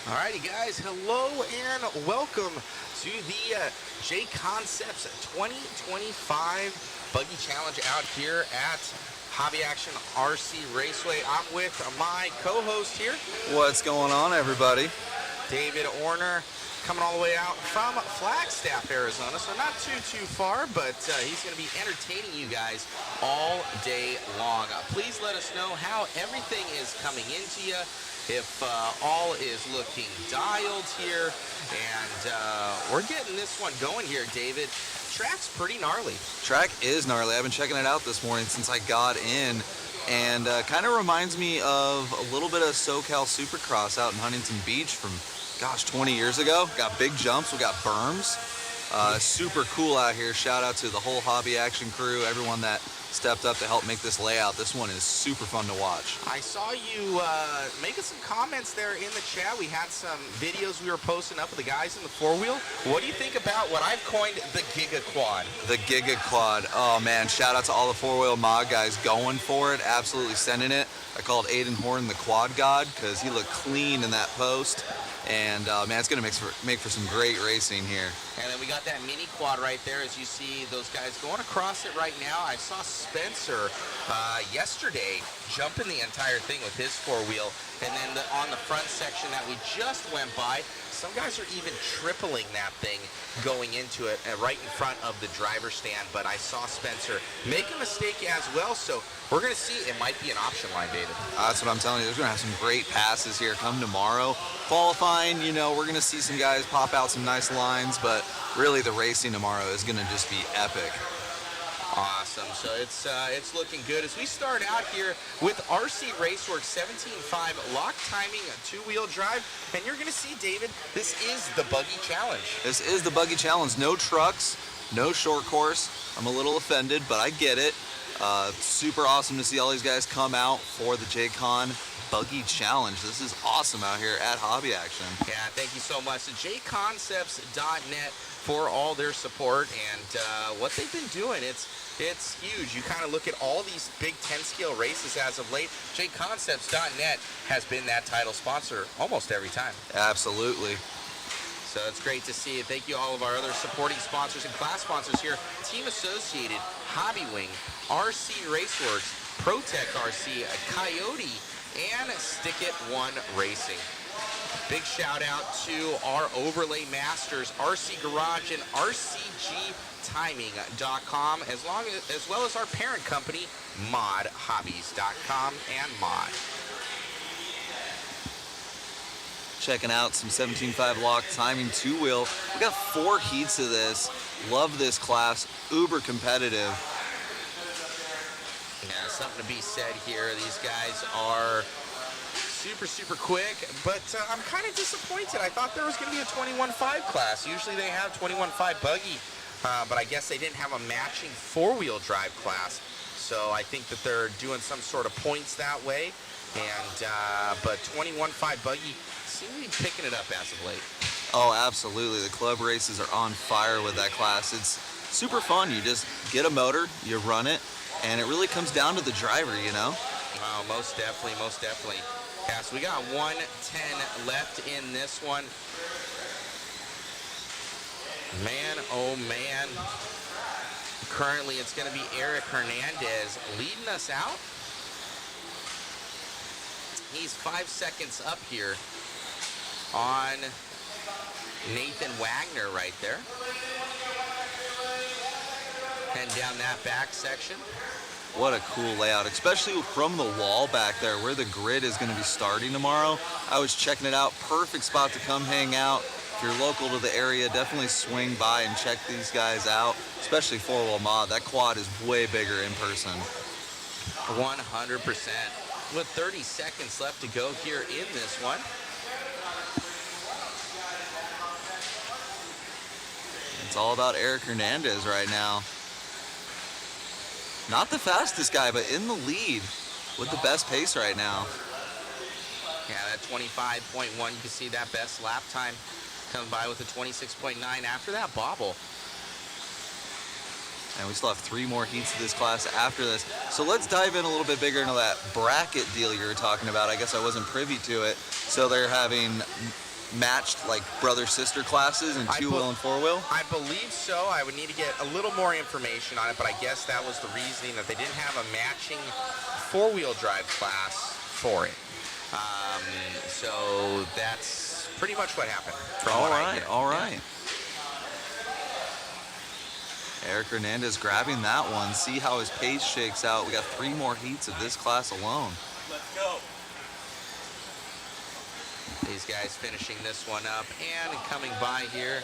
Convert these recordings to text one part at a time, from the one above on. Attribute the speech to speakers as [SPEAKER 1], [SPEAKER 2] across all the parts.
[SPEAKER 1] Alrighty guys, hello and welcome to the JConcepts 2025 Buggy Challenge out here at Hobby Action RC Raceway. I'm with my co-host here,
[SPEAKER 2] What's going on, everybody?
[SPEAKER 1] David Orner, coming all the way out from Flagstaff, Arizona, so not too far, but he's going to be entertaining you guys all day long. Please let us know how everything is coming into you, if all is looking dialed here, and we're getting this one going here, David. Track's pretty gnarly.
[SPEAKER 2] Track is gnarly. I've been checking it out this morning since I got in, and kind of reminds me of a little bit of SoCal Supercross out in Huntington Beach from, gosh, 20 years ago. Got big jumps, we got berms. Super cool out here. Shout out to the whole Hobby Action crew, everyone that stepped up to help make this layout. This one is super fun to watch.
[SPEAKER 1] I saw you making some comments there in the chat. We had some videos we were posting up of the guys in the four-wheel. What do you think about what I've coined the Giga Quad?
[SPEAKER 2] The Giga Quad. Oh man, shout out to all the four-wheel mod guys going for it, absolutely sending it. I called Aiden Horn the Quad God because he looked clean in that post. And man, it's gonna make for some great racing here.
[SPEAKER 1] And then we got that mini quad right there, as you see those guys going across it right now. I saw Spencer yesterday jumping the entire thing with his four-wheel. And then on the front section that we just went by, some guys are even tripling that thing going into it right in front of the driver's stand. But I saw Spencer make a mistake as well, so we're going to see. It might be an option line, David.
[SPEAKER 2] That's what I'm telling you. There's going to have some great passes here come tomorrow. Qualifying, you know, we're going to see some guys pop out some nice lines, but really the racing tomorrow is going to just be epic.
[SPEAKER 1] Awesome. So it's looking good as we start out here with RC Raceworks 17.5 lock timing two-wheel drive. And you're going to see, David, this is the Buggy Challenge.
[SPEAKER 2] This is the Buggy Challenge. No trucks, no short course. I'm a little offended, but I get it. Super awesome to see all these guys come out for the JCon Buggy Challenge. This is awesome out here at Hobby Action.
[SPEAKER 1] Yeah, thank you so much to JConcepts.net for all their support and what they've been doing. It's huge. You kind of look at all these big 10 scale races as of late. JConcepts.net has been that title sponsor almost every time.
[SPEAKER 2] Absolutely.
[SPEAKER 1] So it's great to see it. Thank you all of our other supporting sponsors and class sponsors here. Team Associated, Hobby Wing, RC Raceworks, ProTech RC, Coyote, and Stick It One Racing. Big shout out to our overlay masters, RC Garage and RCGtiming.com, as well as our parent company, modhobbies.com and mod.
[SPEAKER 2] Checking out some 17.5 lock timing two-wheel. We got 4 heats of this. Love this class. Uber competitive.
[SPEAKER 1] Yeah, something to be said here. These guys are super quick, but I'm kind of disappointed. I thought there was going to be a 21.5 class. Usually they have 21.5 buggy, but I guess they didn't have a matching four-wheel drive class. So I think that they're doing some sort of points that way. And but 21.5 buggy seem to be picking it up as of late.
[SPEAKER 2] Oh, absolutely. The club races are on fire with that class. It's super fun. You just get a motor, you run it, and it really comes down to the driver, you know?
[SPEAKER 1] Oh, most definitely, most definitely. Yeah, so we got 110 left in this one. Man, oh man. Currently, it's going to be Eric Hernandez leading us out. He's 5 seconds up here on Nathan Wagner right there. And down that back section.
[SPEAKER 2] What a cool layout, especially from the wall back there where the grid is going to be starting tomorrow. I was checking it out. Perfect spot to come hang out. If you're local to the area, definitely swing by and check these guys out, especially four-wheel mod. That quad is way bigger in person.
[SPEAKER 1] 100%. With 30 seconds left to go here in this one.
[SPEAKER 2] It's all about Eric Hernandez right now. Not the fastest guy, but in the lead with the best pace right now.
[SPEAKER 1] Yeah, that 25.1, you can see that best lap time coming by with a 26.9 after that bobble.
[SPEAKER 2] And we still have 3 more heats of this class after this. So let's dive in a little bit bigger into that bracket deal you were talking about. I guess I wasn't privy to it. So they're having matched like brother-sister classes in two-wheel and four-wheel?
[SPEAKER 1] I believe so. I would need to get a little more information on it, but I guess that was the reasoning, that they didn't have a matching four-wheel drive class for it. So that's pretty much what happened.
[SPEAKER 2] All right, all right. Eric Hernandez grabbing that one. See how his pace shakes out. We got 3 more heats of this class alone.
[SPEAKER 1] Let's go. These guys finishing this one up and coming by here.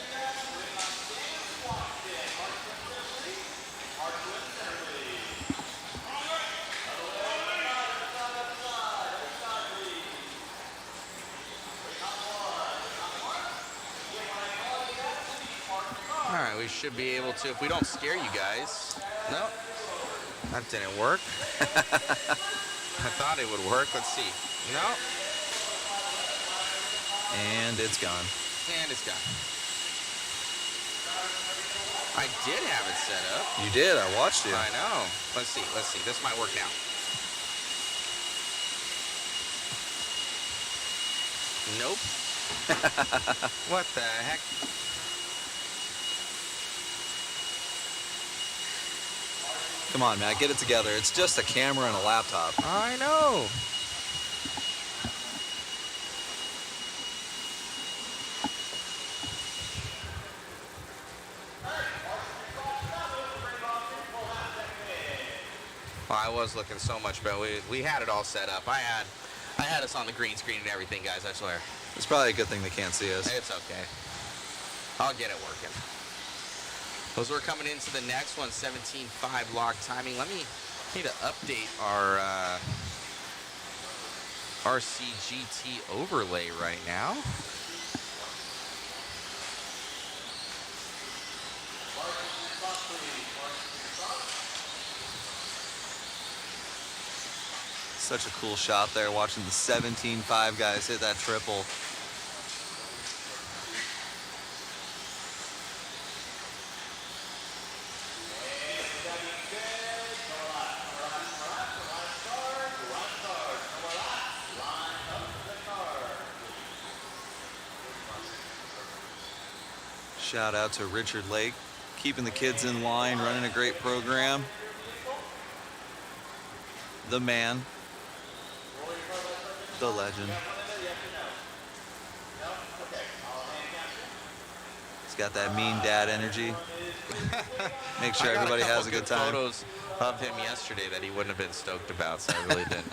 [SPEAKER 1] All right, we should be able to, if we don't scare you guys. No, that didn't work. I thought it would work. Let's see. No.
[SPEAKER 2] And it's gone.
[SPEAKER 1] And it's gone. I did have it set up.
[SPEAKER 2] You did. I watched you.
[SPEAKER 1] I know. Let's see. Let's see. This might work now. Nope. What the heck?
[SPEAKER 2] Come on, Matt. Get it together. It's just a camera and a laptop.
[SPEAKER 1] I know. Well, I was looking so much better. We had it all set up. I had us on the green screen and everything, guys, I swear.
[SPEAKER 2] It's probably a good thing they can't see us.
[SPEAKER 1] It's okay. I'll get it working. As we're coming into the next one, 17.5 lock timing. Need to update our RCGT overlay right now.
[SPEAKER 2] Such a cool shot there, watching the 17.5 guys hit that triple. Shout out to Richard Lake, keeping the kids in line, running a great program. The man, the legend. He's got that mean dad energy. Make sure everybody has a good time.
[SPEAKER 1] Photos of him yesterday that he wouldn't have been stoked about, so I really didn't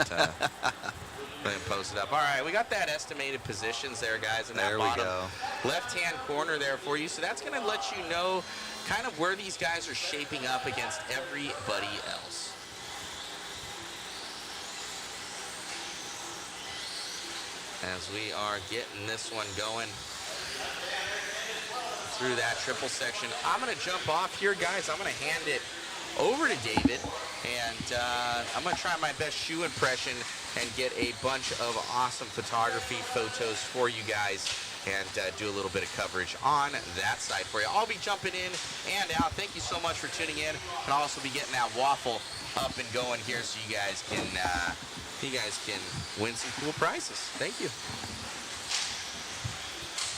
[SPEAKER 1] post it up. All right, we got that estimated positions there, guys, in that bottom left-hand corner there for you. So that's going to let you know kind of where these guys are shaping up against everybody else. As we are getting this one going through that triple section, I'm going to jump off here, guys. I'm going to hand it over to David, and I'm going to try my best shoe impression and get a bunch of awesome photography photos for you guys, and do a little bit of coverage on that side for you. I'll be jumping in and out. Thank you so much for tuning in, and I'll also be getting that waffle up and going here so you guys can win some cool prizes. Thank you.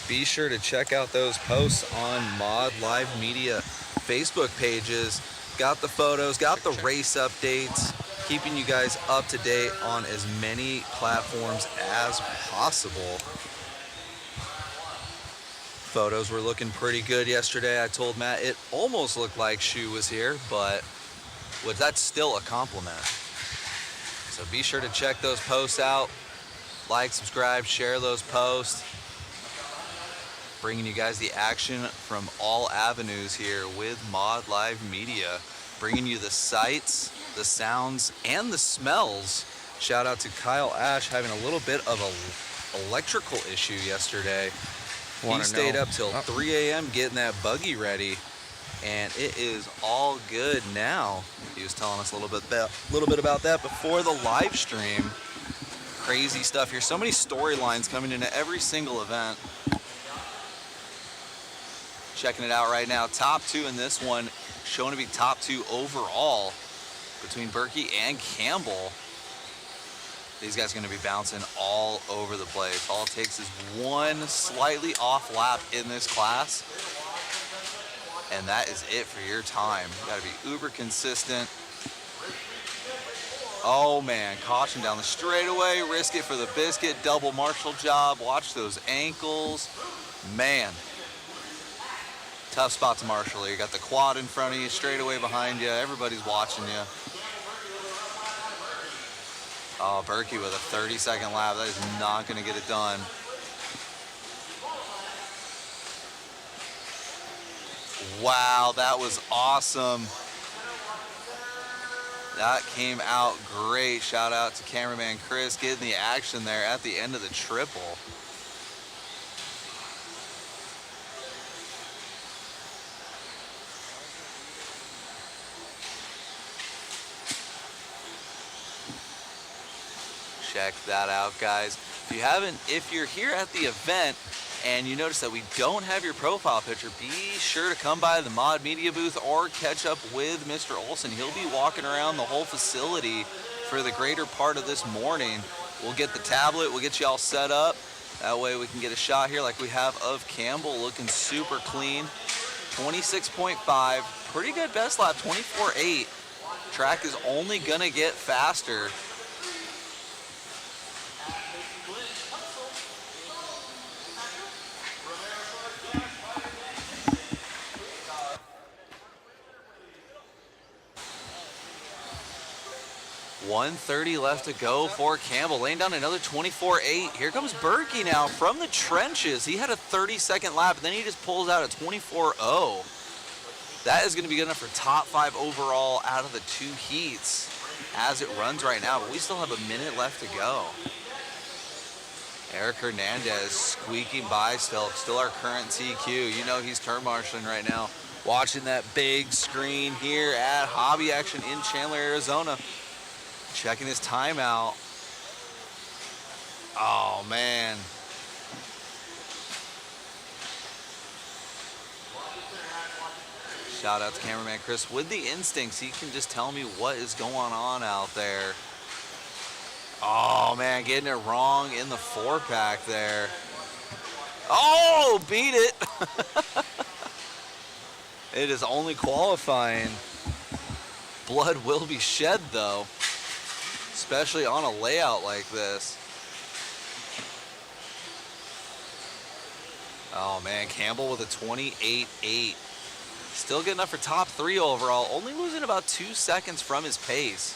[SPEAKER 2] Be sure to check out those posts on Mod Live Media Facebook pages. Got the photos, got the race updates, keeping you guys up to date on as many platforms as possible. Photos were looking pretty good yesterday. I told Matt it almost looked like Shu was here, but that's still a compliment. So be sure to check those posts out. Like, subscribe, share those posts. Bringing you guys the action from all avenues here with Mod Live Media. Bringing you the sights, the sounds, and the smells. Shout out to Kyle Ash having a little bit of an electrical issue yesterday. He stayed up till 3 a.m. getting that buggy ready, and it is all good now. He was telling us a little bit about that before the live stream. Crazy stuff here. So many storylines coming into every single event. Checking it out right now. Top 2 in this one, shown to be top 2 overall between Berkey and Campbell. These guys are going to be bouncing all over the place. All it takes is one slightly off lap in this class, and that is it for your time. You got to be uber consistent. Oh man, caution down the straightaway, risk it for the biscuit, double Marshall job, watch those ankles. Man, tough spot to marshal here. You got the quad in front of you, straightaway behind you, everybody's watching you. Oh, Berkey with a 30-second lap, that is not gonna get it done. Wow, that was awesome. That came out great. Shout out to cameraman Chris getting the action there at the end of the triple. Check that out, guys. If you're here at the event and you notice that we don't have your profile picture, be sure to come by the Mod Media booth or catch up with Mr. Olson. He'll be walking around the whole facility for the greater part of this morning. We'll get the tablet, we'll get you all set up. That way we can get a shot here like we have of Campbell, looking super clean. 26.5, pretty good best lap, 24.8. Track is only gonna get faster. .130 left to go for Campbell, laying down another 24.8. Here comes Berkey now from the trenches. He had a 30-second lap, and then he just pulls out a 24.0. That is going to be good enough for top 5 overall out of the 2 heats as it runs right now, but we still have a minute left to go. Eric Hernandez squeaking by still our current TQ. You know he's turn marshaling right now, watching that big screen here at Hobby Action in Chandler, Arizona. Checking his timeout. Oh, man. Shout out to cameraman Chris with the instincts. He can just tell me what is going on out there. Oh, man, getting it wrong in the 4-pack there. Oh, beat it. It is only qualifying. Blood will be shed, though, especially on a layout like this. Oh man, Campbell with a 28.8. Still good enough for top 3 overall, only losing about 2 seconds from his pace.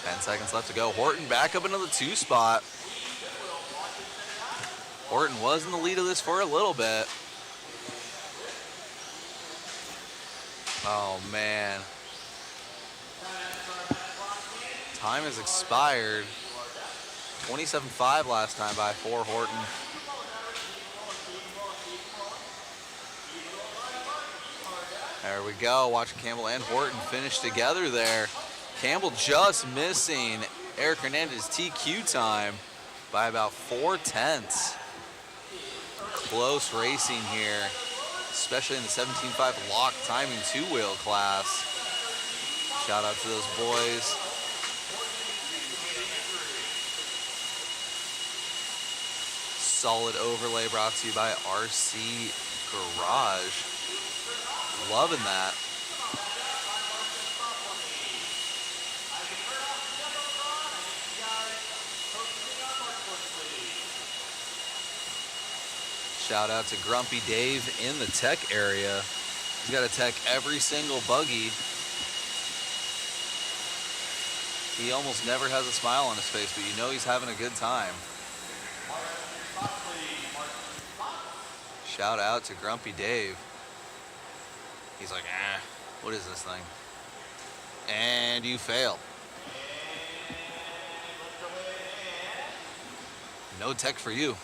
[SPEAKER 2] Ten seconds left to go. Horton back up into the 2 spot. Horton was in the lead of this for a little bit. Oh, man. Time has expired. 27.5 last time by for Horton. There we go. Watching Campbell and Horton finish together there. Campbell just missing Eric Hernandez's TQ time by about 4/10. Close racing here, especially in the 17.5 lock timing 2-wheel class. Shout out to those boys. Solid overlay brought to you by RC Garage. Loving that. Shout out to Grumpy Dave in the tech area. He's got to tech every single buggy. He almost never has a smile on his face, but you know he's having a good time. Shout out to Grumpy Dave. He's like, what is this thing? And you fail. No tech for you.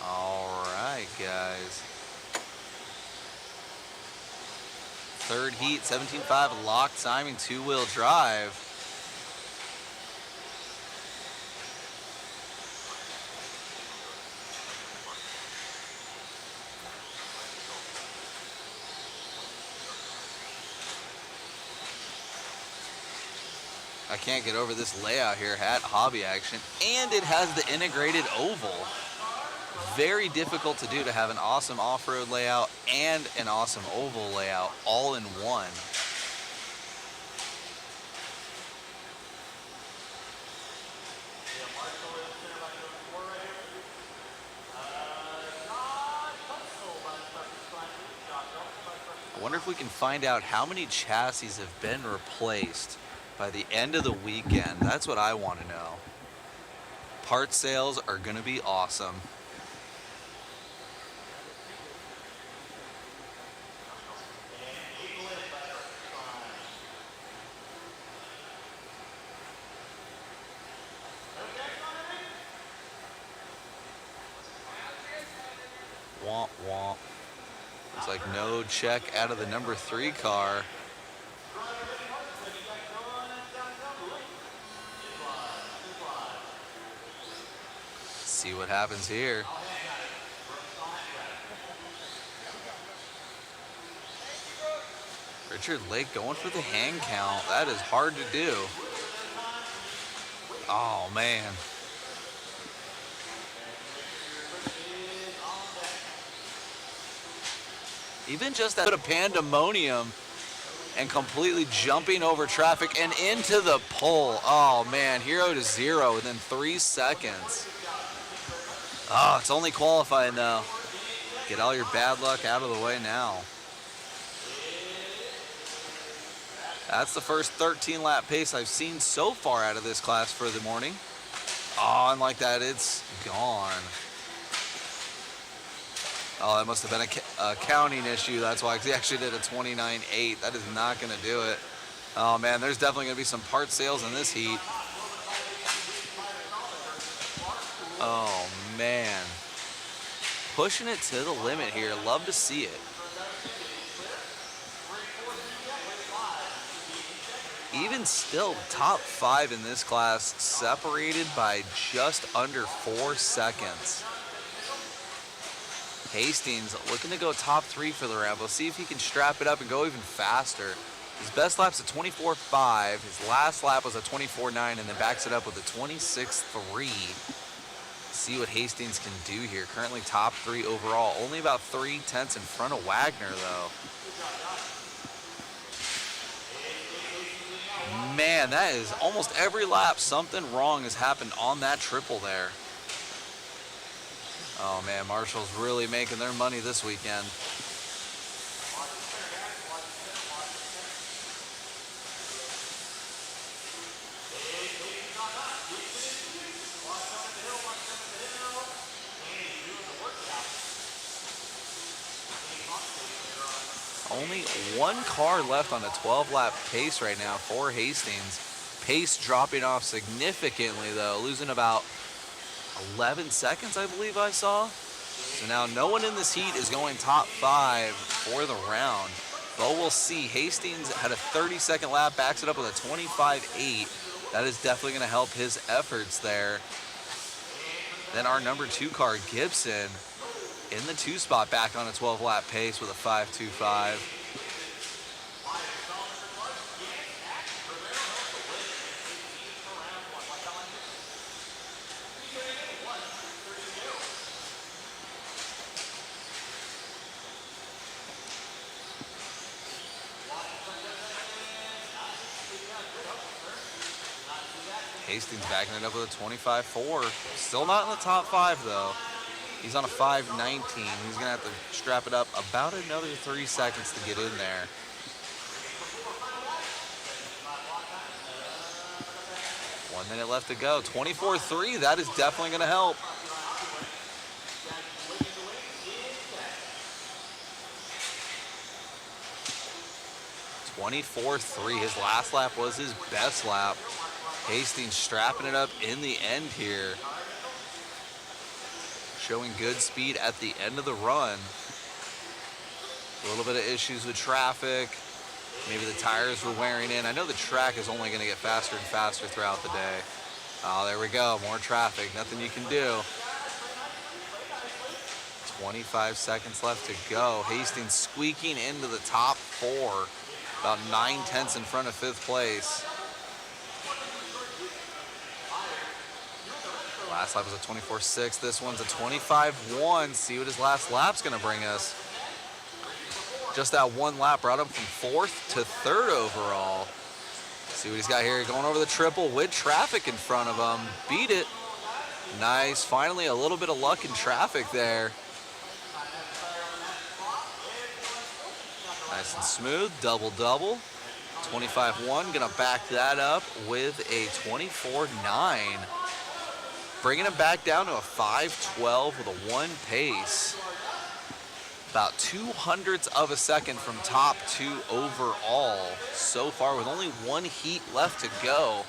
[SPEAKER 2] All right, guys. Third heat, 17.5 lock timing 2-wheel drive. I can't get over this layout here at Hobby Action. And it has the integrated oval. Very difficult to do, to have an awesome off-road layout and an awesome oval layout all in one. I wonder if we can find out how many chassis have been replaced by the end of the weekend. That's what I want to know. Part sales are going to be awesome. Womp womp. Looks like no check out of the number 3 car. Let's see what happens here. Richard Lake going for the hand count. That is hard to do. Oh, man. Even just that bit of pandemonium and completely jumping over traffic and into the pole. Oh, man. 0 to 0 within 3 seconds. Oh, it's only qualifying, though. Get all your bad luck out of the way now. That's the first 13-lap pace I've seen so far out of this class for the morning. Oh, and like that, it's gone. Oh, that must have been a counting issue. That's why he actually did a 29.8. That is not going to do it. Oh, man, there's definitely going to be some part sales in this heat. Oh, man. Pushing it to the limit here. Love to see it. Even still, top 5 in this class, separated by just under 4 seconds. Hastings looking to go top 3 for the round. We'll see if he can strap it up and go even faster. His best lap's a 24.5. His last lap was a 24.9, and then backs it up with a 26.3. See what Hastings can do here. Currently top 3 overall. Only about 3 tenths in front of Wagner, though. Man, that is almost every lap something wrong has happened on that triple there. Oh man, Marshall's really making their money this weekend. Only one car left on a 12-lap pace right now for Hastings. Pace dropping off significantly, though, losing about 11 seconds, I believe I saw. So now no one in this heat is going top 5 for the round. But we'll see. Hastings had a 30-second lap, backs it up with a 25.8. That is definitely going to help his efforts there. Then our number 2 car, Gibson, in the 2 spot, back on a 12-lap pace with a 5.25. Hastings backing it up with a 25.4. Still not in the top 5, though. He's on a 5.19. He's going to have to strap it up about another 3 seconds to get in there. One minute left to go. 24.3. That is definitely going to help. His last lap was his best lap. Hastings strapping it up in the end here. Showing good speed at the end of the run. A little bit of issues with traffic. Maybe the tires were wearing in. I know the track is only going to get faster and faster throughout the day. Oh, there we go. More traffic. Nothing you can do. 25 seconds left to go. Hastings squeaking into the top 4. About 9 tenths in front of 5th place. Last lap was a 24.6. This one's a 25.1. See what his last lap's going to bring us. Just that one lap brought him from 4th to 3rd overall. See what he's got here. Going over the triple with traffic in front of him. Beat it. Nice. Finally, a little bit of luck in traffic there. Nice and smooth. Double-double. 25.1. Going to back that up with a 24.9. Bringing him back down to a 5.12 with a 1 pace. About 0.02 of a second from top 2 overall so far, with only 1 heat left to go.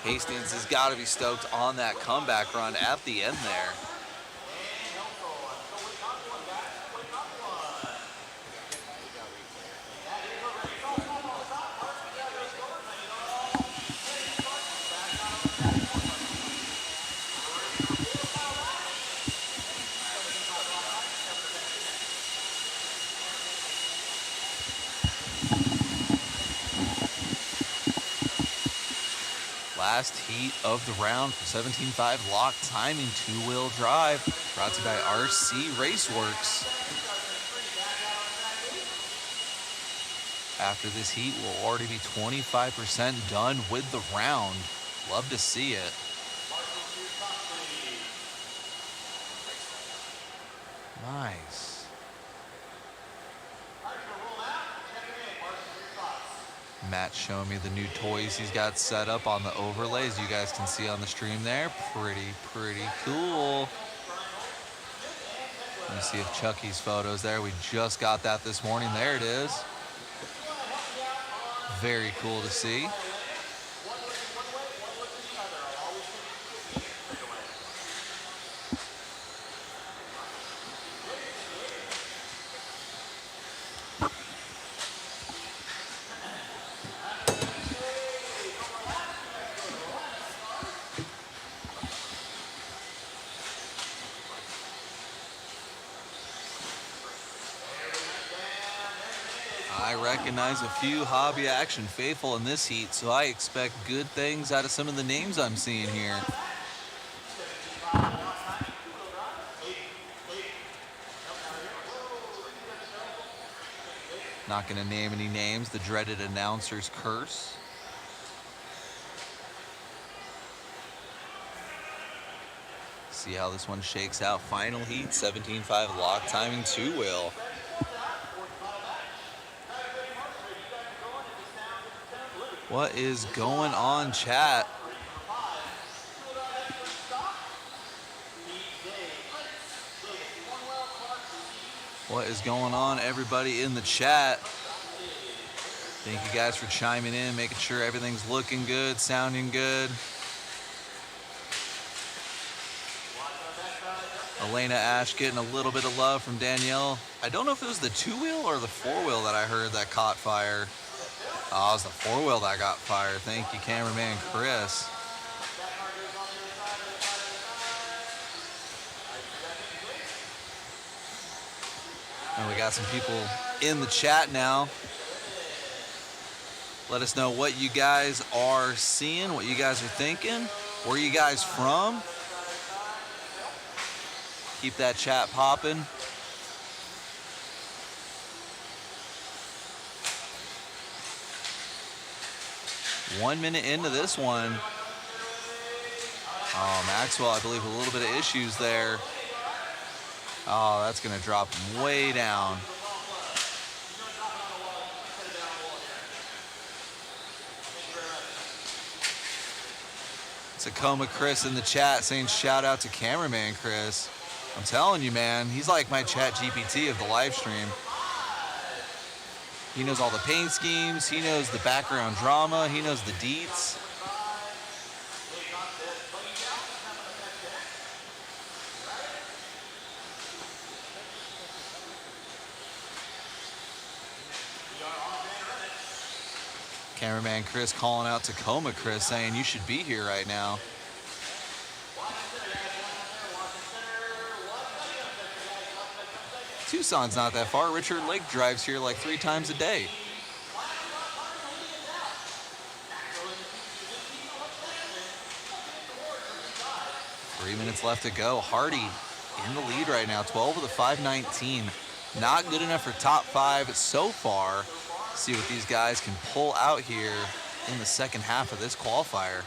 [SPEAKER 2] Hastings has got to be stoked on that comeback run at the end there. Last heat of the round for 17.5 lock timing 2-wheel drive, brought to you by RC Raceworks. After this heat, we'll already be 25% done with the round. Love to see it. Nice. Matt's showing me the new toys he's got set up on the overlays. You guys can see on the stream there. Pretty cool. Let me see if Chucky's photo's there. We just got that this morning. There it is. Very cool to see. I recognize a few hobby action faithful in this heat, so I expect good things out of some of the names I'm seeing here. Not going to name any names, the dreaded announcer's curse. See how this one shakes out. Final heat, 17.5 lock timing 2-wheel. What is going on, chat? What is going on, everybody in the chat? Thank you guys for chiming in, making sure everything's looking good, sounding good. Elena Ash getting a little bit of love from Danielle. I don't know if it was the 2-wheel or the 4-wheel that I heard that caught fire. Oh, it was the 4-wheel that got fired. Thank you, cameraman Chris. And we got some people in the chat now. Let us know what you guys are seeing, what you guys are thinking. Where are you guys from? Keep that chat popping. One minute into this one. Oh, Maxwell, I believe a little bit of issues there. Oh, that's going to drop him way down. Tacoma Chris in the chat saying shout out to cameraman Chris. I'm telling you, man, he's like my chat GPT of the live stream. He knows all the paint schemes. He knows the background drama. He knows the deets. Cameraman Chris calling out Tacoma Chris saying you should be here right now. Tucson's not that far. Richard Lake drives here like 3 times a day. 3 minutes left to go. Hardy in the lead right now, 12 of the 519. Not good enough for top 5 so far. See what these guys can pull out here in the second half of this qualifier.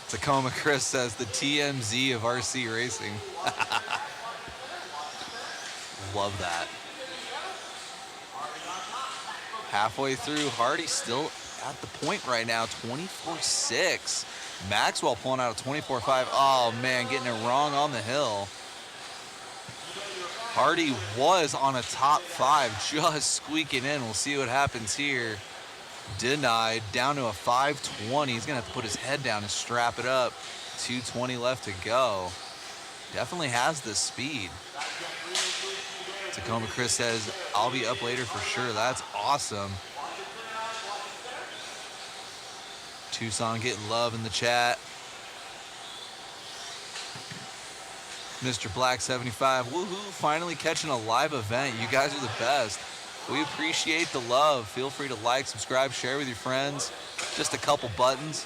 [SPEAKER 2] Tacoma Chris says the TMZ of RC racing. Love that. Halfway through, Hardy still at the point right now, 24.6. Maxwell pulling out a 24.5. Oh man, getting it wrong on the hill. Hardy was on a top 5, just squeaking in. We'll see what happens here. Denied, down to a 5:20. He's gonna have to put his head down and strap it up. 2:20 left to go. Definitely has the speed. Tacoma Chris says, I'll be up later for sure. That's awesome. Tucson getting love in the chat. Mr. Black 75, woohoo, finally catching a live event. You guys are the best. We appreciate the love. Feel free to like, subscribe, share with your friends. Just a couple buttons.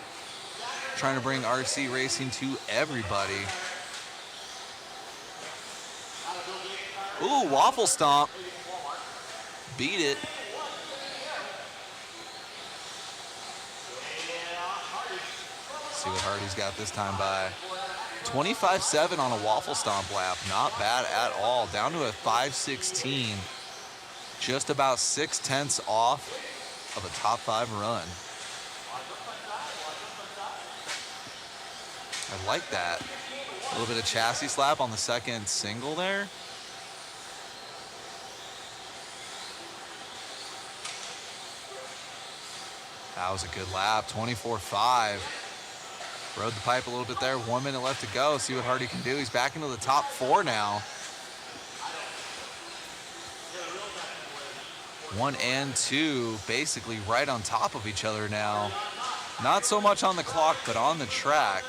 [SPEAKER 2] Trying to bring RC racing to everybody. Ooh, waffle stomp. Beat it. See what Hardy's got this time by. 25.7 on a waffle stomp lap. Not bad at all. Down to a 5:16. Just about 0.6 off of a top 5 run. I like that. A little bit of chassis slap on the second single there. That was a good lap, 24.5. Rode the pipe a little bit there, 1 minute left to go. See what Hardy can do. He's back into the top 4 now. 1 and 2 basically right on top of each other now. Not so much on the clock, but on the track.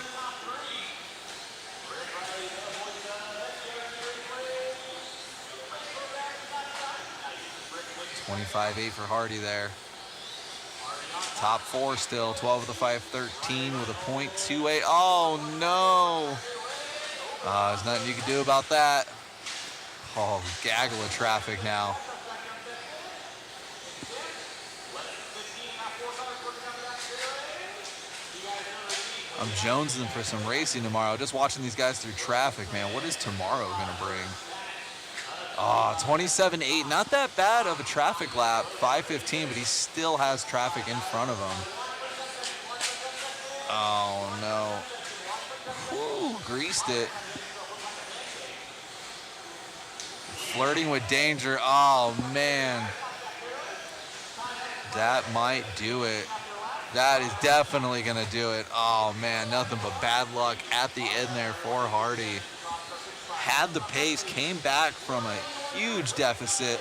[SPEAKER 2] $25.8 for Hardy there. Top 4 still, 12 of the 513 with a .28. Oh no! There's nothing you can do about that. Oh, gaggle of traffic now. I'm jonesing for some racing tomorrow. Just watching these guys through traffic, man. What is tomorrow gonna bring? Oh, 27.8. Not that bad of a traffic lap. 5:15, but he still has traffic in front of him. Oh no. Whew, greased it. Flirting with danger. Oh man. That might do it. That is definitely gonna do it. Oh man, nothing but bad luck at the end there for Hardy. Had the pace, came back from a huge deficit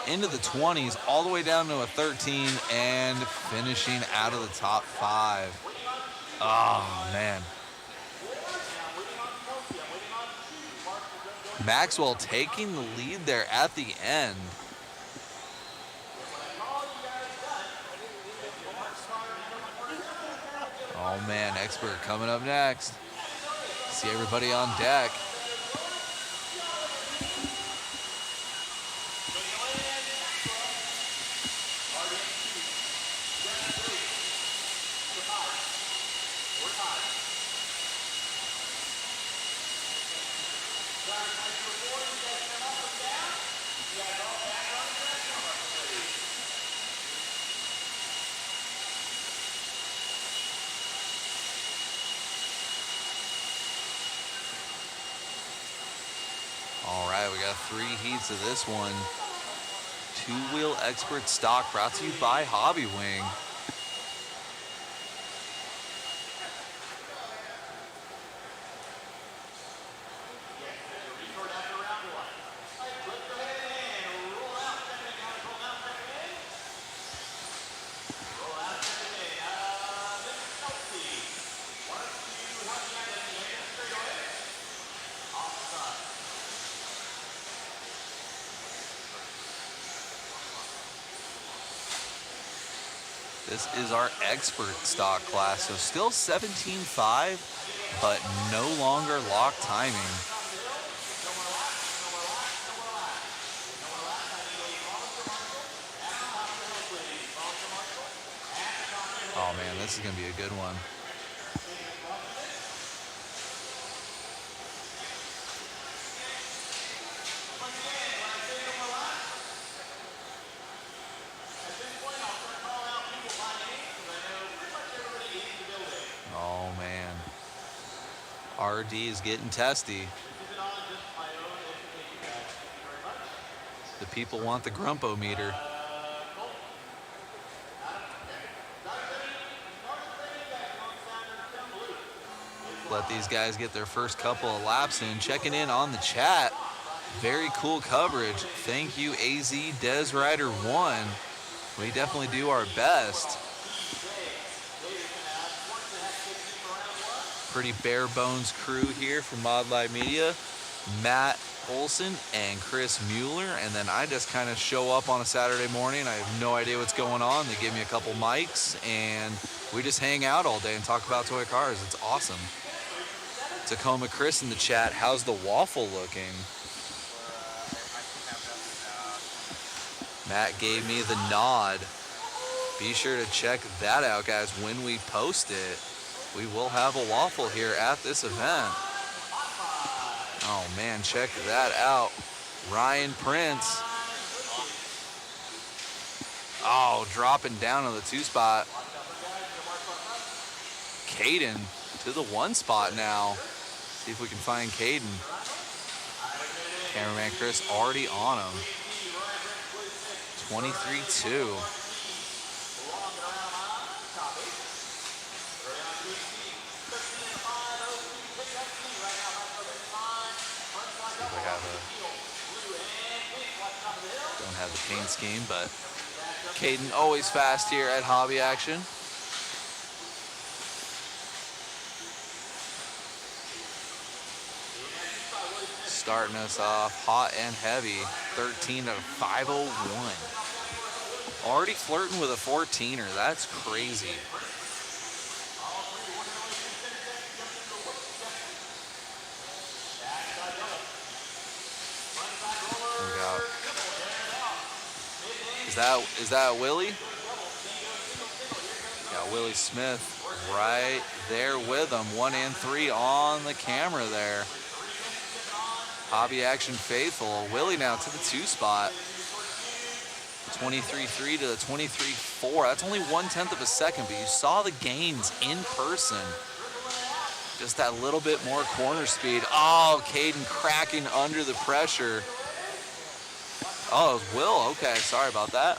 [SPEAKER 2] into the 20s, all the way down to a 13, and finishing out of the top 5. Oh man. Maxwell taking the lead there at the end. Oh man, Expert coming up next. See everybody on deck. All right, we got 3 heats of this one. 2-wheel Expert stock brought to you by Hobby Wing. This is our expert stock class, so still 17.5, but no longer lock timing. Oh man, this is gonna be a good one. Oh man, RD is getting testy. The people want the grumpo-meter. Let these guys get their first couple of laps in. Checking in on the chat. Very cool coverage. Thank you, AZ Des Rider 1. We definitely do our best. Pretty bare bones crew here from Mod Live Media. Matt Olson and Chris Mueller, and then I just kind of show up on a Saturday morning. I have no idea what's going on. They give me a couple mics and we just hang out all day and talk about toy cars. It's awesome. Tacoma Chris in the chat, how's the waffle looking? Matt gave me the nod. Be sure to check that out, guys. When we post it, we will have a waffle here at this event. Oh man, check that out. Ryan Prince. Oh, dropping down to the 2 spot. Caden to the 1 spot now. See if we can find Caden. Cameraman Chris already on him. 23-2. Don't have the paint scheme, but Caden always fast here at Hobby Action. Starting us off hot and heavy, 13 out of 501. Already flirting with a 14er, that's crazy. Is that Willie? Got Willie Smith right there with him. 1 and 3 on the camera there. Hobby Action faithful. Willie now to the 2 spot. 23.3 to the 23.4. That's only 1/10 of a second, but you saw the gains in person. Just that little bit more corner speed. Oh, Caden cracking under the pressure. Oh, it was Will. Okay, sorry about that.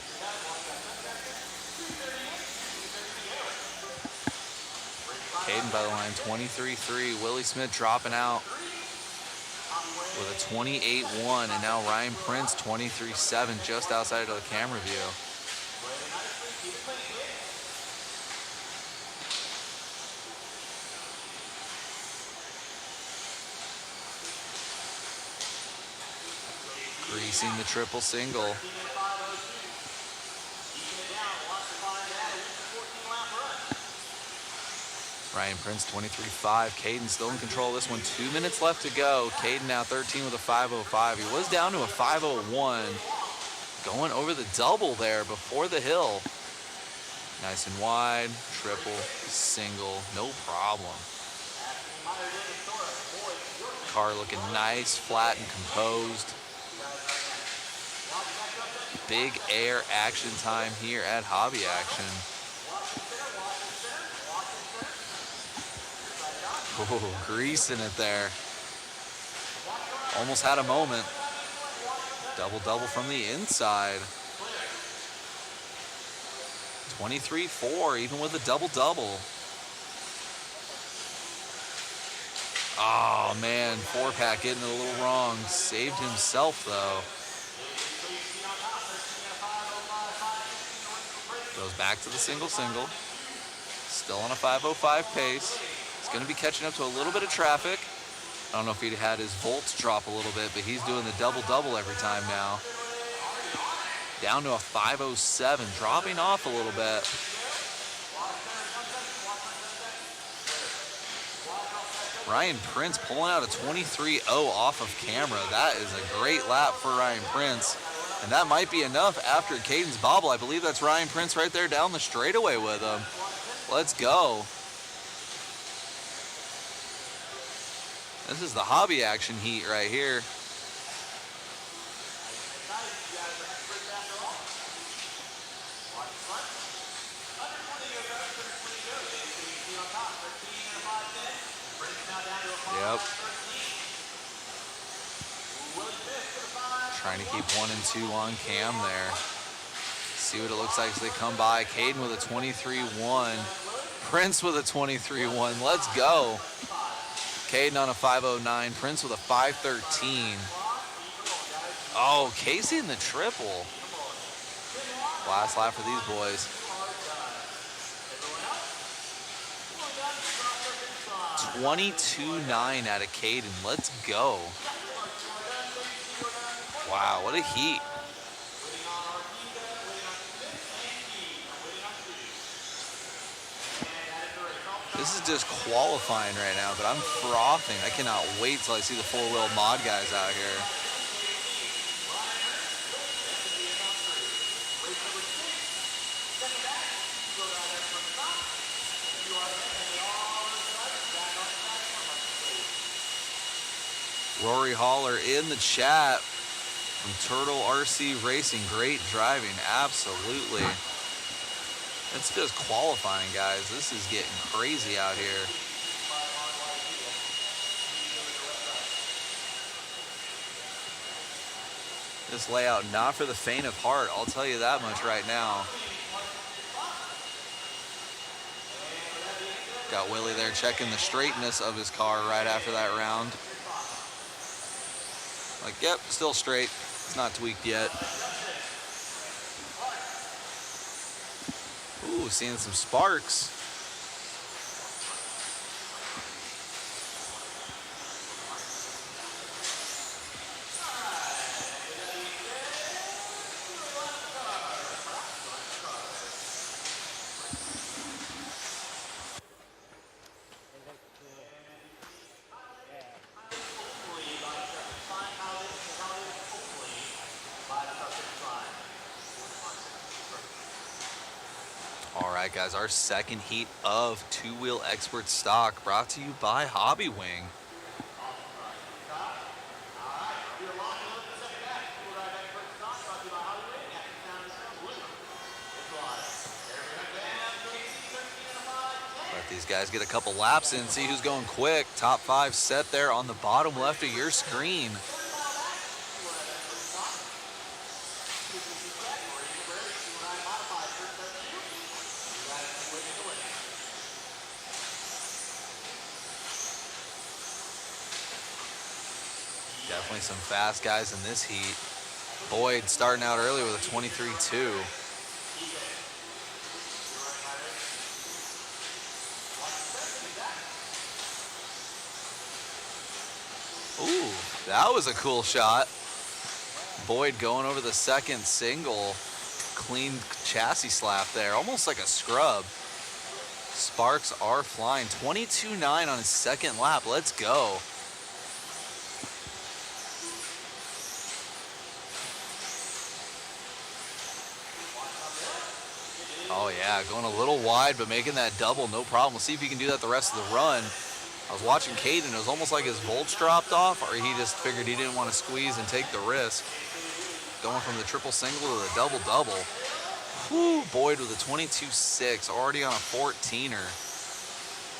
[SPEAKER 2] Caden by the line, 23.3. Willie Smith dropping out with a 28.1. And now Ryan Prince, 23.7, just outside of the camera view. Greasing the triple single. Ryan Prince, 23.5. Caden still in control of this one. 2 minutes left to go. Caden now 13 with a 5.05. He was down to a 5.01. Going over the double there before the hill. Nice and wide. Triple, single, no problem. Car looking nice, flat and composed. Big air action time here at Hobby Action. Oh, greasing it there. Almost had a moment. Double-double from the inside. 23.4, even with a double-double. Oh, man, 4-pack getting it a little wrong. Saved himself, though. Goes back to the single-single. Still on a 5.05 pace. He's going to be catching up to a little bit of traffic. I don't know if he had his volts drop a little bit, but he's doing the double-double every time now. Down to a 5.07, dropping off a little bit. Ryan Prince pulling out a 23.0 off of camera. That is a great lap for Ryan Prince. And that might be enough after Caden's bobble. I believe that's Ryan Prince right there down the straightaway with him. Let's go. This is the hobby action heat right here. Yep. Trying to keep 1 and 2 on cam there. See what it looks like as they come by. Caden with a 23.1. Prince with a 23.1. Let's go. Caden on a 5.09. Prince with a 5.13. Oh, Casey in the triple. Last lap for these boys. 22.9 out of Caden. Let's go. Wow, what a heat. This is just qualifying right now, but I'm frothing. I cannot wait till I see the four-wheel mod guys out here. Rory Holler in the chat from Turtle RC Racing. Great driving, absolutely. It's just qualifying, guys. This is getting crazy out here. This layout, not for the faint of heart. I'll tell you that much right now. Got Willie there checking the straightness of his car right after that round. Like, yep, still straight. It's not tweaked yet. Ooh, seeing some sparks. All right, guys, our second heat of Two Wheel Expert Stock brought to you by Hobby Wing. Let these guys get a couple laps in, see who's going quick. Top 5 set there on the bottom left of your screen. Definitely some fast guys in this heat. Boyd starting out early with a 23.2. Ooh, that was a cool shot. Boyd going over the second single. Clean chassis slap there, almost like a scrub. Sparks are flying. 22.9 on his second lap. Let's go. Oh yeah, going a little wide, but making that double, no problem. We'll see if he can do that the rest of the run. I was watching Caden, it was almost like his volts dropped off, or he just figured he didn't want to squeeze and take the risk. Going from the triple single to the double-double. Whew, Boyd with a 22.6, already on a 14er.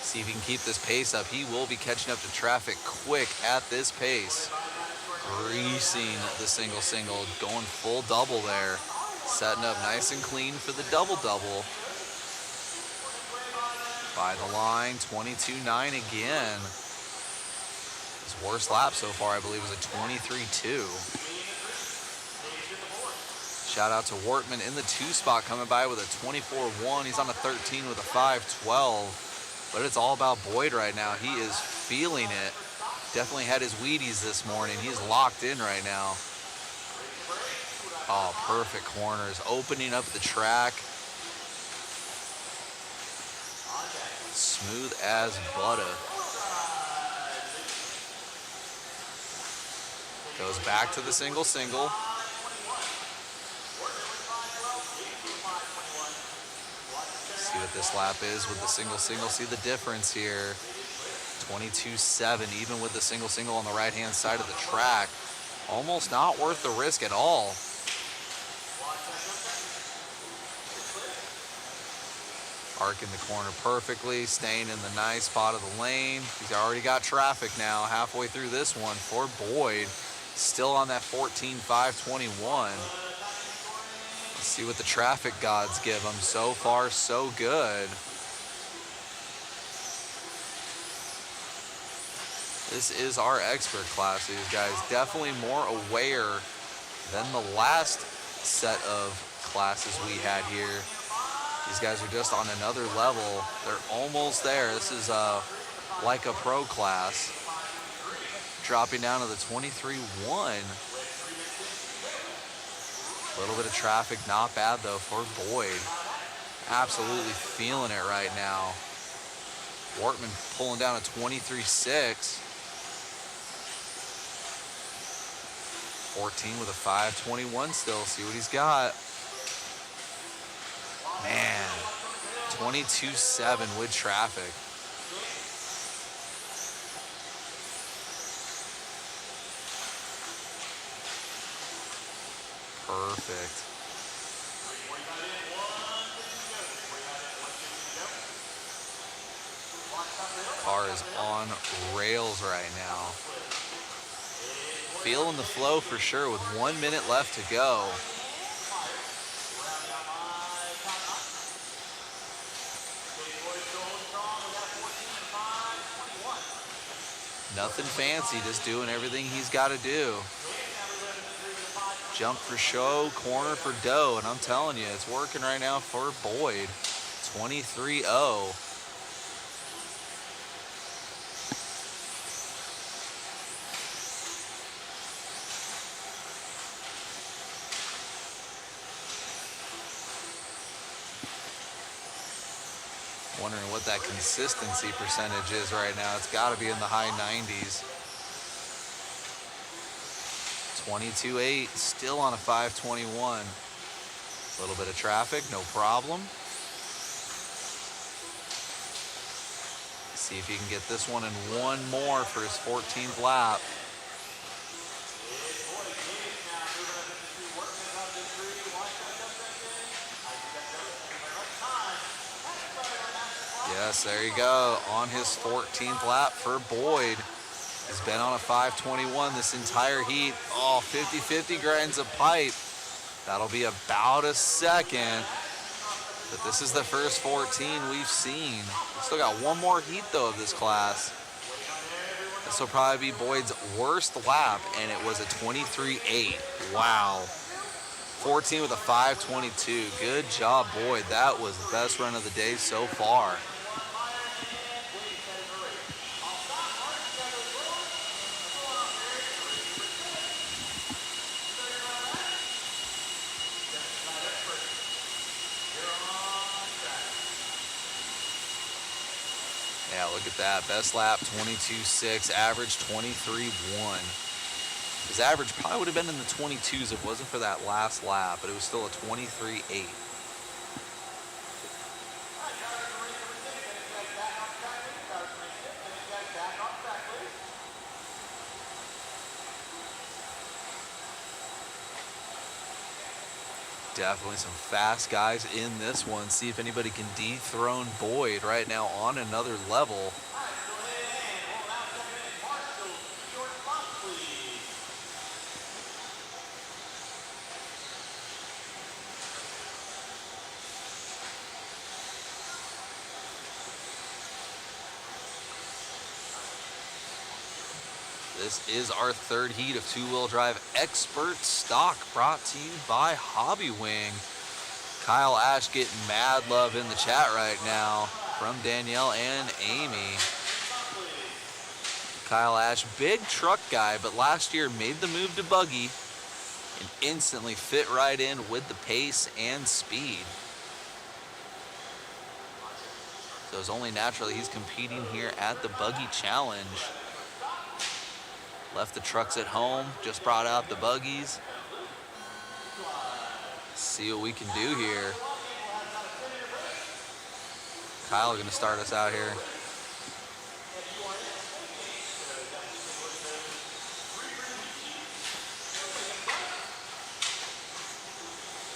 [SPEAKER 2] See if he can keep this pace up. He will be catching up to traffic quick at this pace. Greasing the single, going full double there. Setting up nice and clean for the double-double. By the line, 22.9 again. His worst lap so far, I believe, was a 23.2. Shout out to Wortman in the 2 spot, coming by with a 24.1. He's on a 13 with a 5.12. But it's all about Boyd right now. He is feeling it. Definitely had his Wheaties this morning. He's locked in right now. Oh, perfect corners. Opening up the track. Smooth as butter. Goes back to the single. See what this lap is with the single. See the difference here. 22.7, even with the single on the right-hand side of the track. Almost not worth the risk at all. Arcing the corner perfectly, staying in the nice spot of the lane. He's already got traffic now halfway through this one for Boyd. Still on that 14.521. Let's see what the traffic gods give him. So far, so good. This is our expert class. These guys definitely more aware than the last set of classes we had here. These guys are just on another level. They're almost there. This is like a pro class. Dropping down to the 23.1. A little bit of traffic, not bad though for Boyd. Absolutely feeling it right now. Wortman pulling down a 23.6. 14 with a 5.21 still. See what he's got. Man, 22.7 with traffic. Perfect. Car is on rails right now. Feeling the flow for sure with 1 minute left to go. Nothing fancy, just doing everything he's got to do. Jump for show, corner for dough, and I'm telling you, it's working right now for Boyd. 23.0. Wondering what that consistency percentage is right now. It's got to be in the high 90s. 22.8, still on a 5.21. A little bit of traffic, no problem. See if he can get this one in one more for his 14th lap. Yes, there you go. On his 14th lap for Boyd. He's been on a 5.21 this entire heat. Oh, 50-50 grinds a pipe. That'll be about a second. But this is the first 14 we've seen. We still got one more heat, though, of this class. This will probably be Boyd's worst lap, and it was a 23.8. Wow. 14 with a 5.22. Good job, Boyd. That was the best run of the day so far. Yeah, look at that. Best lap, 22.6. Average, 23.1. His average probably would have been in the 22s if it wasn't for that last lap, but it was still a 23.8. Definitely some fast guys in this one. See if anybody can dethrone Boyd right now on another level. This is our third heat of two-wheel drive expert stock, brought to you by Hobby Wing. Kyle Ash getting mad love in the chat right now from Danielle and Amy. Kyle Ash, big truck guy, but last year made the move to buggy and instantly fit right in with the pace and speed. So it's only naturally he's competing here at the Buggy Challenge. Left the trucks at home, just brought out the buggies. See what we can do here. Kyle gonna start us out here.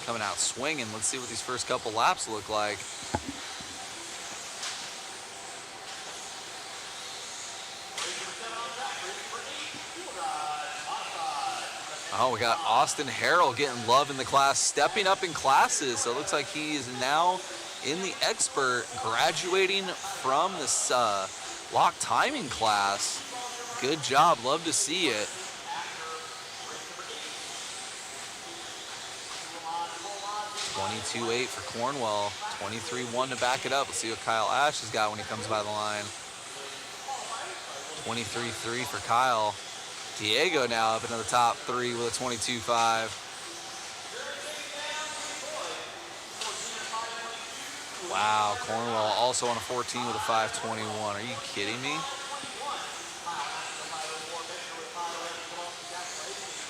[SPEAKER 2] Coming out swinging. Let's see what these first couple laps look like. Oh, we got Austin Harrell getting love in the class, stepping up in classes. So it looks like he is now in the expert, graduating from this lock timing class. Good job, love to see it. $22.8 for Cornwell, $23.1 to back it up. Let's see what Kyle Ash has got when he comes by the line. $23.3 for Kyle. Diego now up into the top three with a 22.5. Wow, Cornwell also on a 14 with a 5.21. Are you kidding me?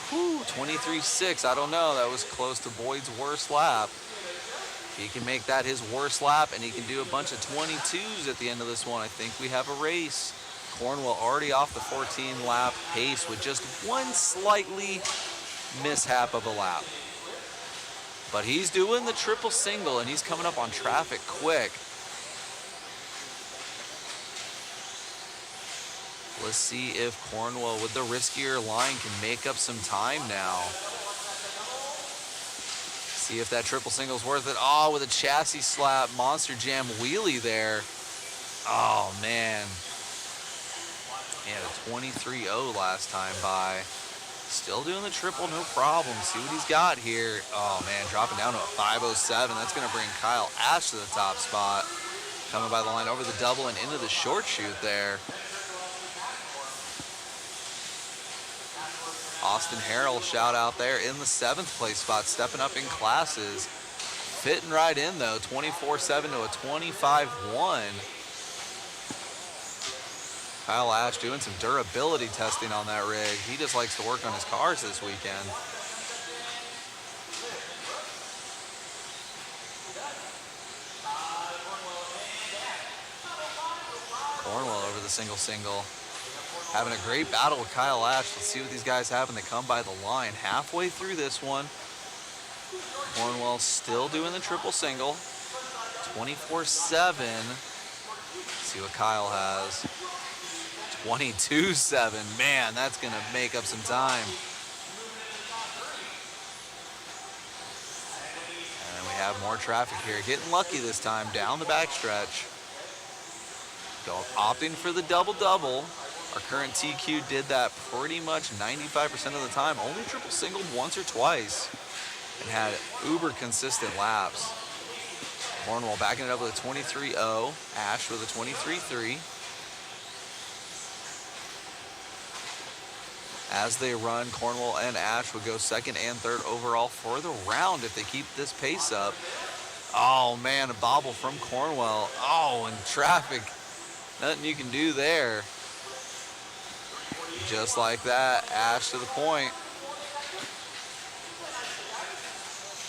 [SPEAKER 2] Whew, 23.6. I don't know. That was close to Boyd's worst lap. He can make that his worst lap, and he can do a bunch of 22s at the end of this one. I think we have a race. Cornwell already off the 14-lap pace with just one slightly mishap of a lap. But he's doing the triple single, and he's coming up on traffic quick. Let's see if Cornwell, with the riskier line, can make up some time now. See if that triple single's worth it. Oh, with a chassis slap, Monster Jam wheelie there. Oh, man. He had a 23.0 last time by. Still doing the triple, no problem. See what he's got here. Oh, man, dropping down to a 5.07. That's going to bring Kyle Ash to the top spot. Coming by the line over the double and into the short shoot there. Austin Harrell, shout out there in the 7th place spot, stepping up in classes. Fitting right in, though, 24.7 to a 25.1. Kyle Ash doing some durability testing on that rig. He just likes to work on his cars this weekend. Cornwell over the single. Having a great battle with Kyle Ash. Let's see what these guys have when they come by the line. Halfway through this one, Cornwell still doing the triple single. 24.7. See what Kyle has. 22.7. Man, that's going to make up some time. And we have more traffic here. Getting lucky this time down the backstretch. Opting for the double-double. Our current TQ did that pretty much 95% of the time. Only triple singled once or twice and had uber consistent laps. Cornwell backing it up with a 23.0. Ash with a 23.3. As they run, Cornwell and Ash would go 2nd and 3rd overall for the round if they keep this pace up. Oh, man, a bobble from Cornwell. Oh, and traffic. Nothing you can do there. Just like that, Ash to the point.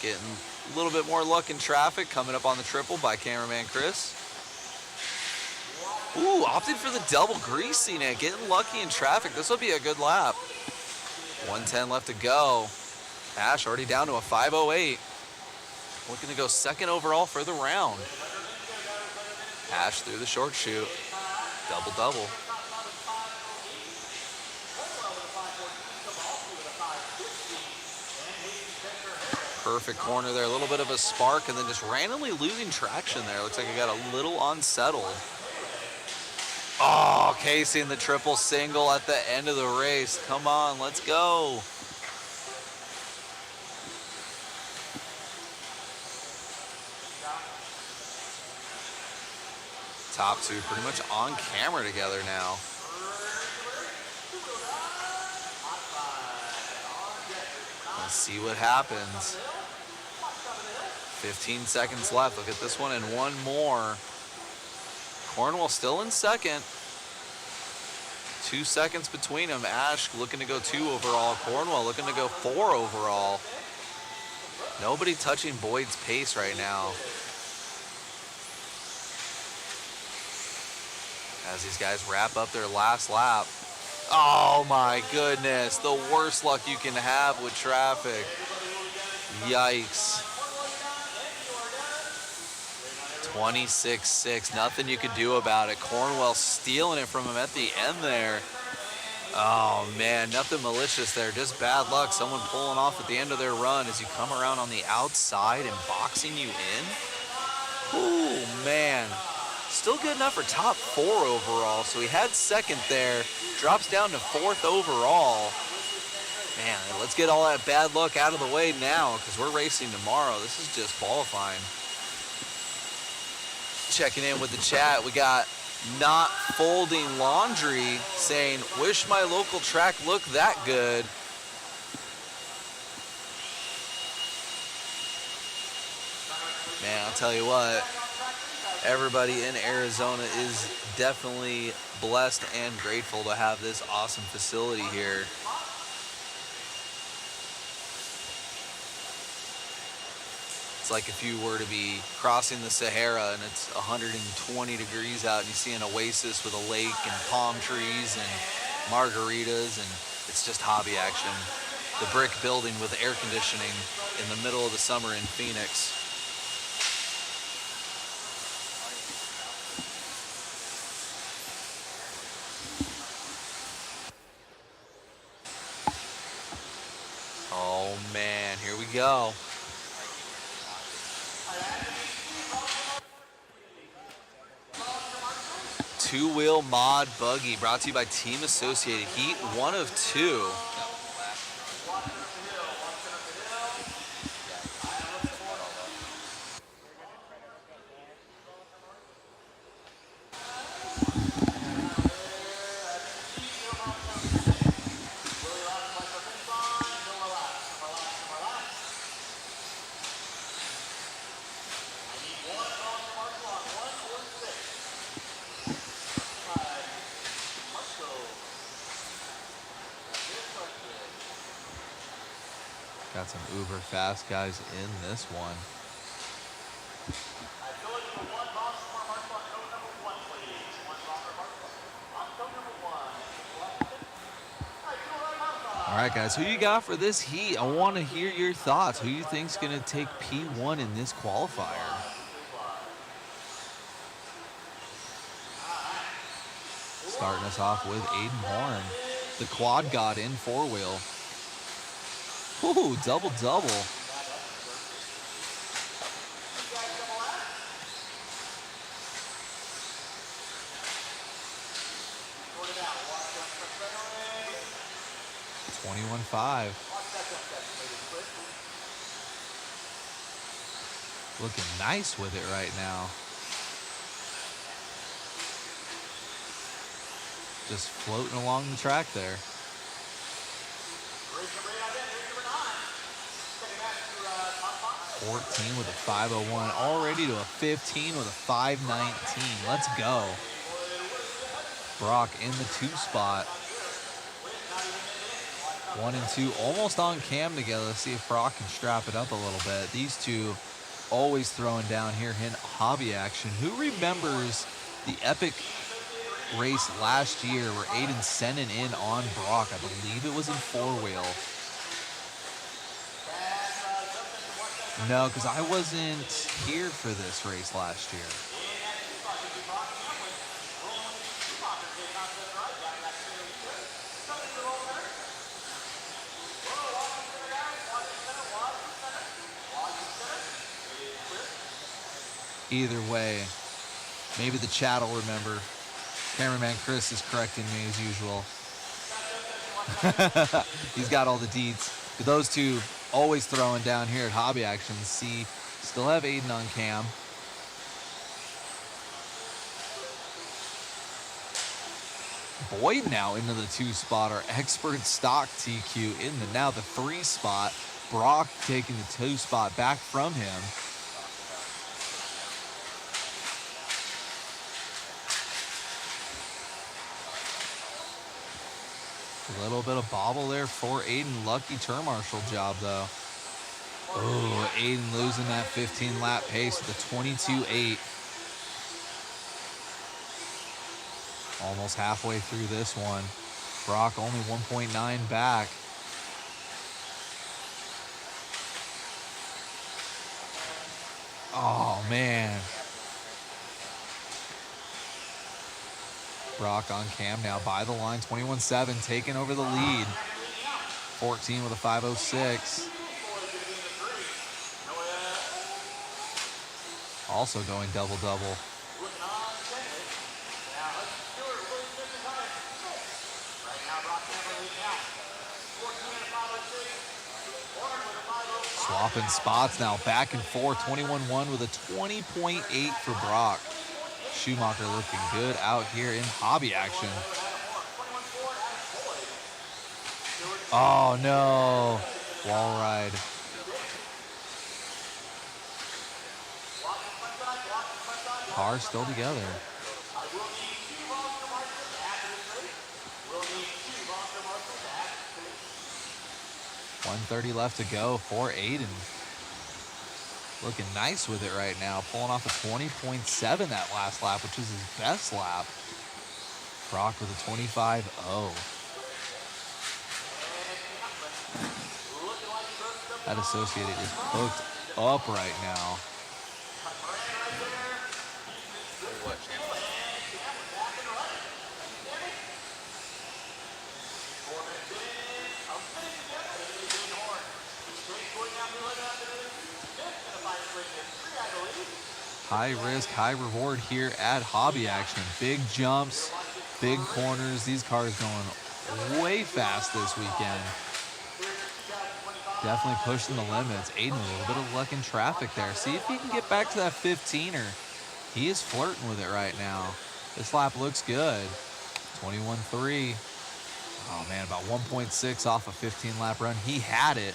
[SPEAKER 2] Getting a little bit more luck in traffic coming up on the triple by cameraman Chris. Ooh, opted for the double, greasing it, getting lucky in traffic. This will be a good lap. 110 left to go. Ash already down to a 5.08. Looking to go 2nd overall for the round. Ash through the short shoot. Double-double. Perfect corner there. A little bit of a spark and then just randomly losing traction there. Looks like it got a little unsettled. Oh, Casey in the triple single at the end of the race. Come on, let's go. Top two pretty much on camera together now. Let's see what happens. 15 seconds left. Look at this one and one more. Cornwell still in 2nd. 2 seconds between them. Ash looking to go 2 overall. Cornwell looking to go 4 overall. Nobody touching Boyd's pace right now. As these guys wrap up their last lap. Oh my goodness, the worst luck you can have with traffic. Yikes. 26-6, nothing you could do about it. Cornwell stealing it from him at the end there. Oh man, nothing malicious there, just bad luck. Someone pulling off at the end of their run as you come around on the outside and boxing you in. Ooh, man. Still good enough for top 4 overall. So he had second there, drops down to 4th overall. Man, let's get all that bad luck out of the way now because we're racing tomorrow. This is just qualifying. Checking in with the chat, we got Not Folding Laundry saying, wish my local track looked that good. Man, I'll tell you what, everybody in Arizona is definitely blessed and grateful to have this awesome facility here. It's like if you were to be crossing the Sahara and it's 120 degrees out and you see an oasis with a lake and palm trees and margaritas, and it's just hobby action. The brick building with air conditioning in the middle of the summer in Phoenix. Oh man, here we go. Two-wheel mod buggy brought to you by Team Associated. Heat 1 of 2. Got some uber fast guys in this one. All right, guys, who you got for this heat? I want to hear your thoughts. Who you think's going to take P1 in this qualifier? Starting us off with Aiden Horn, the quad god in 4-wheel. Ooh, double-double. $21.5. Looking nice with it right now. Just floating along the track there. 14 with a 501, already to a 15 with a 519. Let's go. Brock in the 2 spot. 1 and 2 almost on cam together. Let's see if Brock can strap it up a little bit. These two always throwing down here in hobby action. Who remembers the epic race last year where Aiden sent it in on Brock? I believe it was in 4-wheel. No, because I wasn't here for this race last year. Either way, maybe the chat will remember. Cameraman Chris is correcting me as usual. He's got all the deeds. But those two always throwing down here at Hobby Action. See, still have Aiden on cam. Boyd now into the 2 spot. Our expert stock TQ in the now the 3 spot. Brock taking the 2 spot back from him. A little bit of bobble there for Aiden. Lucky turn marshal job, though. Oh, Aiden losing that 15-lap pace with a 22.8. Almost halfway through this one. Brock only 1.9 back. Oh, man. Brock on cam now by the line. 21-7, taking over the lead. 14 with a 5.06. Also going double-double. Swapping spots now, back and forth. 21-1 with a 20.8 for Brock. Schumacher looking good out here in hobby action. Oh no, wall ride. Cars still together. 130 left to go for Aiden. Looking nice with it right now. Pulling off a 20.7 that last lap, which is his best lap. Brock with a 25.0. That Associated is hooked up right now. High risk, high reward here at hobby action. Big jumps, big corners. These cars going way fast this weekend. Definitely pushing the limits. Aiden, a little bit of luck in traffic there. See if he can get back to that 15er. He is flirting with it right now. This lap looks good. 21.3. Oh man, about 1.6 off a 15-lap run. He had it.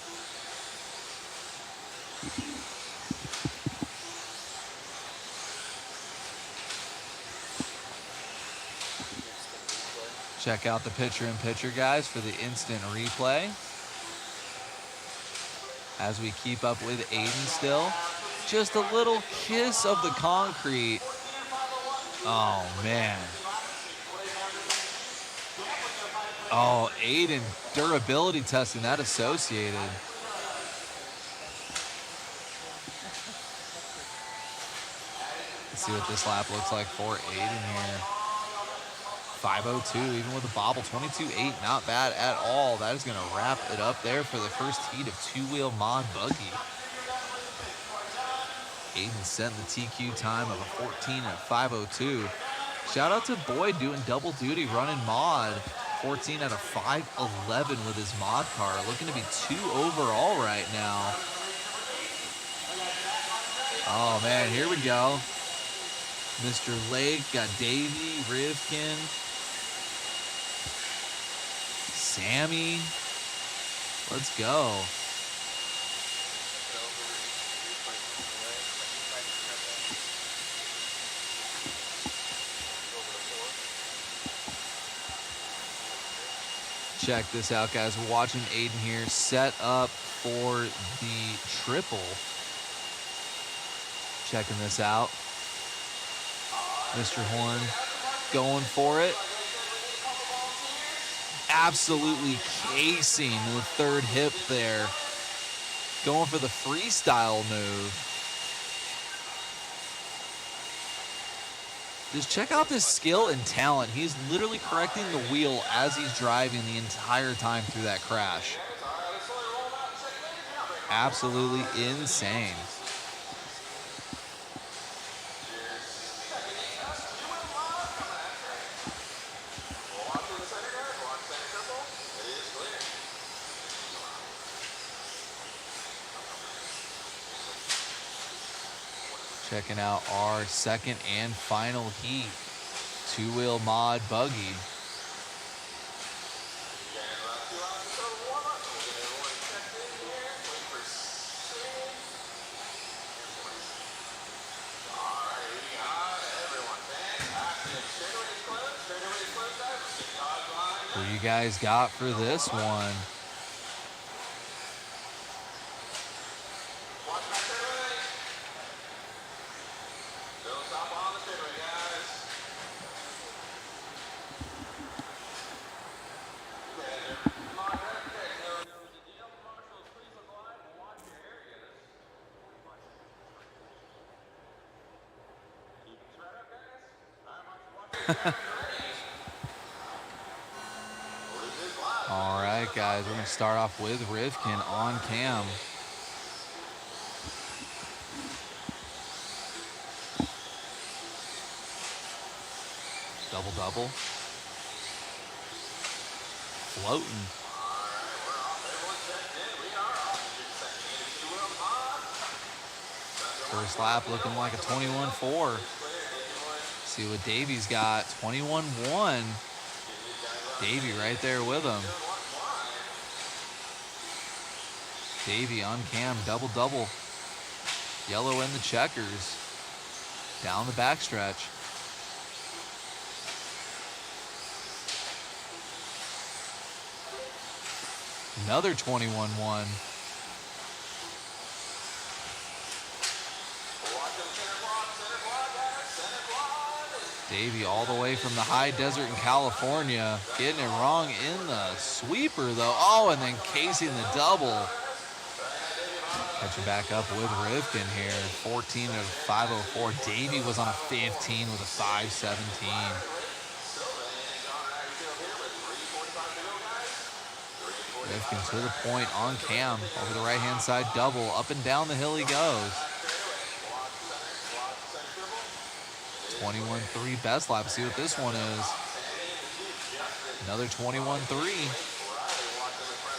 [SPEAKER 2] Check out the picture-in-picture, guys, for the instant replay. As we keep up with Aiden still. Just a little kiss of the concrete. Oh, man. Oh, Aiden, durability testing, that Associated. Let's see what this lap looks like for Aiden here. 5.02, even with a bobble. 22.8, not bad at all. That is going to wrap it up there for the first heat of two-wheel mod buggy. Aiden sent the TQ time of a 14 at 5.02. Shout out to Boyd doing double duty running mod. 14 out of 5.11 with his mod car. Looking to be 2 overall right now. Oh man, here we go. Mr. Lake, got Davey, Rivkin, Sammy. Let's go. Check this out, guys. We're watching Aiden here set up for the triple. Checking this out. Mr. Horn going for it. Absolutely casing the third hip there. Going for the freestyle move. Just check out this skill and talent. He's literally correcting the wheel as he's driving the entire time through that crash. Absolutely insane. Checking out our second and final heat. Two-wheel mod buggy.
[SPEAKER 3] you guys got for this one? All right, guys, we're going to start off with Rivkin on cam. Double-double. Floating. First lap looking like a 21.4. See what Davy's got. 21.1. Davy right there with him. Davy on cam, double-double. Yellow in the checkers. Down the backstretch. Another 21.1. Davy all the way from the high desert in California. Getting it wrong in the sweeper, though. Oh, and then casing the double. Catching back up with Rivkin here. 14 of 504. Davy was on a 15 with a 517. Rivkin to the point on cam. Over the right-hand side double. Up and down the hill he goes. 21.3 best lap. See what this one is. Another 21.3.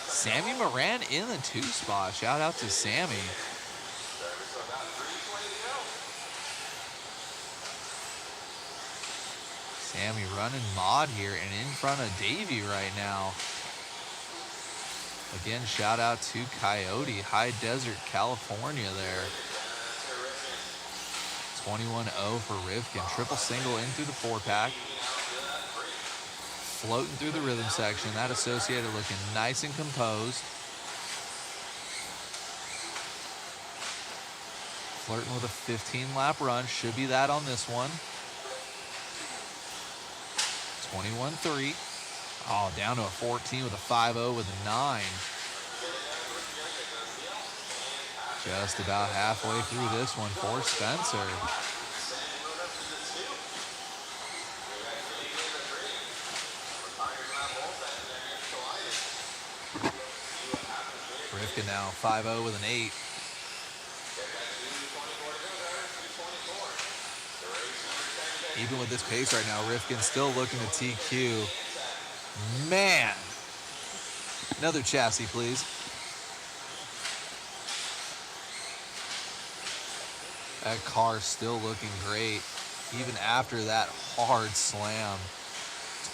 [SPEAKER 3] Sammy Moran in the 2 spot. Shout out to Sammy. Sammy running mod here and in front of Davy right now. Again, shout out to Coyote, High Desert, California there. 21-0 for Rivkin. Triple single in through the 4-pack. Floating through the rhythm section. That Associated looking nice and composed. Flirting with a 15-lap run. Should be that on this one. 21-3. Oh, down to a 14 with a 5-0 with a 9. Just about halfway through this one for Spencer. Rivkin now 5-0 with an 8. Even with this pace right now, Rivkin still looking to TQ. Man. Another chassis, please. That car's still looking great, even after that hard slam.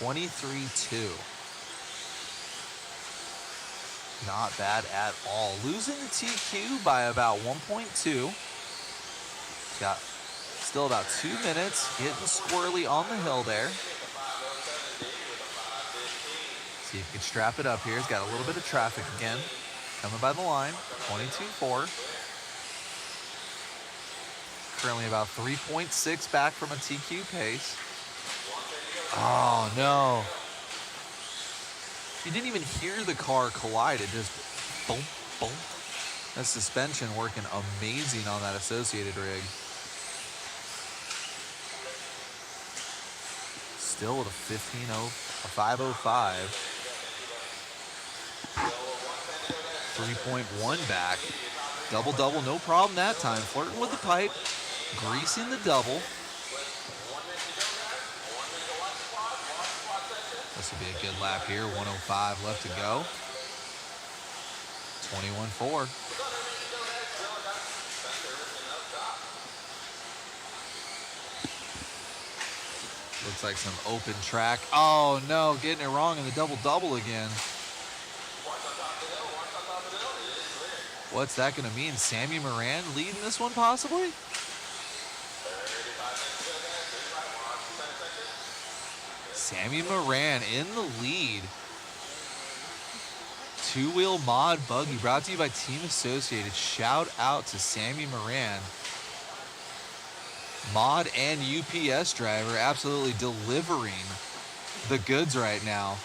[SPEAKER 3] 23-2. Not bad at all. Losing the TQ by about 1.2. Got still about 2 minutes. Getting squirrely on the hill there. See if he can strap it up here. He's got a little bit of traffic again. Coming by the line. 22-4. Currently about 3.6 back from a TQ pace. Oh, no. You didn't even hear the car collide. It just boom, boom. That suspension working amazing on that Associated rig. Still with a 505. 3.1 back. Double-double, no problem that time. Flirting with the pipe. Greasing the double. This will be a good lap here. 105 left to go. 21-4. Looks like some open track. Oh no, getting it wrong in the double-double again. What's that going to mean? Sammy Moran leading this one possibly? Sammy Moran in the lead. Two-wheel mod buggy brought to you by Team Associated. Shout out to Sammy Moran. Mod and UPS driver absolutely delivering the goods right now.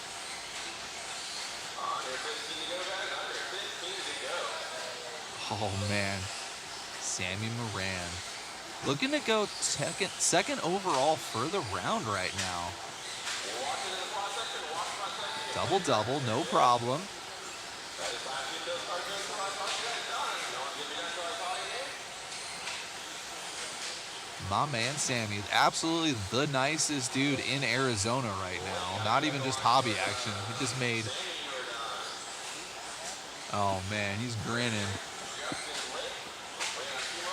[SPEAKER 3] Oh man, Sammy Moran looking to go second overall for the round right now. Double, no problem. My man Sammy, absolutely the nicest dude in Arizona right now. Not even just hobby action. He just made... Oh man, he's grinning.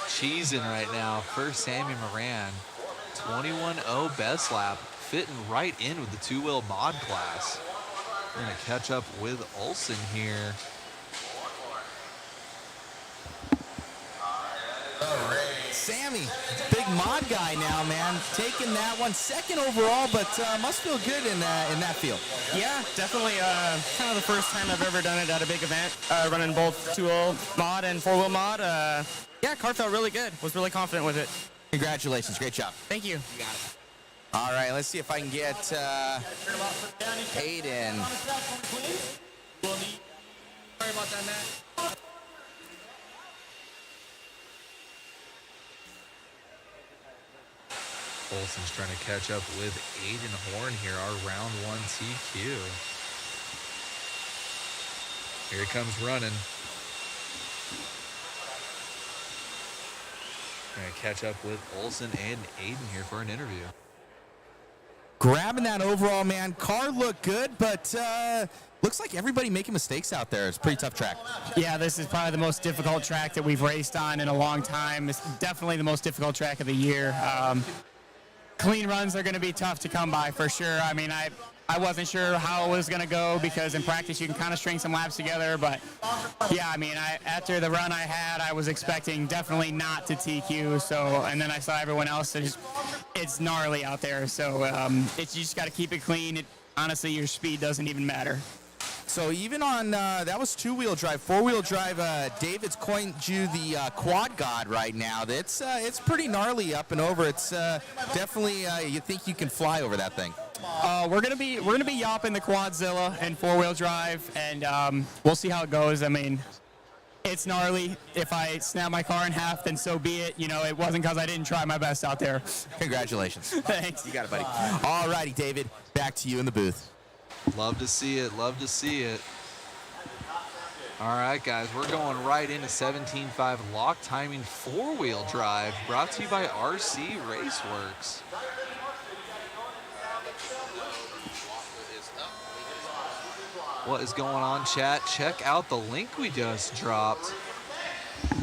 [SPEAKER 3] Cheesing right now for Sammy Moran. 21-0 best lap, fitting right in with the two-wheel mod class. We're gonna catch up with Olsen here.
[SPEAKER 4] Sammy, big mod guy now, man. Taking that one, second overall, but must feel good in that field.
[SPEAKER 5] Yeah, definitely. Kind of the first time I've ever done it at a big event, running both two-wheel mod and four-wheel mod. Yeah, car felt really good. Was really confident with it.
[SPEAKER 4] Congratulations, great job.
[SPEAKER 5] Thank you.
[SPEAKER 4] You got it. All right, let's see if I can get Aiden.
[SPEAKER 5] Sorry about that, Matt.
[SPEAKER 3] Olsen's trying to catch up with Aiden Horn here, our round one TQ. Here he comes running. Going to catch up with Olsen and Aiden here for an interview.
[SPEAKER 4] Grabbing that overall, man. Car looked good, but looks like everybody making mistakes out there. It's a pretty tough track.
[SPEAKER 5] Yeah, this is probably the most difficult track that we've raced on in a long time. It's definitely the most difficult track of the year. Clean runs are going to be tough to come by for sure. I mean, I wasn't sure how it was going to go because in practice you can kind of string some laps together. But yeah, I mean, after the run I had, I was expecting definitely not to TQ. So, and then I saw everyone else. It's gnarly out there. So you just got to keep it clean. Honestly, your speed doesn't even matter.
[SPEAKER 4] So even on, that was two-wheel drive. Four-wheel drive, David's coined you the quad god right now. It's pretty gnarly up and over. It's definitely, you think you can fly over that thing.
[SPEAKER 5] We're gonna be yopping the Quadzilla and four-wheel drive, and we'll see how it goes. I mean, it's gnarly. If I snap my car in half, then so be it. You know, it wasn't because I didn't try my best out there.
[SPEAKER 4] Congratulations.
[SPEAKER 5] Thanks.
[SPEAKER 4] You got it, buddy. All righty, David, back to you in the booth.
[SPEAKER 3] Love to see it. Love to see it. All right, guys, we're going right into 17.5 lock timing four-wheel drive brought to you by RC Raceworks. What is going on, chat? Check out the link we just dropped.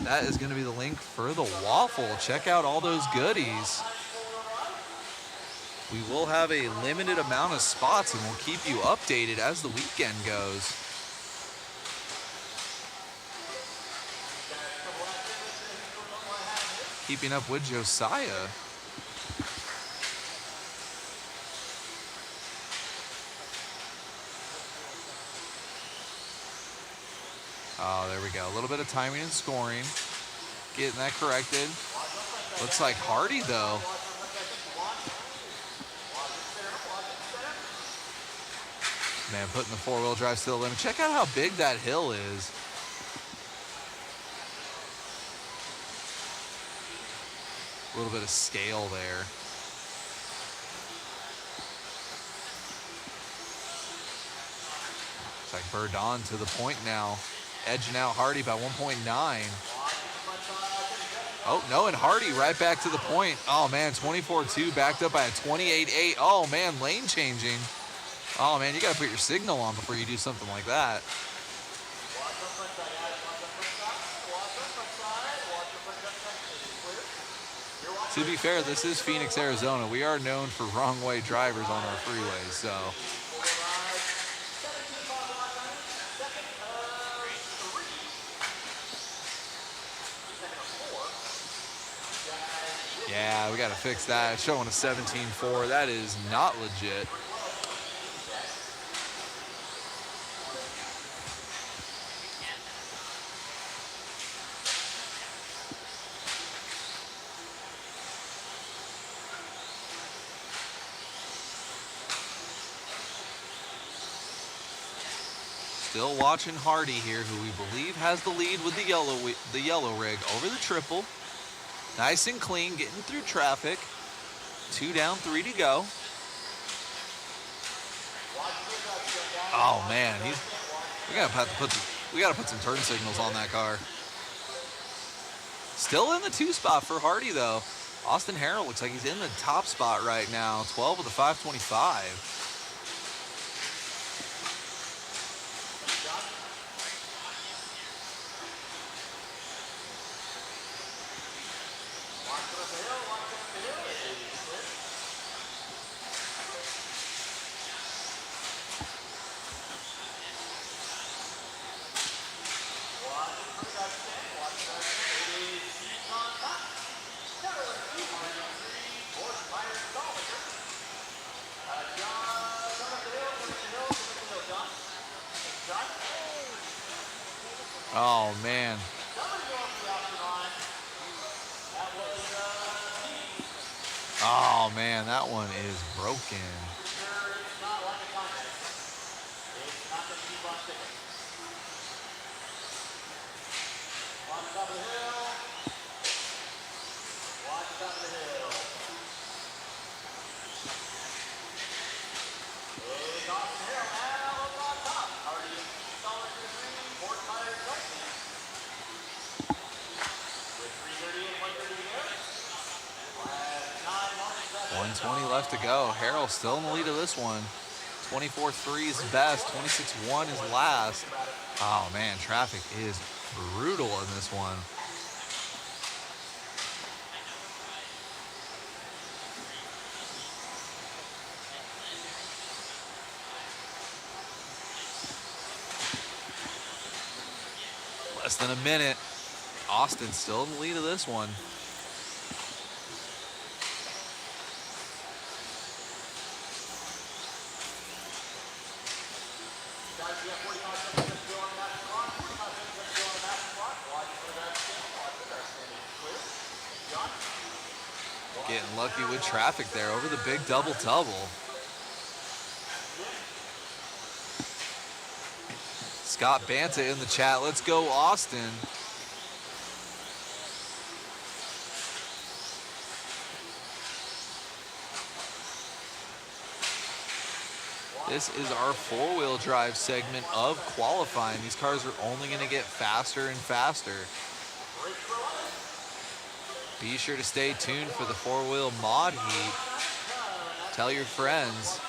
[SPEAKER 3] That is going to be the link for the waffle. Check out all those goodies. We will have a limited amount of spots, and we'll keep you updated as the weekend goes. Keeping up with Josiah. Oh, there we go. A little bit of timing and scoring. Getting that corrected. Looks like Hardy, though. Man, putting the four-wheel drive to the limit. Check out how big that hill is. A little bit of scale there. It's like Verdon to the point now. Edging out Hardy by 1.9. Oh, no, and Hardy right back to the point. Oh, man, 24-2 backed up by a 28-8. Oh, man, lane changing. Oh, man, you got to put your signal on before you do something like that. To be fair, this is Phoenix, Arizona. We are known for wrong-way drivers on our freeways, so. Yeah, we got to fix that. It's showing a 17.4. That is not legit. Still watching Hardy here, who we believe has the lead with the yellow rig over the triple. Nice and clean, getting through traffic. 2 down, 3 to go. Oh man, we gotta put some turn signals on that car. Still in the 2 spot for Hardy though. Austin Harrell looks like he's in the top spot right now. 12 with a 525. Oh man. Oh man, that one is broken. Left to go. Harrell still in the lead of this one. 24.3 is best. 26.1 is last. Oh man, traffic is brutal in this one. Less than a minute. Austin still in the lead of this one. Getting lucky with traffic there over the big double-double. Scott Banta in the chat. Let's go, Austin. This is our 4-wheel drive segment of qualifying. These cars are only going to get faster and faster. Be sure to stay tuned for the 4-wheel mod heat. Tell your friends.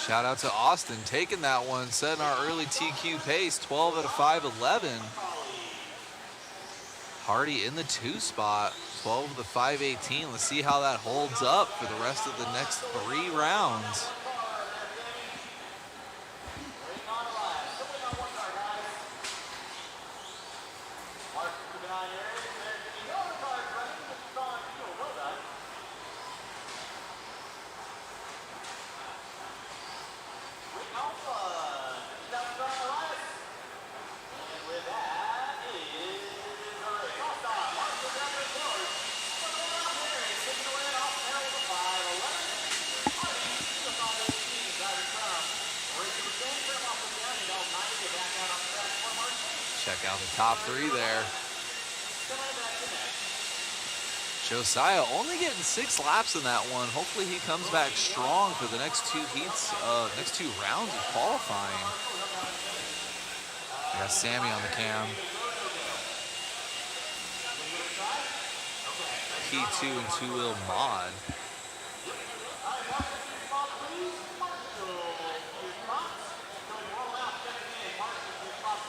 [SPEAKER 3] Shout out to Austin taking that one, setting our early TQ pace, 12 out of 511. Hardy in the 2 spot, 12 of the 518. Let's see how that holds up for the rest of the next 3 rounds. Check out the top 3 there. Josiah only getting 6 laps in that one. Hopefully he comes back strong for the next 2 heats, next 2 rounds of qualifying. I got Sammy on the cam. P2 and 2-wheel mod.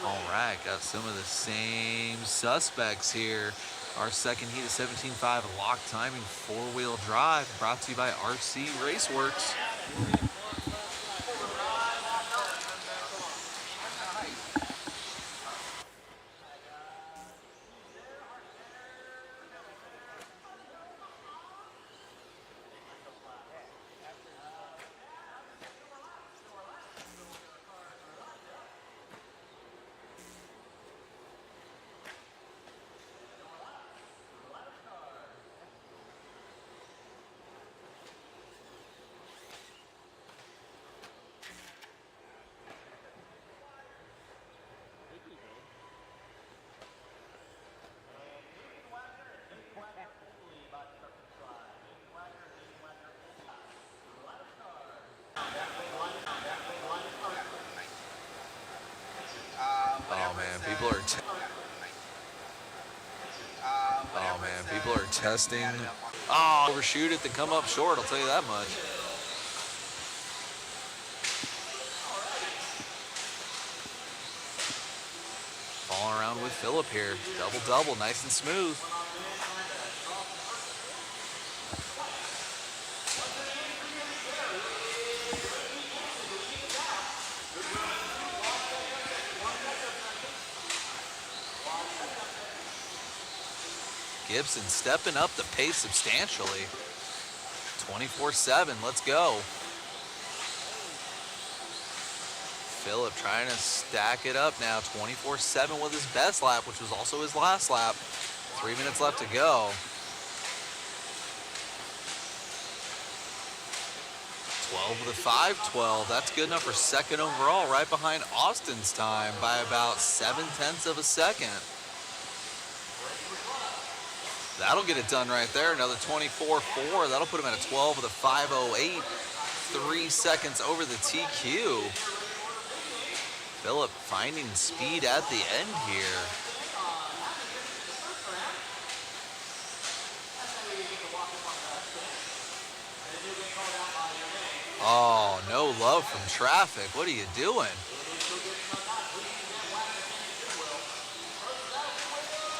[SPEAKER 3] All right, got some of the same suspects here. Our second heat of 17.5 lock timing 4-wheel drive brought to you by RC Raceworks.
[SPEAKER 2] People are. Oh man, people are testing. Oh, overshoot it to come up short. I'll tell you that much. Falling around with Phillip here. Double, nice and smooth. Gibson stepping up the pace substantially. 24-7, let's go. Phillip trying to stack it up now. 24-7 with his best lap, which was also his last lap. 3 minutes left to go. 12 with a 5:12. That's good enough for second overall, right behind Austin's time by about 0.7 of a second. That'll get it done right there. Another 24-4. That'll put him at a 12 with a 5:08. 3 seconds over the TQ. Phillip finding speed at the end here. Oh, no love from traffic. What are you doing?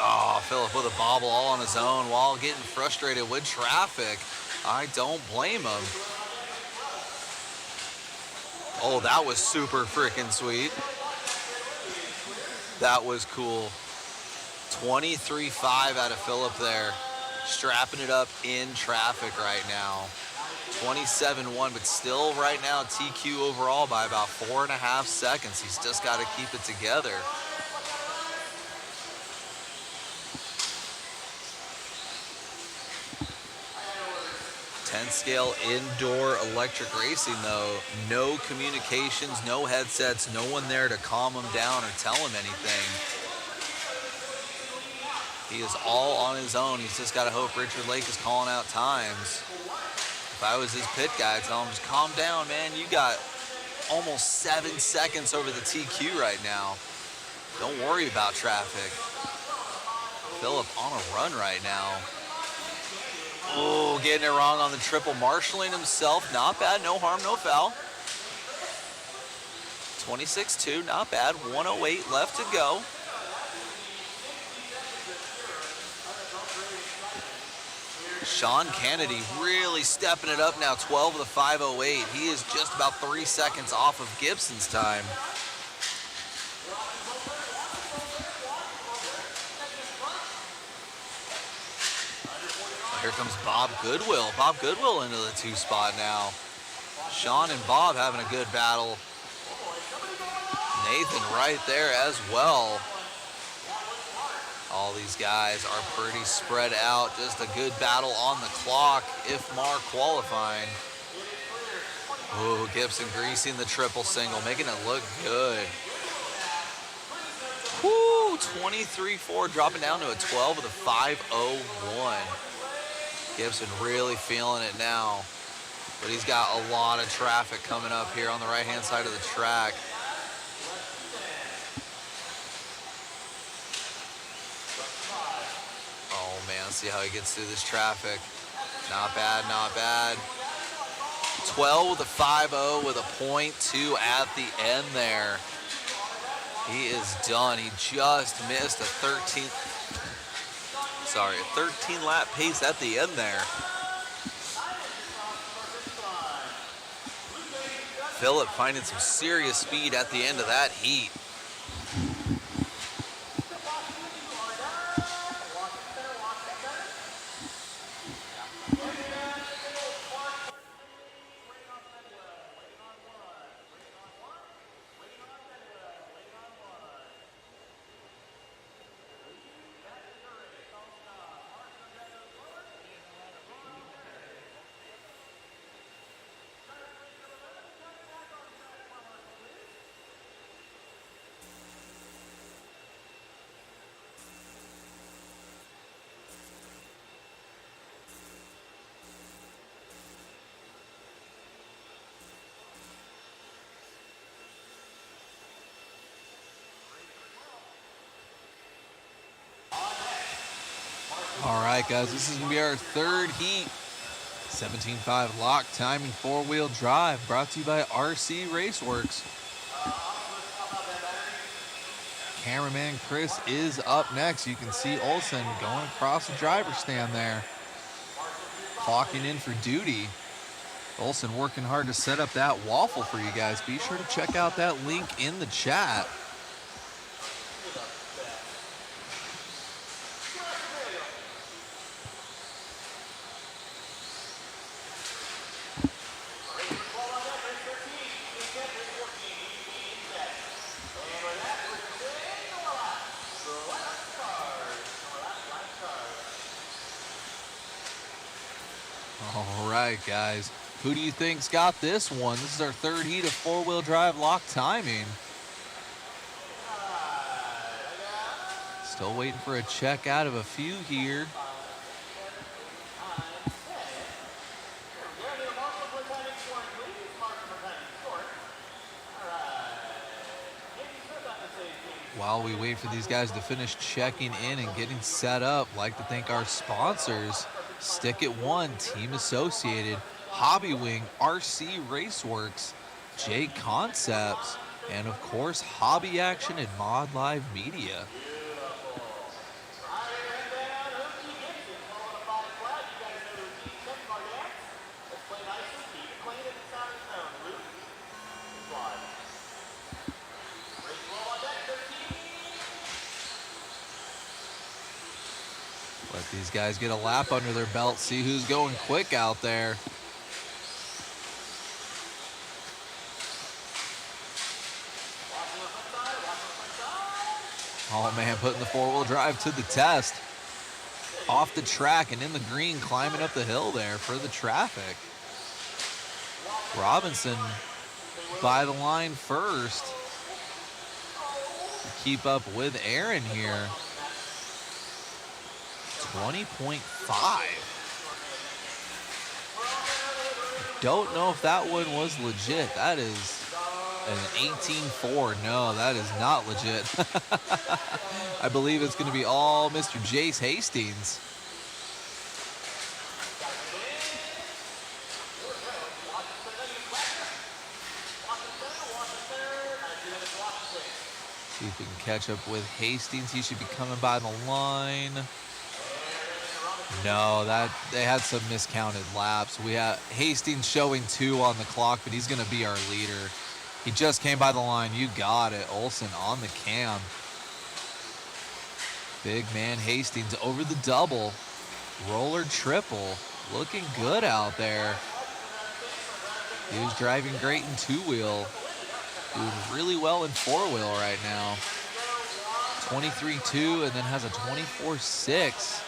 [SPEAKER 2] Oh, Phillip with a bobble all on his own while getting frustrated with traffic. I don't blame him. Oh, that was super freaking sweet. That was cool. 23-5 out of Phillip there. Strapping it up in traffic right now. 27-1, but still right now TQ overall by about 4.5 seconds. He's just got to keep it together. Scale indoor electric racing though. No communications, no headsets, no one there to calm him down or tell him anything. He is all on his own. He's just got to hope Richard Lake is calling out times. If I was his pit guy, I'd tell him, just calm down, man. You got almost 7 seconds over the TQ right now. Don't worry about traffic. Phillip on a run right now. Oh, getting it wrong on the triple, marshaling himself. Not bad, no harm, no foul. 26-2, not bad. 1:08 left to go. Sean Kennedy really stepping it up now, 12 with a 5:08. He is just about 3 seconds off of Gibson's time. Here comes Bob Goodwill. Bob Goodwill into the 2 spot now. Sean and Bob having a good battle. Nathan right there as well. All these guys are pretty spread out. Just a good battle on the clock, if Mar qualifying. Ooh, Gibson greasing the triple single, making it look good. Woo, 23-4, dropping down to a 12 with a 5:01. Gibson really feeling it now, but he's got a lot of traffic coming up here on the right-hand side of the track. Oh man, let's see how he gets through this traffic. Not bad, not bad. 12 with a 5:0 with a .2 at the end there. He is done. He just missed a 13 lap pace at the end there. Phillip finding some serious speed at the end of that heat.
[SPEAKER 3] All right, guys, this is going to be our third heat. 17.5 lock timing four-wheel drive brought to you by RC Raceworks. Cameraman Chris is up next. You can see Olsen going across the driver's stand there, clocking in for duty. Olsen working hard to set up that waffle for you guys. Be sure to check out that link in the chat. All right, guys. Who do you think's got this one? This is our third heat of four-wheel drive lock timing. Still waiting for a check out of a few here. While we wait for these guys to finish checking in and getting set up, I'd like to thank our sponsors. Stick It One, Team Associated, Hobby Wing, RC Raceworks, JConcepts, and of course, Hobby Action and Mod Live Media. Let these guys get a lap under their belt, see who's going quick out there. Oh man, putting the four-wheel drive to the test. Off the track and in the green, climbing up the hill there for the traffic. Robinson by the line first. Keep up with Aaron here. 20.5. Don't know if that one was legit. That is an 18.4. No, that is not legit. I believe it's going to be all Mr. Jace Hastings. See if we can catch up with Hastings. He should be coming by the line. No, they had some miscounted laps. We have Hastings showing 2 on the clock, but he's going to be our leader. He just came by the line. You got it. Olsen on the cam. Big man Hastings over the double. Roller triple. Looking good out there. He was driving great in two-wheel. Doing really well in four-wheel right now. 23.2 and then has a 24.6.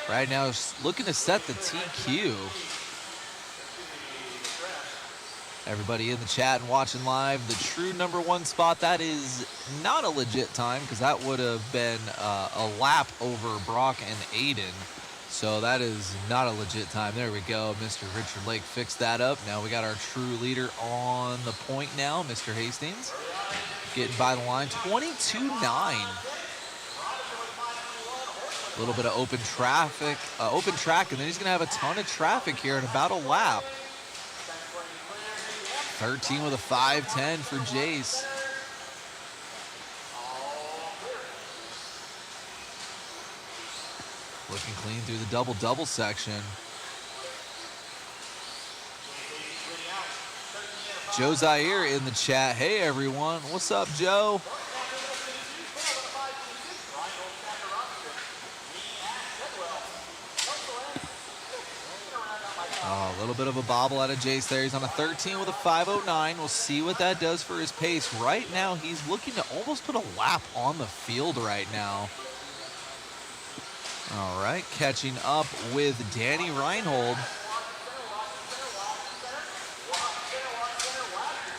[SPEAKER 3] Right now, is looking to set the TQ. Everybody in the chat and watching live, the true #1 spot, that is not a legit time because that would have been a lap over Brock and Aiden. So that is not a legit time. There we go. Mr. Richard Lake fixed that up. Now we got our true leader on the point now, Mr. Hastings. Getting by the line, 22.9. A little bit of open track, and then he's going to have a ton of traffic here in about a lap. 13 with a 5.10 for Jace. Looking clean through the double-double section. Joe Zaire in the chat. Hey, everyone. What's up, Joe? Oh, a little bit of a bobble out of Jace there. He's on a 13 with a 5.09. We'll see what that does for his pace. Right now, he's looking to almost put a lap on the field right now. All right, catching up with Danny Reinhold.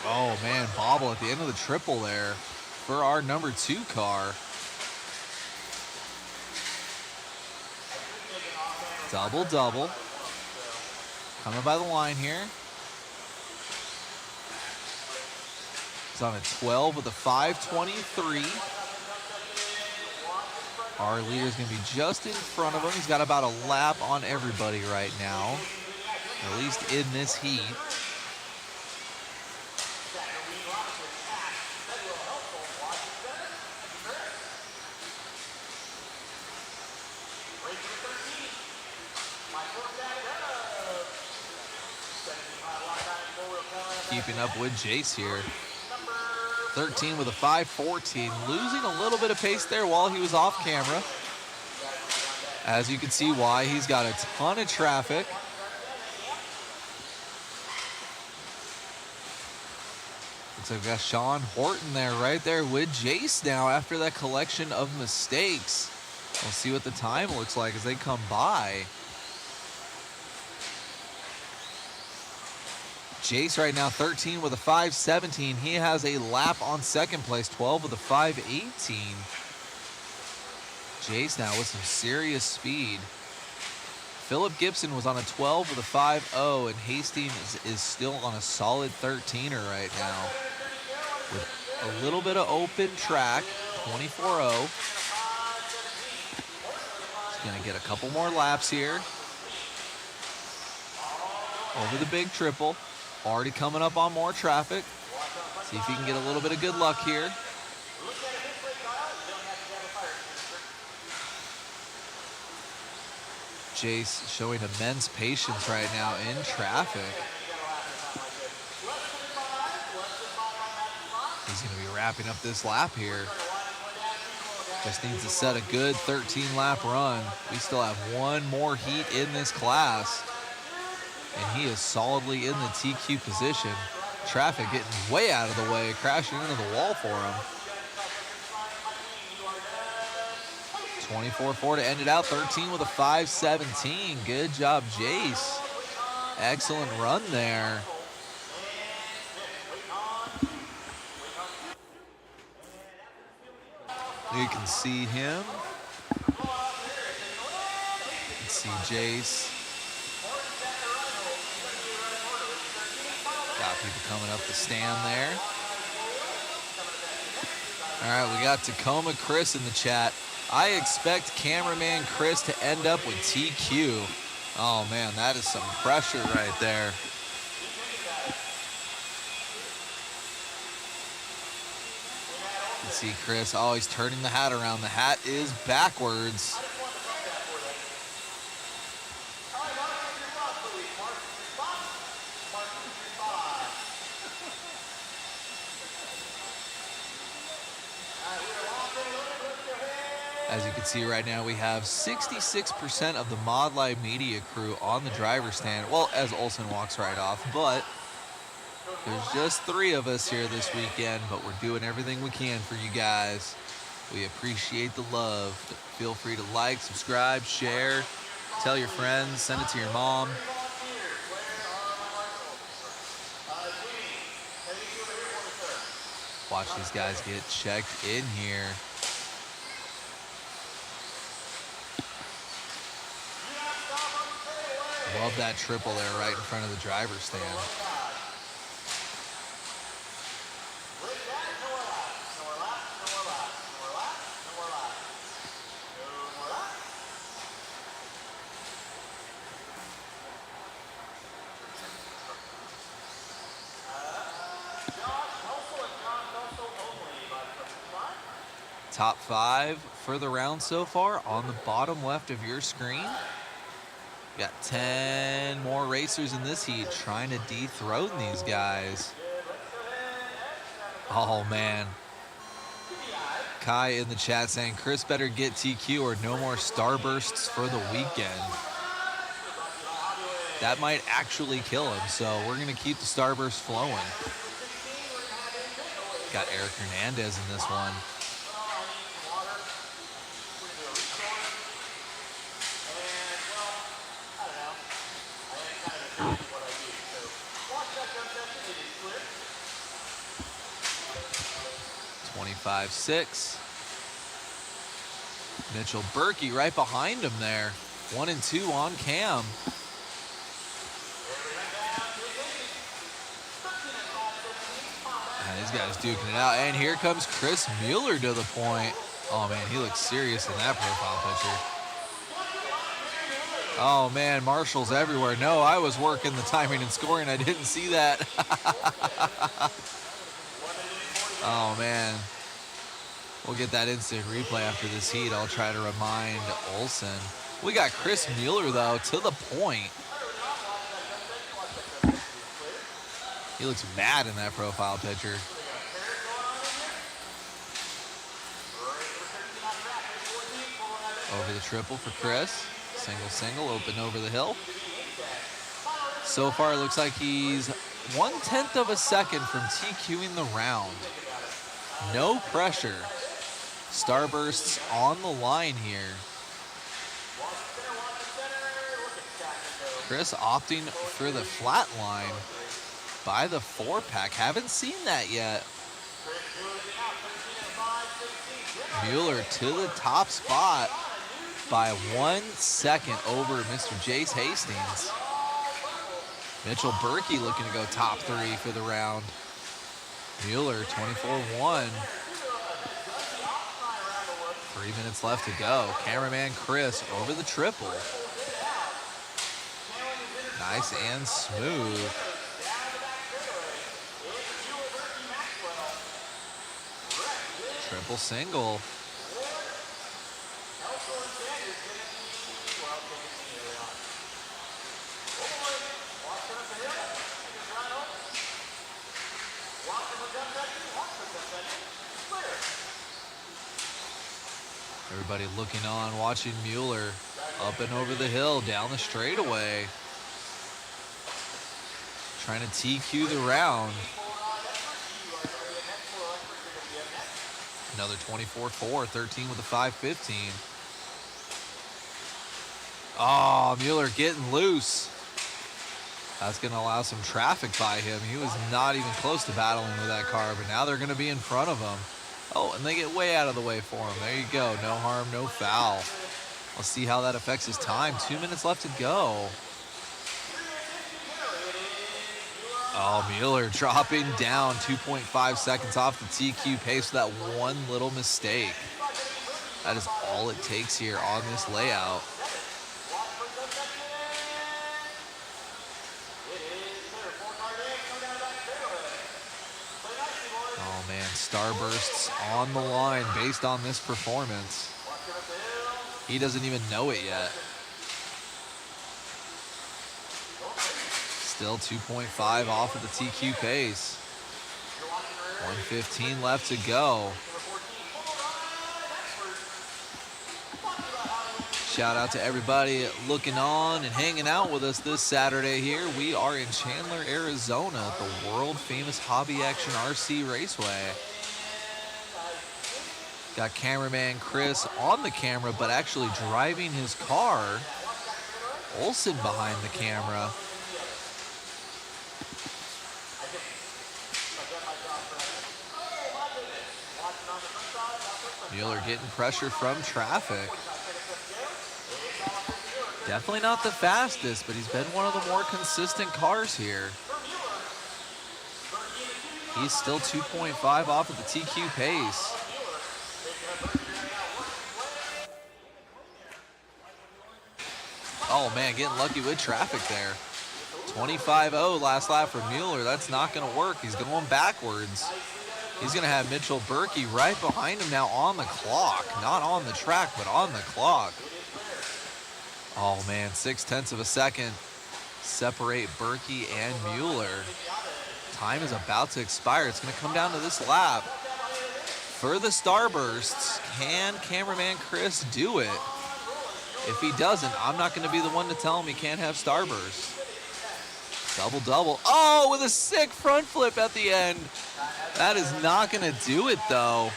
[SPEAKER 3] Oh, man, bobble at the end of the triple there for our #2 car. Double-double. Coming by the line here. He's on a 12 with a 5.23. Our leader is going to be just in front of him. He's got about a lap on everybody right now, at least in this heat. Keeping up with Jace here. 13 with a 5:14, losing a little bit of pace there while he was off camera. As you can see why, he's got a ton of traffic. Looks like we've got Sean Horton there, right there with Jace now after that collection of mistakes. We'll see what the time looks like as they come by. Jace right now 13 with a 5:17. He has a lap on second place, 12 with a 5:18. Jace now with some serious speed. Philip Gibson was on a 12 with a 5.0, and Hastings is still on a solid 13er right now. With a little bit of open track, 24.0. He's gonna get a couple more laps here. Over the big triple. Already coming up on more traffic. See if he can get a little bit of good luck here. Jace showing immense patience right now in traffic. He's going to be wrapping up this lap here. Just needs to set a good 13-lap run. We still have one more heat in this class. And he is solidly in the TQ position. Traffic getting way out of the way, crashing into the wall for him. 24.4 to end it out, 13 with a 5:17. Good job, Jace. Excellent run there. You can see him. You can see Jace. Got people coming up the stand there. All right, we got Tacoma Chris in the chat. I expect cameraman Chris to end up with TQ. Oh man, that is some pressure right there. You can see Chris always turning the hat around. The hat is backwards. As you can see right now, we have 66% of the Mod Live media crew on the driver's stand. Well, as Olsen walks right off, but there's just 3 of us here this weekend, but we're doing everything we can for you guys. We appreciate the love. Feel free to like, subscribe, share, tell your friends, send it to your mom. Watch these guys get checked in here. Love that triple there right in front of the driver's stand. Top 5 for the round so far on the bottom left of your screen. Got 10 more racers in this heat trying to dethrone these guys. Oh, man. Kai in the chat saying, Chris better get TQ or no more starbursts for the weekend. That might actually kill him, so we're going to keep the starburst flowing. Got Eric Hernandez in this one. 25-6. Mitchell Berkey right behind him there. 1 and 2 on cam. These guys duking it out. And here comes Chris Mueller to the point. Oh, man, he looks serious in that profile picture. Oh, man, Marshall's everywhere. No, I was working the timing and scoring. I didn't see that. Oh, man. We'll get that instant replay after this heat. I'll try to remind Olsen. We got Chris Mueller, though, to the point. He looks mad in that profile picture. Over the triple for Chris. Single, single, open over the hill. So far, it looks like he's 1/10 of a second from TQing the round. No pressure. Starbursts on the line here. Chris opting for the flat line by the 4-pack. Haven't seen that yet. Mueller to the top spot by 1 second over Mr. Jace Hastings. Mitchell Berkey looking to go top 3 for the round. Mueller 24-1. 3 minutes left to go. Cameraman Chris over the triple. Nice and smooth. Triple single. Everybody looking on, watching Mueller up and over the hill, down the straightaway. Trying to TQ the round. Another 24-4, 13 with a 5:15. Oh, Mueller getting loose. That's going to allow some traffic by him. He was not even close to battling with that car, but now they're going to be in front of him. Oh, and they get way out of the way for him. There you go. No harm, no foul. Let's see how that affects his time. 2 minutes left to go. Oh, Mueller dropping down 2.5 seconds off the TQ pace for that one little mistake. That is all it takes here on this layout. Oh, man, starbursts on the line based on this performance. He doesn't even know it yet. Still 2.5 off of the TQ pace. 1:15 left to go. Shout out to everybody looking on and hanging out with us this Saturday here. We are in Chandler, Arizona at the world famous Hobby Action RC Raceway. Got cameraman Chris on the camera, but actually driving his car. Olsen behind the camera. Mueller getting pressure from traffic. Definitely not the fastest, but he's been one of the more consistent cars here. He's still 2.5 off of the TQ pace. Oh man, getting lucky with traffic there. 25-0 last lap for Mueller. That's not going to work. He's going backwards. He's going to have Mitchell Berkey right behind him now on the clock. Not on the track, but on the clock. Oh, man, 0.6 of a second separate Berkey and Mueller. Time is about to expire. It's going to come down to this lap. For the starbursts, can cameraman Chris do it? If he doesn't, I'm not going to be the one to tell him he can't have starbursts. Double-double. Oh, with a sick front flip at the end. That is not going to do it, though.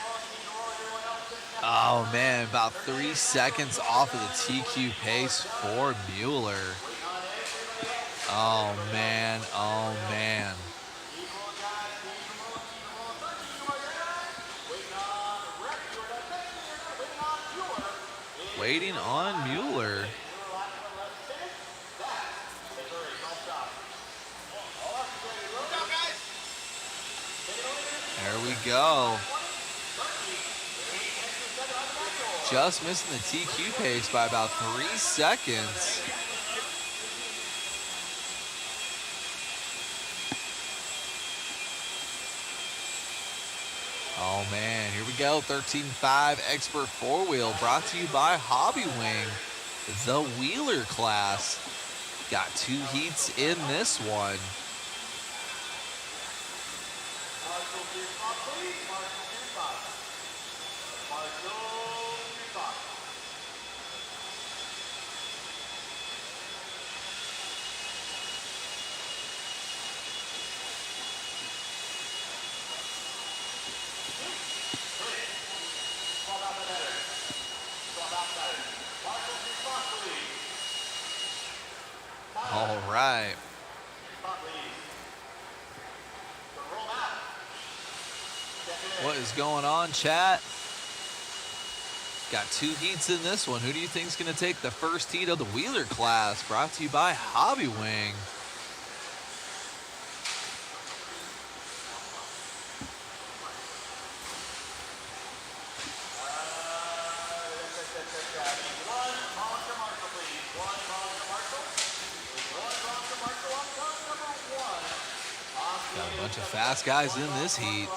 [SPEAKER 3] Oh, man, about 3 seconds off of the TQ pace for Mueller. Oh, man. Oh, man. Waiting on Mueller. There we go. just missing the TQ pace by about 3 seconds. Oh man, here we go. 13.5 Expert 4-wheel brought to you by Hobby Wing, the wheeler class. Got 2 heats in this one. All right. What is going on, chat? Got 2 heats in this one. Who do you think is going to take the first heat of the wheeler class? Brought to you by Hobby Wing. Got a bunch of fast guys in this heat.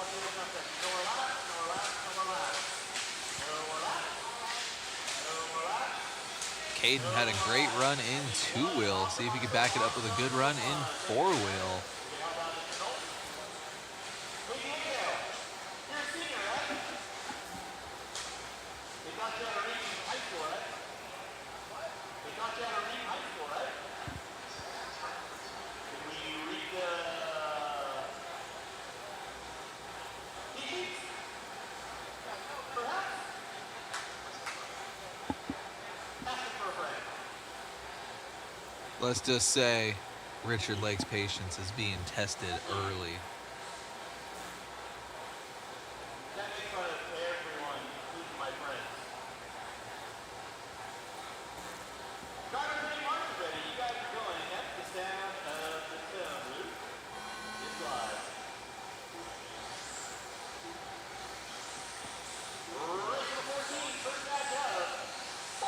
[SPEAKER 3] Caden had a great run in 2-wheel. See if he can back it up with a good run in 4-wheel. Let's just say Richard Lake's patience is being tested early.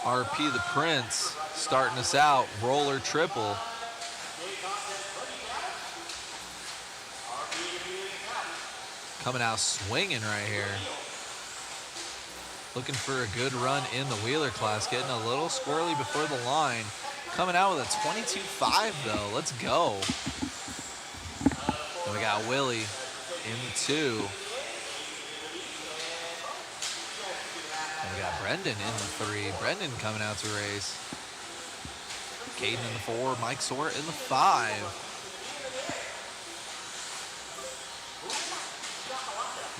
[SPEAKER 3] RP the Prince starting us out, roller triple. Coming out swinging right here. Looking for a good run in the wheeler class, getting a little squirrely before the line. Coming out with a 22.5 though, let's go. And we got Willie in the 2. And we got Brendan in the 3. Brendan coming out to race. Caden in the 4. Mike Sort in the 5.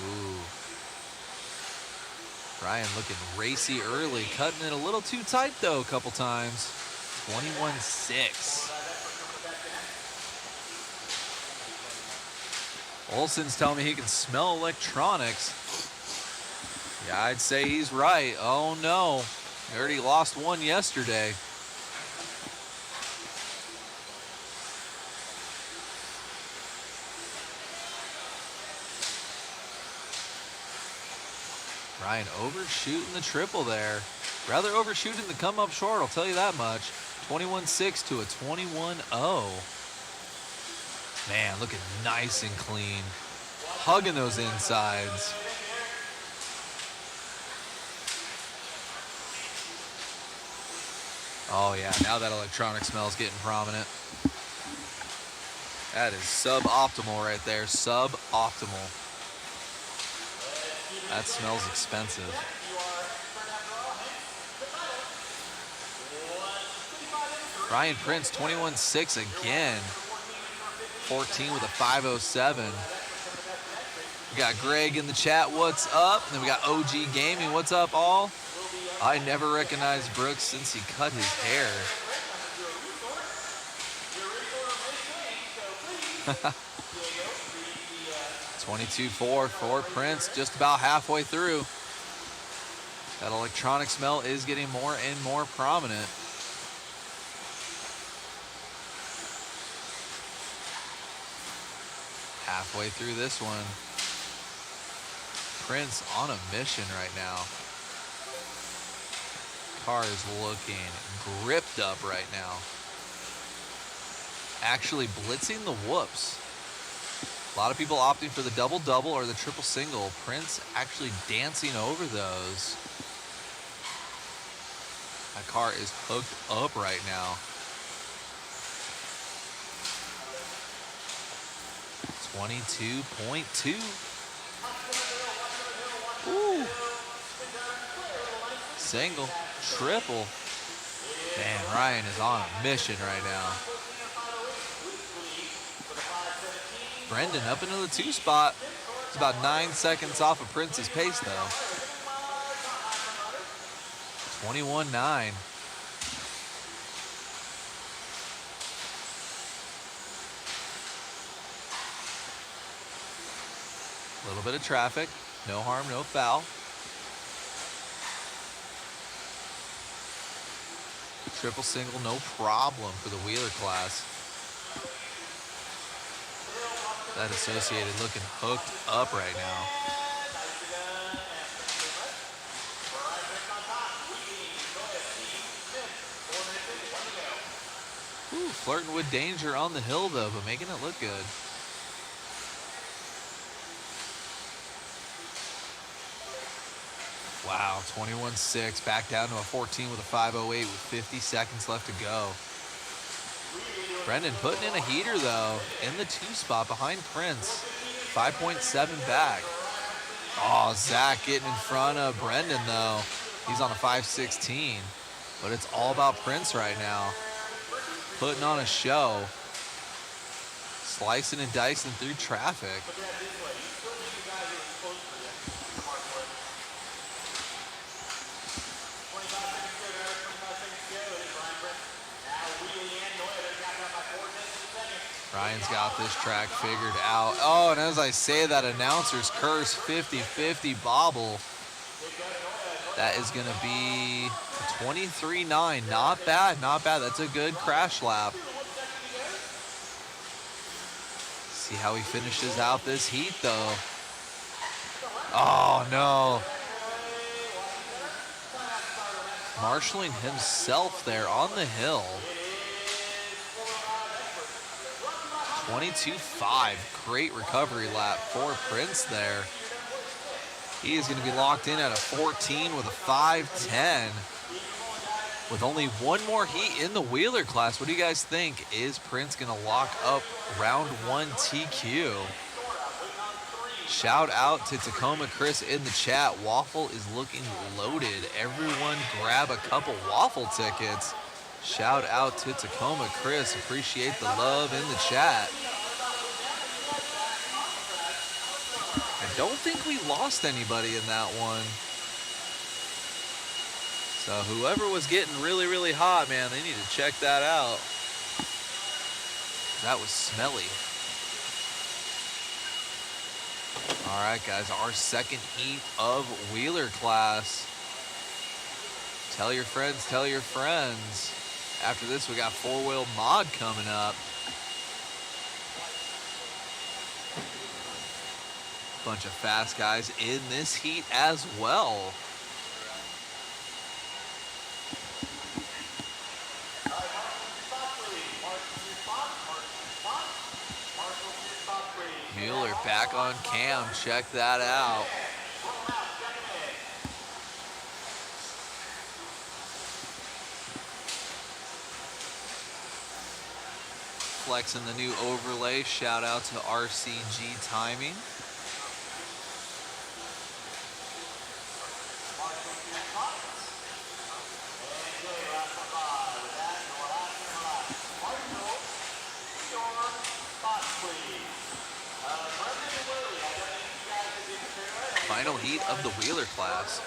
[SPEAKER 3] Ooh. Ryan looking racy early. Cutting it a little too tight, though, a couple times. 21.6. Olson's telling me he can smell electronics. Yeah, I'd say he's right. Oh no, he already lost one yesterday. Ryan overshooting the triple there. Rather overshooting the come up short, I'll tell you that much. 21.6 to a 21.0. Man, looking nice and clean. Hugging those insides. Oh yeah, now that electronic smell is getting prominent. That is suboptimal right there, suboptimal. That smells expensive. Ryan Prince, 21.6 again. 14 with a 5.07. We got Greg in the chat, what's up? And then we got OG Gaming, what's up all? I never recognized Brooks since he cut his hair. 22.4 for Prince, just about halfway through. That electronic smell is getting more and more prominent. Halfway through this one. Prince on a mission right now. Car is looking gripped up right now. Actually blitzing the whoops. A lot of people opting for the double-double or the triple-single. Prince actually dancing over those. That car is hooked up right now. 22.2. Ooh. Single, triple. Man, Ryan is on a mission right now. Brendan up into the 2 spot. It's about 9 seconds off of Prince's pace, though. 21.9. A little bit of traffic. No harm, no foul. Triple single, no problem for the Wheeler class. That Associated looking hooked up right now. Ooh, flirting with danger on the hill though, but making it look good. Wow, 21.6, back down to a 14 with a 5.08 with 50 seconds left to go. Brendan putting in a heater though, in the 2 spot behind Prince. 5.7 back. Oh, Zach getting in front of Brendan though. He's on a 5.16, but it's all about Prince right now. Putting on a show. Slicing and dicing through traffic. Ryan's got this track figured out. Oh, and as I say that, announcer's curse, 50-50 bobble. That is going to be 23.9. Not bad, not bad. That's a good crash lap. See how he finishes out this heat, though. Oh, no. Marshalling himself there on the hill. 22.5, great recovery lap for Prince there. He is going to be locked in at a 14 with a 5.10. With only one more heat in the Wheeler class, what do you guys think? Is Prince going to lock up round 1 TQ? Shout out to Tacoma Chris in the chat. Waffle is looking loaded. Everyone grab a couple waffle tickets. Shout out to Tacoma Chris. Appreciate the love in the chat. I don't think we lost anybody in that one. So whoever was getting really, really hot, man, they need to check that out. That was smelly. All right, guys, our second heat of Wheeler class. Tell your friends, tell your friends. After this, we got 4-wheel mod coming up. Bunch of fast guys in this heat as well. Mueller back on cam. Check that out. Flexing the new overlay. Shout out to RCG Timing. Final heat of the Wheeler class.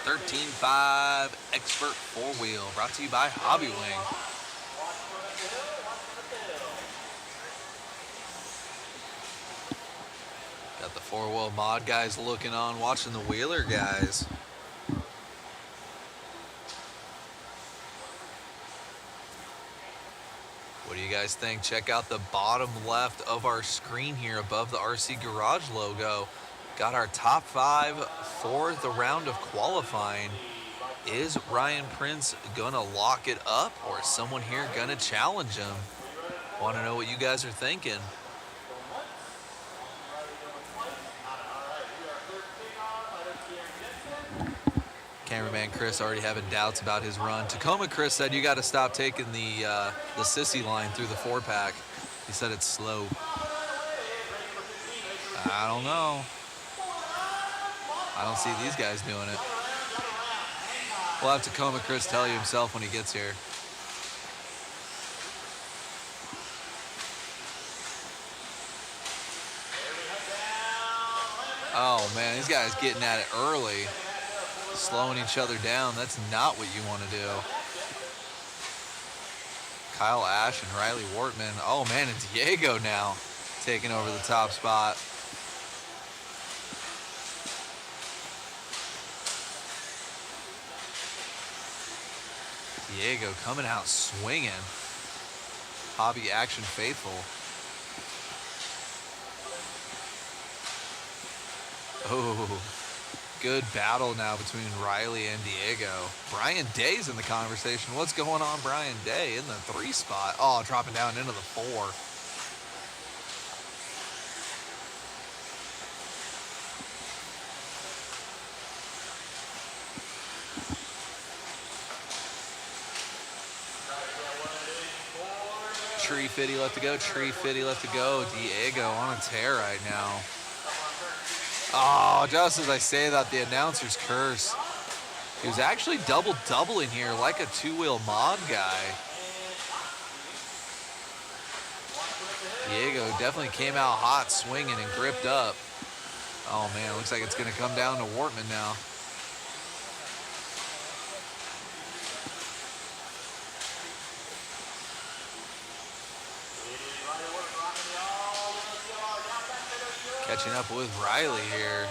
[SPEAKER 3] 13.5 Expert 4-wheel, brought to you by Hobby Wing. Got the 4-wheel mod guys looking on, watching the Wheeler guys. What do you guys think? Check out the bottom left of our screen here above the RC Garage logo. Got our top 5 for the round of qualifying. Is Ryan Prince gonna lock it up, or is someone here gonna challenge him? Want to know what you guys are thinking. Cameraman Chris already having doubts about his run. Tacoma Chris said you got to stop taking the sissy line through the 4-pack. He said it's slow. I don't know. I don't see these guys doing it. We'll have Tacoma Chris tell you himself when he gets here. Oh man, these guys getting at it early. Slowing each other down. That's not what you want to do. Kyle Ash and Riley Wortman. Oh man, and Diego now taking over the top spot. Diego coming out swinging. Hobby Action faithful. Oh, good battle now between Riley and Diego. Brian Day's in the conversation. What's going on, Brian Day in the 3 spot? Oh, dropping down into the 4. Tree Fitty left to go. Tree Fitty left to go. Diego on a tear right now. Oh, just as I say that, the announcer's curse. He was actually double-doubling here like a 2-wheel mod guy. Diego definitely came out hot, swinging and gripped up. Oh, man, looks like it's going to come down to Wortman now. Catching up with Riley here.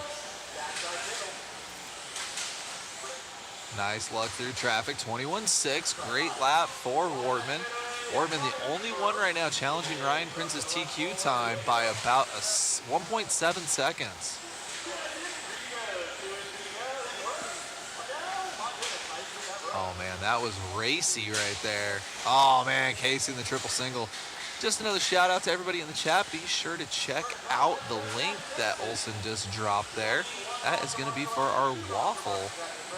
[SPEAKER 3] Nice luck through traffic. 21.6. Great lap for Wortman. Wortman, the only one right now challenging Ryan Prince's TQ time by about 1.7 seconds. Oh, man, that was racy right there. Oh, man, casing the triple single. Just another shout out to everybody in the chat. Be sure to check out the link that Olsen just dropped there. That is going to be for our waffle.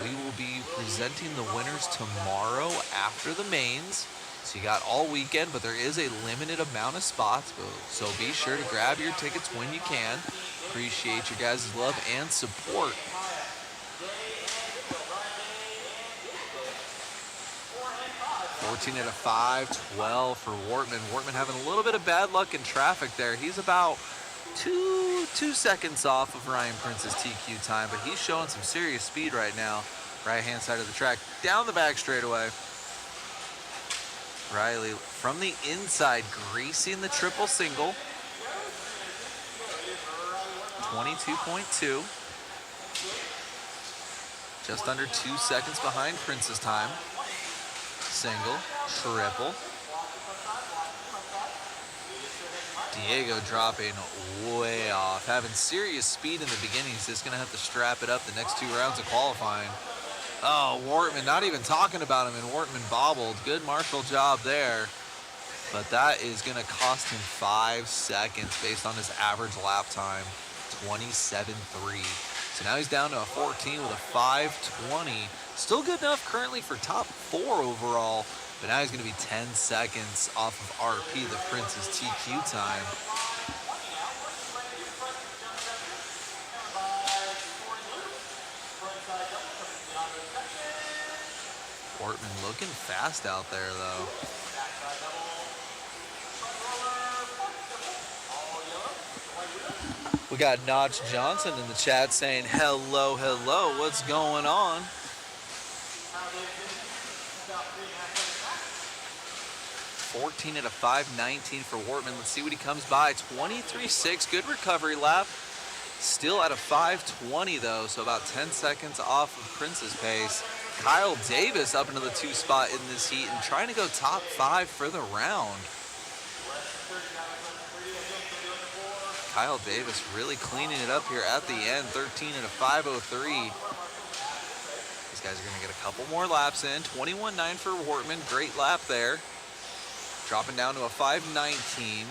[SPEAKER 3] We will be presenting the winners tomorrow after the mains. So you got all weekend, but there is a limited amount of spots. So be sure to grab your tickets when you can. Appreciate your guys' love and support. Out of 5, 12 for Wortman. Wortman having a little bit of bad luck in traffic there. He's about two seconds off of Ryan Prince's TQ time, but he's showing some serious speed right now. Right-hand side of the track, down the back straightaway. Riley from the inside, greasing the triple single. 22.2. Just under 2 seconds behind Prince's time. Single, triple. Diego dropping way off. Having serious speed in the beginning. He's just going to have to strap it up the next 2 rounds of qualifying. Oh, Wortman, not even talking about him, and Wortman bobbled. Good marshal job there. But that is going to cost him 5 seconds based on his average lap time. 27.3. So now he's down to a 14 with a 5:20. Still good enough currently for top 4 overall, but now he's going to be 10 seconds off of RP, the Prince's TQ time. Wortman looking fast out there, though. We got Notch Johnson in the chat saying, hello, hello, what's going on? Out of 5:19 for Wortman. Let's see what he comes by. 23.6, good recovery lap. Still at a 5:20 though, so about 10 seconds off of Prince's pace. Kyle Davis up into the 2 spot in this heat and trying to go top 5 for the round. Kyle Davis really cleaning it up here at the end. 13 out of 5:03.
[SPEAKER 2] These guys are going to get a couple more laps in. 21.9 for Wortman. Great lap there. Dropping down to a 5.19.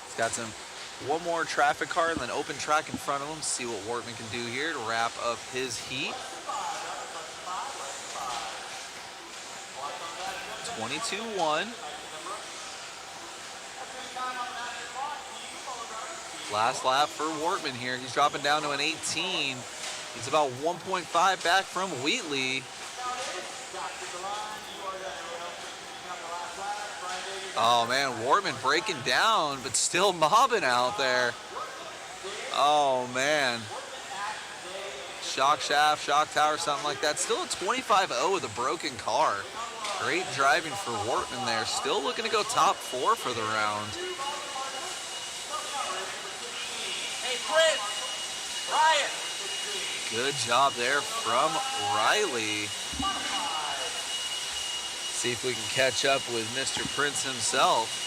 [SPEAKER 2] He's got one more traffic car and then open track in front of him. See what Wortman can do here to wrap up his heat. 22.1. Last lap for Wortman here. He's dropping down to an 18. He's about 1.5 back from Wheatley. Oh man, Wortman breaking down, but still mobbing out there. Oh man. Shock shaft, shock tower, something like that. Still a 25-0 with a broken car. Great driving for Wortman there. Still looking to go top 4 for the round.
[SPEAKER 1] Hey, Chris, Ryan.
[SPEAKER 2] Good job there from Riley. See if we can catch up with Mr. Prince himself.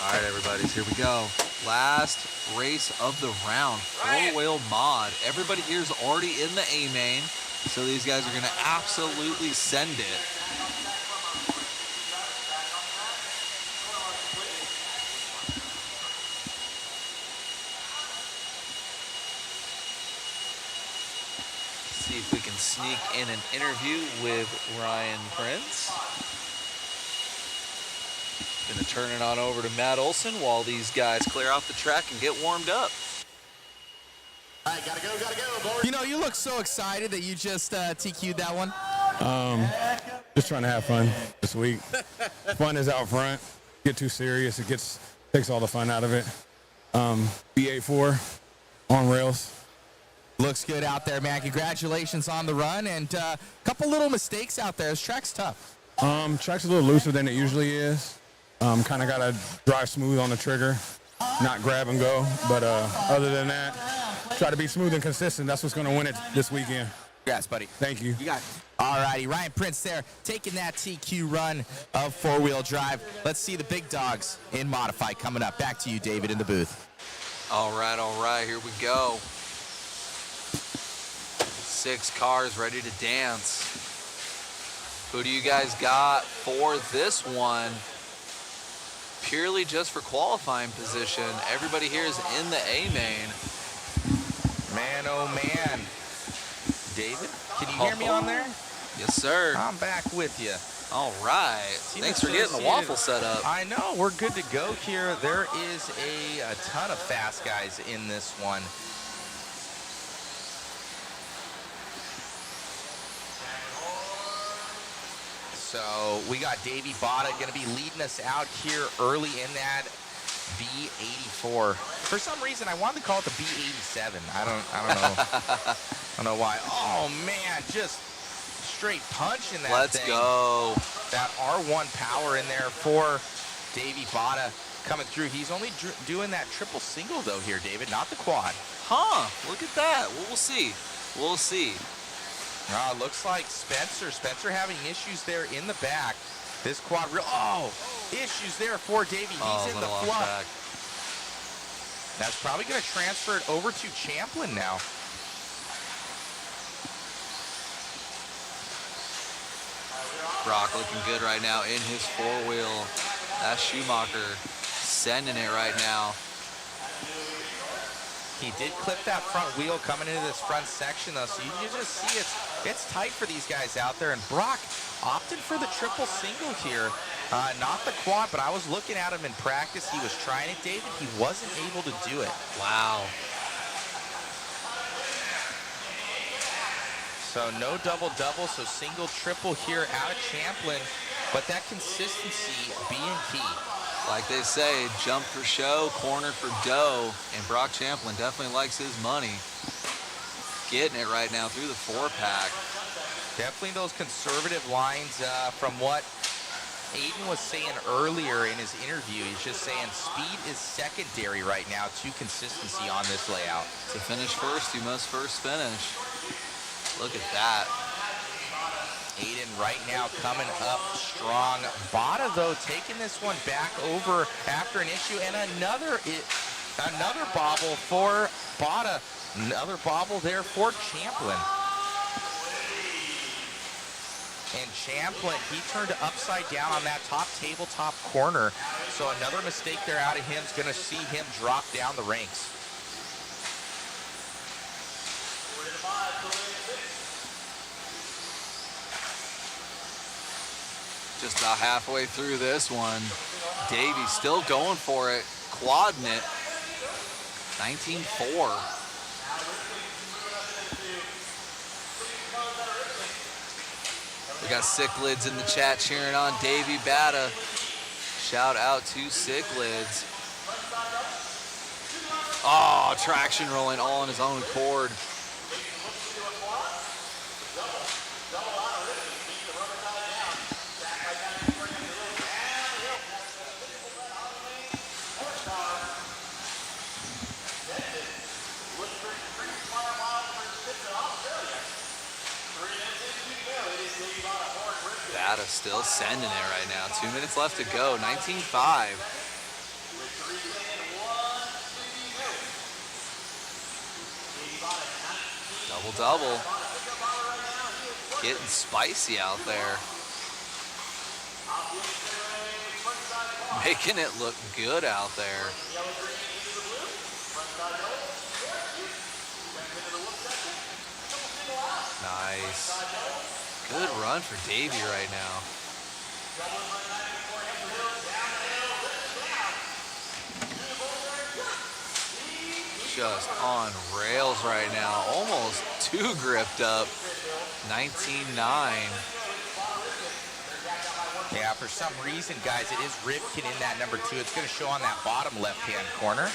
[SPEAKER 2] All right, everybody, here we go. Last race of the round, four-wheel mod. Everybody here is already in the A main, so these guys are gonna absolutely send it. See if we can sneak in an interview with Ryan Prince. Gonna turn it on over to Matt Olson while these guys clear off the track and get warmed up.
[SPEAKER 4] All right, gotta go, boys. You know, you look so excited that you just TQ'd that one.
[SPEAKER 6] Just trying to have fun this week. Fun is out front. Get too serious, it takes all the fun out of it. B84 on rails.
[SPEAKER 4] Looks good out there, man. Congratulations on the run, and a couple little mistakes out there. This track's tough.
[SPEAKER 6] Track's a little looser than it usually is. Kind of got to drive smooth on the trigger, not grab and go. But other than that, try to be smooth and consistent. That's what's going to win it this weekend.
[SPEAKER 4] Congrats, buddy.
[SPEAKER 6] Thank you.
[SPEAKER 4] You got it. All righty, Ryan Prince there, taking that TQ run of four-wheel drive. Let's see the big dogs in Modify coming up. Back to you, David, in the booth.
[SPEAKER 2] All right, here we go. 6 cars ready to dance. Who do you guys got for this one? Purely just for qualifying position. Everybody here is in the A main.
[SPEAKER 1] Man, oh man. David, can you hear me on there?
[SPEAKER 2] Yes, sir.
[SPEAKER 1] I'm back with you.
[SPEAKER 2] All right. Thanks for getting the waffle set up.
[SPEAKER 1] I know, we're good to go here. There is a ton of fast guys in this one. So we got Davey Botta going to be leading us out here early in that B84. For some reason, I wanted to call it the B87. I don't know. I don't know why. Oh man, just straight punch in that
[SPEAKER 2] Let's
[SPEAKER 1] thing.
[SPEAKER 2] go.
[SPEAKER 1] That R1 power in there for Davey Botta coming through. He's only doing that triple single though here, David, not the quad.
[SPEAKER 2] Huh, look at that. Well, we'll see. We'll see.
[SPEAKER 1] Looks like Spencer having issues there in the back. This quad issues there for Davey. He's in the fluff. That's probably going to transfer it over to Champlin now.
[SPEAKER 2] Brock looking good right now in his four-wheel. That's Schumacher sending it right now.
[SPEAKER 1] He did clip that front wheel coming into this front section, though, so you just see it's tight for these guys out there. And Brock opted for the triple single here. Not the quad, but I was looking at him in practice. He was trying it, David. He wasn't able to do it.
[SPEAKER 2] Wow.
[SPEAKER 1] So no double-double, so single-triple here out of Champlin. But that consistency being key.
[SPEAKER 2] Like they say, jump for show, corner for dough, and Brock Champlin definitely likes his money. Getting it right now through the 4-pack.
[SPEAKER 1] Definitely those conservative lines from what Aiden was saying earlier in his interview. He's just saying speed is secondary right now to consistency on this layout.
[SPEAKER 2] To finish first, you must first finish. Look at that.
[SPEAKER 4] Aiden right now coming up strong. Bada, though, taking this one back over after an issue, and another bobble for Bada. Another bobble there for Champlin. And Champlin, he turned upside down on that top tabletop corner. So another mistake there out of him is going to see him drop down the ranks.
[SPEAKER 3] Just about halfway through this one. Davey still going for it, quadding it. 19-4. We got Cichlids in the chat cheering on Davey Bada. Shout out to Cichlids. Oh, traction rolling all on his own accord. Bada still sending it right now. 2 minutes left to go. 19-5. Double-double. Getting spicy out there. Making it look good out there. Nice. Good run for Davey right now. Just on rails right now. Almost too gripped up. 19-9.
[SPEAKER 4] Yeah, for some reason, guys, it is Rivkin in that number 2. It's going to show on that bottom left-hand corner.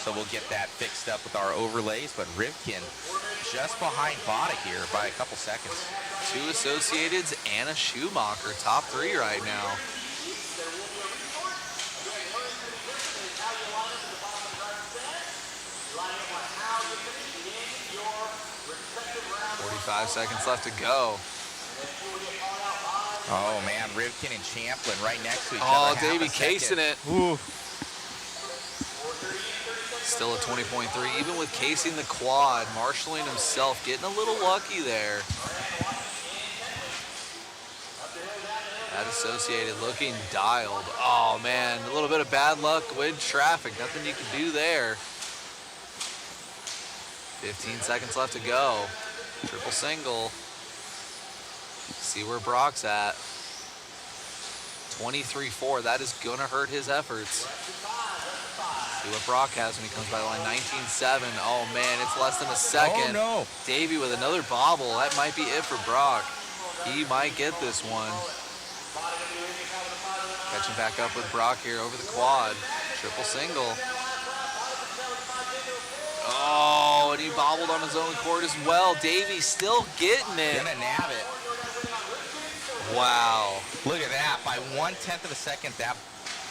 [SPEAKER 4] So we'll get that fixed up with our overlays. But Rivkin just behind Bada here by a couple seconds.
[SPEAKER 3] 2 Associateds and a Schumacher. Top 3 right now. 45 seconds left to go.
[SPEAKER 4] Oh, man, Rivkin and Champlin right next to each
[SPEAKER 3] Oh,
[SPEAKER 4] other.
[SPEAKER 3] Davey casing it.
[SPEAKER 4] Ooh.
[SPEAKER 3] Still a 20.3, even with casing the quad. Marshalling himself, getting a little lucky there. That Associated looking dialed. Oh, man, a little bit of bad luck with traffic. Nothing you can do there. 15 seconds left to go. Triple single. See where Brock's at. 23-4. That is going to hurt his efforts. See what Brock has when he comes by the line. 19-7. Oh, man, it's less than a second.
[SPEAKER 4] Oh, no.
[SPEAKER 3] Davey with another bobble. That might be it for Brock. He might get this one. Catching back up with Brock here over the quad. Triple single. Oh, and he bobbled on his own accord as well. Davey still getting it.
[SPEAKER 4] Gonna nab it.
[SPEAKER 3] Wow.
[SPEAKER 4] Look at that. By 1/10 of a second, that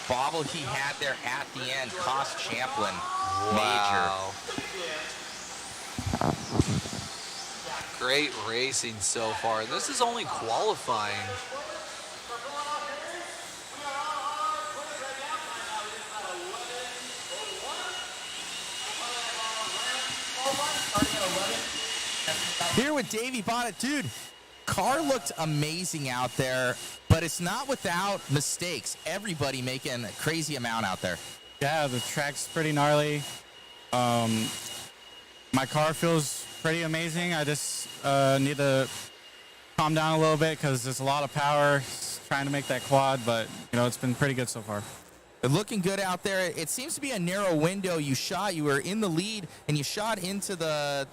[SPEAKER 4] bobble he had there at the end cost Champlin
[SPEAKER 3] Wow. Great racing so far. This is only qualifying.
[SPEAKER 4] Here with Davey Bonnet, dude. Car looked amazing out there, but it's not without mistakes. Everybody making a crazy amount out there.
[SPEAKER 5] Yeah, the track's pretty gnarly. My car feels pretty amazing. I just need to calm down a little bit because there's a lot of power trying to make that quad, but you know, it's been pretty good so far.
[SPEAKER 4] Looking good out there. It seems to be a narrow window. You were in the lead, and you shot into the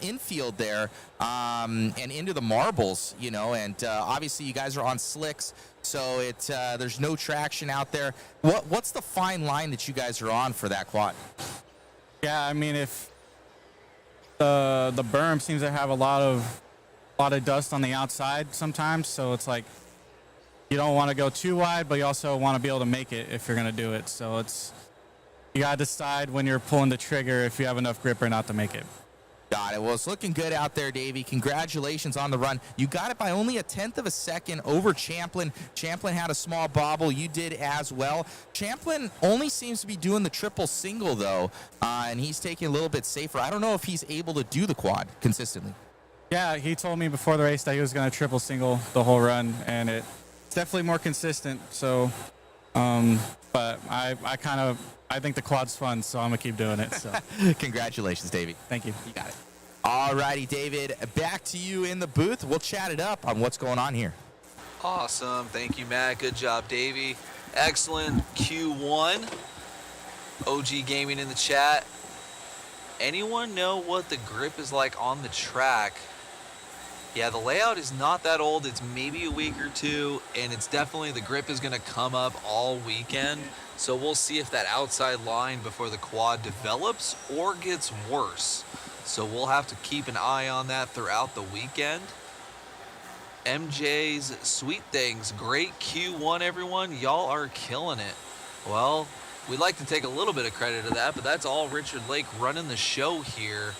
[SPEAKER 4] infield there, and into the marbles, you know. And obviously, you guys are on slicks, so there's no traction out there. What's the fine line that you guys are on for that quad?
[SPEAKER 5] Yeah, I mean, if the berm seems to have a lot of dust on the outside sometimes, so it's like you don't want to go too wide, but you also want to be able to make it if you're going to do it. So you got to decide when you're pulling the trigger if you have enough grip or not to make it.
[SPEAKER 4] Got it. Well, it's looking good out there, Davey. Congratulations on the run. You got it by only a 1/10 of a second over Champlin. Champlin had a small bobble. You did as well. Champlin only seems to be doing the triple single, though, and he's taking a little bit safer. I don't know if he's able to do the quad consistently.
[SPEAKER 5] Yeah, he told me before the race that he was going to triple single the whole run, and it's definitely more consistent. So, but I think the quad's fun, so I'm gonna keep doing it. So,
[SPEAKER 4] Congratulations, Davey.
[SPEAKER 5] thank you.
[SPEAKER 4] You got it. All righty, David. Back to you in the booth. We'll chat it up on what's going on here.
[SPEAKER 2] Awesome. Thank you, Matt. Good job, Davey. Excellent Q1. OG Gaming in the chat. Anyone know what the grip is like on the track? Yeah, the layout is not that old. It's maybe a week or two, and it's definitely, the grip is going to come up all weekend. So we'll see if that outside line before the quad develops or gets worse. So we'll have to keep an eye on that throughout the weekend. MJ's Sweet Things, great Q1, everyone. Y'all are killing it. Well, we'd like to take a little bit of credit to that, but that's all Richard Lake running the show here.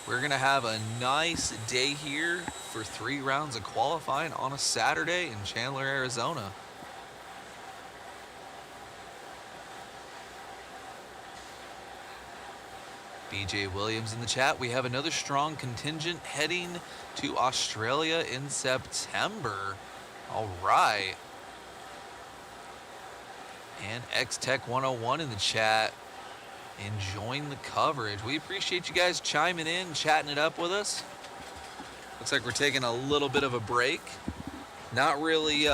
[SPEAKER 2] We're going to have a nice day here for 3 rounds of qualifying on a Saturday in Chandler, Arizona. BJ Williams in the chat. We have another strong contingent heading to Australia in September. All right. And X-Tech 101 in the chat. Enjoying the coverage. We appreciate you guys chiming in, chatting it up with us. Looks like we're taking a little bit of a break. Not really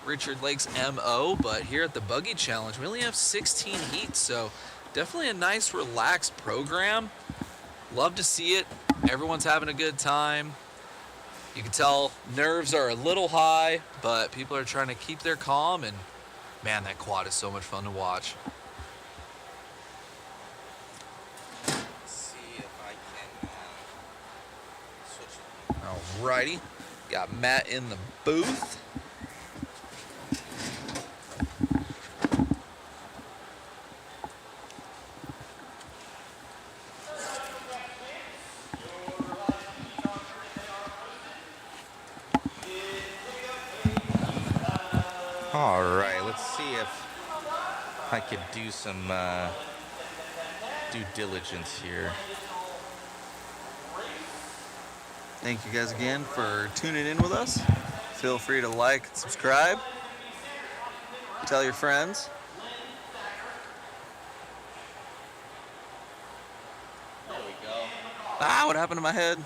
[SPEAKER 2] Richard Lake's MO, but here at the Buggy Challenge, we only have 16 heats, so definitely a nice, relaxed program. Love to see it. Everyone's having a good time. You can tell nerves are a little high, but people are trying to keep their calm, and man, that quad is so much fun to watch. Alrighty, got Matt in the booth.
[SPEAKER 4] All right, let's see if I could do some due diligence here.
[SPEAKER 2] Thank you guys again for tuning in with us. Feel free to like and subscribe. Tell your friends.
[SPEAKER 4] There we go.
[SPEAKER 2] Ah, what happened to my head?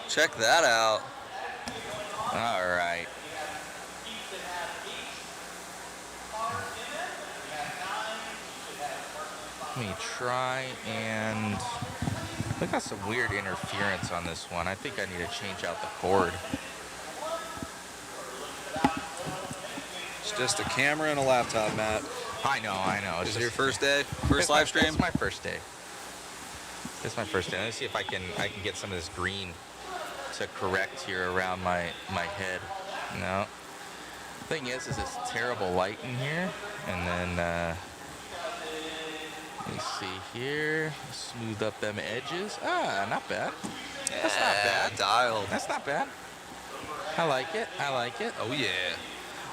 [SPEAKER 2] Check that out.
[SPEAKER 4] All right. Let me try and... We got some weird interference on this one. I think I need to change out the cord.
[SPEAKER 2] It's just a camera and a laptop, Matt.
[SPEAKER 4] I know.
[SPEAKER 2] Is it your first day? First live stream?
[SPEAKER 4] It's my first day. It's my first day. Let me see if I can get some of this green to correct here around my head. No. Thing is it's terrible light in here. And then let me see here. Smooth up them edges. Ah, not bad. That's not bad.
[SPEAKER 2] Dialed.
[SPEAKER 4] That's not bad. I like it.
[SPEAKER 2] Oh, yeah.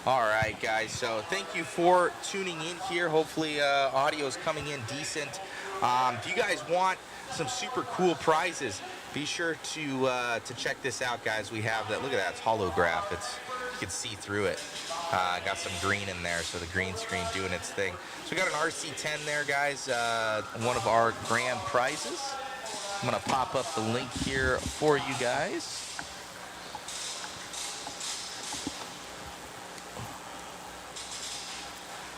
[SPEAKER 4] All right, guys. So thank you for tuning in here. Hopefully audio is coming in decent. If you guys want some super cool prizes, be sure to check this out, guys. We have that. Look at that. It's holograph. You can see through it. Got some green in there, so the green screen doing its thing. So we got an RC10 there, guys. One of our grand prizes. I'm going to pop up the link here for you guys.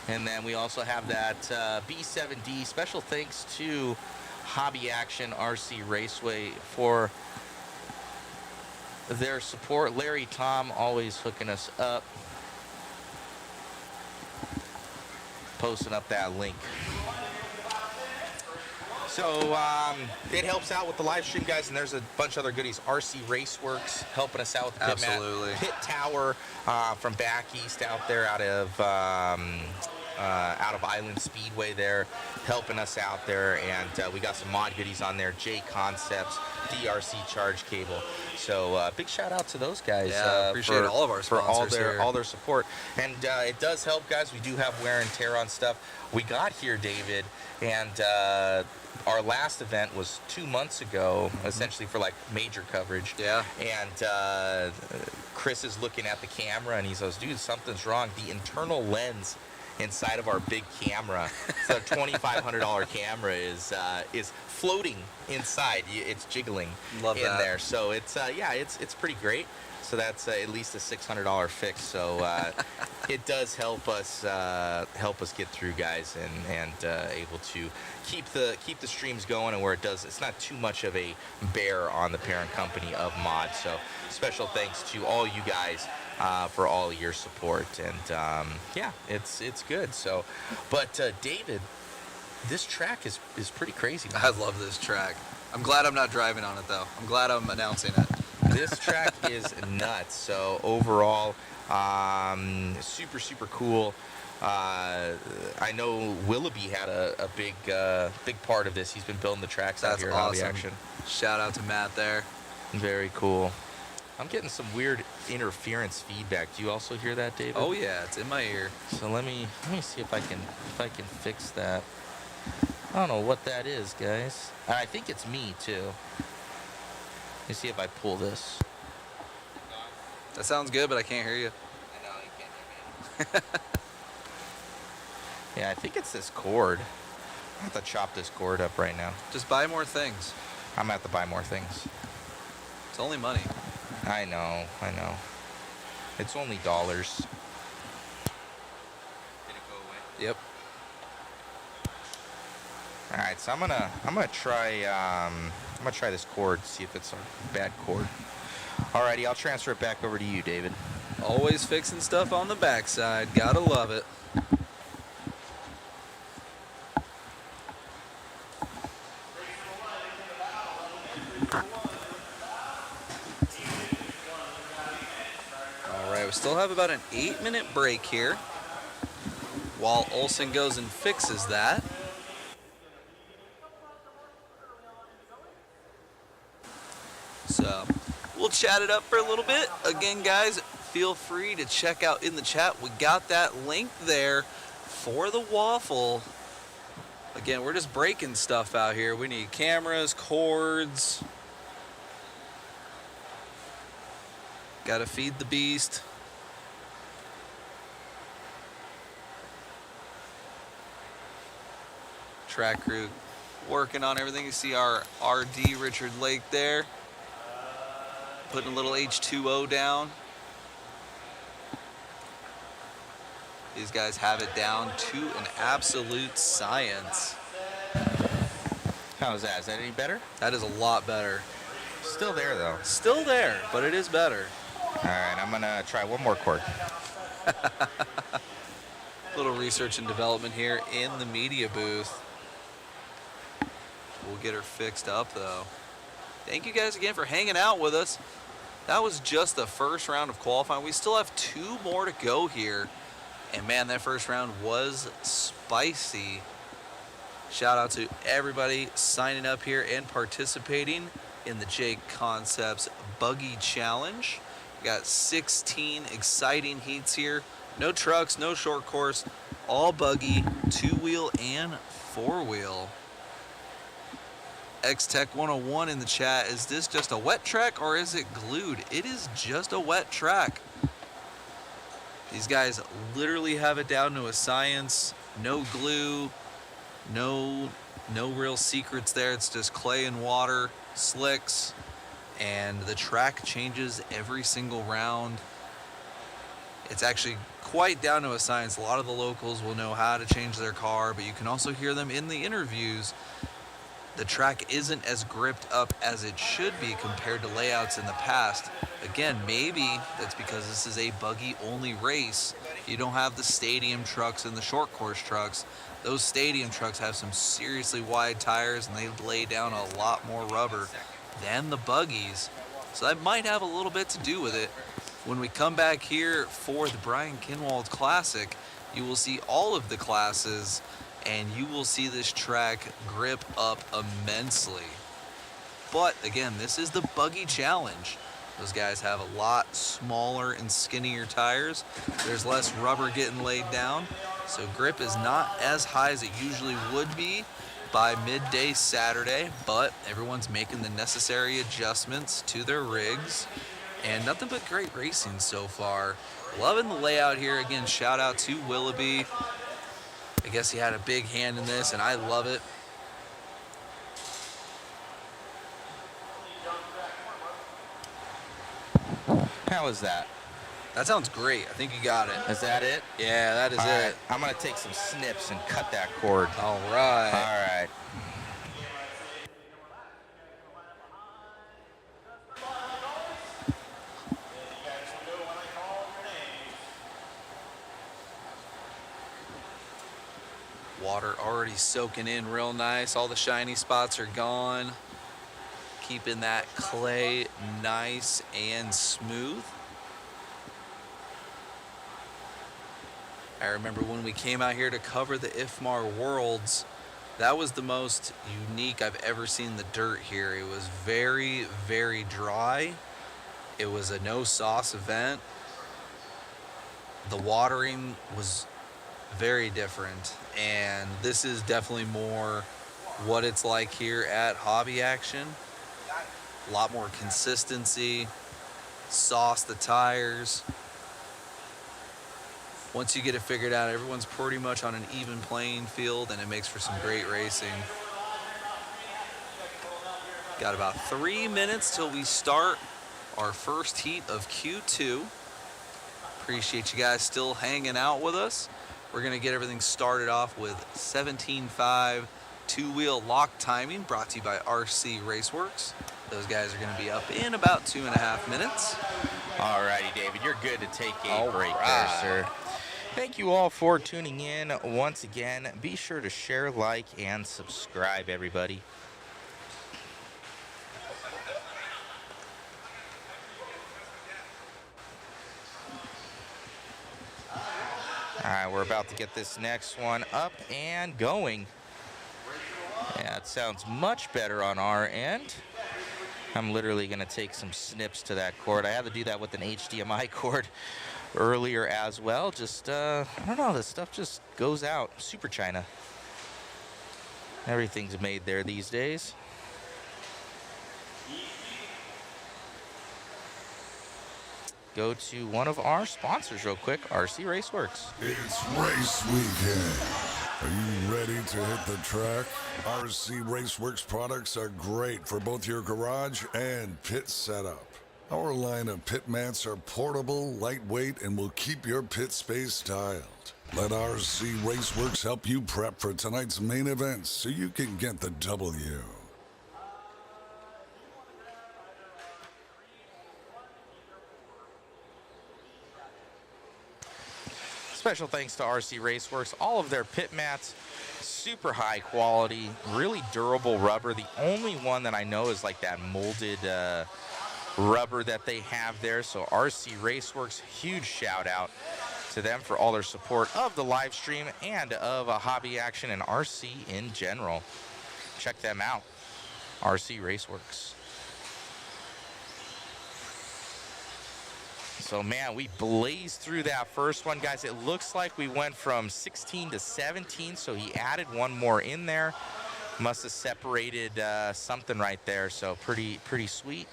[SPEAKER 4] And then we also have that B7D. Special thanks to Hobby Action RC Raceway for their support. Larry, Tom, always hooking us up. Posting up that link. So it helps out with the live stream, guys, and there's a bunch of other goodies. RC Raceworks helping us out with the pit mat.
[SPEAKER 2] Absolutely.
[SPEAKER 4] Pit Tower from back east out there out of Island Speedway there, helping us out there, and we got some mod goodies on there. JConcepts
[SPEAKER 1] DRC charge cable. So big shout out to those guys.
[SPEAKER 2] Yeah, appreciate all of our
[SPEAKER 1] for
[SPEAKER 2] sponsors here.
[SPEAKER 1] all their support. And it does help, guys. We do have wear and tear on stuff. We got here, David, and our last event was 2 months ago, essentially for like major coverage.
[SPEAKER 2] Yeah.
[SPEAKER 1] And Chris is looking at the camera and he says, dude, something's wrong. The internal lens inside of our big camera, so a $2,500 camera is floating inside. It's jiggling
[SPEAKER 2] Love
[SPEAKER 1] in
[SPEAKER 2] that.
[SPEAKER 1] there. So it's it's pretty great. So that's at least a $600 fix. So it does help us get through, guys, and able to keep the streams going, and where it does, it's not too much of a bear on the parent company of Mod. So special thanks to all you guys for all your support, and yeah, it's good. So, but David, this track is pretty crazy, man.
[SPEAKER 2] I love this track. I'm glad I'm not driving on it though. I'm glad I'm announcing it.
[SPEAKER 1] This track is nuts. So overall, super cool. I know Willoughby had a big part of this. He's been building the tracks out
[SPEAKER 2] That's
[SPEAKER 1] here
[SPEAKER 2] awesome.
[SPEAKER 1] at Hobby Action.
[SPEAKER 2] Shout out to Matt there.
[SPEAKER 1] Very cool. I'm getting some weird interference feedback. Do you also hear that, David?
[SPEAKER 2] Oh yeah, it's in my ear.
[SPEAKER 1] So let me see if I can fix that. I don't know what that is, guys. I think it's me too. Let me see if I pull this.
[SPEAKER 2] That sounds good, but I can't hear you.
[SPEAKER 1] I know you can't hear me. Yeah, I think it's this cord. I have to chop this cord up right now.
[SPEAKER 2] Just buy more things.
[SPEAKER 1] I'm gonna have to buy more things.
[SPEAKER 2] It's only money.
[SPEAKER 1] I know. It's only dollars. Did it go away?
[SPEAKER 2] Yep.
[SPEAKER 1] All right, so I'm gonna try this cord, see if it's a bad cord. Alrighty, I'll transfer it back over to you, David.
[SPEAKER 2] Always fixing stuff on the backside. Gotta love it. All right, we still have about an 8-minute break here while Olsen goes and fixes that. So we'll chat it up for a little bit. Again, guys, feel free to check out in the chat. We got that link there for the waffle. Again, we're just breaking stuff out here. We need cameras, cords. Got to feed the beast. Track crew working on everything. You see our RD Richard Lake there. Putting a little H2O down. These guys have it down to an absolute science.
[SPEAKER 1] How's that? Is that any better?
[SPEAKER 2] That is a lot better.
[SPEAKER 1] Still there though.
[SPEAKER 2] Still there, but it is better.
[SPEAKER 1] All right, I'm gonna try one more cord.
[SPEAKER 2] Little research and development here in the media booth. We'll get her fixed up though. Thank you guys again for hanging out with us. That was just the first round of qualifying. We still have 2 more to go here. And man, that first round was spicy. Shout out to everybody signing up here and participating in the JConcepts Buggy Challenge. We got 16 exciting heats here. No trucks, no short course, all buggy, 2-wheel and 4-wheel. X-Tech 101 in the chat. Is this just a wet track or is it glued? It is just a wet track. These guys literally have it down to a science. No glue, no real secrets there. It's just clay and water, slicks, and the track changes every single round. It's actually quite down to a science. A lot of the locals will know how to change their car, but you can also hear them in the interviews. The track isn't as gripped up as it should be compared to layouts in the past. Again, maybe that's because this is a buggy-only race. You don't have the stadium trucks and the short course trucks. Those stadium trucks have some seriously wide tires and they lay down a lot more rubber than the buggies. So that might have a little bit to do with it. When we come back here for the Brian Kinwald Classic, you will see all of the classes and you will see this track grip up immensely. But again, this is the Buggy Challenge. Those guys have a lot smaller and skinnier tires. There's less rubber getting laid down, so grip is not as high as it usually would be by midday Saturday, but everyone's making the necessary adjustments to their rigs, and nothing but great racing so far. Loving the layout here. Again, shout out to Willoughby. I guess he had a big hand in this, and I love it.
[SPEAKER 4] How is that?
[SPEAKER 2] That sounds great. I think you got it.
[SPEAKER 4] Is that it?
[SPEAKER 2] Yeah, that is
[SPEAKER 4] All right,
[SPEAKER 2] it.
[SPEAKER 4] I'm gonna take some snips and cut that cord.
[SPEAKER 2] All right.
[SPEAKER 4] All right.
[SPEAKER 2] Water already soaking in real nice. All the shiny spots are gone. Keeping that clay nice and smooth. I remember when we came out here to cover the IFMAR Worlds, that was the most unique I've ever seen the dirt here. It was very, very dry. It was a no sauce event. The watering was very different, and this is definitely more what it's like here at Hobby Action. A lot more consistency, sauce the tires. Once you get it figured out, everyone's pretty much on an even playing field, and it makes for some great racing. Got about 3 minutes till we start our first heat of Q2. Appreciate you guys still hanging out with us. We're gonna get everything started off with 17.5 two-wheel lock timing, brought to you by RC Raceworks. Those guys are gonna be up in about 2.5 minutes.
[SPEAKER 4] All righty, David, you're good to take a
[SPEAKER 2] All
[SPEAKER 4] break
[SPEAKER 2] right.
[SPEAKER 4] there, sir. Thank you all for tuning in once again. Be sure to share, like, and subscribe, everybody. All right, we're about to get this next one up and going. Yeah, it sounds much better on our end. I'm literally going to take some snips to that cord. I had to do that with an HDMI cord earlier as well. Just, I don't know, this stuff just goes out. Super China. Everything's made there these days. Go to one of our sponsors real quick, RC Raceworks.
[SPEAKER 7] It's race weekend. Are you ready to hit the track? RC Raceworks products are great for both your garage and pit setup. Our line of pit mats are portable, lightweight, and will keep your pit space styled. Let RC Raceworks help you prep for tonight's main events so you can get the W.
[SPEAKER 4] Special thanks to RC Raceworks. All of their pit mats, super high quality, really durable rubber. The only one that I know is like that molded rubber that they have there. So RC Raceworks, huge shout out to them for all their support of the live stream and of Hobby Action and RC in general. Check them out, RC Raceworks. So, man, we blazed through that first one, guys. It looks like we went from 16 to 17, so he added one more in there. Must have separated something right there, so pretty sweet.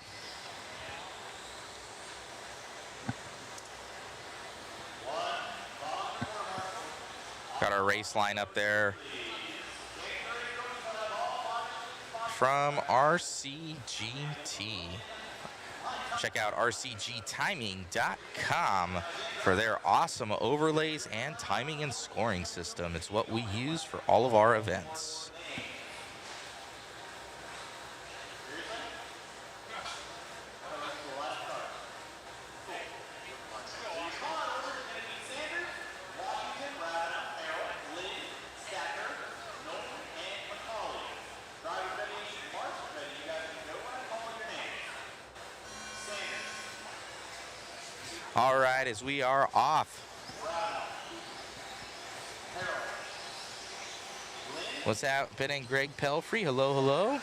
[SPEAKER 4] Got our race line up there from RCGT. Check out rcgtiming.com for their awesome overlays and timing and scoring system. It's what we use for all of our events. All right, as we are off. What's that? Ben and Greg Pelfrey, hello, hello.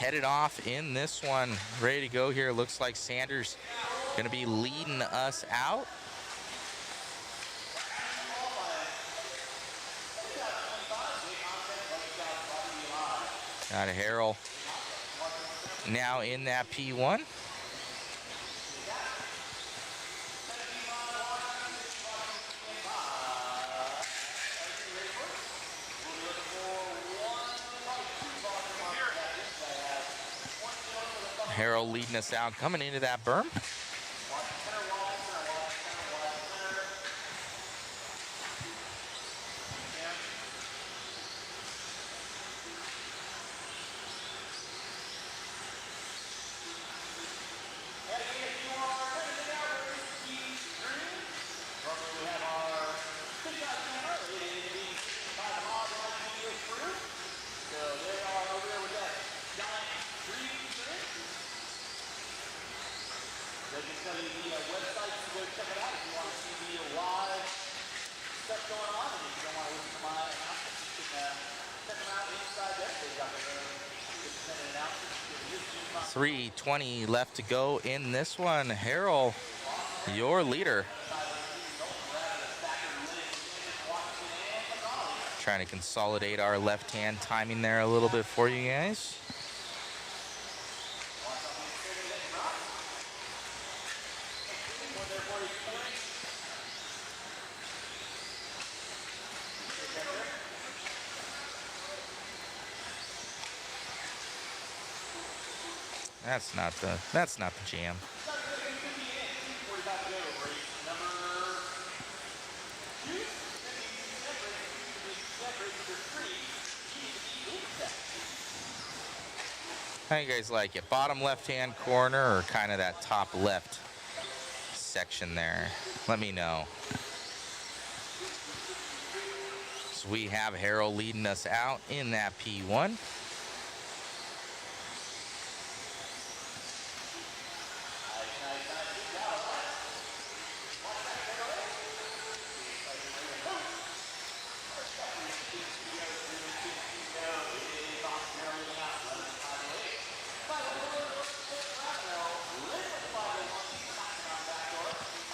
[SPEAKER 1] headed off in this one. Ready to go here. Looks like Sanders going to be leading us out. Got a Harrell now in that P1. Harrell leading us out, coming into that berm. .320 left to go in this one. Harrell, your leader. Trying to consolidate our left-hand timing there a little bit for you guys. That's not the jam. How you guys like it? Bottom left-hand corner or kind of that top left section there? Let me know. So we have Harrell leading us out in that P1.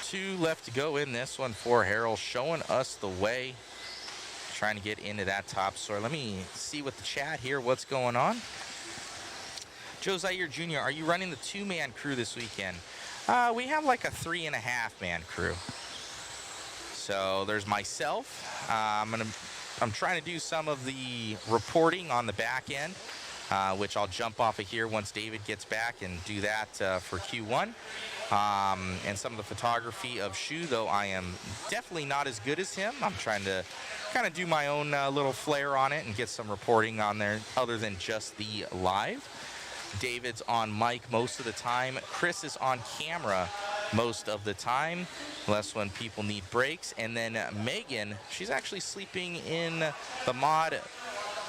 [SPEAKER 1] Two left to go in this one for Harrell, showing us the way, trying to get into that top sort. Let me see with the chat here what's going on. Joe Zaire Jr., are you running the 2-man crew this weekend? We have like a 3.5-man crew. So there's myself. I'm trying to do some of the reporting on the back end, which I'll jump off of here once David gets back and do that for Q1. And some of the photography of Shu, though I am definitely not as good as him. I'm trying to kind of do my own little flair on it and get some reporting on there other than just the live. David's on mic most of the time. Chris is on camera most of the time, unless when people need breaks. And then Megan, she's actually sleeping in the mod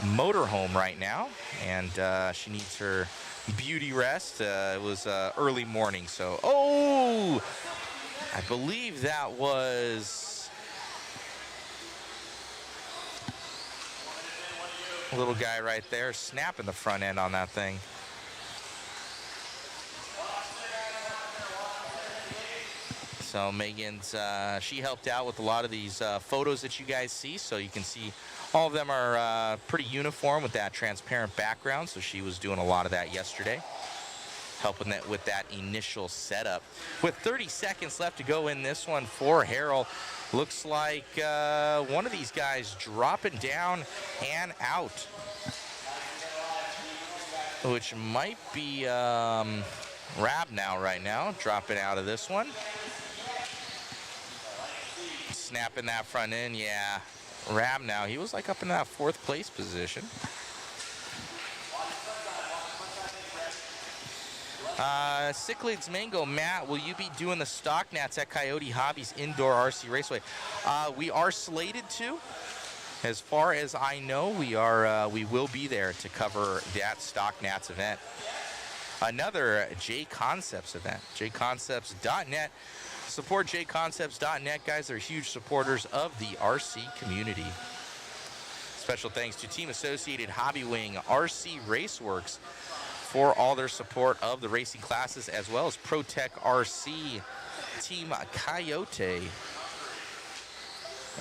[SPEAKER 1] motorhome right now, and she needs her beauty rest. It was early morning, so I believe that was a little guy right there snapping the front end on that thing. So Megan's she helped out with a lot of these photos that you guys see, so you can see all of them are pretty uniform with that transparent background, so she was doing a lot of that yesterday, helping that with that initial setup. With 30 seconds left to go in this one for Harrell, looks like one of these guys dropping down and out, which might be Rab now right now, dropping out of this one. Snapping that front end, yeah. Rab now, he was like up in that 4th place position. Cichlids Mango, Matt, will you be doing the stock nats at Coyote Hobbies Indoor RC Raceway? We are slated to. As far as I know, we will be there to cover that stock nats event. Another JConcepts event, JConcepts.net. Support JConcepts.net, guys. They're huge supporters of the RC community. Special thanks to Team Associated Hobby Wing, RC Raceworks, for all their support of the racing classes, as well as ProTech RC, Team Coyote,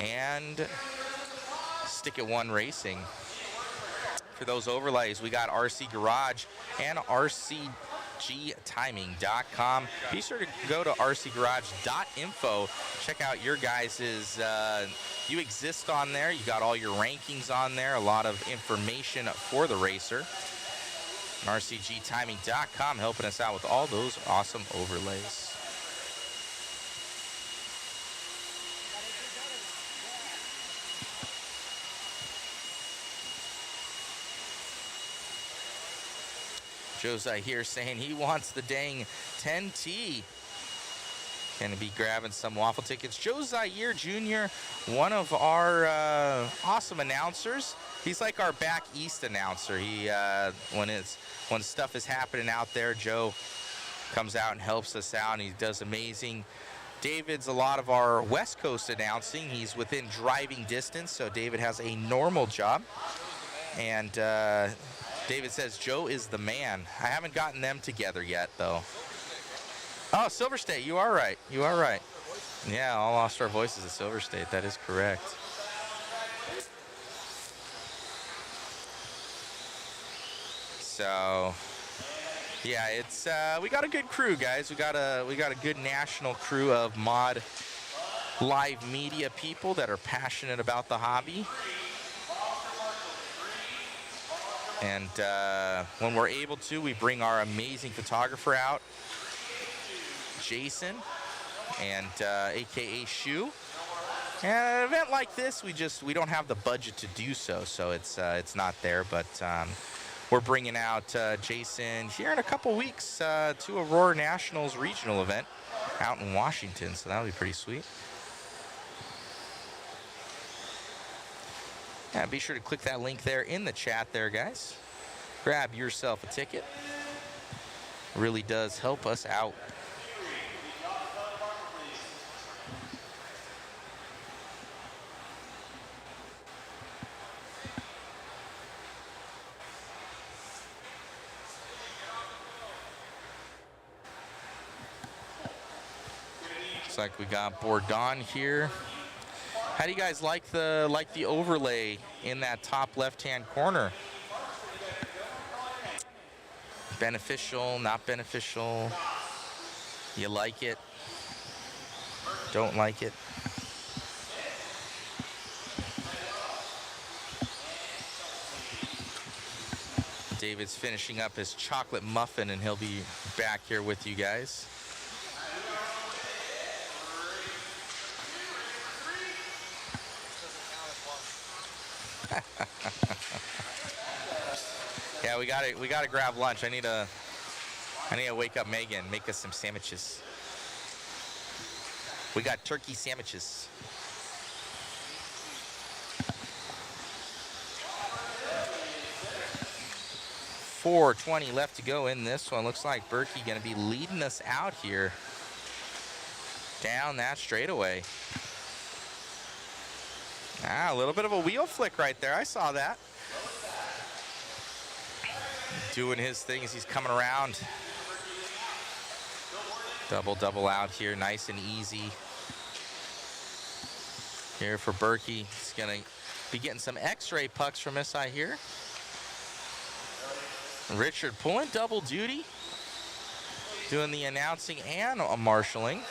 [SPEAKER 1] and Stick It One Racing. For those overlays, we got RC Garage and RCGtiming.com. Be sure to go to rcgarage.info. Check out your guys's, you exist on there. You got all your rankings on there, a lot of information for the racer. rcgtiming.com helping us out with all those awesome overlays. Josiah here saying he wants the dang 10T. Gonna be grabbing some waffle tickets. Joe Zaire Jr., one of our awesome announcers. He's like our back east announcer. He when stuff is happening out there, Joe comes out and helps us out, and he does amazing. David's a lot of our West Coast announcing. He's within driving distance, so David has a normal job. And David says Joe is the man. I haven't gotten them together yet, though. Oh, Silver State, you are right. You are right. Yeah, all lost our voices at Silver State. That is correct. So, yeah, it's we got a good crew, guys. We got a good national crew of mod live media people that are passionate about the hobby. And when we're able to, we bring our amazing photographer out, Jason, and AKA Shu. And at an event like this, we don't have the budget to do so, so it's not there. But we're bringing out Jason here in a couple weeks to Aurora Nationals regional event out in Washington, so that'll be pretty sweet. Yeah, be sure to click that link there in the chat there, guys. Grab yourself a ticket. Really does help us out. Looks like we got Bourdon here. How do you guys like the overlay in that top left-hand corner? Beneficial, not beneficial? You like it? Don't like it? David's finishing up his chocolate muffin, and he'll be back here with you guys. Yeah, we gotta grab lunch. I need to wake up Megan, make us some sandwiches. We got turkey sandwiches. $4:20 left to go in this one. Looks like Berkey gonna be leading us out here down that straightaway. Ah, a little bit of a wheel flick right there. I saw that. Doing his thing as he's coming around. Double out here, nice and easy. Here for Berkey. He's gonna be getting some X-ray pucks from us, I hear. Richard pulling double duty, doing the announcing and marshaling.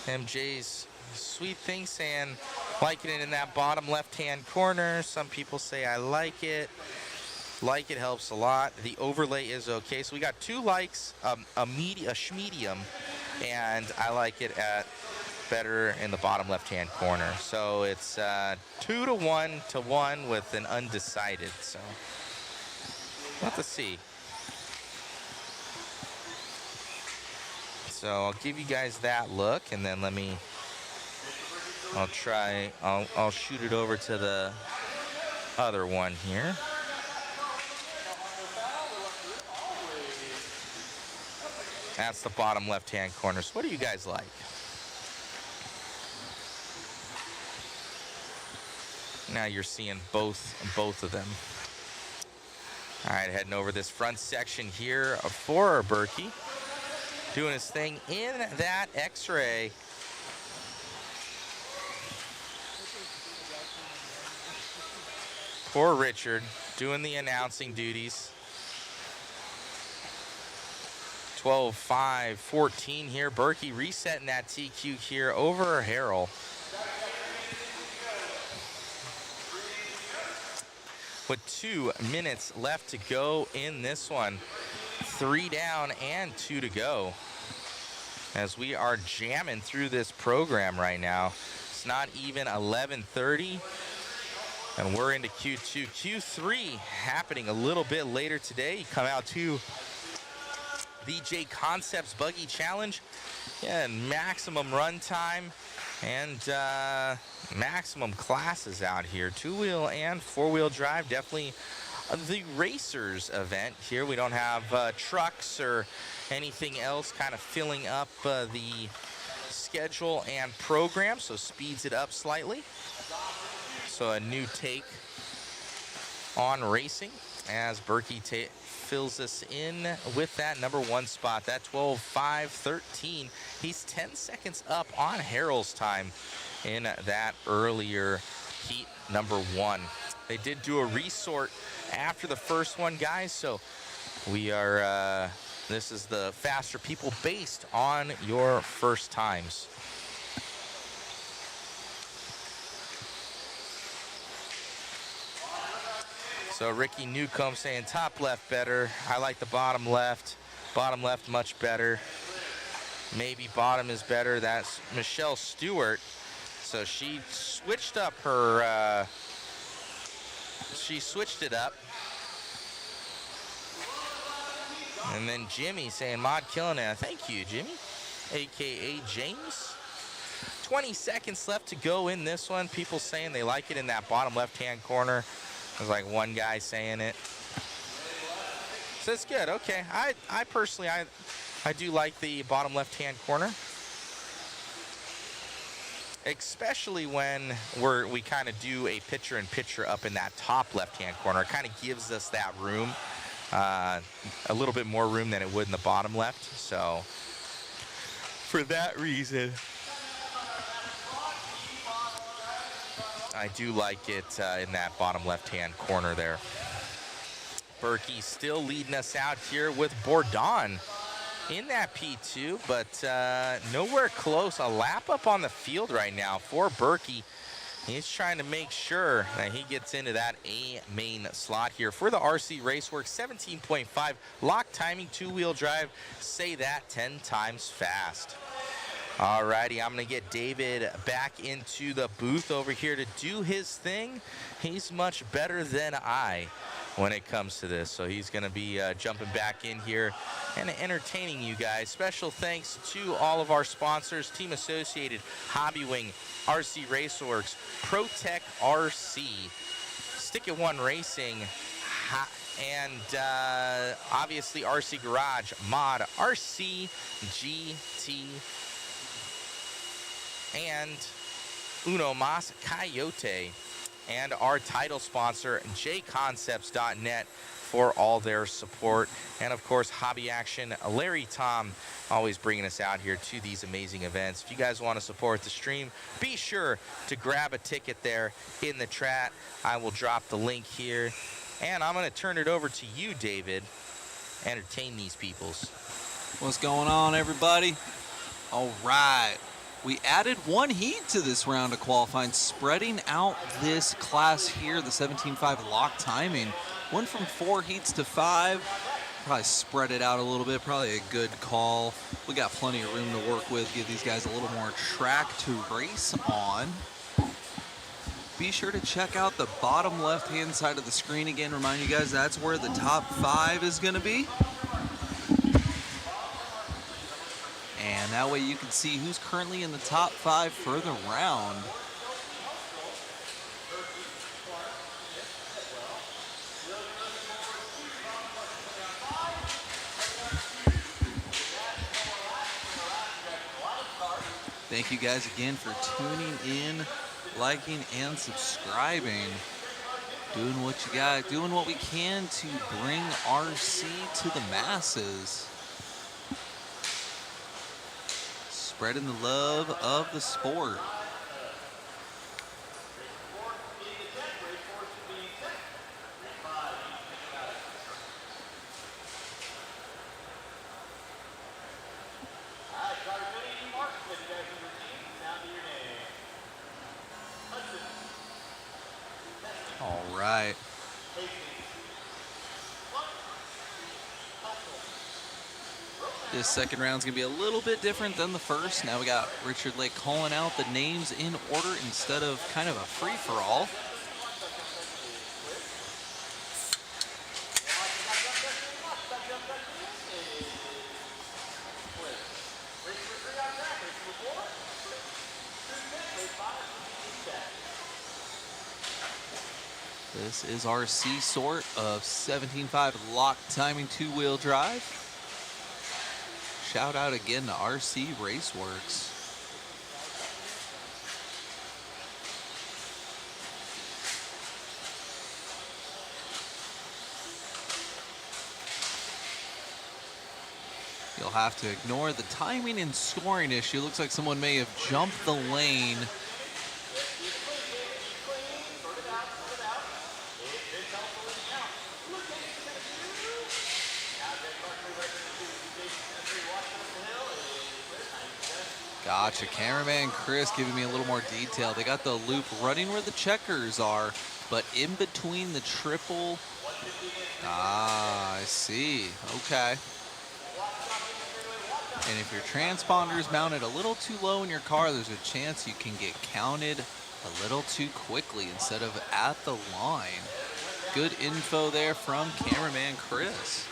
[SPEAKER 1] MJ's sweet thing saying liking it in that bottom left-hand corner. Some people say I like it. Like it helps a lot. The overlay is okay. So we got 2 likes, a schmedium, and I like it at better in the bottom left-hand corner. So it's 2 to 1 to 1 with an undecided. So we'll have to see. So I'll give you guys that look, and then I'll shoot it over to the other one here. That's the bottom left-hand corner. So what do you guys like? Now you're seeing both of them. All right, heading over this front section here for Berkey. Doing his thing in that X-ray. Poor Richard doing the announcing duties. 12-5-14 here. Berkey resetting that TQ here over Harrell. With 2 minutes left to go in this one. 3 down and 2 to go. As we are jamming through this program right now. It's not even 11:30. And we're into Q2. Q3 happening a little bit later today. You come out to the JConcepts Buggy Challenge. Yeah, and maximum run time and maximum classes out here. 2-wheel and 4-wheel drive. Definitely the racers event here. We don't have trucks or anything else kind of filling up the schedule and program, so speeds it up slightly. So a new take on racing as Berkey fills us in with that number 1 spot. That 12-5-13. He's 10 seconds up on Harrell's time in that earlier heat number 1. They did do a resort after the first one, guys, so we are this is the faster people based on your first times. So Ricky Newcomb saying top left better. I like the bottom left. Bottom left much better. Maybe bottom is better. That's Michelle Stewart. So she switched up her, she switched it up. And then Jimmy saying mod killing it. Thank you, Jimmy, AKA James. 20 seconds left to go in this one. People saying they like it in that bottom left-hand corner. There's like one guy saying it. So it's good. Okay. I personally, I do like the bottom left-hand corner. Especially when we kind of do a picture-in-picture up in that top left-hand corner. It kind of gives us that room. A little bit more room than it would in the bottom left. So for that reason, I do like it in that bottom left-hand corner there. Berkey still leading us out here with Bourdon in that P2, but nowhere close. A lap up on the field right now for Berkey. He's trying to make sure that he gets into that A main slot here for the RC Raceworks. 17.5 lock timing, 2-wheel drive. Say that 10 times fast. Alrighty, I'm going to get David back into the booth over here to do his thing. He's much better than I when it comes to this. So he's going to be jumping back in here and entertaining you guys. Special thanks to all of our sponsors, Team Associated, Hobbywing, RC Raceworks, ProTech RC, Stick It One Racing, and obviously RC Garage, Mod, RC, GT, and Uno Mas Coyote, and our title sponsor, JConcepts.net, for all their support. And of course, Hobby Action, Larry Tom, always bringing us out here to these amazing events. If you guys want to support the stream, be sure to grab a ticket there in the chat. I will drop the link here. And I'm going to turn it over to you, David. Entertain these peoples.
[SPEAKER 2] What's going on, everybody? All right. We added 1 heat to this round of qualifying, spreading out this class here, the 17.5 lock timing. Went from 4 heats to 5. Probably spread it out a little bit. Probably a good call. We got plenty of room to work with. Give these guys a little more track to race on. Be sure to check out the bottom left-hand side of the screen again. Remind you guys that's where the top 5 is going to be. And that way you can see who's currently in the top 5 for the round.
[SPEAKER 3] Thank you guys again for tuning in, liking, and subscribing. Doing what you got, doing what we can to bring RC to the masses. Spreading the love of the sport. All right. This second round's gonna be a little bit different than the first. Now we got Richard Lake calling out the names in order instead of kind of a free-for-all. This is our C sort of 17.5 lock timing two-wheel drive. Shout out again to RC Raceworks. You'll have to ignore the timing and scoring issue. Looks like someone may have jumped the lane. Gotcha. Cameraman Chris giving me a little more detail. They got the loop running where the checkers are, but in between the triple. Ah, I see. Okay. And if your transponder is mounted a little too low in your car, there's a chance you can get counted a little too quickly instead of at the line. Good info there from Cameraman Chris.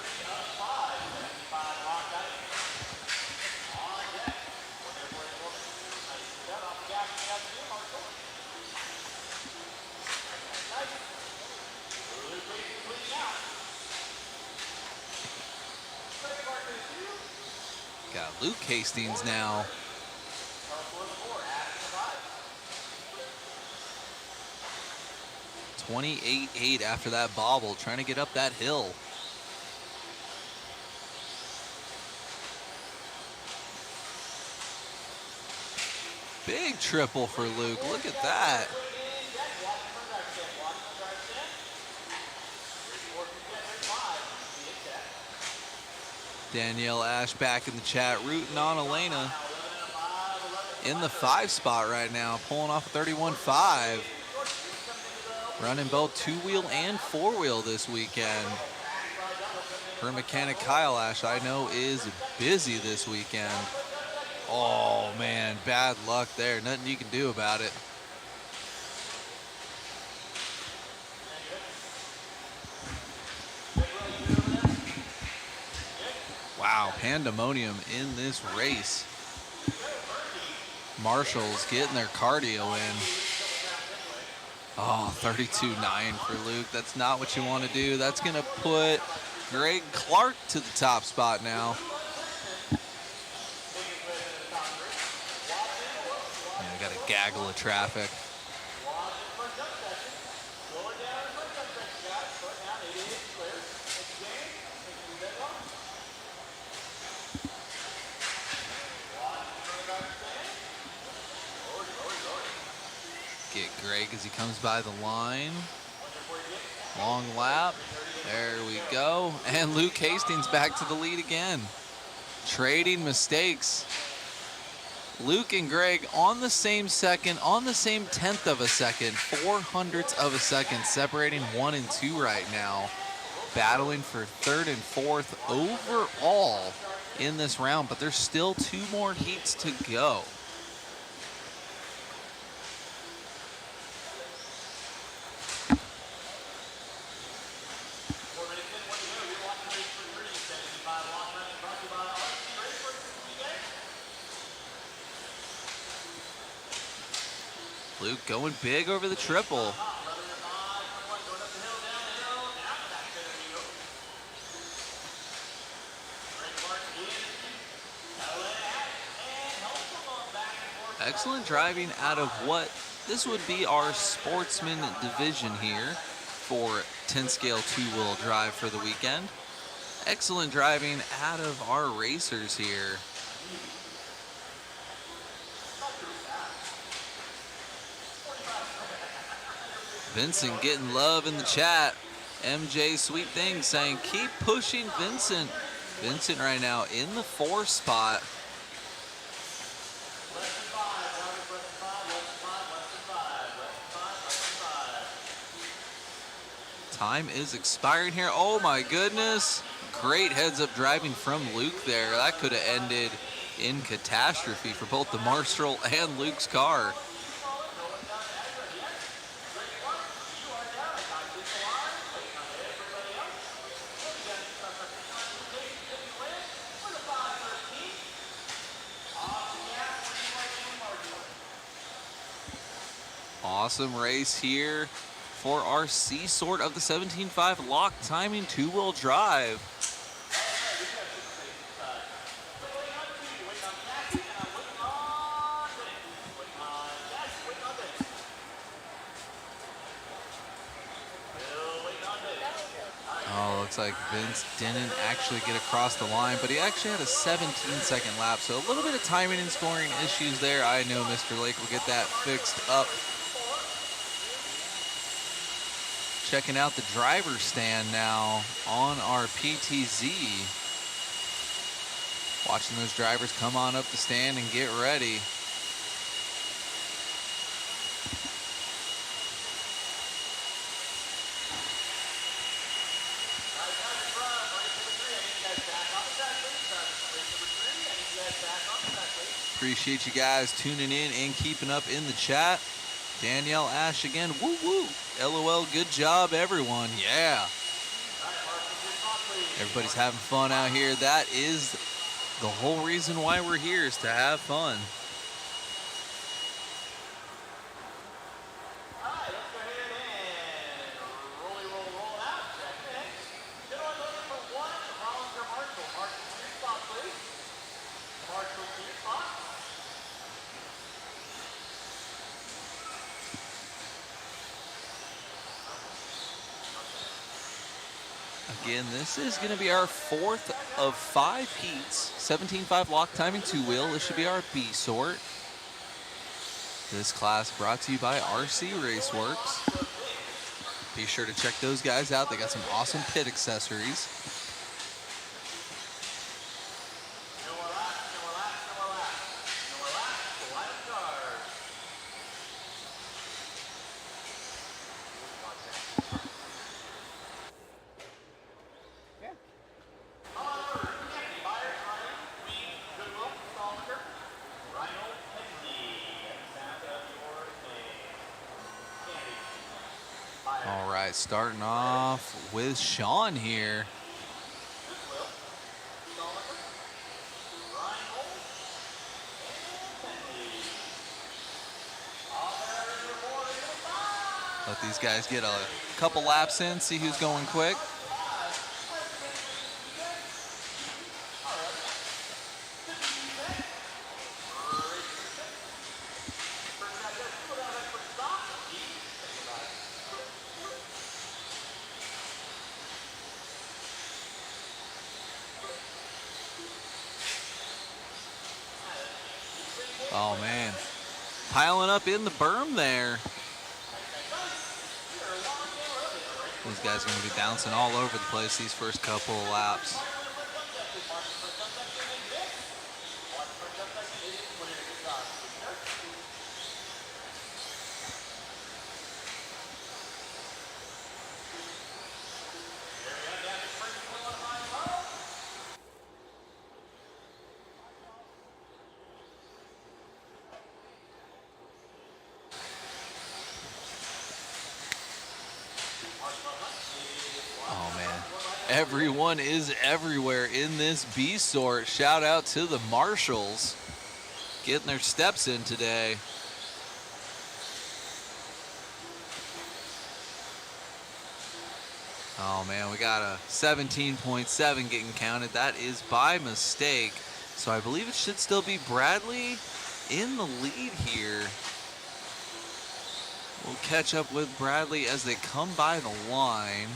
[SPEAKER 3] Got Luke Hastings now. .28.8 after that bobble, trying to get up that hill. Big triple for Luke. Look at that. Danielle Ash back in the chat, rooting on Elena. In the 5 spot right now, pulling off a 31.5. Running both 2-wheel and 4-wheel this weekend. Her mechanic Kyle Ash, I know, is busy this weekend. Oh man, bad luck there. Nothing you can do about it. Wow, pandemonium in this race. Marshall's getting their cardio in. Oh, 32.9 for Luke. That's not what you want to do. That's going to put Greg Clark to the top spot now. And we got a gaggle of traffic. Get Greg as he comes by the line. Long lap. There we go. And Luke Hastings back to the lead again. Trading mistakes. Luke and Greg on the same second, on the same 1/10 of a second, 0.04 of a second, separating 1 and 2 right now. Battling for 3rd and 4th overall in this round, but there's still 2 more heats to go. Luke going big over the triple. Excellent driving out of what this would be our sportsman division here for 10 scale 2-wheel drive for the weekend. Excellent driving out of our racers here. Vincent getting love in the chat. MJ Sweet Things saying keep pushing Vincent. Vincent right now in the 4 spot. Time is expiring here. Oh my goodness. Great heads up driving from Luke there. That could have ended in catastrophe for both the Marshall and Luke's car. Awesome race here for our C sort of the 17.5 lock timing 2-wheel drive. Oh, looks like Vince didn't actually get across the line, but he actually had a 17-second lap, so a little bit of timing and scoring issues there. I know Mr. Lake will get that fixed up. Checking out the driver's stand now on our PTZ. Watching those drivers come on up the stand and get ready. Appreciate you guys tuning in and keeping up in the chat. Danielle Ash again, woo woo. LOL, good job everyone, yeah. Everybody's having fun out here. That is the whole reason why we're here, is to have fun. Again, this is going to be our 4th of 5 heats. 17.5 lock timing 2-wheel. This should be our B sort. This class brought to you by RC Raceworks. Be sure to check those guys out. They got some awesome pit accessories. All right, starting off with Sean here. Let these guys get a couple laps in, see who's going quick. Oh man, piling up in the berm there. These guys are going to be bouncing all over the place these first couple of laps. Everyone is everywhere in this B sort. Shout out to the Marshalls getting their steps in today. Oh man, we got a 17.7 getting counted. That is by mistake. So I believe it should still be Bradley in the lead here. We'll catch up with Bradley as they come by the line.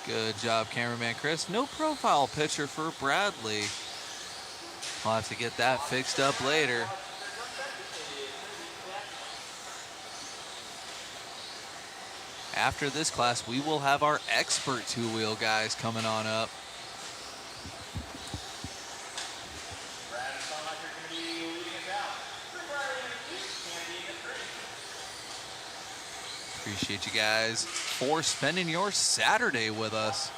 [SPEAKER 3] Good job, cameraman Chris. No profile picture for Bradley. We'll have to get that fixed up later. After this class, we will have our expert two-wheel guys coming on up. Appreciate you guys for spending your Saturday with us.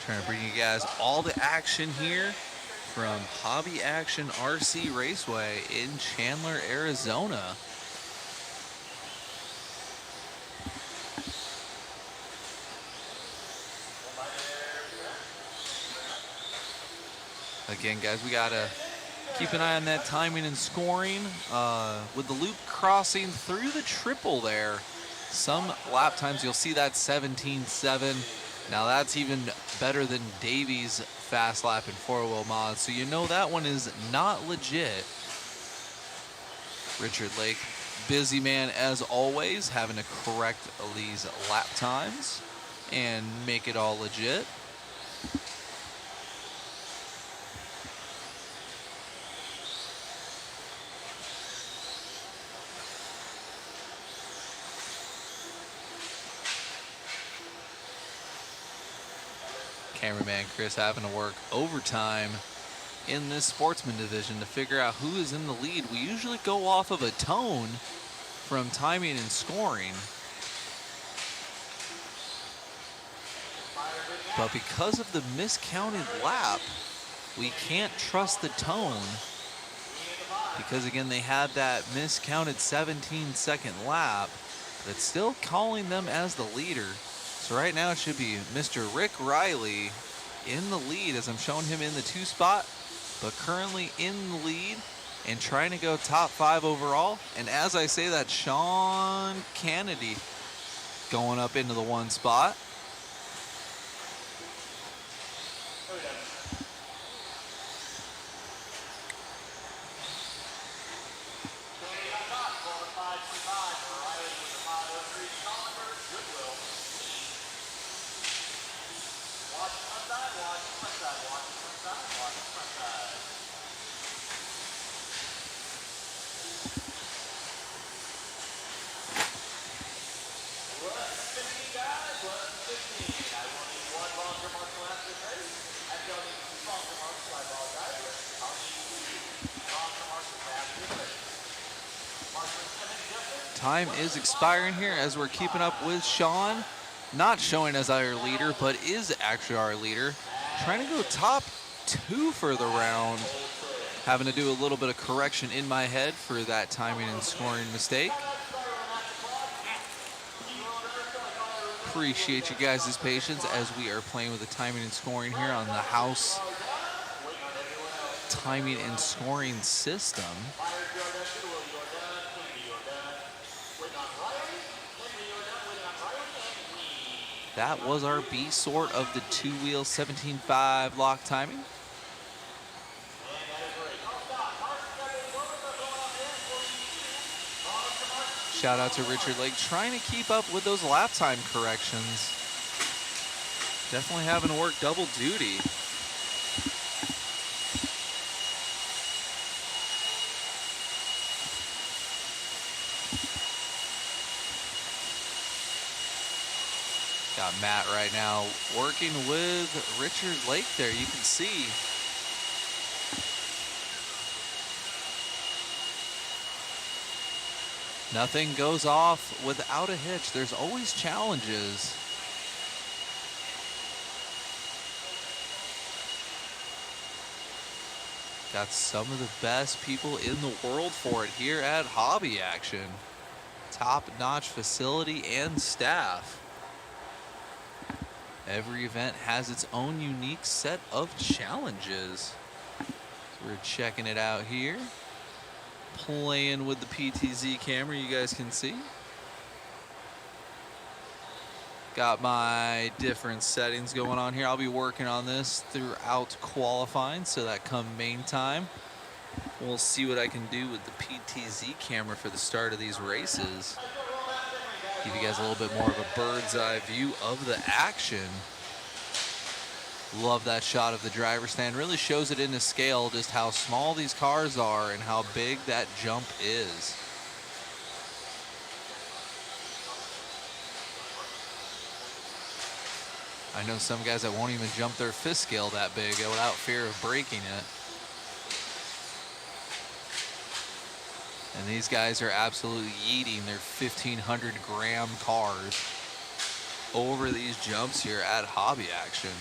[SPEAKER 3] Trying to bring you guys all the action here from Hobby Action RC Raceway in Chandler, Arizona. Again, guys, we gotta keep an eye on that timing and scoring. With the loop crossing through the triple there, some lap times you'll see that 17.7. Now that's even better than Davies' fast lap in four-wheel mods, so you know that one is not legit. Richard Lake, busy man as always, having to correct these lap times and make it all legit. Cameraman Chris having to work overtime in this sportsman division to figure out who is in the lead. We usually go off of a tone from timing and scoring, but because of the miscounted lap, we can't trust the tone, because again, they had that miscounted 17-second lap that's still calling them as the leader. So right now it should be Mr. Rick Riley in the lead, as I'm showing him in the 2 spot, but currently in the lead and trying to go top 5 overall. And as I say that, Sean Kennedy going up into the 1 spot. Time is expiring here as we're keeping up with Sean, not showing as our leader, but is actually our leader. Trying to go top 2 for the round. Having to do a little bit of correction in my head for that timing and scoring mistake. Appreciate you guys' patience as we are playing with the timing and scoring here on the house timing and scoring system. That was our B sort of the 2-wheel 17.5 lock timing. Shout out to Richard Lake trying to keep up with those lap time corrections. Definitely having to work double duty. Got Matt right now working with Richard Lake there, you can see. Nothing goes off without a hitch. There's always challenges. Got some of the best people in the world for it here at Hobby Action. Top-notch facility and staff. Every event has its own unique set of challenges. So we're checking it out here. playing with the PTZ camera, you guys can see. Got my different settings going on here. I'll be working on this throughout qualifying so that come main time, we'll see what I can do with the PTZ camera for the start of these races. Give you guys a little bit more of a bird's eye view of the action. Love that shot of the driver's stand. Really shows it in the scale just how small these cars are and how big that jump is. I know some guys that won't even jump their fifth scale that big without fear of breaking it. And these guys are absolutely yeeting their 1,500 gram cars over these jumps here at Hobby Action.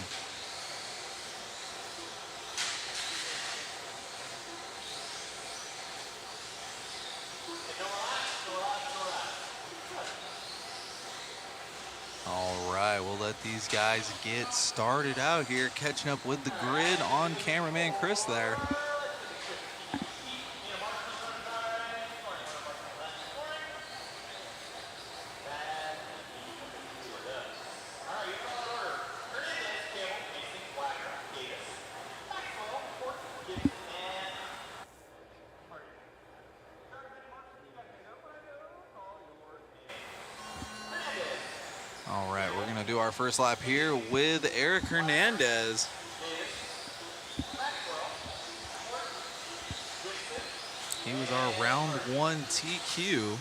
[SPEAKER 3] All right, we'll let these guys get started out here, catching up with the grid on cameraman Chris there. All right, we're going to do our first lap here with Eric Hernandez. He was our round 1 TQ.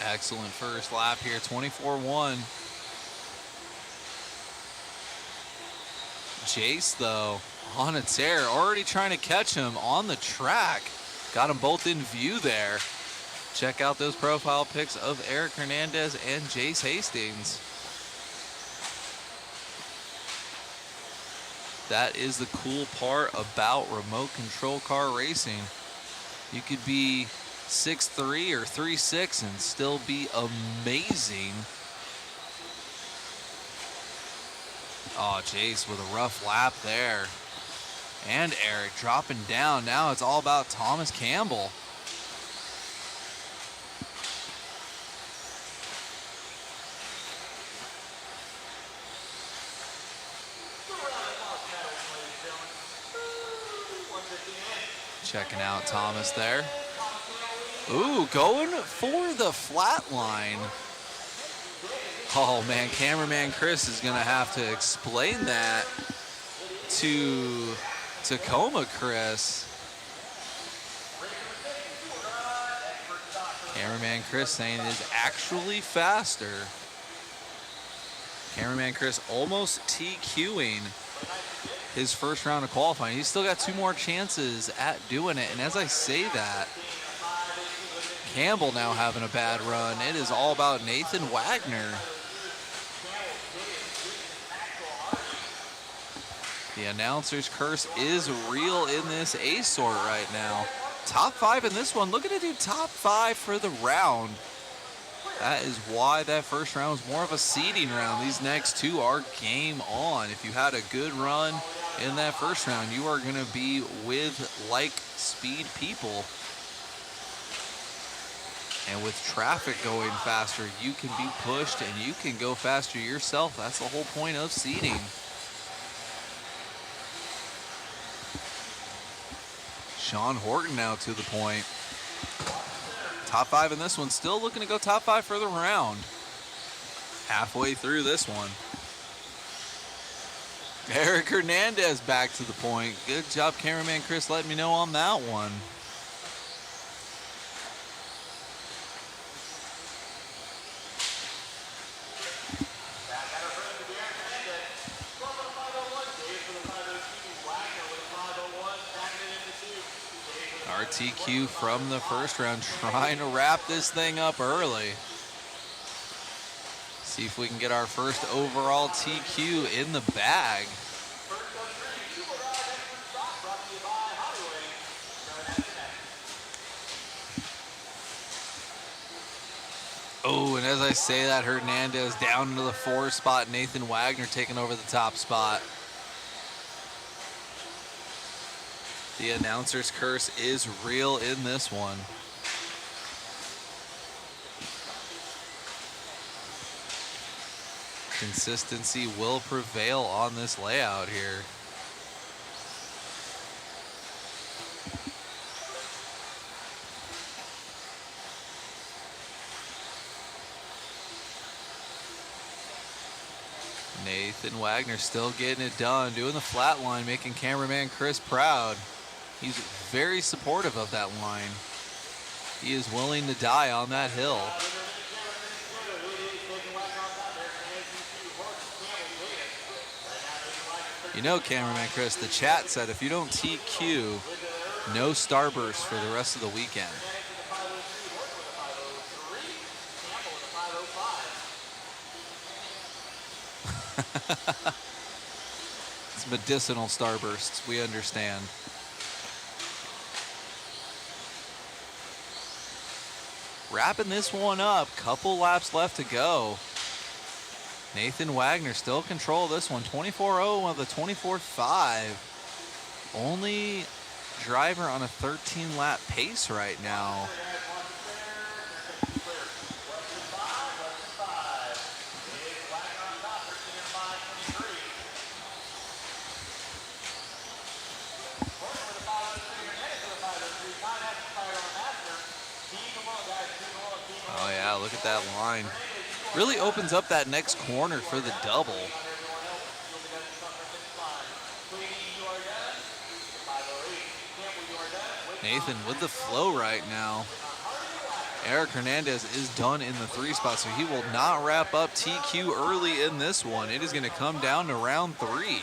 [SPEAKER 3] Excellent first lap here, 24-1. Jace, though, on a tear, already trying to catch him on the track. Got them both in view there. Check out those profile pics of Eric Hernandez and Jace Hastings. That is the cool part about remote control car racing. You could be 6'3" or 3'6" and still be amazing. Oh, Jace with a rough lap there. And Eric dropping down. Now it's all about Thomas Campbell. Checking out Thomas there. Ooh, going for the flat line. Oh man, cameraman Chris is gonna have to explain that to Tacoma Chris. Cameraman Chris saying it is actually faster. Cameraman Chris almost TQing his first round of qualifying. He's still got 2 more chances at doing it. And as I say that, Campbell now having a bad run. It is all about Nathan Wagner. The announcer's curse is real in this A sort right now. Top 5 in this one. Looking to do top 5 for the round. That is why that first round was more of a seeding round. These next 2 are game on. If you had a good run in that first round, you are going to be with like speed people. And with traffic going faster, you can be pushed and you can go faster yourself. That's the whole point of seeding. Sean Horton now to the point. Top 5 in this one. Still looking to go top 5 for the round. Halfway through this one. Eric Hernandez back to the point. Good job, cameraman Chris, letting me know on that one. RTQ from the first round, trying to wrap this thing up early. See if we can get our first overall TQ in the bag. Oh, and as I say that, Hernandez down into the 4 spot. Nathan Wagner taking over the top spot. The announcer's curse is real in this one. Consistency will prevail on this layout here. Nathan Wagner still getting it done, doing the flat line, making cameraman Chris proud. He's very supportive of that line. He is willing to die on that hill. You know, cameraman Chris, the chat said if you don't TQ, no starburst for the rest of the weekend. It's medicinal starbursts, we understand. Wrapping this one up, couple laps left to go. Nathan Wagner still control this one, 24.0 of the 24.5. Only driver on a 13-lap pace right now. Oh yeah, look at that line. Really opens up that next corner for the double. Nathan with the flow right now. Eric Hernandez is done in the 3 spot, so he will not wrap up TQ early in this one. It is going to come down to round 3.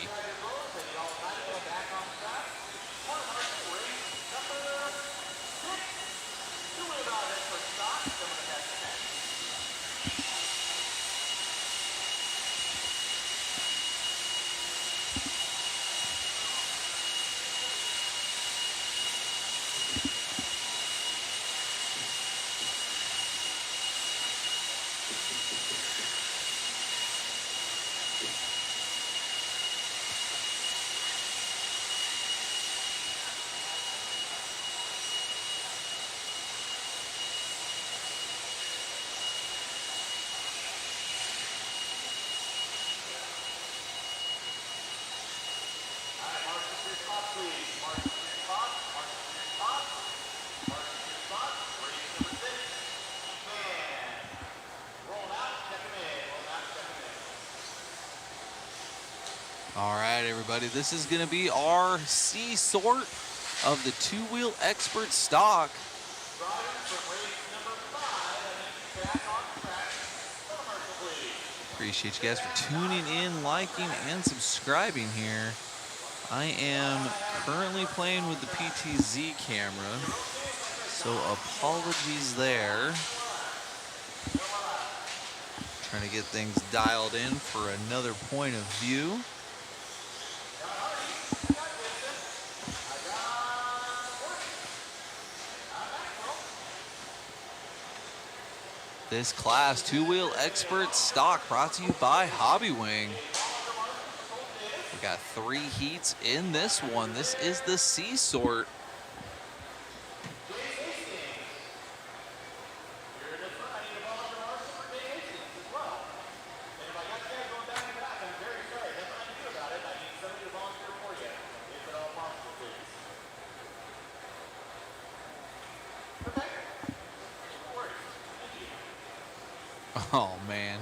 [SPEAKER 3] All right, everybody, this is going to be our C sort of the 2-wheel expert stock. Appreciate you guys for tuning in, liking, and subscribing here. I am currently playing with the PTZ camera, so apologies there. Trying to get things dialed in for another point of view. This class 2-wheel expert stock brought to you by Hobbywing. We got 3 heats in this one. This is the C sort. Oh, man.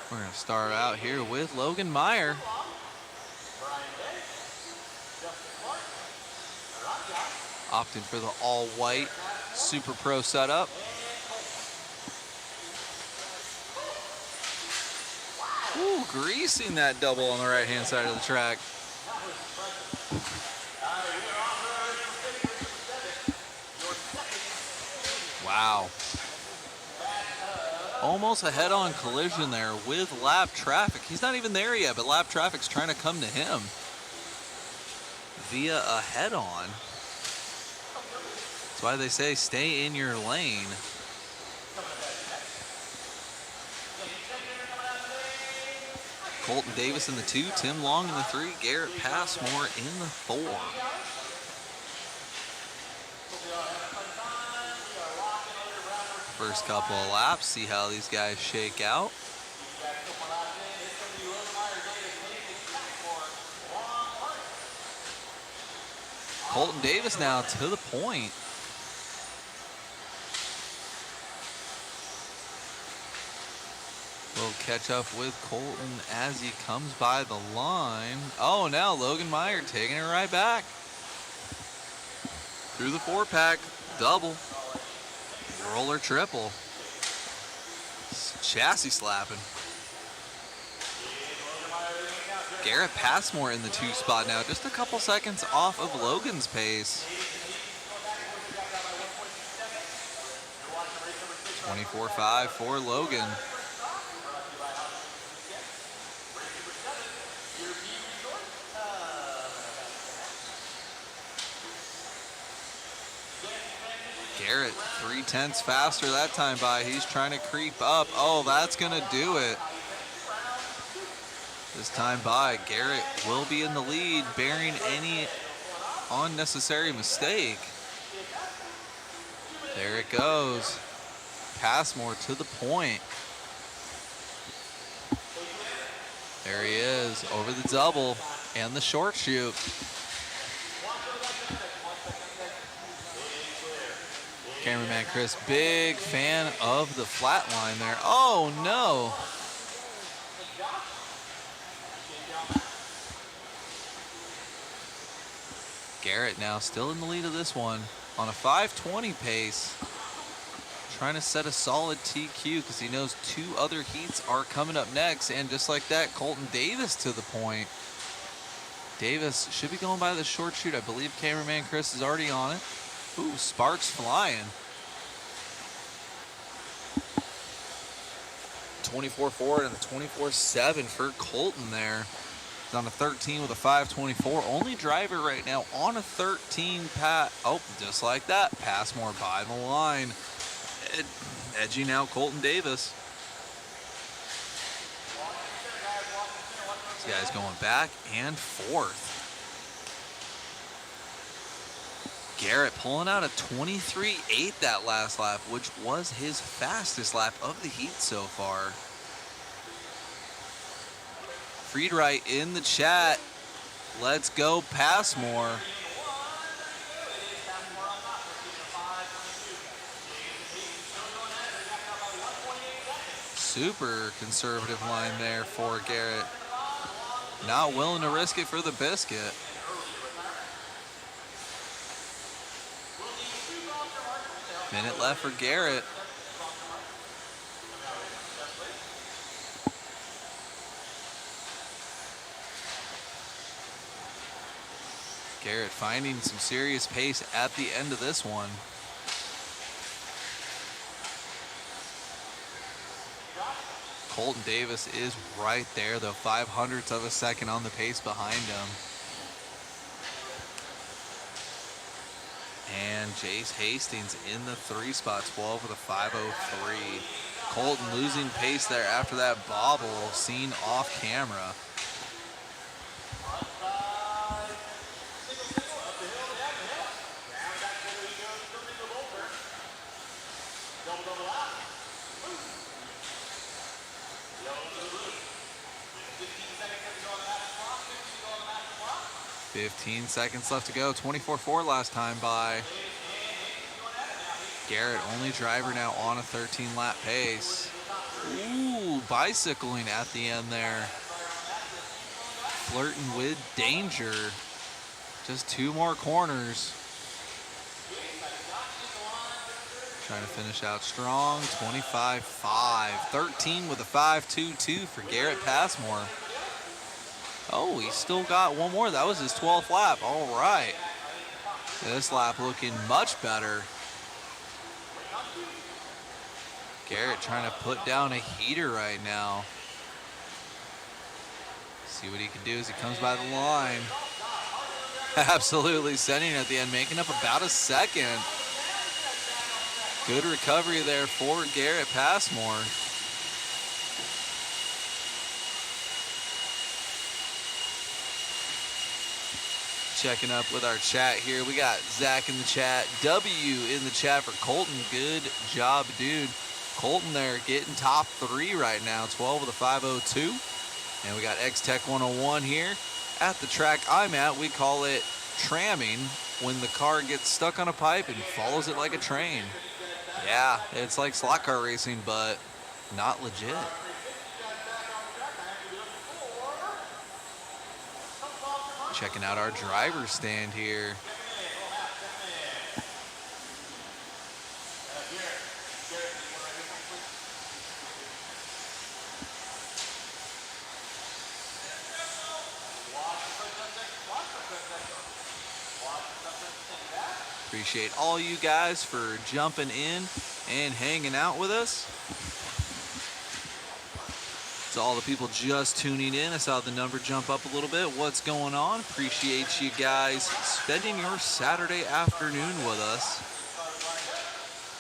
[SPEAKER 3] We're going to start out here with Logan Meyer. Opting for the all-white Super Pro setup. Ooh, greasing that double on the right-hand side of the track. Wow. Almost a head-on collision there with lap traffic. He's not even there yet, but lap traffic's trying to come to him via a head-on. That's why they say stay in your lane. Colton Davis in the 2, Tim Long in the 3, Garrett Passmore in the 4. First couple of laps, see how these guys shake out. Colton Davis now to the point. We'll catch up with Colton as he comes by the line. Oh, now Logan Meyer taking it right back. Through the 4-pack, double, roller triple. Chassis slapping. Garrett Passmore in the 2 spot now, just a couple seconds off of Logan's pace. 24.5 for Logan. Garrett 0.3 faster that time by. He's trying to creep up. Oh, that's going to do it. This time by, Garrett will be in the lead, bearing any unnecessary mistake. There it goes. Passmore to the point. There he is, over the double and the short chute. Cameraman Chris, big fan of the flat line there. Oh no. Garrett now still in the lead of this one on a 5:20 pace. Trying to set a solid TQ because he knows 2 other heats are coming up next. And just like that, Colton Davis to the point. Davis should be going by the short chute. I believe cameraman Chris is already on it. Ooh, sparks flying. 24.4 and a 24.7 for Colton there. He's on a 13 with a 5.24. Only driver right now on a 13 pat. Oh, just like that. Passmore by the line. Edging out Colton Davis. This guy's going back and forth. Garrett pulling out a 23.8 that last lap, which was his fastest lap of the heat so far. Friedrich in the chat. Let's go Passmore. Super conservative line there for Garrett. Not willing to risk it for the biscuit. Minute left for Garrett. Garrett finding some serious pace at the end of this one. Colton Davis is right there, though, 0.05 of a second on the pace behind him. And Jace Hastings in the 3 spot, 12 with a 5.03. Colton losing pace there after that bobble seen off camera. $15 seconds left to go. 24.4 last time by. Garrett, only driver now on a 13-lap pace. Ooh, bicycling at the end there. Flirting with danger. Just 2 more corners. Trying to finish out strong. 25.5. 13 with a 5.22 for Garrett Passmore. Oh, he's still got 1 more. That was his 12th lap. All right. This lap looking much better. Garrett trying to put down a heater right now. See what he can do as he comes by the line. Absolutely sending it at the end, making up about a second. Good recovery there for Garrett Passmore. Checking up with our chat here. We got Zach in the chat. W in the chat for Colton. Good job, dude. Colton there getting top 3 right now. 12 with a 5:02. And we got X-Tech 101 here. At the track I'm at, we call it tramming when the car gets stuck on a pipe and follows it like a train. Yeah, it's like slot car racing, but not legit. Checking out our driver's stand here. Appreciate all you guys for jumping in and hanging out with us. To all the people just tuning in, I saw the number jump up a little bit. What's going on? Appreciate you guys spending your Saturday afternoon with us.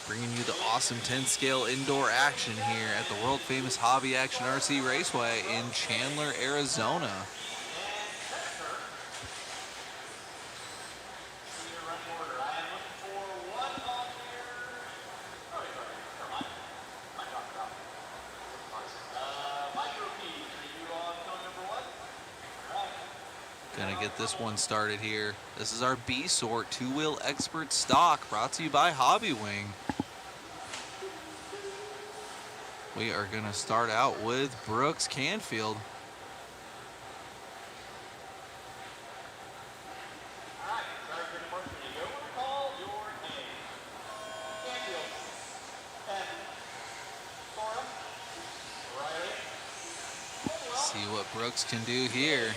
[SPEAKER 3] Bringing you the awesome 10-scale indoor action here at the world famous Hobby Action RC Raceway in Chandler, Arizona. Gonna get this one started here. This is our B-Sort 2-wheel expert stock brought to you by Hobby Wing. We are gonna start out with Brooks Canfield. See what Brooks can do here.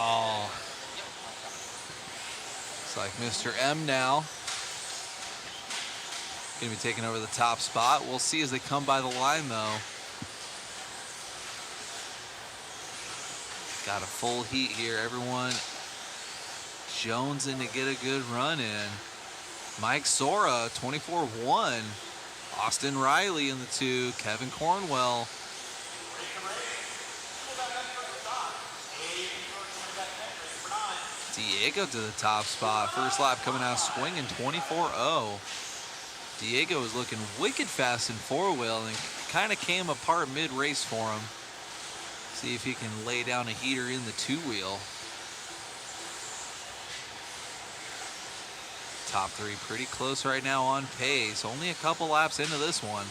[SPEAKER 3] Oh, it's like Mr. M now. Gonna be taking over the top spot. We'll see as they come by the line though. Got a full heat here, everyone. Jonesing to get a good run in. Mike Sora, 24-1. Austin Riley in the 2. Kevin Cornwell. Diego to the top spot. First lap coming out swinging 24-0. Diego is looking wicked fast in 4-wheel and kind of came apart mid-race for him. See if he can lay down a heater in the 2-wheel. Top 3 pretty close right now on pace. Only a couple laps into this one.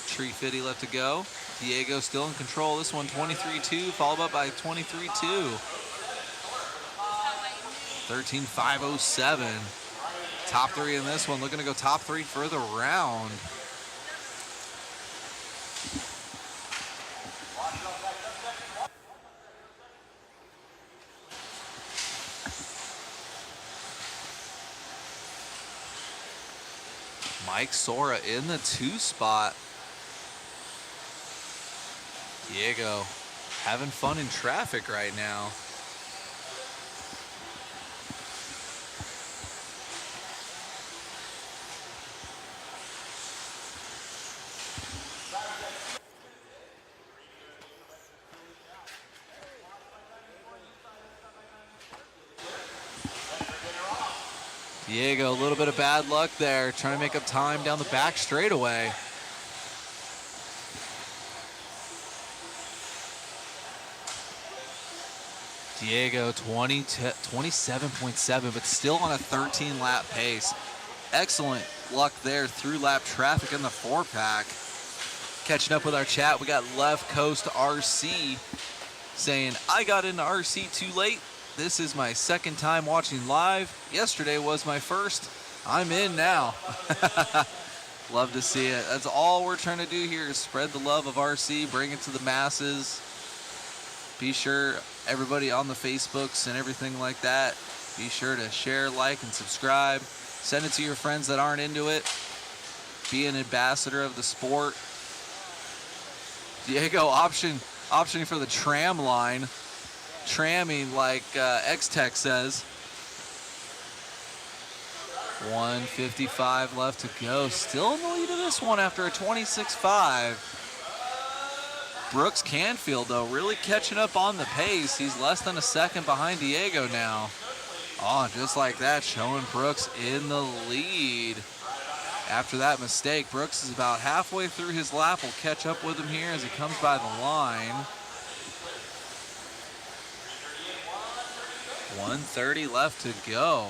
[SPEAKER 3] Tree 50 left to go. Diego still in control. This one 23-2, followed up by 23-2. 13-507. Top 3 in this one. Looking to go top 3 for the round. Mike Sora in the 2 spot. Diego having fun in traffic right now. Diego, a little bit of bad luck there, trying to make up time down the back straightaway. Diego 27.7, but still on a 13-lap pace. Excellent luck there through lap traffic in the 4-pack. Catching up with our chat, we got Left Coast RC saying, I got into RC too late. This is my second time watching live. Yesterday was my first. I'm in now. Love to see it. That's all we're trying to do here is spread the love of RC, bring it to the masses. Be sure, everybody on the Facebooks and everything like that, be sure to share, like, and subscribe. Send it to your friends that aren't into it. Be an ambassador of the sport. Diego optioning for the tram line. Tramming like X-Tech says. 1:55 left to go. Still in the lead of this one after a 26.5. Brooks Canfield, though, really catching up on the pace. He's less than a second behind Diego now. Oh, just like that, showing Brooks in the lead. After that mistake, Brooks is about halfway through his lap. Will catch up with him here as he comes by the line. 1:30 left to go.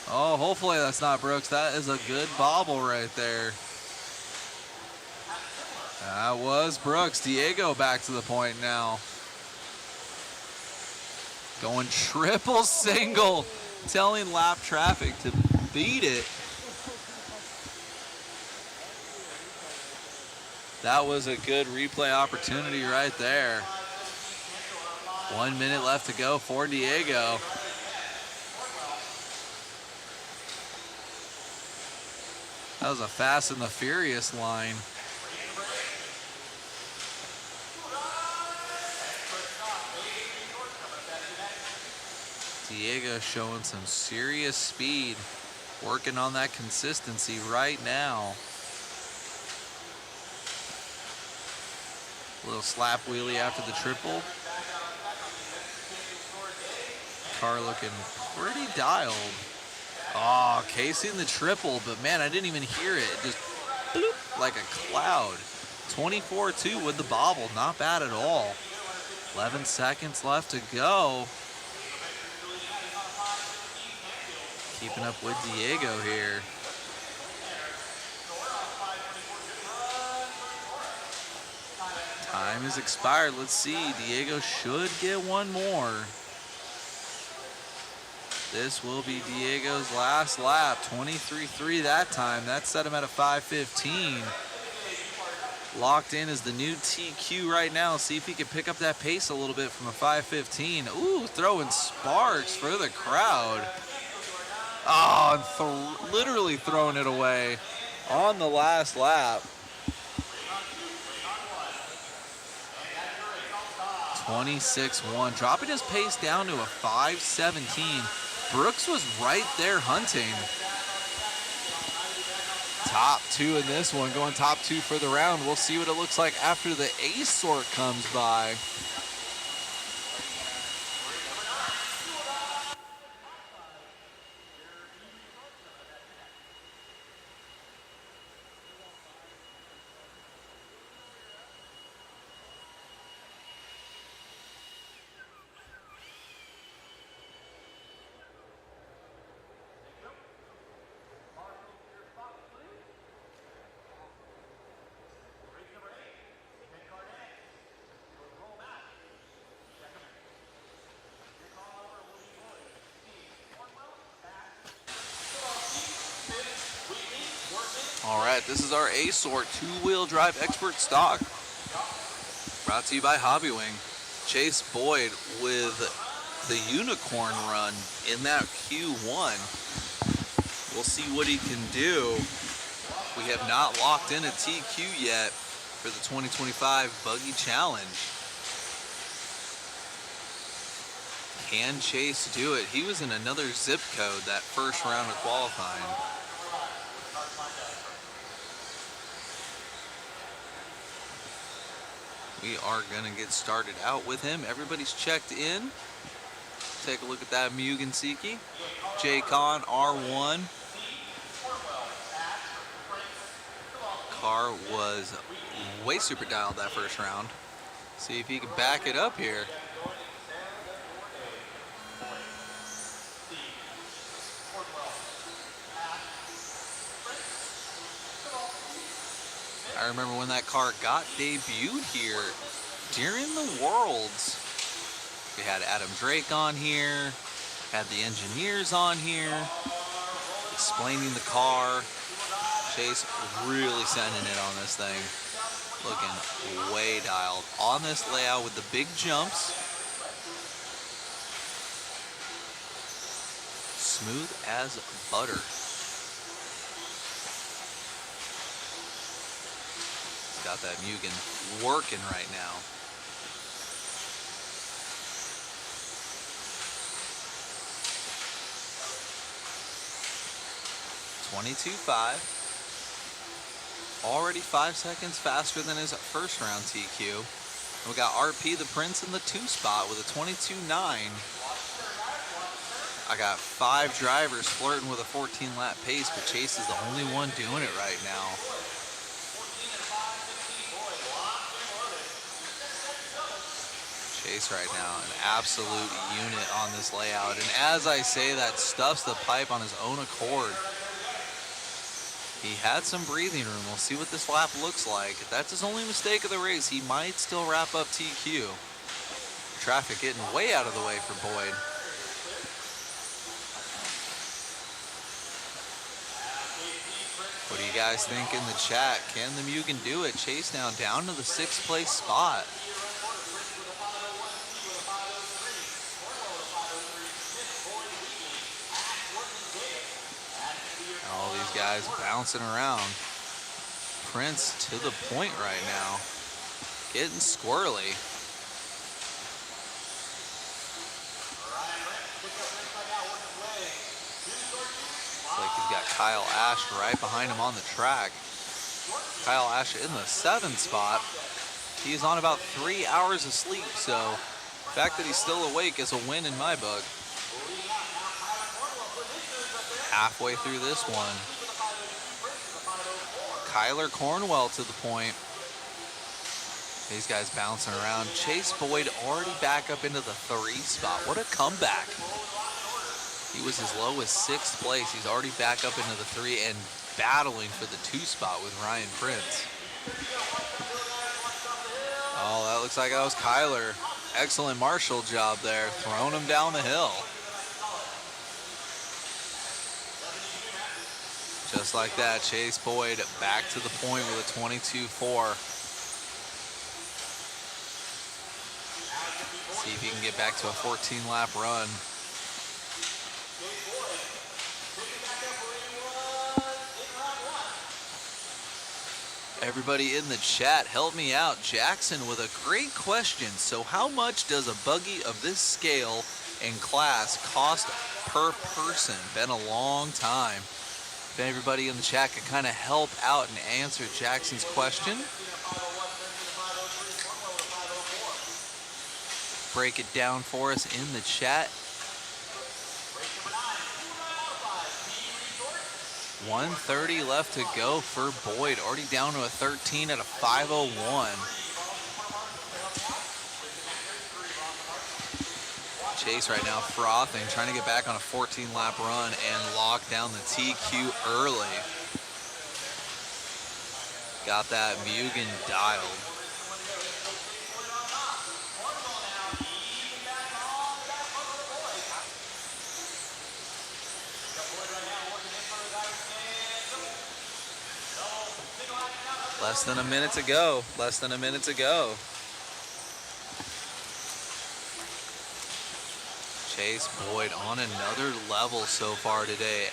[SPEAKER 3] Oh, hopefully that's not Brooks. That is a good bobble right there. That was Brooks. Diego back to the point now. Going triple single. Telling lap traffic to beat it. That was a good replay opportunity right there. 1 minute left to go for Diego. That was a Fast and the Furious line. Diego showing some serious speed, working on that consistency right now. Little slap wheelie after the triple. Car looking pretty dialed. Oh, casing the triple, but man, I didn't even hear it. Just bloop, like a cloud. 24-2 with the bobble, not bad at all. 11 seconds left to go. Keeping up with Diego here. Time has expired. Let's see. Diego should get one more. This will be Diego's last lap. 23.3 that time. That set him at a 5:15. Locked in is the new TQ right now. See if he can pick up that pace a little bit from a 5:15. Ooh, throwing sparks for the crowd. Oh, and literally throwing it away on the last lap. 26.1, dropping his pace down to a 5:17. Brooks was right there hunting. Top two in this one, going top two for the round. We'll see what it looks like after the A sort comes by. All right, this is our A-Sort two-wheel drive expert stock. Brought to you by Hobbywing. Chase Boyd with the unicorn run in that Q1. We'll see what he can do. We have not locked in a TQ yet for the 2025 Buggy Challenge. Can Chase do it? He was in another zip code that first round of qualifying. We are going to get started out with him. Everybody's checked in. Take a look at that Mugen Siki. JCon R1. Car was way super dialed that first round. See if he can back it up here. I remember when that car got debuted here during the Worlds. We had Adam Drake on here, had the engineers on here, explaining the car. Chase really sending it on this thing.
[SPEAKER 2] Looking way dialed on this layout with the big jumps. Smooth as butter. He's got that Mugen working right now. .22.5. Already 5 seconds faster than his first round TQ. And we got RP the Prince in the 2 spot with a 22.9. I got 5 drivers flirting with a 14-lap pace, but Chase is the only one doing it right now. Chase right now, an absolute unit on this layout. And as I say that, stuffs the pipe on his own accord. He had some breathing room. We'll see what this lap looks like. If that's his only mistake of the race, he might still wrap up TQ. Traffic getting way out of the way for Boyd. What do you guys think in the chat? Can the Mugen do it? Chase now down to the 6th place spot. All these guys bouncing around. Prince to the point right now. Getting squirrely. Looks like he's got Kyle Ash right behind him on the track. Kyle Ash in the 7th spot. He is on about 3 hours of sleep, so the fact that he's still awake is a win in my book. Halfway through this one. Kyler Cornwell to the point. These guys bouncing around. Chase Boyd already back up into the 3 spot. What a comeback. He was as low as 6th place. He's already back up into the 3 and battling for the 2 spot with Ryan Prince. Oh, that looks like that was Kyler. Excellent Marshall job there, throwing him down the hill. Just like that, Chase Boyd back to the point with a 22.4. See if he can get back to a 14-lap run. Everybody in the chat, help me out. Jackson with a great question. So how much does a buggy of this scale and class cost per person? Been a long time. If everybody in the chat could kind of help out and answer Jackson's question. Break it down for us in the chat. 130 left to go for Boyd. Already down to a 13 at a 5:01. Chase right now frothing, trying to get back on a 14-lap run and lock down the TQ early. Got that Mugen dialed. Less than a minute to go. Less than a minute to go. Chase Boyd on another level so far today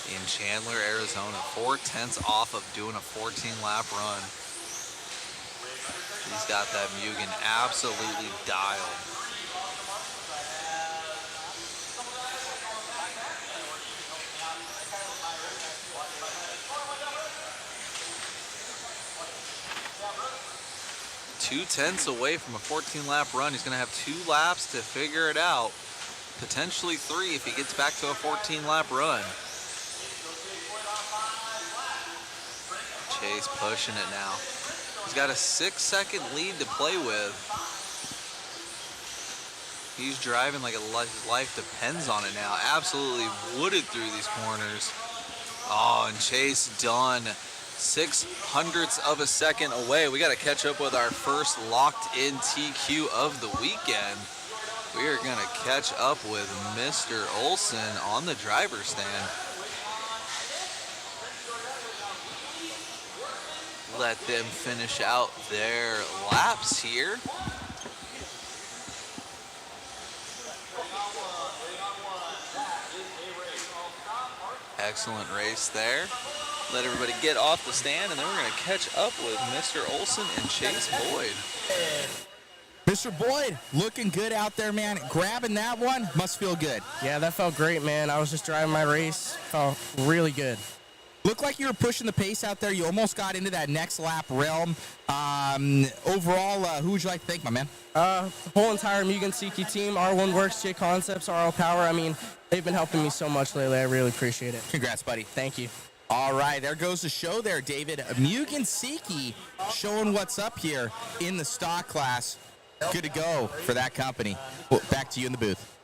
[SPEAKER 2] in Chandler, Arizona. 4/10 off of doing a 14-lap run. He's got that Mugen absolutely dialed. .2 away from a 14-lap run. He's going to have 2 laps to figure it out. Potentially 3 if he gets back to a 14-lap run. Chase pushing it now. He's got a 6-second lead to play with. He's driving like his life depends on it now. Absolutely wooded through these corners. Oh, and Chase done. 0.06 of a second away. We got to catch up with our first locked-in TQ of the weekend. We are going to catch up with Mr. Olson on the driver's stand. let them finish out their laps here. Excellent race there. Let everybody get off the stand, and then we're going to catch up with Mr. Olson and Chase Boyd.
[SPEAKER 4] Mr. Boyd, looking good out there, man. Grabbing that one must feel good.
[SPEAKER 8] Yeah, that felt great, man. I was just driving my race. Felt really good.
[SPEAKER 4] Looked like you were pushing the pace out there. You almost got into that next lap realm. Overall, who would you like to thank, my man?
[SPEAKER 8] The whole entire Mugen Seiki team, R1 Works, JConcepts, RL Power. I mean, they've been helping me so much lately. I really appreciate it.
[SPEAKER 4] Congrats, buddy.
[SPEAKER 8] Thank you.
[SPEAKER 4] All right, there goes the show there, David. Mugen Seiki showing what's up here in the stock class. Good to go for that company. Well, back to you in the booth.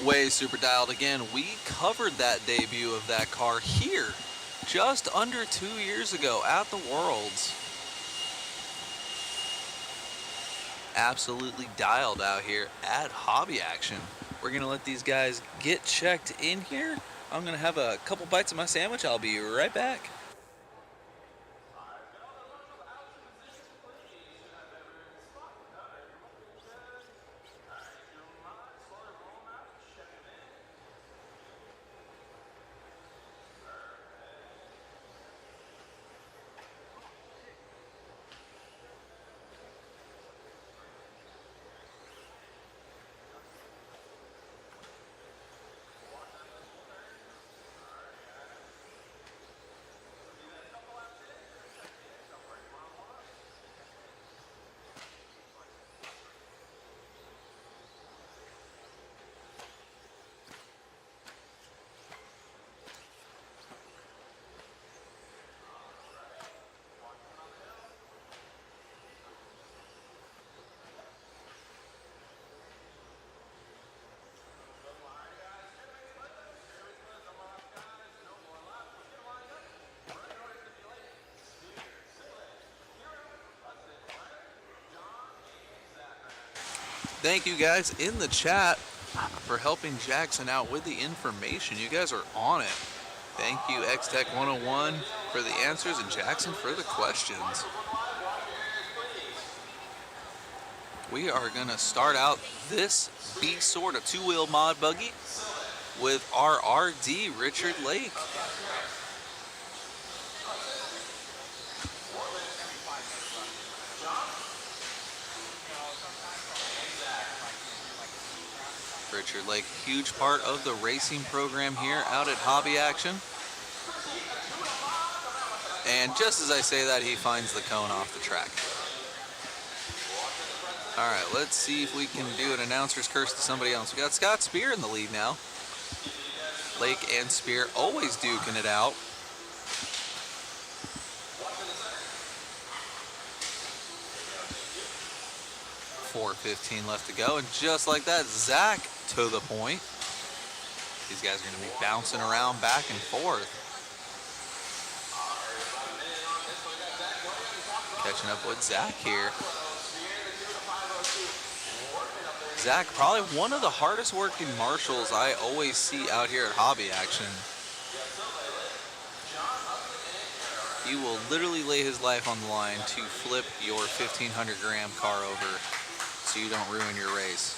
[SPEAKER 2] Way super dialed again. We covered that debut of that car here just under 2 years ago at the Worlds. Absolutely dialed out here at Hobby Action. We're gonna let these guys get checked in here. I'm gonna have a couple bites of my sandwich. I'll be right back. Thank you guys in the chat for helping Jackson out with the information. You guys are on it. Thank you, X-Tech 101 for the answers and Jackson for the questions. We are going to start out this B-sort of two-wheel mod buggy with our RD, Richard Lake. Richard Lake, huge part of the racing program here out at Hobby Action. And just as I say that, he finds the cone off the track. All right, let's see if we can do an announcer's curse to somebody else. We got Scott Spear in the lead now. Lake and Spear always duking it out. .4:15 left to go, and just like that, Zach to the point. These guys are going to be bouncing around back and forth. Catching up with Zach here. Zach, probably one of the hardest working marshals I always see out here at Hobby Action. He will literally lay his life on the line to flip your 1,500 gram car over so you don't ruin your race.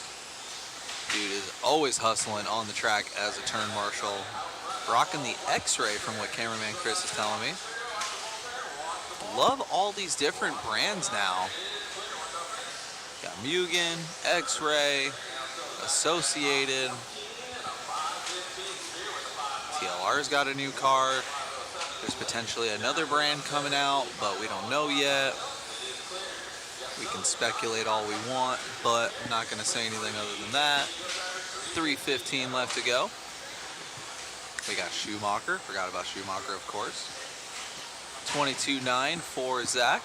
[SPEAKER 2] Dude is always hustling on the track as a turn marshal. Rocking the X-Ray from what cameraman Chris is telling me. Love all these different brands now. Got Mugen, X-Ray, Associated. TLR's got a new car. There's potentially another brand coming out, but we don't know yet. We can speculate all we want, but I'm not going to say anything other than that. 3:15 left to go. We got Schumacher. Forgot about Schumacher, of course. 22.9 for Zach.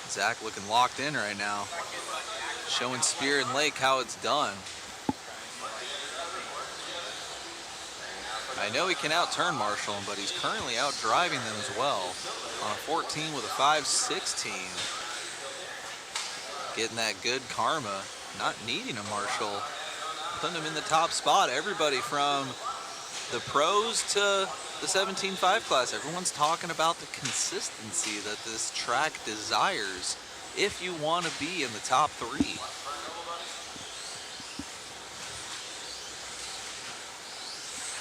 [SPEAKER 2] Zach looking locked in right now. Showing Spear and Lake how it's done. I know he can out-turn Marshall, but he's currently out driving them as well. On a 14 with a 5.16. Getting that good karma. Not needing a Marshall. Putting him in the top spot. Everybody from the pros to the 17.5 class, everyone's talking about the consistency that this track desires if you want to be in the top 3.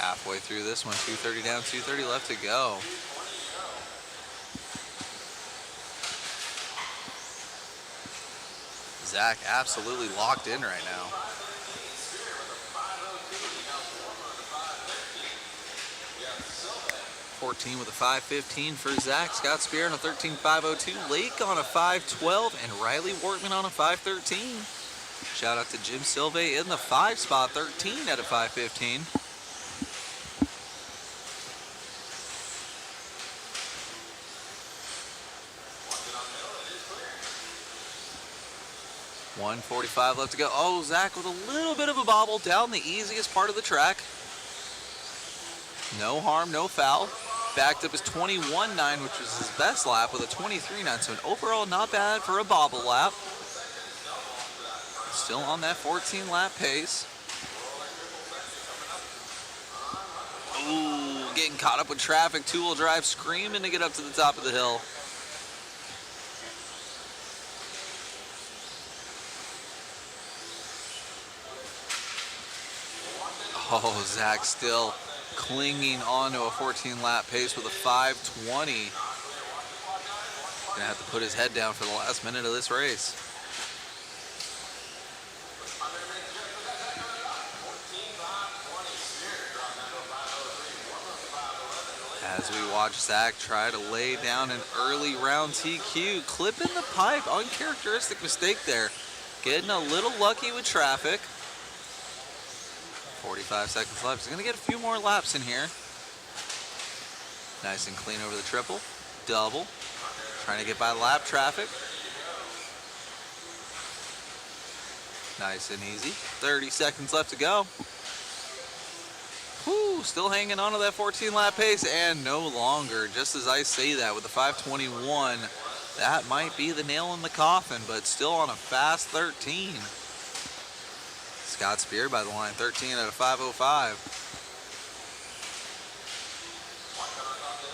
[SPEAKER 2] Halfway through this one, 230 down, 230 left to go. Zach absolutely locked in right now. .14 with a 5.15 for Zach. Scott Spear on a 13.502. Lake on a 5.12 and Riley Wortman on a 5.13. Shout out to Jim Silve in the 5 spot, 13 at a 5.15. .145 left to go. Oh, Zach with a little bit of a bobble down the easiest part of the track. No harm, no foul. Backed up his 21.9, which was his best lap, with a 23.9. So an overall not bad for a bobble lap. Still on that 14 lap pace. Ooh, getting caught up with traffic. Two-wheel drive screaming to get up to the top of the hill. Oh, Zach still clinging on to a 14 lap pace with a 5.20. Gonna have to put his head down for the last minute of this race. As we watch Zach try to lay down an early round TQ, clipping the pipe, uncharacteristic mistake there. Getting a little lucky with traffic. 45 seconds left. He's going to get a few more laps in here. Nice and clean over the triple. Double. Trying to get by lap traffic. Nice and easy. 30 seconds left to go. Whew, still hanging on to that 14 lap pace and no longer. Just as I say that with the 5.21, that might be the nail in the coffin, but still on a fast 13. Scott Spear by the line, 13 at a 5.05.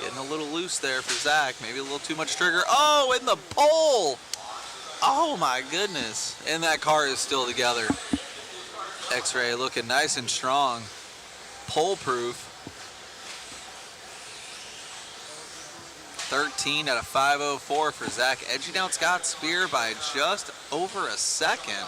[SPEAKER 2] Getting a little loose there for Zach. Maybe a little too much trigger. Oh, in the pole! Oh my goodness. And that car is still together. X-Ray looking nice and strong. Pole proof. 13 at a 5.04 for Zach. Edging out Scott Spear by just over a second.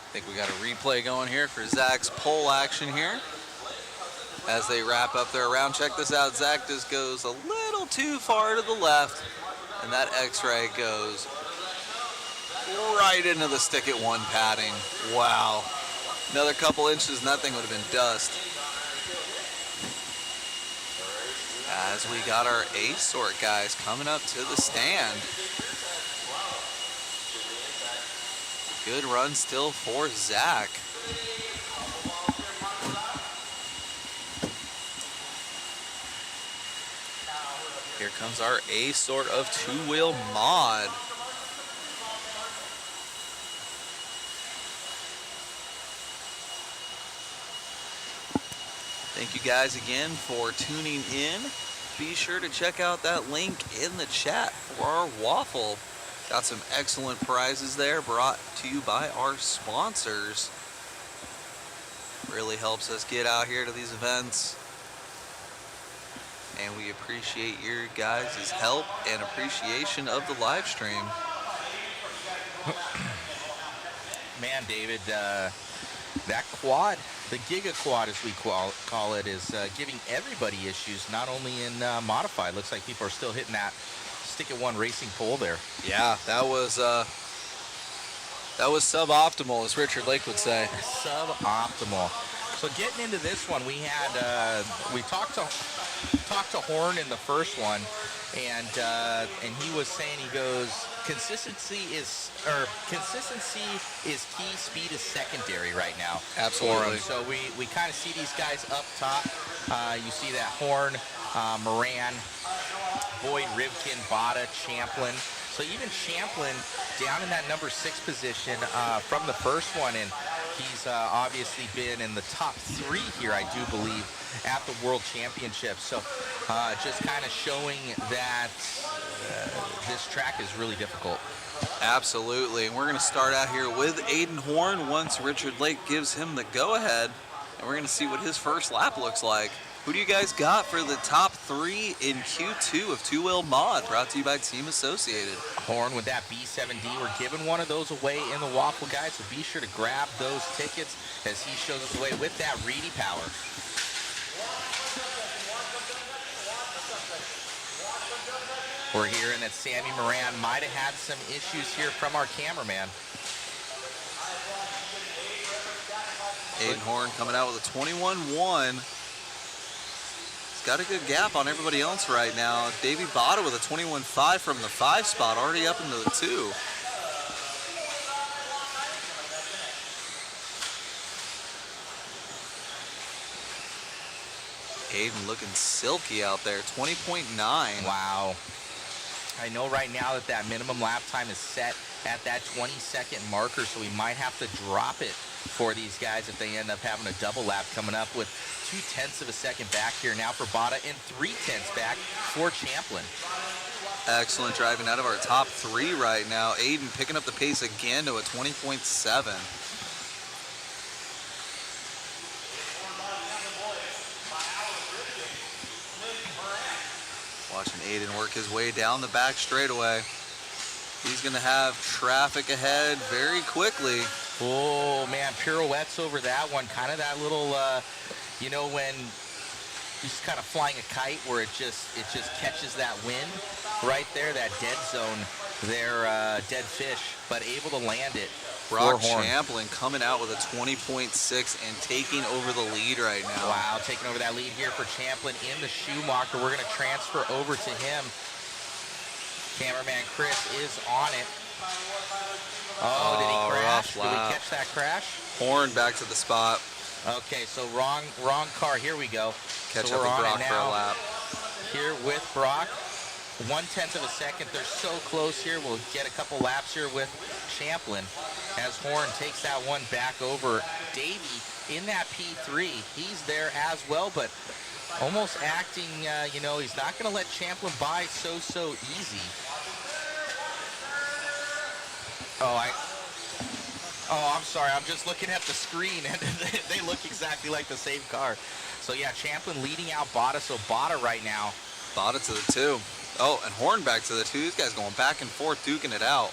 [SPEAKER 2] I think we got a replay going here for Zach's pole action here. As they wrap up their round, check this out. Zach just goes a little too far to the left, and that X-ray goes right into the stick at one padding. Wow. Another couple inches and that thing would have been dust. As we got our A-sort guys coming up to the stand. Good run still for Zach. Here comes our A-sort of two-wheel mod. Thank you guys again for tuning in. Be sure to check out that link in the chat for our waffle. Got some excellent prizes there brought to you by our sponsors. Really helps us get out here to these events. And we appreciate your guys' help and appreciation of the live stream.
[SPEAKER 4] Man, David, that quad, the Giga Quad as we call it, is giving everybody issues, not only in modified. Looks like people are still hitting that stick at one racing pole there.
[SPEAKER 2] Yeah, that was suboptimal, as Richard Lake would say.
[SPEAKER 4] Suboptimal. So getting into this one, we had we talked to Horn in the first one, and he was saying, he goes, consistency is key, speed is secondary right now.
[SPEAKER 2] Absolutely.
[SPEAKER 4] So we kind of see these guys up top. You see that Horn, Moran,
[SPEAKER 1] Boyd, Rivkin, Bada, Champlin. So even Champlin down in that number 6 position from the first one, and he's obviously been in the top 3 here, I do believe, at the World Championship. So just kind of showing that this track is really difficult.
[SPEAKER 2] Absolutely. And we're going to start out here with Aiden Horn once Richard Lake gives him the go-ahead. And we're going to see what his first lap looks like. Who do you guys got for the top 3 in Q2 of Two Wheel Mod, brought to you by Team Associated?
[SPEAKER 1] Horn with that B7D. We're giving one of those away in the waffle, guys, so be sure to grab those tickets as he shows us the way with that Reedy power. We're hearing that Sammy Moran might have had some issues here from our cameraman.
[SPEAKER 2] Aiden Horn coming out with a 21-1. He's got a good gap on everybody else right now. Davey Bada with a 21-5 from the 5 spot, already up into the 2. Aiden looking silky out there, 20.9.
[SPEAKER 1] Wow. I know right now that that minimum lap time is set at that 20-second marker, so we might have to drop it for these guys if they end up having a double lap coming up with 0.2 of a second back here now for Bada and 0.3 back for Champlin.
[SPEAKER 2] Excellent driving out of our top 3 right now. Aiden picking up the pace again to a 20.7. Watching Aiden work his way down the back straightaway. He's going to have traffic ahead very quickly.
[SPEAKER 1] Oh, man, pirouettes over that one. Kind of that little, you know, when you're just kind of flying a kite where it just catches that wind right there, that dead zone there, dead fish, but able to land it.
[SPEAKER 2] Brock Champlin coming out with a 20.6 and taking over the lead right now.
[SPEAKER 1] Wow, taking over that lead here for Champlin in the Schumacher. We're going to transfer over to him. Cameraman Chris is on it. Oh, did he crash? Did we catch that crash?
[SPEAKER 2] Horn back to the spot.
[SPEAKER 1] Okay, so wrong car. Here we go.
[SPEAKER 2] Catch
[SPEAKER 1] so
[SPEAKER 2] up
[SPEAKER 1] we're
[SPEAKER 2] with
[SPEAKER 1] on
[SPEAKER 2] Brock
[SPEAKER 1] it
[SPEAKER 2] for
[SPEAKER 1] now.
[SPEAKER 2] a lap.
[SPEAKER 1] Here with Brock. 0.1 of a second. They're so close here. We'll get a couple laps here with Champlin as Horn takes that one back over. Davey in that P3. He's there as well, but almost acting, you know, he's not going to let Champlin by so easy. Oh, I'm sorry. I'm just looking at the screen, and they look exactly like the same car. So, yeah, Champlin leading out Bada. So, Bada right now.
[SPEAKER 2] Bada to the 2. Oh, and Horn back to the 2. These guys going back and forth, duking it out.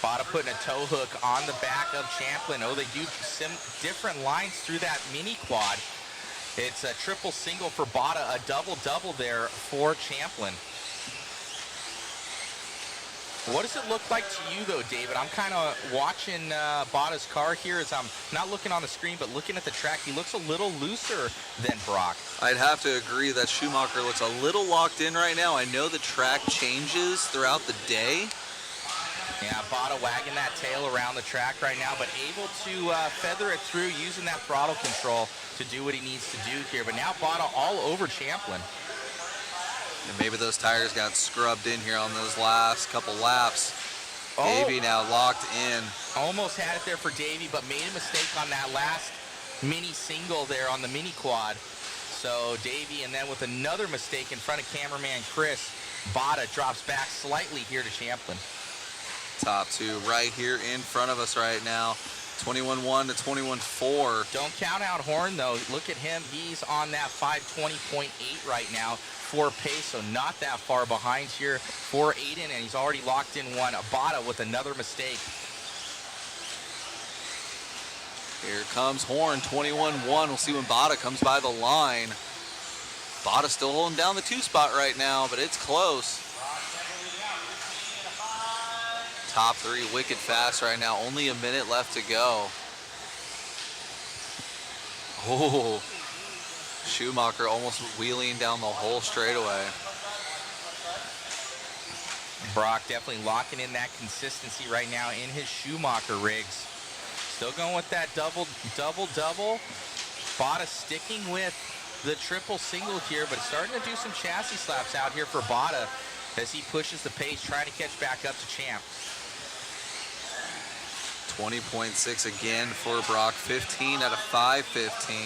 [SPEAKER 1] Bada putting a tow hook on the back of Champlin. Oh, they do some different lines through that mini quad. It's a triple single for Bada, a double there for Champlin. What does it look like to you, though, David? I'm kind of watching Bada's car here as I'm not looking on the screen, but looking at the track. He looks a little looser than Brock.
[SPEAKER 2] I'd have to agree that Schumacher looks a little locked in right now. I know the track changes throughout the day.
[SPEAKER 1] Yeah, Bada wagging that tail around the track right now, but able to feather it through using that throttle control to do what he needs to do here. But now Bada all over Champlin.
[SPEAKER 2] And maybe those tires got scrubbed in here on those last couple laps.
[SPEAKER 1] Oh.
[SPEAKER 2] Davey now locked in.
[SPEAKER 1] Almost had it there for Davey, but made a mistake on that last mini single there on the mini quad. So Davey, and then with another mistake in front of cameraman Chris, Bada drops back slightly here to Champlin.
[SPEAKER 2] Top 2 right here in front of us right now. 21-1 to 21-4.
[SPEAKER 1] Don't count out Horn, though. Look at him. He's on that 520.8 right now for pace, so not that far behind here for Aiden, and he's already locked in one. Bada with another mistake.
[SPEAKER 2] Here comes Horn, 21-1. We'll see when Bada comes by the line. Bada still holding down the 2 spot right now, but it's close. Top 3 wicked fast right now. Only a minute left to go. Oh, Schumacher almost wheeling down the whole straightaway.
[SPEAKER 1] Brock definitely locking in that consistency right now in his Schumacher rigs. Still going with that double. Bada sticking with the triple single here, but starting to do some chassis slaps out here for Bada as he pushes the pace, trying to catch back up to Champ.
[SPEAKER 2] 20.6 again for Brock, 15 out of 515.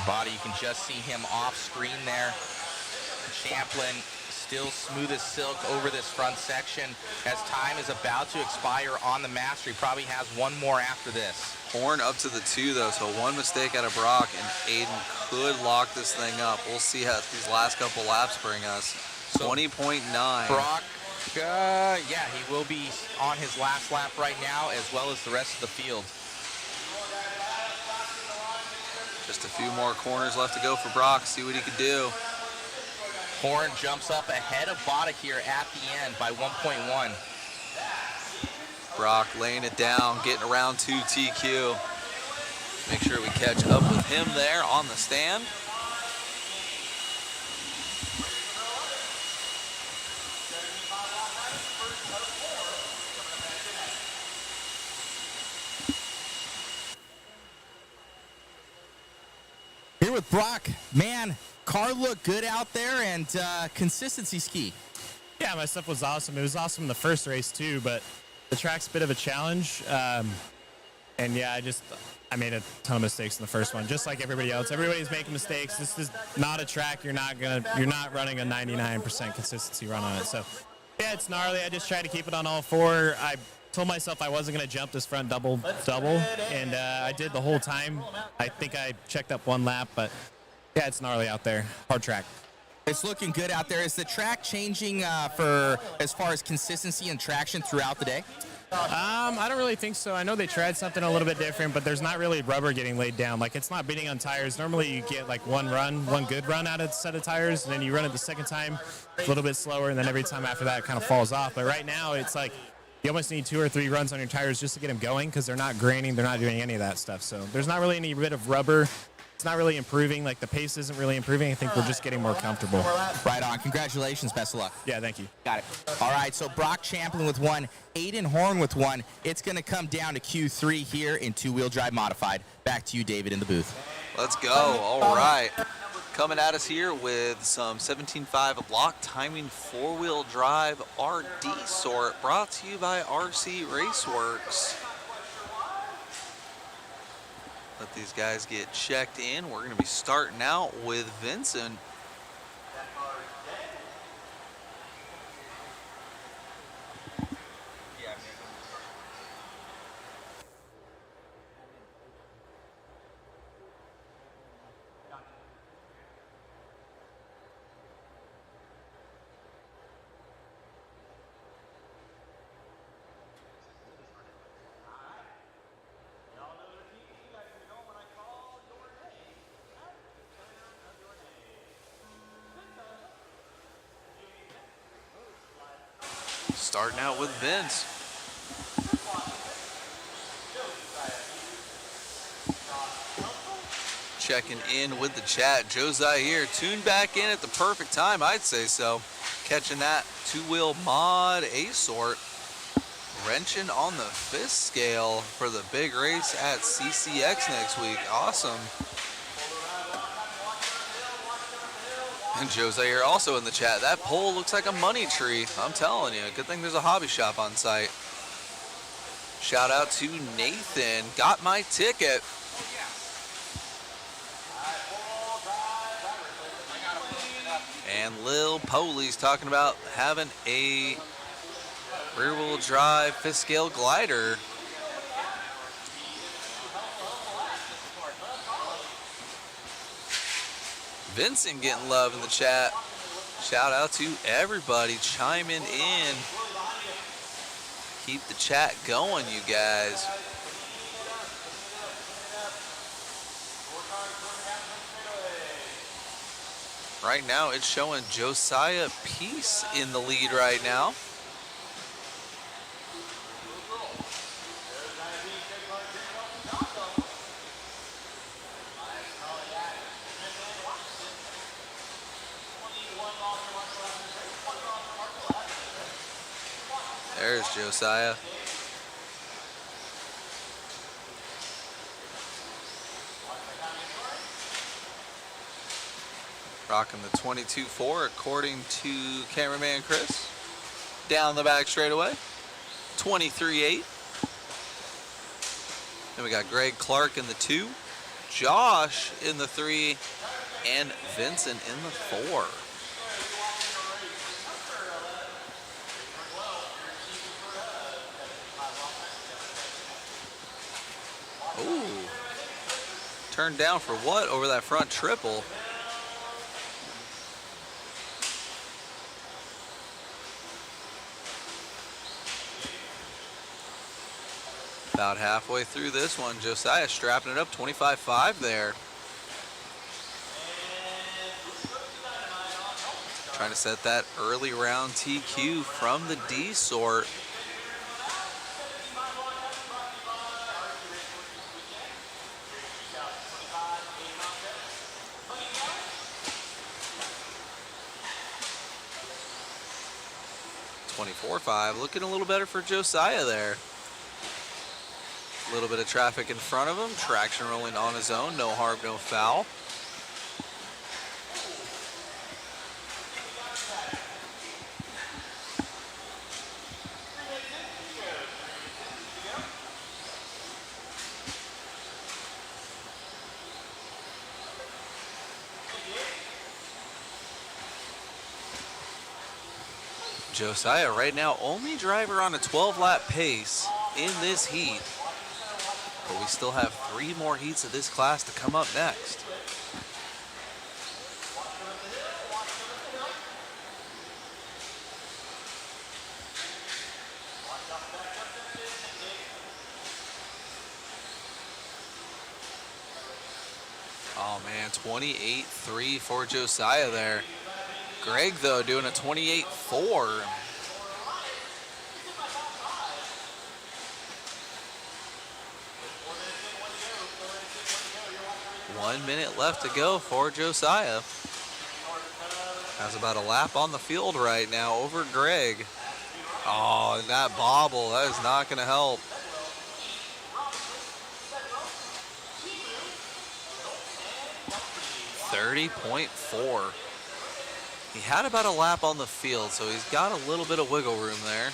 [SPEAKER 1] Bada, you can just see him off screen there. Champlin still smooth as silk over this front section as time is about to expire on the master. He probably has one more after this.
[SPEAKER 2] Horn up to the 2 though, so one mistake out of Brock and Aiden could lock this thing up. We'll see how these last couple laps bring us. 20.9.
[SPEAKER 1] Brock, yeah, he will be on his last lap right now, as well as the rest of the field.
[SPEAKER 2] Just a few more corners left to go for Brock. See what he could do.
[SPEAKER 1] Horn jumps up ahead of Bada here at the end by 1.1.
[SPEAKER 2] Brock laying it down, getting around 2 TQ. Make sure we catch up with him there on the stand.
[SPEAKER 4] Here with Brock, man, car looked good out there, and consistency's key.
[SPEAKER 9] Yeah, my stuff was awesome. It was awesome the first race too, but the track's a bit of a challenge. And yeah, I made a ton of mistakes in the first one, just like everybody else. Everybody's making mistakes. This is not a track you're not running a 99% consistency run on it. So yeah, it's gnarly. I just tried to keep it on all 4. I told myself I wasn't going to jump this front double, and I did the whole time. I think I checked up 1 lap, but yeah, it's gnarly out there. Hard track.
[SPEAKER 4] It's looking good out there. Is the track changing for as far as consistency and traction throughout the day?
[SPEAKER 9] I don't really think so. I know they tried something a little bit different, but there's not really rubber getting laid down. Like, it's not beating on tires. Normally you get like one good run out of a set of tires, and then you run it the second time a little bit slower, and then every time after that it kind of falls off. But right now it's like you almost need 2 or 3 runs on your tires just to get them going, because they're not graining, they're not doing any of that stuff. So there's not really any bit of rubber. It's not really improving. Like, the pace isn't really improving. I think we're just getting more comfortable.
[SPEAKER 4] Right on. Congratulations. Best of luck.
[SPEAKER 9] Yeah, thank you.
[SPEAKER 4] Got it. All right, so Brock Champlin with 1, Aiden Horn with 1. It's going to come down to Q3 here in 2-wheel drive modified. Back to you, David, in the booth.
[SPEAKER 2] Let's go. All right. Coming at us here with some 17.5 lock timing 4-wheel drive RD sort, brought to you by RC Raceworks. Let these guys get checked in. We're going to be starting out with Vincent. Starting out with Vince. Checking in with the chat. Josiah here, tuned back in at the perfect time, I'd say so. Catching that 2-wheel mod A-sort. Wrenching on the 5th scale for the big race at CCX next week. Awesome. And Josiah also in the chat. That pole looks like a money tree. I'm telling you. Good thing there's a hobby shop on site. Shout out to Nathan. Got my ticket. And Lil Poley's talking about having a rear-wheel drive 5th scale glider. Vincent getting love in the chat. Shout out to everybody chiming in. Keep the chat going, you guys. Right now, it's showing Josiah Peace in the lead right now. There's Josiah. Rocking the 22.4 according to cameraman Chris. Down the back straightaway, 23.8. Then we got Greg Clark in the 2, Josh in the 3, and Vincent in the 4. Ooh. Turned down for what over that front triple? About halfway through this one, Josiah strapping it up 25.5 there. Trying to set that early round TQ from the D sort. .24.5, looking a little better for Josiah there. A little bit of traffic in front of him, traction rolling on his own, no harm, no foul. Josiah right now only driver on a 12-lap pace in this heat. But we still have 3 more heats of this class to come up next. Oh man, 28.3 for Josiah there. Greg though doing a 28.4. 1 minute left to go for Josiah. Has about a lap on the field right now over Greg. Oh, and that bobble, that is not going to help. .4. He had about a lap on the field, so he's got a little bit of wiggle room there.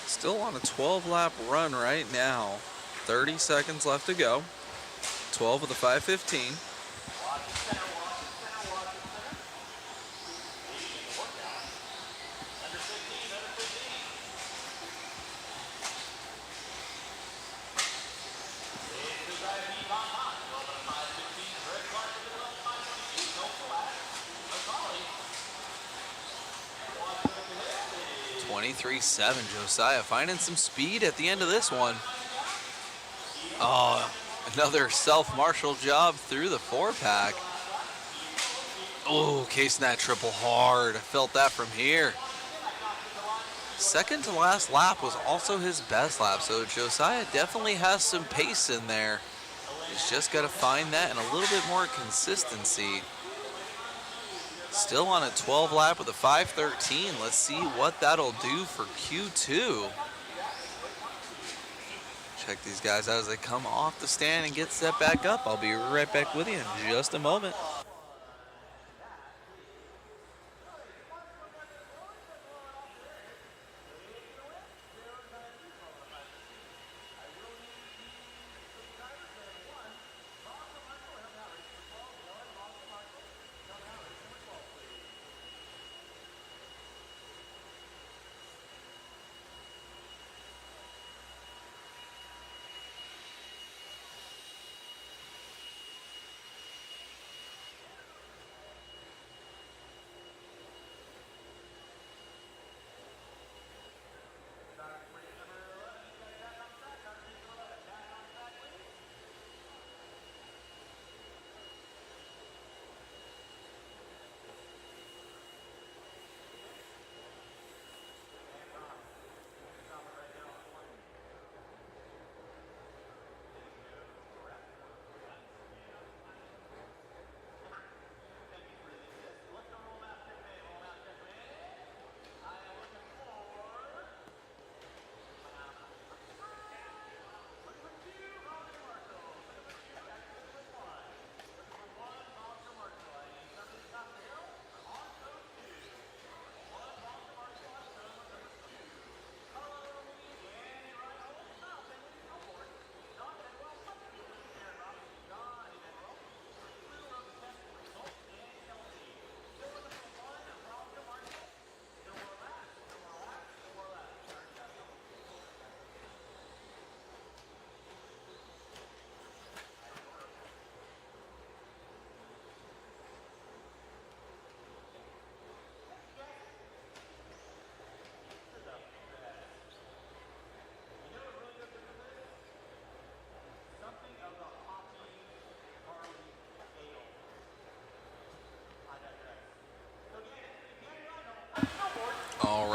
[SPEAKER 2] Still on a 12-lap run right now. 30 seconds left to go. 12 of the 5:15. .3.7, Josiah finding some speed at the end of this one. Oh, another self-marshal job through the 4-pack. Oh, casing that triple hard. I felt that from here. Second to last lap was also his best lap, so Josiah definitely has some pace in there. He's just got to find that and a little bit more consistency. Still on a 12 lap with a 5:13. Let's see what that'll do for Q2. Check these guys out as they come off the stand and get set back up. I'll be right back with you in just a moment.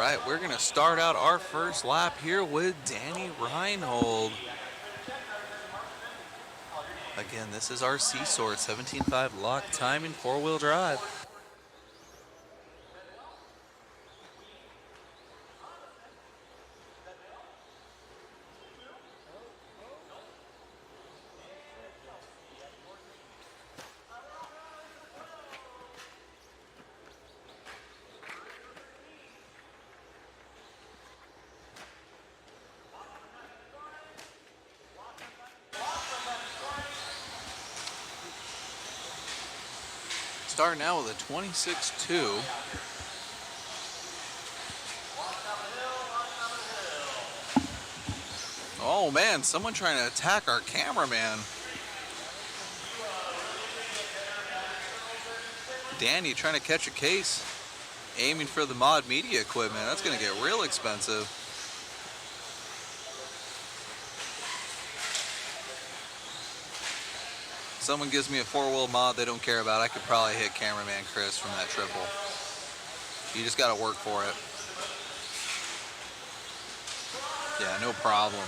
[SPEAKER 2] right, we're going to start out our first lap here with Danny Reinhold. Again, this is our C-Sort 17.5 lock time in four-wheel drive. Starting out with a 26.2. Oh man, someone trying to attack our cameraman. Danny trying to catch a case, aiming for the mod media equipment. That's gonna get real expensive. Someone gives me a four-wheel mod they don't care about, I could probably hit cameraman Chris from that triple. You just gotta work for it. Yeah, no problem.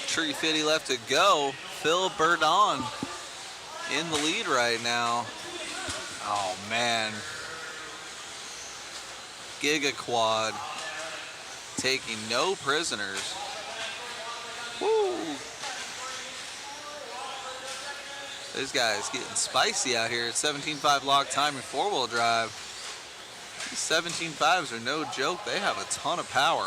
[SPEAKER 2] Tree 50 left to go. Phil Burdon in the lead right now. Oh man. Giga Quad taking no prisoners. Woo! This guy's getting spicy out here at 17.5 log time in four-wheel drive. These 17.5s are no joke. They have a ton of power.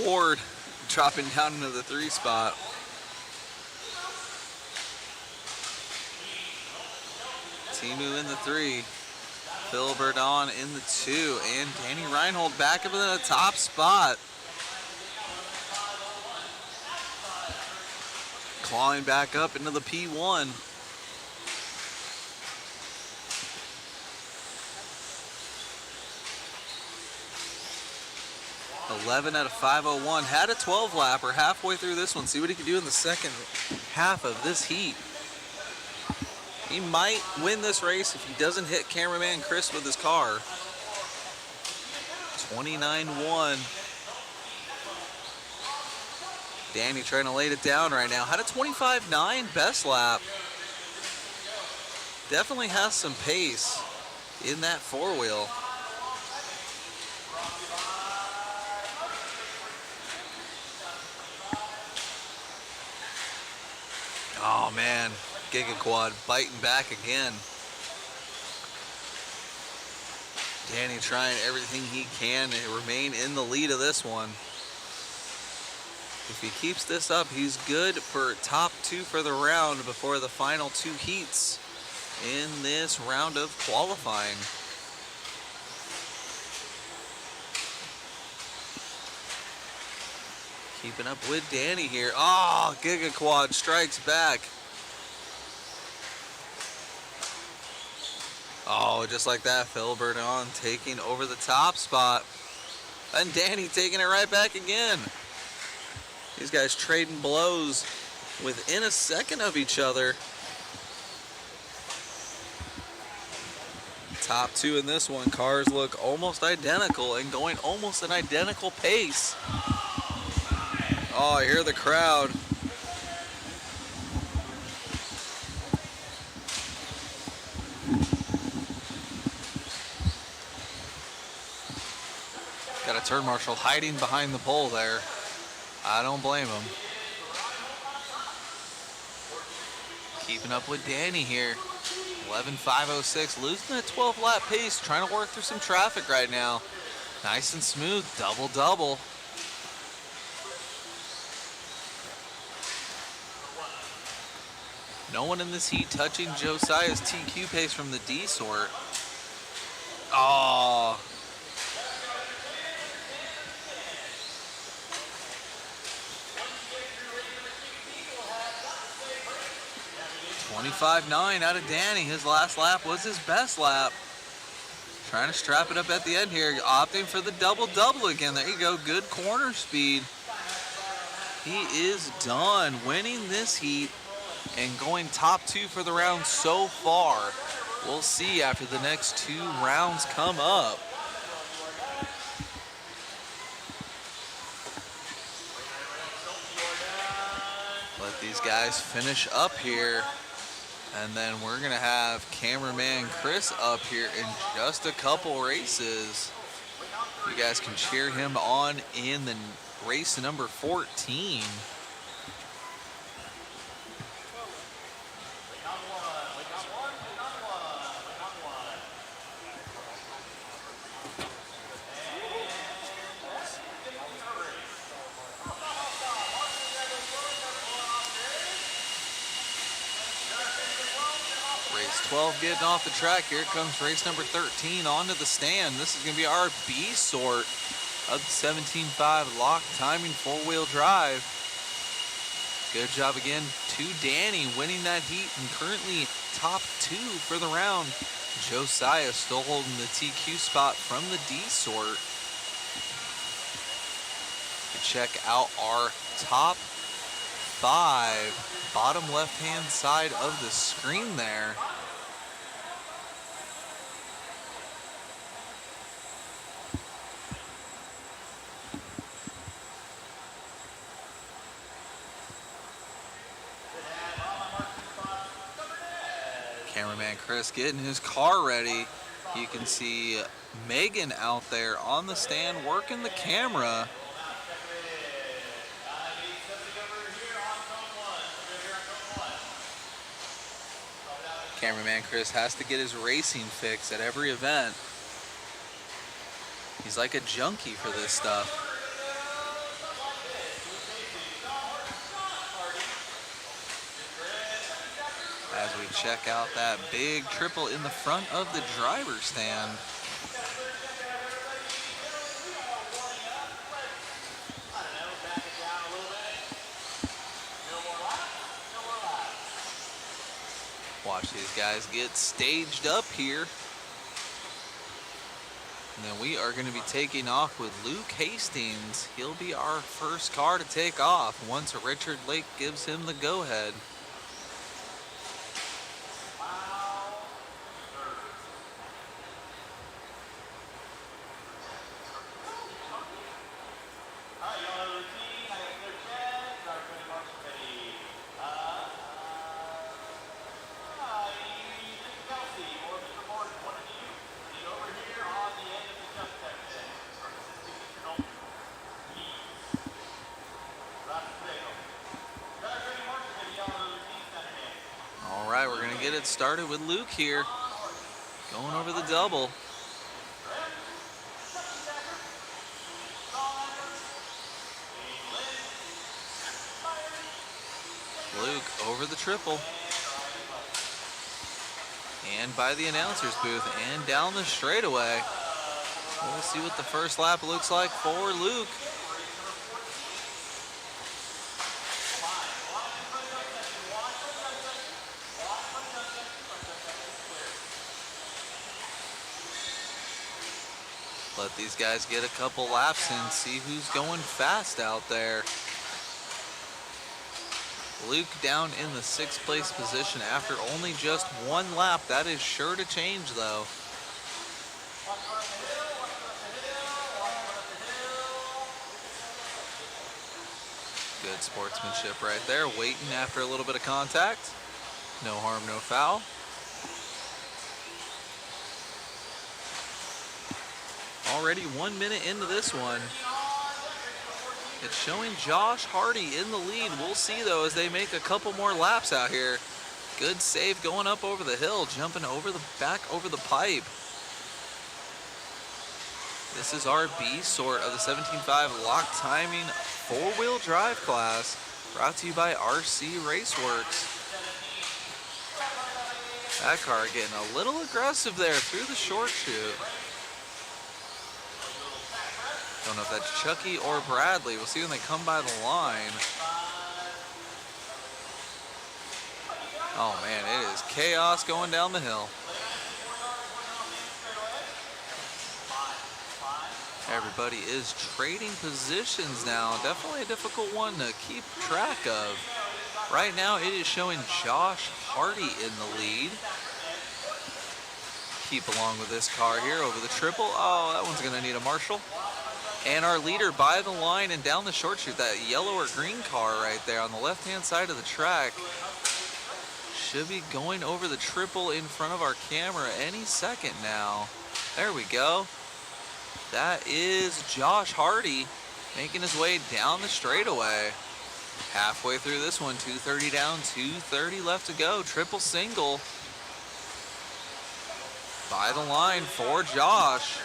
[SPEAKER 2] Ward dropping down into the 3 spot. Timu in the 3. Phil Burdon in the 2. And Danny Reinhold back up in the top spot. Clawing back up into the P1. $11 out of 501. Had a 12 lapper halfway through this one. See what he can do in the second half of this heat. He might win this race if he doesn't hit cameraman Chris with his car. 29-1. Danny trying to lay it down right now. Had a 25.9 best lap. Definitely has some pace in that four-wheel. Oh man, Giga Quad biting back again. Danny trying everything he can to remain in the lead of this one. If he keeps this up, he's good for top 2 for the round before the final 2 heats in this round of qualifying. Keeping up with Danny here. Oh, Giga Quad strikes back. Oh, just like that, Phil Burdon taking over the top spot. And Danny taking it right back again. These guys trading blows within a second of each other. Top 2 in this one. Cars look almost identical and going almost an identical pace. Oh, I hear the crowd. Got a turn marshal hiding behind the pole there. I don't blame him. Keeping up with Danny here. 11.506, losing that 12 lap pace, trying to work through some traffic right now. Nice and smooth, double-double. No one in this heat touching Josiah's TQ pace from the D sort. Oh. 25.9 out of Danny. His last lap was his best lap. Trying to strap it up at the end here. Opting for the double-double again. There you go. Good corner speed. He is done winning this heat and going top 2 for the round so far. We'll see after the next 2 rounds come up. Let these guys finish up here. And then we're going to have cameraman Chris up here in just a couple races. You guys can cheer him on in the race number 14. Race 12 getting off the track. Here comes race number 13 onto the stand. This is going to be our B sort of the 17.5 lock timing 4-wheel drive. Good job again to Danny winning that heat and currently top 2 for the round. Josiah still holding the TQ spot from the D sort. Check out our top 5, bottom left-hand side of the screen there. Cameraman Chris getting his car ready. You can see Megan out there on the stand working the camera. Cameraman Chris has to get his racing fix at every event. He's like a junkie for this stuff. As we check out that big triple in the front of the driver's stand. Watch these guys get staged up here. And then we are going to be taking off with Luke Hastings. He'll be our first car to take off once Richard Lake gives him the go-ahead. We're gonna get it started with Luke here, going over the double. Luke over the triple. And by the announcer's booth and down the straightaway. We'll see what the first lap looks like for Luke. Let these guys get a couple laps in, see who's going fast out there. Luke down in the 6th place position after only just 1 lap. That is sure to change though. Good sportsmanship right there, waiting after a little bit of contact. No harm, no foul. Already 1 minute into this one. It's showing Josh Hardy in the lead. We'll see though as they make a couple more laps out here. Good save going up over the hill, jumping over the back over the pipe. This is our B sort of the 17.5 lock timing 4-wheel drive class, brought to you by RC Raceworks. That car getting a little aggressive there through the short chute. Don't know if that's Chucky or Bradley. We'll see when they come by the line. Oh man, it is chaos going down the hill. Everybody is trading positions now. Definitely a difficult one to keep track of. Right now it is showing Josh Hardy in the lead. Keep along with this car here over the triple. Oh, that one's gonna need a marshal. And our leader by the line and down the short chute, that yellow or green car right there on the left-hand side of the track, should be going over the triple in front of our camera any second now. There we go. That is Josh Hardy making his way down the straightaway. Halfway through this one, 230 down, 230 left to go. Triple single by the line for Josh.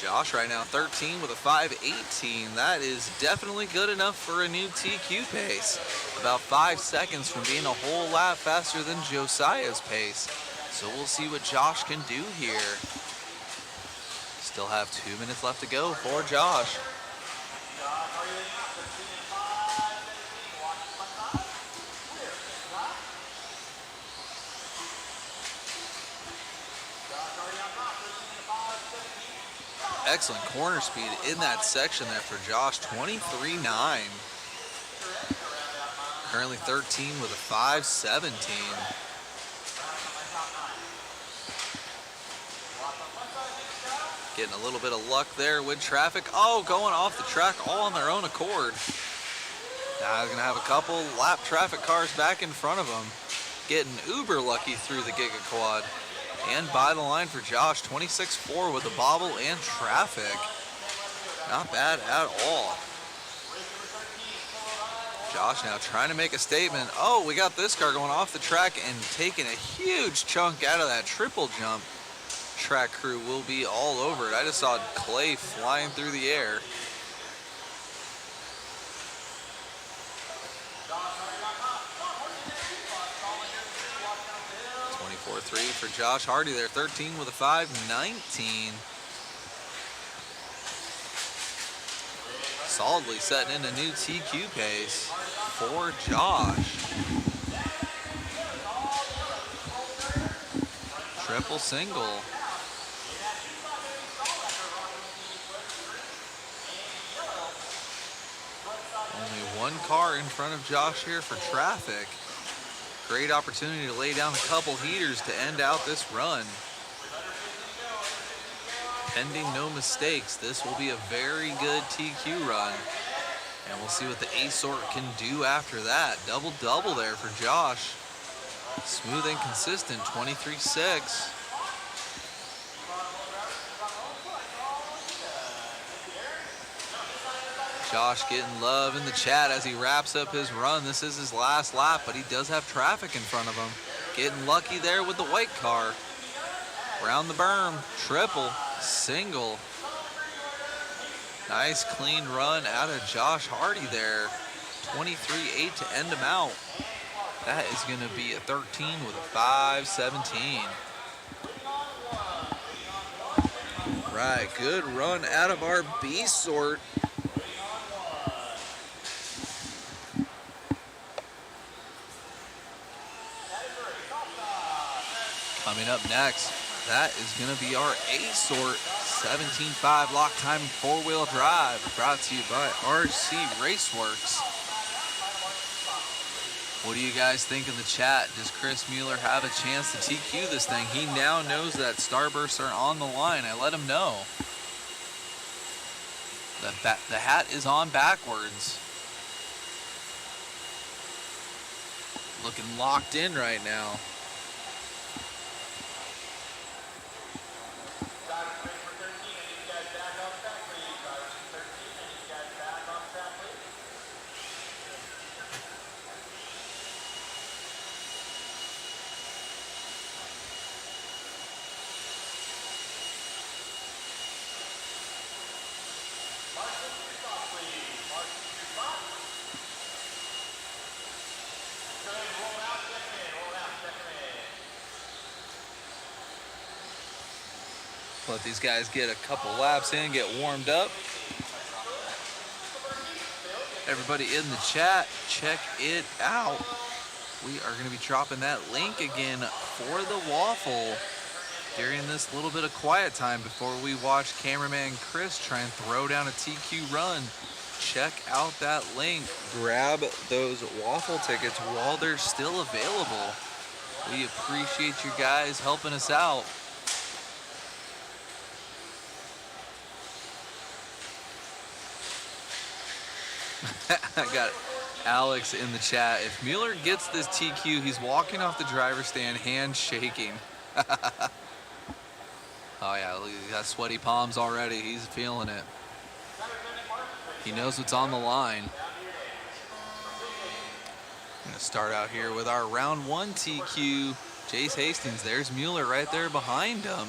[SPEAKER 2] Josh right now 13 with a 5:18. That is definitely good enough for a new TQ pace. About 5 seconds from being a whole lap faster than Josiah's pace. So we'll see what Josh can do here. Still have 2 minutes left to go for Josh. Excellent corner speed in that section there for Josh, 23.9. Currently 13 with a 5:17. Getting a little bit of luck there with traffic. Oh, going off the track all on their own accord. Now they're gonna have a couple lap traffic cars back in front of them. Getting uber lucky through the Giga Quad. And by the line for Josh, 26.4 with the bobble and traffic. Not bad at all. Josh now trying to make a statement. Oh, we got this car going off the track and taking a huge chunk out of that triple jump. Track crew will be all over it. I just saw clay flying through the air. .4.3 for Josh Hardy there, 13 with a 5:19. Solidly setting in a new TQ pace for Josh. Triple single. Only one car in front of Josh here for traffic. Great opportunity to lay down a couple heaters to end out this run. Pending no mistakes, this will be a very good TQ run. And we'll see what the A-Sort can do after that. Double-double there for Josh. Smooth and consistent, 23.6. Josh getting love in the chat as he wraps up his run. This is his last lap, but he does have traffic in front of him. Getting lucky there with the white car. Around the berm, triple, single. Nice clean run out of Josh Hardy there. 23.8 to end him out. That is going to be a 13 with a 5:17. Right, good run out of our B-Sort. Coming up next, that is going to be our A-Sort 17.5 lock time four-wheel drive, brought to you by RC Raceworks. What do you guys think in the chat? Does Chris Mueller have a chance to TQ this thing? He now knows that starbursts are on the line. I let him know. The hat is on backwards. Looking locked in right now.
[SPEAKER 3] Let these guys get a couple laps in, get warmed up. Everybody in the chat, check it out. We are going to be dropping that link again for the waffle during this little bit of quiet time before we watch cameraman Chris try and throw down a TQ run. Check out that link. Grab those waffle tickets while they're still available. We appreciate you guys helping us out. I got Alex in the chat. If Mueller gets this TQ, he's walking off the driver's stand, hands shaking. Oh yeah, look, he got sweaty palms already. He's feeling it. He knows what's on the line. I'm gonna start out here with our round 1 TQ. Jace Hastings, there's Mueller right there behind him.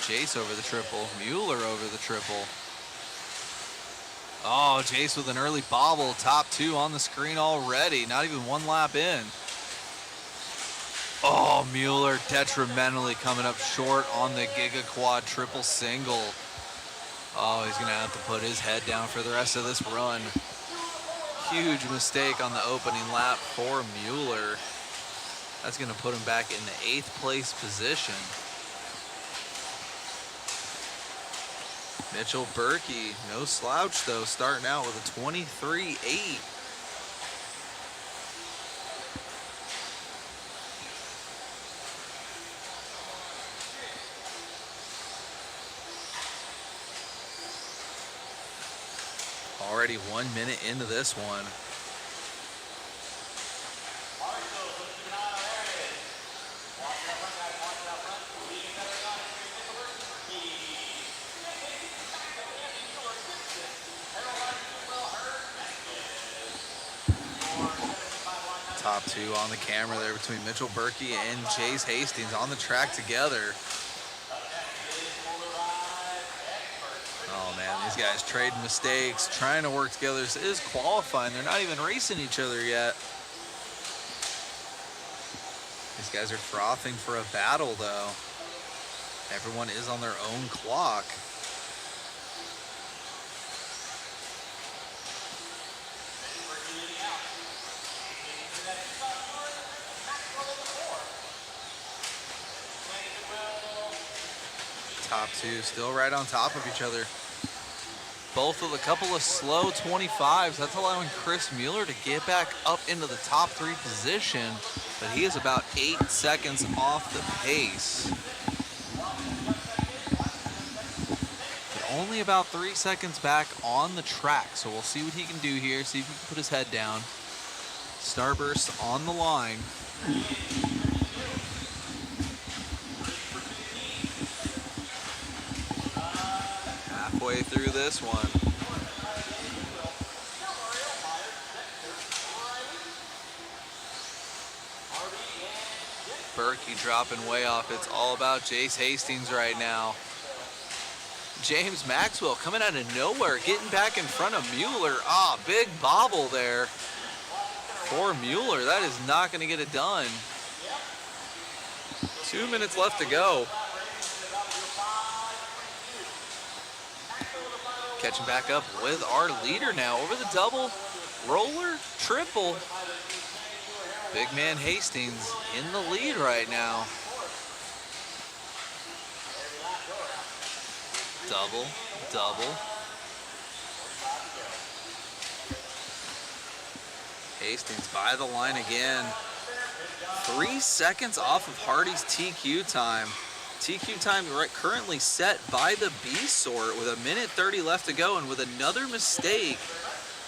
[SPEAKER 3] Jace over the triple, Mueller over the triple. Oh, Jace with an early bobble, top 2 on the screen already, not even 1 lap in. Oh, Mueller detrimentally coming up short on the Giga Quad triple single. Oh, he's gonna have to put his head down for the rest of this run. Huge mistake on the opening lap for Mueller. That's gonna put him back in the 8th place position. Mitchell Berkey, no slouch though, starting out with a 23.8. Already 1 minute into this one. Top 2 on the camera there between Mitchell Berkey and Jace Hastings on the track together. Oh man, these guys trading mistakes, trying to work together. This is qualifying. They're not even racing each other yet. These guys are frothing for a battle though. Everyone is on their own clock. Top 2 still right on top of each other. Both with a couple of slow 25s. That's allowing Chris Mueller to get back up into the top 3 position, but he is about 8 seconds off the pace. But only about 3 seconds back on the track, so we'll see what he can do here, see if he can put his head down. Starburst on the line. Halfway through this one. Berkey dropping way off. It's all about Jace Hastings right now. James Maxwell coming out of nowhere, getting back in front of Mueller. Ah, big bobble there for Mueller. That is not going to get it done. 2 minutes left to go. Catching back up with our leader now over the double, roller, triple. Big man Hastings in the lead right now. Double, double. Hastings by the line again. 3 seconds off of Hardy's TQ time. TQ time currently set by the B-Sort with 1:30 left to go, and with another mistake,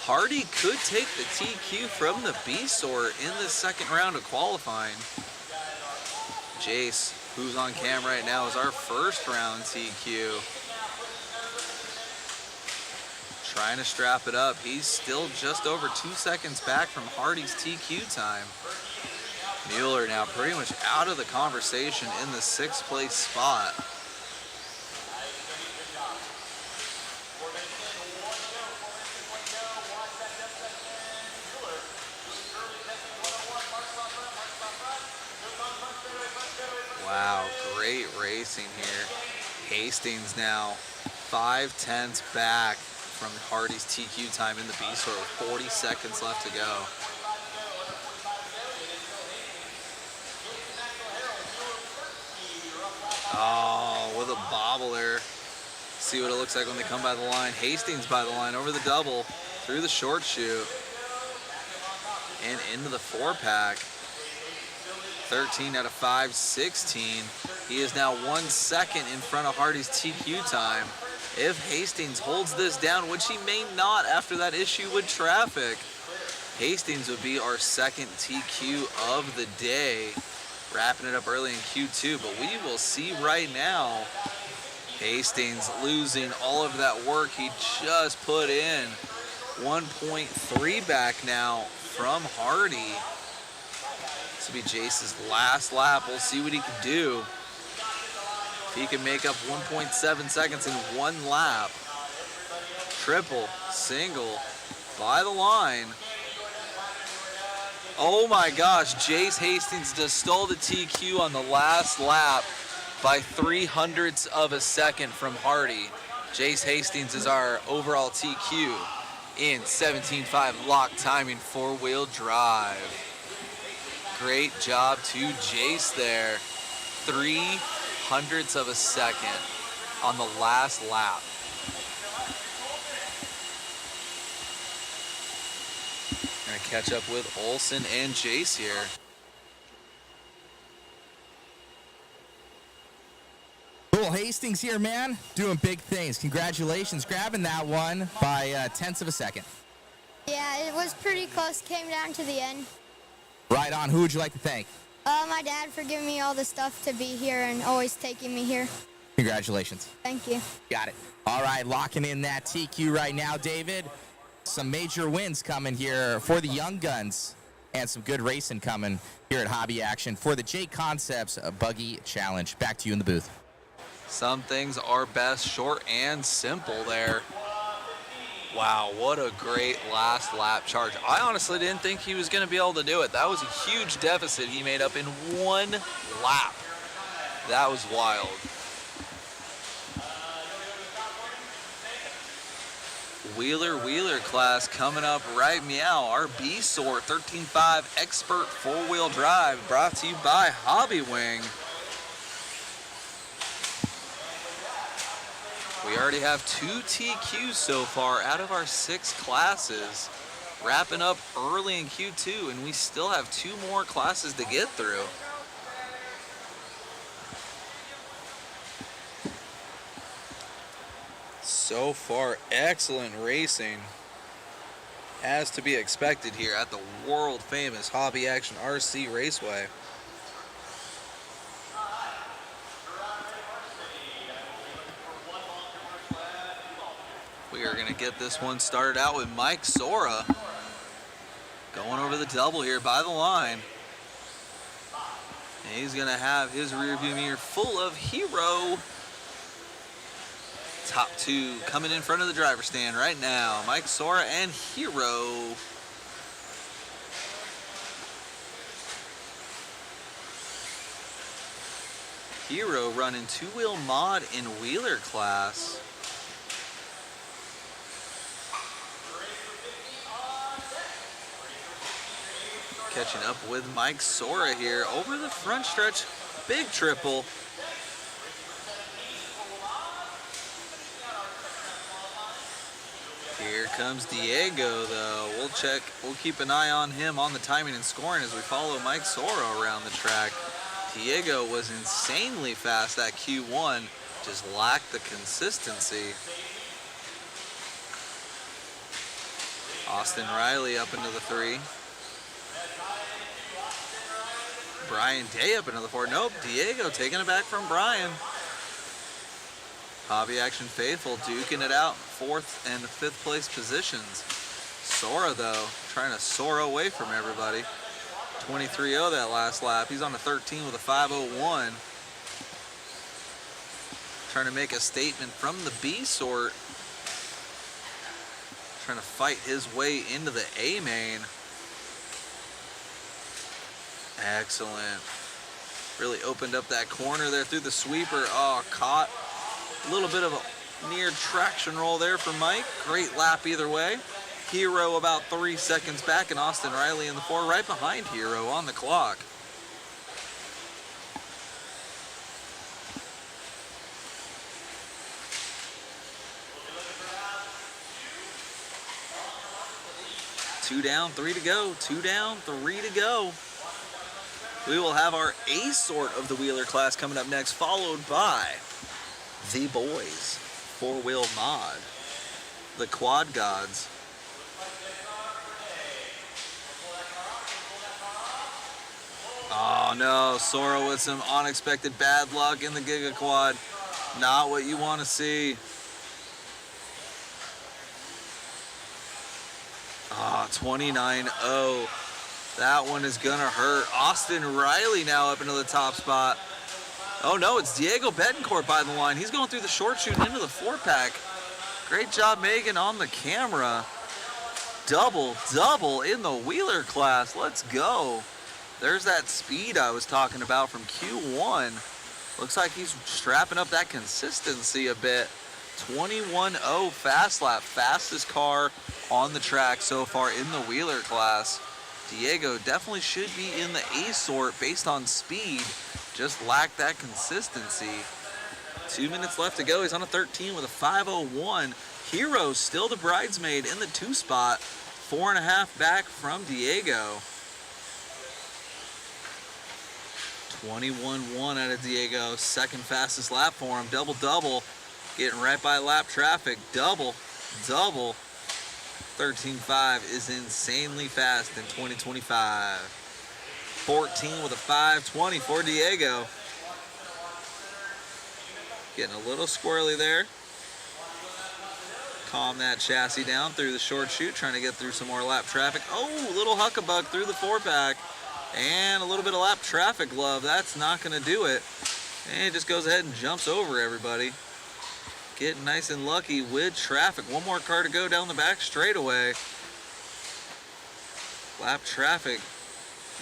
[SPEAKER 3] Hardy could take the TQ from the B-Sort in the second round of qualifying. Jace, who's on cam right now, is our first round TQ. Trying to strap it up. He's still just over 2 seconds back from Hardy's TQ time. Mueller now pretty much out of the conversation in the 6th place spot.
[SPEAKER 2] Great racing here. Hastings now 5/10 back from Hardy's TQ time in the B-Sort with 40 seconds left to go. Oh, with a bobble there. See what it looks like when they come by the line. Hastings by the line over the double, through the short chute, and into the 4-pack. 13 out of 5, 16. He is now 1 second in front of Hardy's TQ time. If Hastings holds this down, which he may not after that issue with traffic, Hastings would be our second TQ of the day, wrapping it up early in Q2, but we will see right now. Hastings losing all of that work he just put in. 1.3 back now from Hardy. This will be Jace's last lap. We'll see what he can do. If he can make up 1.7 seconds in one lap. Triple, single, by the line. Oh my gosh, Jace Hastings just stole the TQ on the last lap by 0.03 of a second from Hardy. Jace Hastings is our overall TQ in 17.5 lock timing 4-wheel drive. Great job to Jace there. 0.03 of a second on the last lap. Gonna catch up with Olsen and Jace here.
[SPEAKER 4] Cool, Hastings here, man. Doing big things. Congratulations, grabbing that one by 0.1 of a second.
[SPEAKER 10] Yeah, it was pretty close. Came down to the end.
[SPEAKER 4] Right on. Who would you like to thank?
[SPEAKER 10] My dad for giving me all the stuff to be here and always taking me here.
[SPEAKER 4] Congratulations.
[SPEAKER 10] Thank you.
[SPEAKER 4] Got it. All right, locking in that TQ right now, David. Some major wins coming here for the Young Guns and some good racing coming here at Hobby Action for the JConcepts Buggy Challenge. Back to you in the booth.
[SPEAKER 2] Some things are best short and simple there. Wow, what a great last lap charge. I honestly didn't think he was going to be able to do it. That was a huge deficit he made up in one lap. That was wild. Wheeler class coming up right meow. Our B-Sort 13.5 Expert 4-wheel drive brought to you by Hobby Wing. We already have 2 TQs so far out of our 6 classes, wrapping up early in Q2, and we still have 2 more classes to get through. So far, excellent racing, as to be expected here at the world famous Hobby Action RC Raceway. We are going to get this one started out with Mike Sora going over the double here by the line. And he's going to have his rear view mirror full of Hero. Top 2 coming in front of the driver's stand right now. Mike Sora and Hero. Hero running 2-wheel mod in Wheeler class. Catching up with Mike Sora here over the front stretch. Big triple. Here comes Diego though. We'll keep an eye on him on the timing and scoring as we follow Mike Sora around the track. Diego was insanely fast at Q1, just lacked the consistency. Austin Riley up into the 3. Brian Day up into the 4. Nope, Diego taking it back from Brian. Hobby Action faithful duking it out, 4th and 5th place positions. Sora though, trying to soar away from everybody. 23.0 that last lap. He's on a 13 with a 5.01. Trying to make a statement from the B-Sort. Trying to fight his way into the A main. Excellent. Really opened up that corner there through the sweeper. Oh, caught a little bit of a near traction roll there for Mike. Great lap either way. Hero about 3 seconds back, and Austin Riley in the 4 right behind Hero on the clock. Two down, 3 to go. 2 down, 3 to go. We will have our A sort of the wheeler class coming up next, followed by the boys 4-wheel mod, the quad gods. Oh no, Sora with some unexpected bad luck in the Giga Quad. Not what you want to see. Ah, 29-0. That one is gonna hurt. Austin Riley now up into the top spot. Oh no, it's Diego Betancourt by the line. He's going through the short chute into the 4-pack. Great job, Megan, on the camera. Double in the wheeler class. Let's go. There's that speed I was talking about from Q1. Looks like he's strapping up that consistency a bit. 21-0 fast lap. Fastest car on the track so far in the wheeler class. Diego definitely should be in the A sort based on speed. Just lacked that consistency. 2 minutes left to go. He's on a 13 with a 5:01. Hero still the bridesmaid in the 2 spot. 4.5 back from Diego. 21-1 out of Diego. Second fastest lap for him. Double. Getting right by lap traffic. Double. 13.5 is insanely fast in 2025. 14 with a 5:20 for Diego. Getting a little squirrely there. Calm that chassis down through the short chute, trying to get through some more lap traffic. Oh, little huckabug through the 4-pack. And a little bit of lap traffic love. That's not going to do it. And it just goes ahead and jumps over everybody. Getting nice and lucky with traffic. One more car to go down the back straightaway. Lap traffic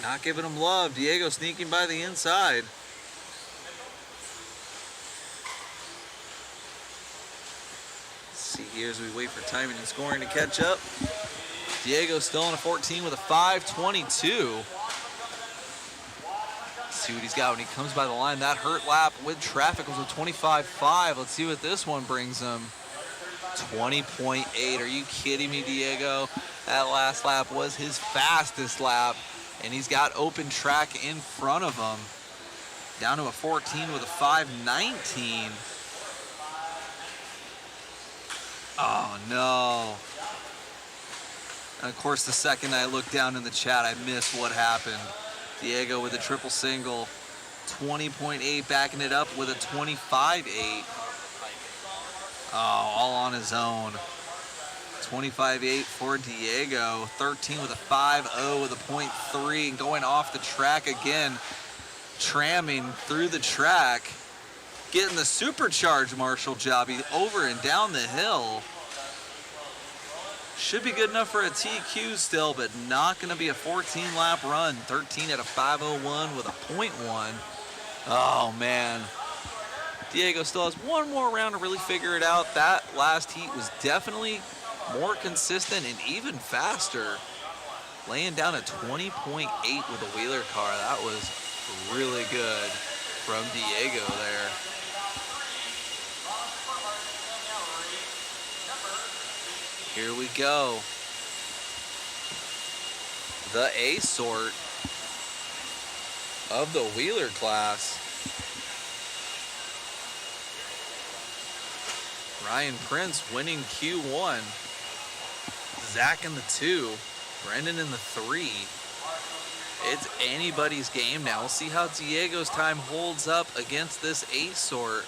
[SPEAKER 2] not giving him love. Diego sneaking by the inside. Let's see here as we wait for timing and scoring to catch up. Diego still on a 14 with a 5:22. See what he's got when he comes by the line. That hurt lap with traffic was a 25.5. Let's see what this one brings him. 20.8. Are you kidding me, Diego? That last lap was his fastest lap, and he's got open track in front of him. Down to a 14 with a 5:19. Oh no. And of course, the second I look down in the chat, I miss what happened. Diego with a triple single, 20.8, backing it up with a 25.8. Oh, all on his own. 25.8 for Diego, 13 with a 5.0 with a 0.3, and going off the track again, tramming through the track, getting the supercharged Marshall Jobby over and down the hill. Should be good enough for a TQ still, but not going to be a 14-lap run. 13 at a 5:01 with a 0.1. Oh, man. Diego still has one more round to really figure it out. That last heat was definitely more consistent and even faster. Laying down a 20.8 with a wheeler car. That was really good from Diego there. Here we go. The A sort of the wheeler class. Ryan Prince winning Q1. Zach in the 2. Brendan in the 3. It's anybody's game now. We'll see how Diego's time holds up against this A sort.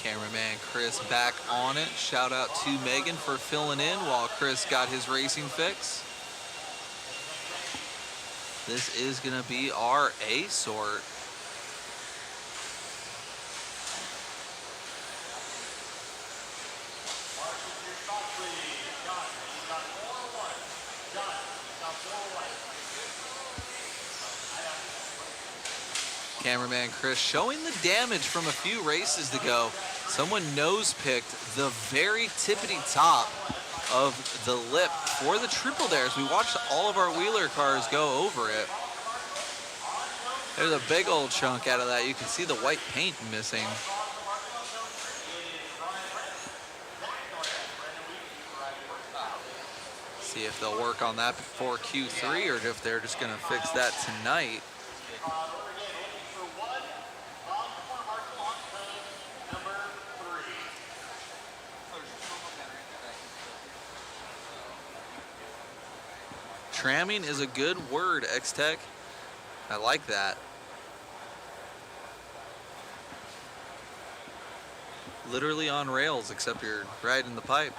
[SPEAKER 2] Cameraman Chris back on it. Shout out to Megan for filling in while Chris got his racing fix. This is going to be our A sort.
[SPEAKER 3] Cameraman Chris showing the damage from a few races to go. Someone nose-picked the very tippity top of the lip for the triple dares. We watched all of our wheeler cars go over it. There's a big old chunk out of that. You can see the white paint missing. See if they'll work on that before Q3 or if they're just going to fix that tonight. Tramming is a good word, X-Tech. I like that. Literally on rails, except you're riding the pipe.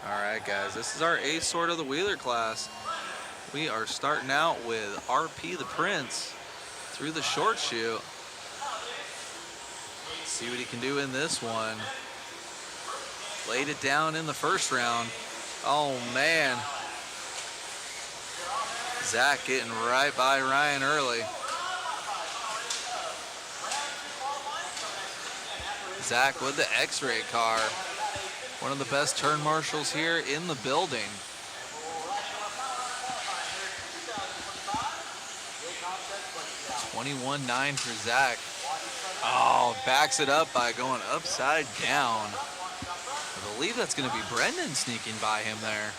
[SPEAKER 3] All right, guys, this is our A sort of the wheeler class. We are starting out with RP the Prince through the short chute. See what he can do in this one. Laid it down in the first round. Oh, man. Zach getting right by Ryan early. Zach with the X-ray car. One of the best turn marshals here in the building. $21.9 for Zach. Oh, backs it up by going upside down. I believe that's going to be Brendan sneaking by him there.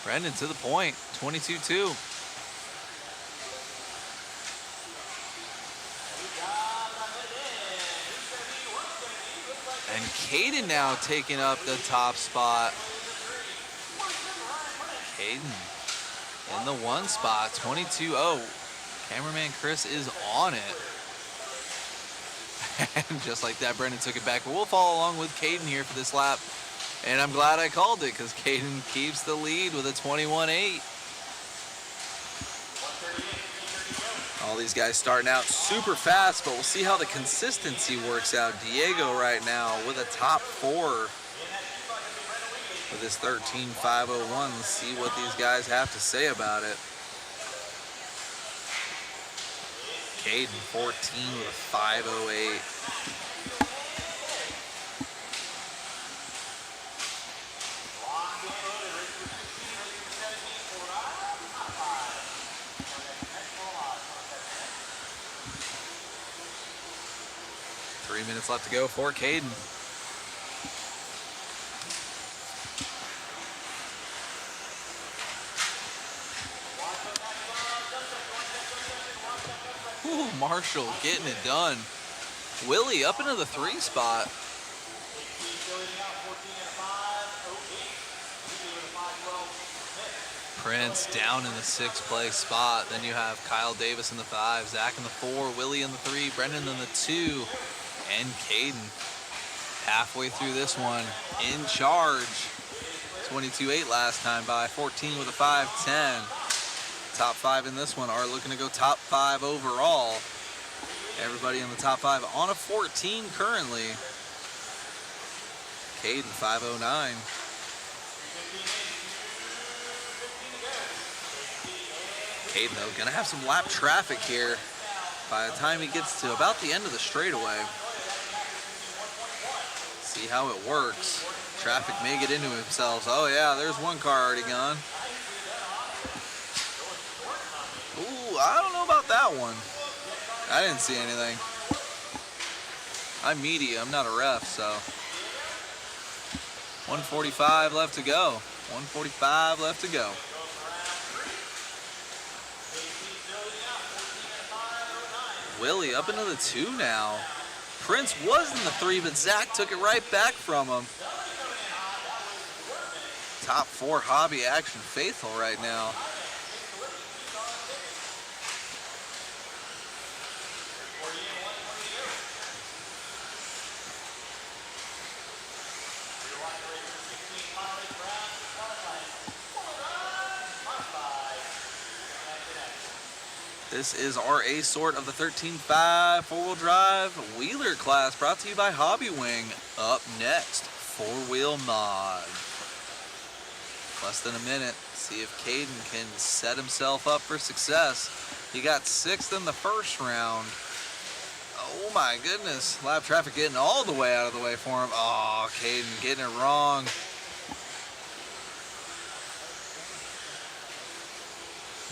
[SPEAKER 3] Brendan to the point, 22-2. And Caden now taking up the top spot. Caden in the one spot, 22-0. Cameraman Chris is on it. And just like that, Brendan took it back. But we'll follow along with Caden here for this lap. And I'm glad I called it because Caden keeps the lead with a 21-8. All these guys starting out super fast, but we'll see how the consistency works out. Diego right now with a top 4 with his 13.501. Let's see what these guys have to say about it. Caden 14 with a 508. Three minutes left to go for Caden. Ooh, Marshall getting it done. Willie up into the 3 spot. Prince down in the 6th place spot. Then you have Kyle Davis in the 5, Zach in the 4, Willie in the 3, Brendan in the 2, and Caden halfway through this one in charge. 22-8 last time by 14 with a 5-10. Top 5 in this one are looking to go top 5 overall. Everybody in the top 5 on a 14 currently. Caden 509. Caden though gonna have some lap traffic here by the time he gets to about the end of the straightaway. See how it works. Traffic may get into themselves. Oh yeah, there's one car already gone. Ooh, I don't know about that one. I didn't see anything. I'm media, I'm not a ref, so. 145 left to go. 145 left to go. Willie up into the 2 now. Prince was in the 3, but Zach took it right back from him. Top 4 hobby action faithful right now.
[SPEAKER 2] This is our A sort of the 13.5 four-wheel drive wheeler class, brought to you by Hobby Wing. Up next, four-wheel mod. Less than a minute. See if Caden can set himself up for success. He got 6th in the first round. Oh my goodness. Lap traffic getting all the way out of the way for him. Oh, Caden getting it wrong.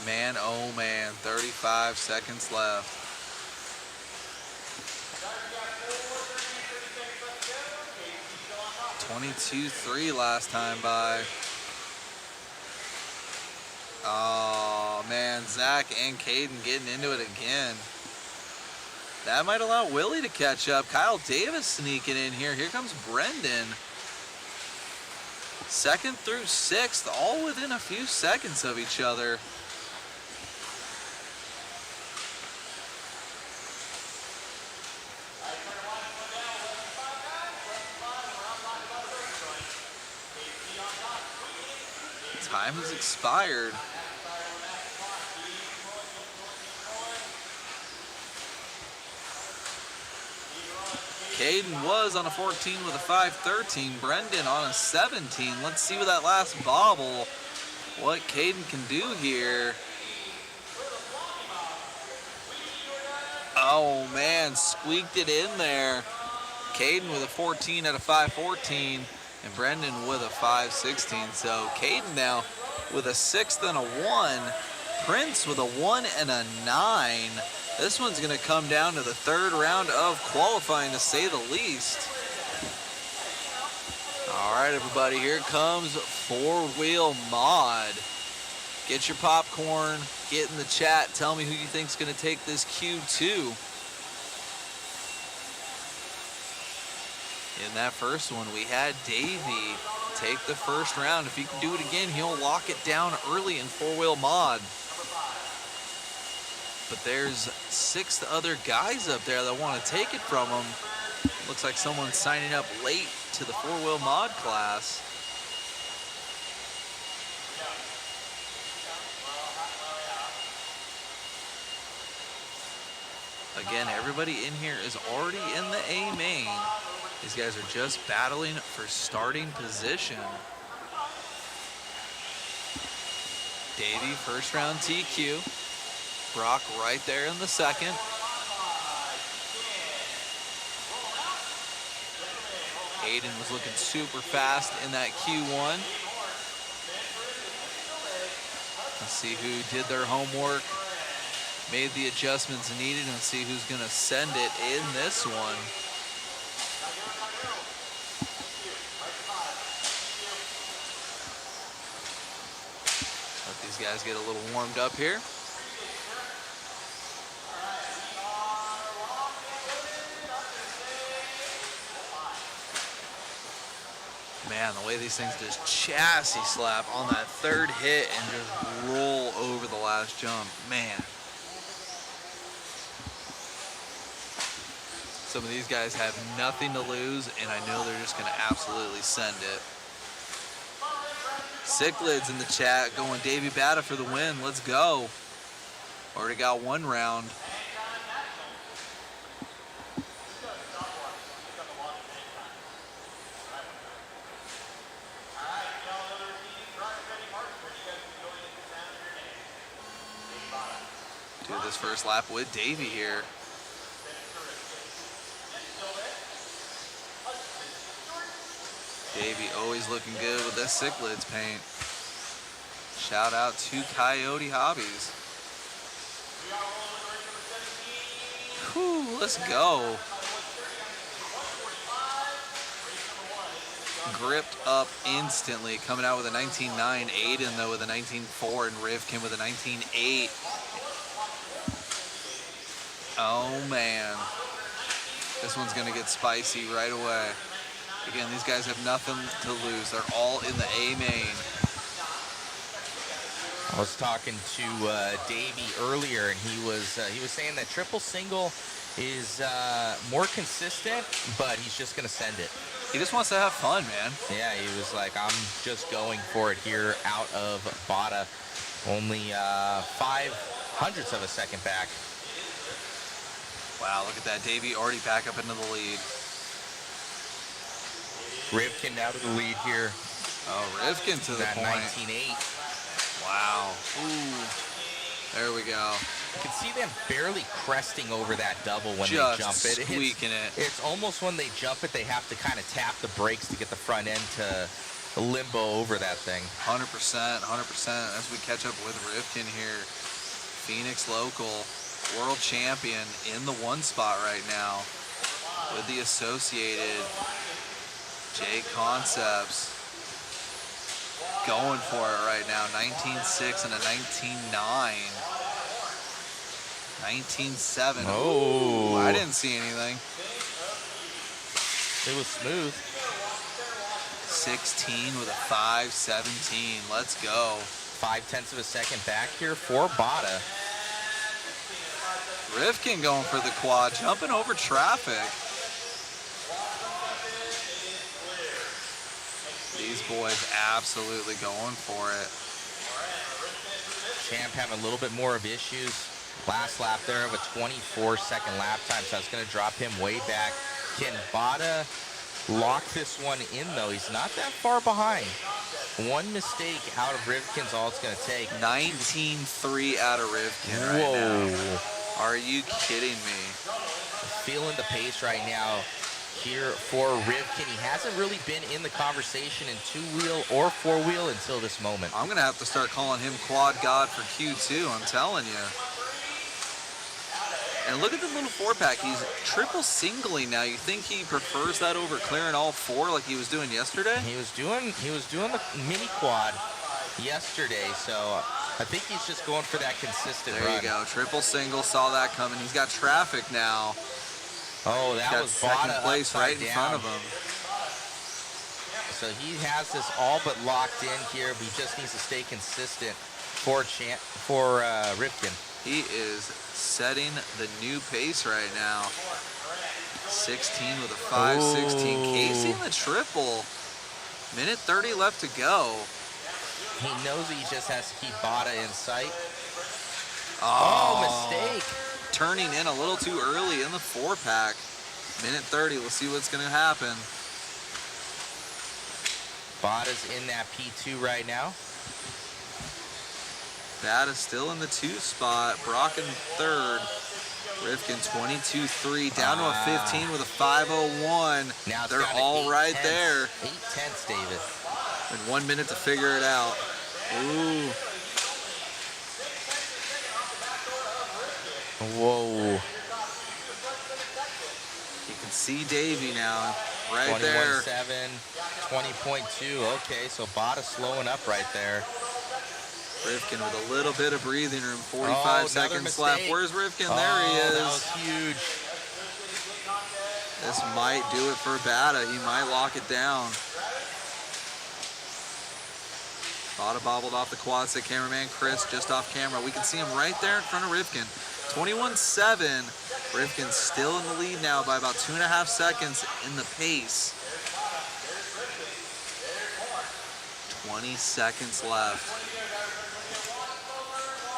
[SPEAKER 2] Man, oh man, 35 seconds left. .22.3 last time by. Oh man, Zach and Caden getting into it again. That might allow Willie to catch up. Kyle Davis sneaking in here. Here comes Brendan. 2nd through 6th, all within a few seconds of each other. Time has expired. Caden was on a 14 with a 5.13. Brendan on a 17. Let's see with that last bobble what Caden can do here. Oh man, squeaked it in there. Caden with a 14 at a 5.14. And Brendan with a 5.16. So Caden now with a 6th and a 1. Prince with a 1 and a 9. This one's going to come down to the 3rd round of qualifying, to say the least. All right, everybody, here comes four-wheel mod. Get your popcorn, get in the chat, tell me who you think's going to take this Q2. In that first one, we had Davey take the first round. If he can do it again, he'll lock it down early in four-wheel mod. But there's 6 other guys up there that want to take it from him. Looks like someone's signing up late to the four-wheel mod class. Again, everybody in here is already in the A main. These guys are just battling for starting position. Davey, first round TQ. Brock right there in the second. Aiden was looking super fast in that Q1. Let's see who did their homework, made the adjustments needed, and see who's going to send it in this one. Let these guys get a little warmed up here. Man, the way these things just chassis slap on that third hit and just roll over the last jump, man. Some of these guys have nothing to lose, and I know they're just going to absolutely send it. Cichlids in the chat going Davey Bata for the win. Let's go. Already got one round. Do this first lap with Davey here. Davey always looking good with that Cichlids paint. Shout out to Coyote Hobbies. Whew, let's go. Gripped up instantly, coming out with a 19.9. Aiden though with a 19.4, and Rivkin with a 19.8. Oh man, this one's gonna get spicy right away. Again, these guys have nothing to lose. They're all in the A main.
[SPEAKER 4] I was talking to Davey earlier, and he was saying that triple single is more consistent, but he's just gonna send it.
[SPEAKER 2] He just wants to have fun, man.
[SPEAKER 4] Yeah, he was like, I'm just going for it here out of Bata. Only 5
[SPEAKER 1] hundredths of a second back.
[SPEAKER 2] Wow, look at that. Davey already back up into the lead.
[SPEAKER 1] Rivkin now to the lead here.
[SPEAKER 2] Oh, Rivkin to the
[SPEAKER 1] That
[SPEAKER 2] point.
[SPEAKER 1] 19.8.
[SPEAKER 2] Wow. Ooh. There we go.
[SPEAKER 1] You can see them barely cresting over that double when
[SPEAKER 2] Just
[SPEAKER 1] they jump it.
[SPEAKER 2] squeaking it.
[SPEAKER 1] It's almost when they jump it, they have to kind of tap the brakes to get the front end to limbo over that thing.
[SPEAKER 2] 100%, 100%. As we catch up with Rivkin here. Phoenix local, world champion in the 1 spot right now with the Associated. JConcepts going for it right now. 19.6 and a 19.9. 19.7.
[SPEAKER 1] Oh.
[SPEAKER 2] Ooh, I didn't see anything.
[SPEAKER 1] It was smooth.
[SPEAKER 2] 16 with a 5.17. Let's go.
[SPEAKER 1] 0.5 of a second back here for Bada.
[SPEAKER 2] Rivkin going for the quad, jumping over traffic. These boys absolutely going for it.
[SPEAKER 1] Champ having a little bit more of issues. Last lap there of a 24-second lap time, so that's going to drop him way back. Can Bada lock this one in, though? He's not that far behind. One mistake out of Rivkin's all it's going to take.
[SPEAKER 2] 19.3 out of Rivkin right now. Are you kidding me?
[SPEAKER 1] Feeling the pace right now here for Rivkin. He hasn't really been in the conversation in 2-wheel or 4-wheel until this moment.
[SPEAKER 2] I'm going to have to start calling him Quad God for Q2, I'm telling you. And look at the little 4-pack. He's triple singling now. You think he prefers that over clearing all 4 like he was doing yesterday?
[SPEAKER 1] He was doing the mini quad yesterday, so I think he's just going for that consistent
[SPEAKER 2] There
[SPEAKER 1] run.
[SPEAKER 2] you go. Triple single, saw that coming. He's got traffic now.
[SPEAKER 1] Oh, that was
[SPEAKER 2] second
[SPEAKER 1] Bada
[SPEAKER 2] place right in front
[SPEAKER 1] down.
[SPEAKER 2] of him.
[SPEAKER 1] So he has this all but locked in here. He just needs to stay consistent for Rivkin.
[SPEAKER 2] He is setting the new pace right now. 16 with a 5.16. Casey in the triple. Minute 30 left to go.
[SPEAKER 1] He knows he just has to keep Bada in sight.
[SPEAKER 2] Oh,
[SPEAKER 1] mistake.
[SPEAKER 2] Turning in a little too early in the 4-pack. Minute 30. We'll see what's going to happen.
[SPEAKER 1] Bada's in that P2 right now.
[SPEAKER 2] Bada still in the 2 spot. Brock in 3rd. Rivkin 22.3 down to a 15 with a 5.01.
[SPEAKER 1] Now it's
[SPEAKER 2] they're
[SPEAKER 1] down to
[SPEAKER 2] all
[SPEAKER 1] 8
[SPEAKER 2] right
[SPEAKER 1] tenths.
[SPEAKER 2] there.
[SPEAKER 1] 8 tenths, David.
[SPEAKER 2] In 1 minute to figure it out. Ooh.
[SPEAKER 1] Whoa.
[SPEAKER 2] You can see Davey now, right there.
[SPEAKER 1] 21.7, 20.2. Okay, so Bada slowing up right there.
[SPEAKER 2] Rivkin with a little bit of breathing room. 45
[SPEAKER 1] another
[SPEAKER 2] seconds left.
[SPEAKER 1] mistake.
[SPEAKER 2] Where's Rivkin? There he is.
[SPEAKER 1] That was huge.
[SPEAKER 2] This might do it for Bada. He might lock it down. Bada bobbled off the quad. Say cameraman Chris just off camera. We can see him right there in front of Rivkin. 21.7. Rivkin still in the lead now by about 2.5 seconds in the pace. 20 seconds left.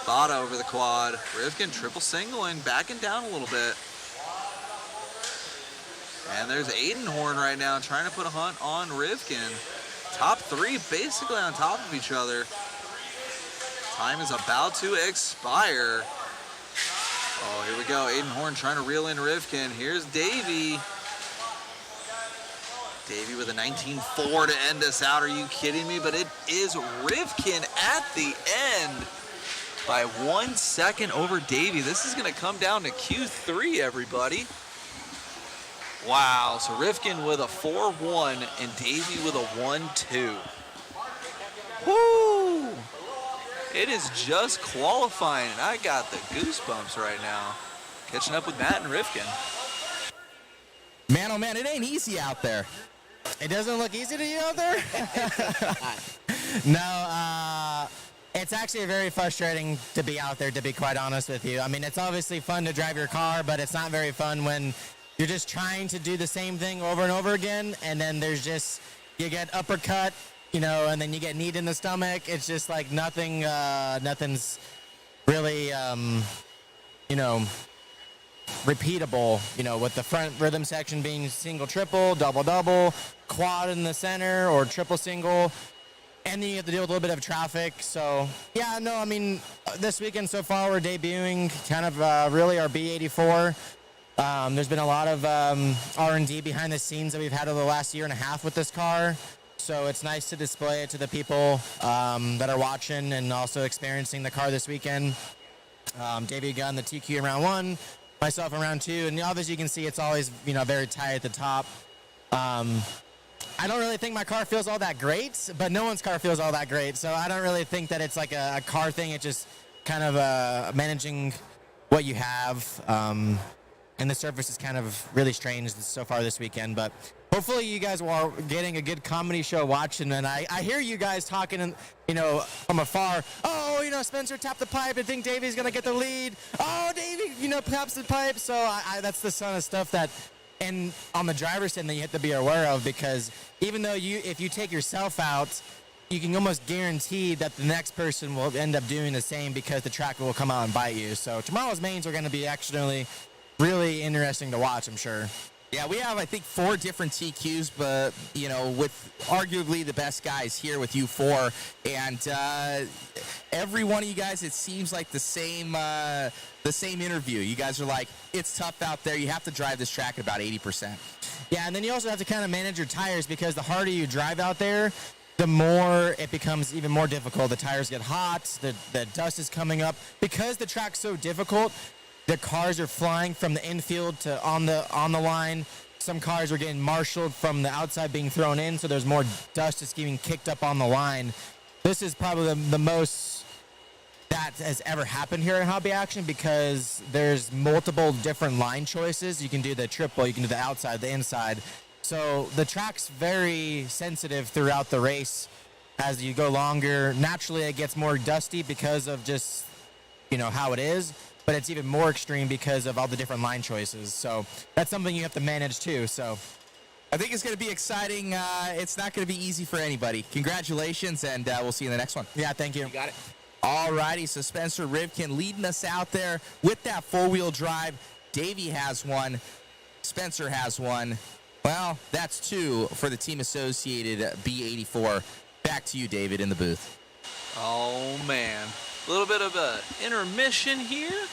[SPEAKER 2] Bada over the quad. Rivkin triple singling, backing down a little bit. And there's Aidenhorn right now trying to put a hunt on Rivkin. Top 3 basically on top of each other. Time is about to expire. Oh, here we go. Aidenhorn trying to reel in Rivkin. Here's Davey. Davey with a 19.4 to end us out. Are you kidding me? But it is Rivkin at the end by 1 second over Davey. This is going to come down to Q3, everybody. Wow, so Rivkin with a 4.1 and Davey with a 1.2. Woo! It is just qualifying, and I got the goosebumps right now. Catching up with Matt and Rivkin.
[SPEAKER 4] Man, oh man, it ain't easy out there.
[SPEAKER 5] It doesn't look easy to you out there? No, it's actually very frustrating to be out there, to be quite honest with you. I mean, it's obviously fun to drive your car, but it's not very fun when you're just trying to do the same thing over and over again, and then there's just, you get uppercut, you know, and then you get kneed in the stomach. It's just like nothing's
[SPEAKER 11] really, you know, repeatable, you know, with the front rhythm section being single, triple, double, double, quad in the center, or triple, single. And then you have to deal with a little bit of traffic. So, yeah, no, I mean, this weekend so far we're debuting kind of really our B84. There's been a lot of R&D behind the scenes that we've had over the last year and a half with this car. So it's nice to display it to the people that are watching and also experiencing the car this weekend. Davey got in the TQ in round 1, myself in round 2, and obviously you can see it's always, you know, very tight at the top. I don't really think my car feels all that great, but no one's car feels all that great. So I don't really think that it's like a car thing. It's just kind of managing what you have. And the surface is kind of really strange so far this weekend. But hopefully you guys are getting a good comedy show watching. And I hear you guys talking, you know, from afar. Oh, you know, Spencer tapped the pipe. I think Davey's going to get the lead. Oh, Davey, you know, taps the pipe. So that's the kind of stuff that... And on the driver's end that you have to be aware of, because even though if you take yourself out, you can almost guarantee that the next person will end up doing the same because the track will come out and bite you. So tomorrow's mains are going to be actually really interesting to watch, I'm sure.
[SPEAKER 4] Yeah, we have, I think, 4 different TQs, but, you know, with arguably the best guys here with you 4. And every one of you guys, it seems like the same interview. You guys are like, it's tough out there. You have to drive this track at about 80%.
[SPEAKER 11] Yeah, and then you also have to kind of manage your tires, because the harder you drive out there, the more it becomes even more difficult. The tires get hot, the dust is coming up. Because the track's so difficult, the cars are flying from the infield to on the line. Some cars are getting marshaled from the outside being thrown in, so there's more dust just getting kicked up on the line. This is probably the most that has ever happened here in Hobby Action, because there's multiple different line choices. You can do the triple, you can do the outside, the inside. So the track's very sensitive throughout the race. As you go longer, naturally it gets more dusty because of just, you know, how it is. But it's even more extreme because of all the different line choices. So that's something you have to manage too. So
[SPEAKER 4] I think it's going to be exciting. It's not going to be easy for anybody. Congratulations, and we'll see you in the next one.
[SPEAKER 11] Yeah, thank you.
[SPEAKER 4] You got it. All righty, so Spencer Rivkin leading us out there with that 4-wheel drive. Davey has one. Spencer has one. Well, that's 2 for the team associated B84. Back to you, David, in the booth.
[SPEAKER 2] Oh, man. A little bit of a intermission here.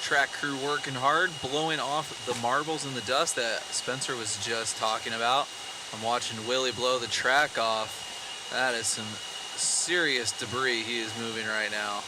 [SPEAKER 2] Track crew working hard, blowing off the marbles and the dust that Spencer was just talking about. I'm watching Willie blow the track off. That is some serious debris he is moving right now.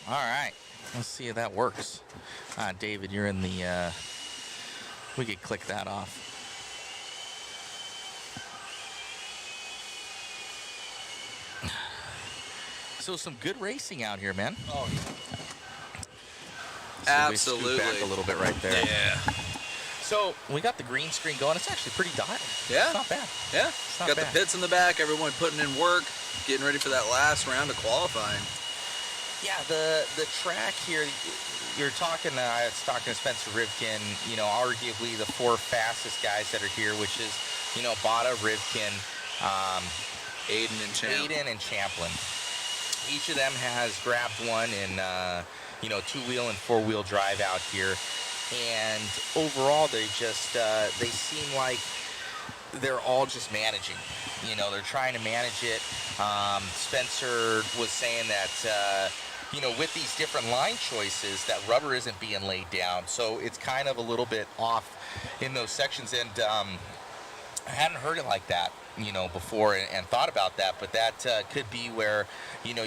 [SPEAKER 4] All right, let's see if that works. David, you're in the, we could click that off. So some good racing out here, man.
[SPEAKER 2] Oh, yeah.
[SPEAKER 4] So
[SPEAKER 2] Absolutely.
[SPEAKER 4] we scoot back a little bit right there.
[SPEAKER 2] Yeah.
[SPEAKER 1] So we got the green screen going. It's actually pretty dialed.
[SPEAKER 2] Yeah.
[SPEAKER 1] It's not bad.
[SPEAKER 2] Yeah.
[SPEAKER 1] not
[SPEAKER 2] Got
[SPEAKER 1] bad.
[SPEAKER 2] the pits in the back. Everyone putting in work, getting ready for that last round of qualifying.
[SPEAKER 1] Yeah, the track here, you're talking, I was talking to Spencer Rivkin, you know, arguably the 4 fastest guys that are here, which is, you know, Bada, Rivkin, Aiden and Champlin. Each of them has grabbed one in, you know, 2-wheel and 4-wheel drive out here. And overall, they just, they seem like they're all just managing. You know, they're trying to manage it. Spencer was saying that, you know, with these different line choices, that rubber isn't being laid down. So it's kind of a little bit off in those sections. And I hadn't heard it like that, you know, before and thought about that. But that could be where, you know,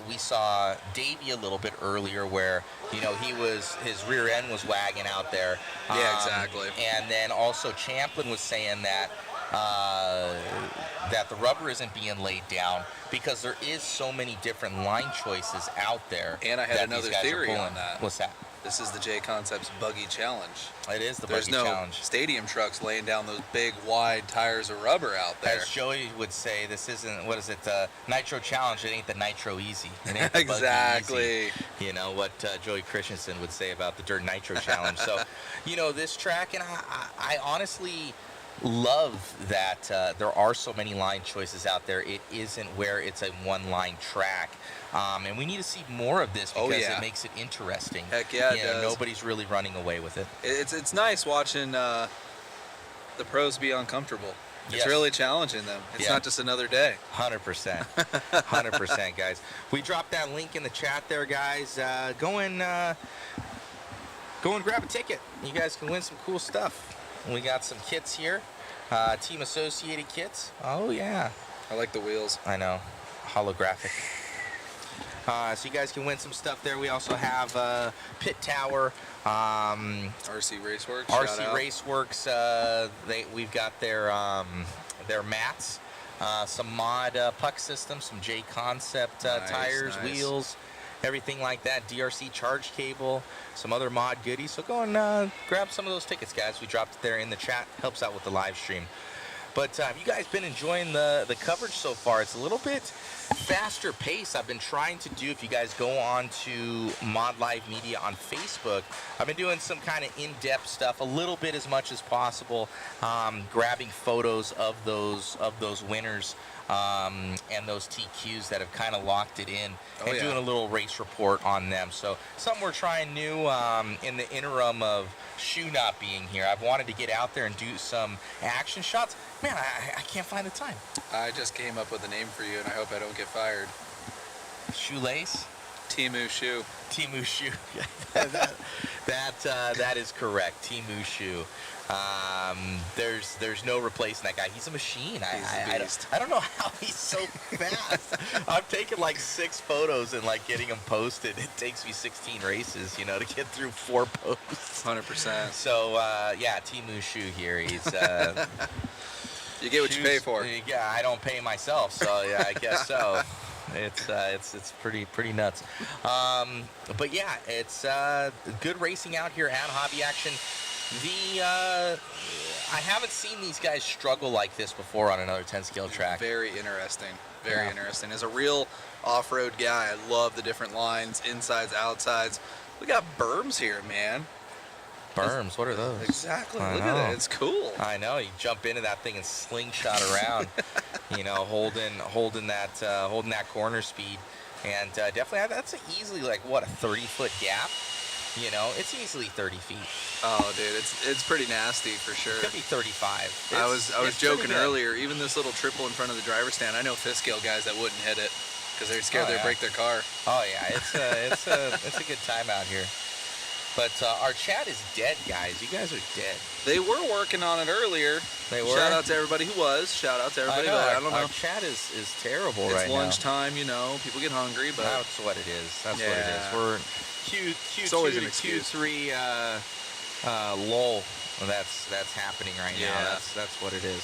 [SPEAKER 1] we saw Davey a little bit earlier where, you know, his rear end was wagging out there.
[SPEAKER 2] Yeah, exactly.
[SPEAKER 1] And then also Champlin was saying that that the rubber isn't being laid down because there is so many different line choices out there.
[SPEAKER 2] And I had
[SPEAKER 1] that
[SPEAKER 2] another
[SPEAKER 1] these guys are
[SPEAKER 2] theory
[SPEAKER 1] pulling.
[SPEAKER 2] on that.
[SPEAKER 1] What's that?
[SPEAKER 2] This is the JConcepts Buggy Challenge.
[SPEAKER 1] It is the
[SPEAKER 2] There's
[SPEAKER 1] Buggy
[SPEAKER 2] no
[SPEAKER 1] Challenge.
[SPEAKER 2] stadium trucks laying down those big, wide tires of rubber out there.
[SPEAKER 1] As Joey would say, this isn't, what is it, Nitro Challenge, it ain't the Nitro Easy. It ain't the
[SPEAKER 2] Exactly.
[SPEAKER 1] Buggy Easy. You know, what Joey Christensen would say about the Dirt Nitro Challenge. So, you know, this track, and I honestly love that there are so many line choices out there. It isn't where it's a one-line track. And we need to see more of this because it makes it interesting.
[SPEAKER 2] Heck yeah, it does.
[SPEAKER 1] Nobody's really running away with it.
[SPEAKER 2] It's nice watching the pros be uncomfortable. It's really challenging them. It's not just another day.
[SPEAKER 1] 100%. 100%, guys. We dropped that link in the chat there, guys. Go and grab a ticket. You guys can win some cool stuff. We got some kits here. Team Associated kits. Oh, yeah.
[SPEAKER 2] I like the wheels.
[SPEAKER 1] I know. Holographic. So you guys can win some stuff there. We also have Pit Tower,
[SPEAKER 2] RC Raceworks.
[SPEAKER 1] RC Raceworks. We've got their mats, some mod puck systems, some JConcept tires, wheels, everything like that. DRC charge cable, some other mod goodies. So go and grab some of those tickets, guys. We dropped it there in the chat. Helps out with the live stream. But have you guys been enjoying the coverage so far? It's a little bit faster pace. I've been trying to do, if you guys go on to Mod Live Media on Facebook, I've been doing some kind of in-depth stuff, a little bit as much as possible, grabbing photos of those winners and those TQs that have kind of locked it in, and doing a little race report on them. So something we're trying new in the interim of Shu not being here. I've wanted to get out there and do some action shots. Man, I can't find the time.
[SPEAKER 2] I just came up with a name for you, and I hope I don't get fired.
[SPEAKER 1] Shoelace?
[SPEAKER 2] Timu Shu.
[SPEAKER 1] Timu Shu. that is correct. Timu Shu. There's no replacing that guy. He's a machine. I don't know how he's so fast. I've taken like 6 photos and like getting them posted. It takes me 16 races, you know, to get through 4 posts.
[SPEAKER 2] 100%.
[SPEAKER 1] So yeah, Timu Shu here. He's
[SPEAKER 2] you get what you pay for.
[SPEAKER 1] Yeah, I don't pay myself, so yeah, I guess so. It's pretty nuts. But yeah, it's good racing out here at Hobby Action. I haven't seen these guys struggle like this before on another 10 scale track.
[SPEAKER 2] Very interesting. Very interesting. As a real off-road guy, I love the different lines, insides, outsides. We got berms here, man.
[SPEAKER 1] Berms, what are those?
[SPEAKER 2] Exactly. Look at that. It's cool.
[SPEAKER 1] I know. You jump into that thing and slingshot around, you know, holding that corner speed, and definitely that's easily like what, a 30-foot gap. You know, it's easily 30 feet.
[SPEAKER 2] Oh, dude, it's pretty nasty for sure.
[SPEAKER 1] It could be 35.
[SPEAKER 2] I was joking earlier. Even this little triple in front of the driver's stand, I know fifth scale guys that wouldn't hit it because they're scared they'll break their car.
[SPEAKER 1] Oh yeah, it's a good time out here. But our chat is dead, guys. You guys are dead.
[SPEAKER 2] They were working on it earlier.
[SPEAKER 1] They were.
[SPEAKER 2] Shout out to everybody who was. Shout out to everybody. I don't know.
[SPEAKER 1] Our chat is terrible right now.
[SPEAKER 2] It's lunchtime, you know. People get hungry, but
[SPEAKER 1] that's what it is. That's what it is. We're Q2 to Q3 lull that's happening right now. That's what it is.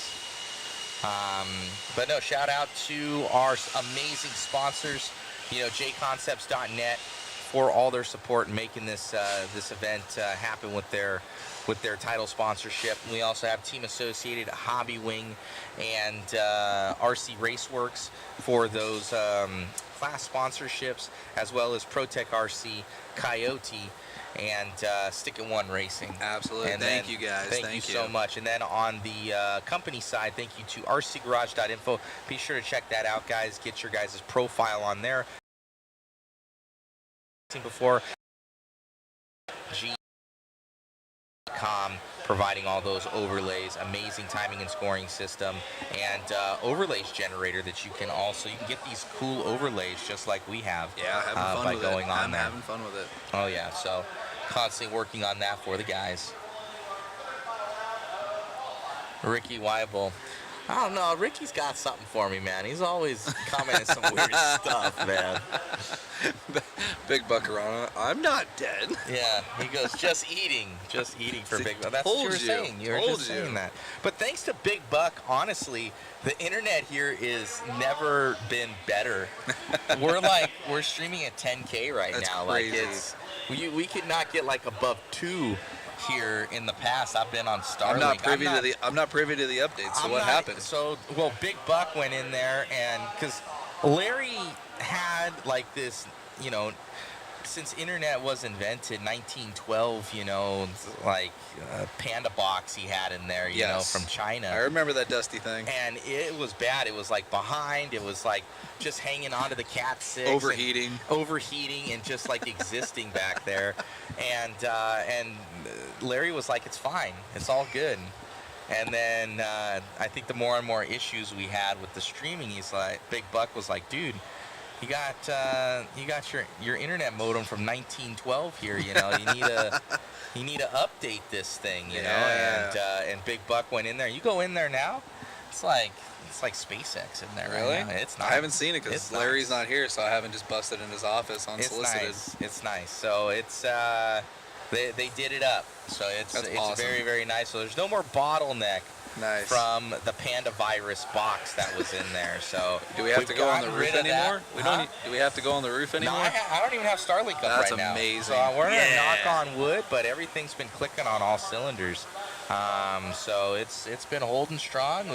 [SPEAKER 1] But no, shout out to our amazing sponsors, you know, JConcepts.net, for all their support in making this this event happen with their with their title sponsorship. We also have Team Associated, Hobby Wing, and RC Raceworks for those class sponsorships, as well as ProTech RC, Coyote, and Stick It One Racing.
[SPEAKER 2] Absolutely.
[SPEAKER 1] And
[SPEAKER 2] Thank
[SPEAKER 1] then,
[SPEAKER 2] you guys.
[SPEAKER 1] Thank you so much. And then on the company side, thank you to rcgarage.info. Be sure to check that out, guys. Get your guys' profile on there. Before G.com providing all those overlays, amazing timing and scoring system, and overlays generator that you can get these cool overlays just like we have.
[SPEAKER 2] Yeah, having fun
[SPEAKER 1] by
[SPEAKER 2] with
[SPEAKER 1] going
[SPEAKER 2] it.
[SPEAKER 1] on
[SPEAKER 2] I'm
[SPEAKER 1] there.
[SPEAKER 2] having fun with it.
[SPEAKER 1] Oh yeah, so constantly working on that for the guys. Ricky Weibel. I don't know, Ricky's got something for me, man. He's always commenting some weird stuff, man.
[SPEAKER 2] Big Buckarana, I'm not dead.
[SPEAKER 1] Yeah, he goes, just eating for Big Buck. That's what you were saying. You were just saying that. But thanks to Big Buck, honestly, the internet here is never been better. We're streaming at 10K right now.
[SPEAKER 2] Crazy.
[SPEAKER 1] Like we could not get like above 2 here in the past. I've been on Starlink.
[SPEAKER 2] I'm not privy to the updates. So what happened?
[SPEAKER 1] So Big Buck went in there, and because Larry had like this, since internet was invented, 1912, like Panda box he had in there, you know, from China.
[SPEAKER 2] I remember that dusty thing.
[SPEAKER 1] And it was bad. It was like behind. It was like just hanging onto the Cat 6.
[SPEAKER 2] Overheating
[SPEAKER 1] and just like existing back there. And Larry was like, it's fine. It's all good. And then I think the more and more issues we had with the streaming, Big Buck was like, dude, you got your internet modem from 1912 here. You need to update this thing. You know. And Big Buck went in there. You go in there now, it's like SpaceX in there.
[SPEAKER 2] Really?
[SPEAKER 1] Right now. It's nice.
[SPEAKER 2] I haven't seen it because Larry's not here, so I haven't just busted in his office unsolicited.
[SPEAKER 1] It's nice. So it's they did it up. So it's
[SPEAKER 2] awesome.
[SPEAKER 1] very, very nice. So there's no more bottleneck.
[SPEAKER 2] Nice.
[SPEAKER 1] From the Panda virus box that was in there. So
[SPEAKER 2] do we have to go on the roof anymore? Do we have to go on the roof anymore?
[SPEAKER 1] No, I don't even have Starlink up right now.
[SPEAKER 2] That's amazing.
[SPEAKER 1] So we're gonna knock on wood, but everything's been clicking on all cylinders. So it's been holding strong.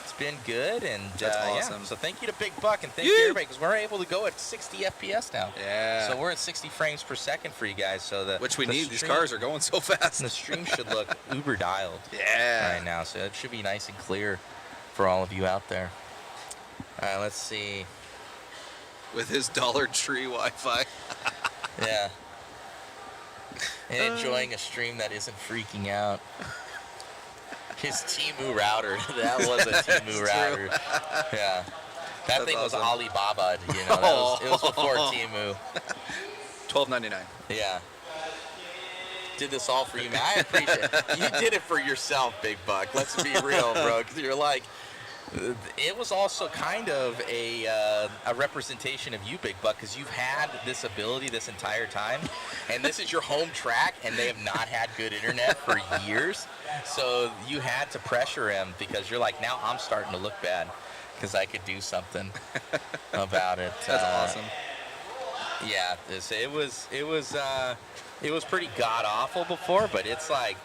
[SPEAKER 1] It's been good, and
[SPEAKER 2] that's awesome.
[SPEAKER 1] So thank you to Big Buck, and thank you everybody, because we're able to go at 60 FPS now.
[SPEAKER 2] Yeah.
[SPEAKER 1] So we're at 60 frames per second for you guys. So
[SPEAKER 2] which we need. These cars are going so fast.
[SPEAKER 1] The stream should look uber dialed.
[SPEAKER 2] Yeah.
[SPEAKER 1] Right now, so it should be nice and clear for all of you out there. All right, let's see.
[SPEAKER 2] With his Dollar Tree Wi-Fi.
[SPEAKER 1] Yeah. And enjoying a stream that isn't freaking out. His Temu router. That was a Temu router. Yeah. That thing was Alibaba, you know. It was before Temu.
[SPEAKER 2] $12.99.
[SPEAKER 1] Yeah. Did this all for you, man. I appreciate it. You did it for yourself, Big Buck. Let's be real, bro. Because you're like, it was also kind of a representation of you, Big Buck, because you've had this ability this entire time, and this is your home track, and they have not had good internet for years. So you had to pressure him because you're like, now I'm starting to look bad because I could do something about it.
[SPEAKER 2] That's awesome.
[SPEAKER 1] Yeah, it was pretty god awful before, but it's like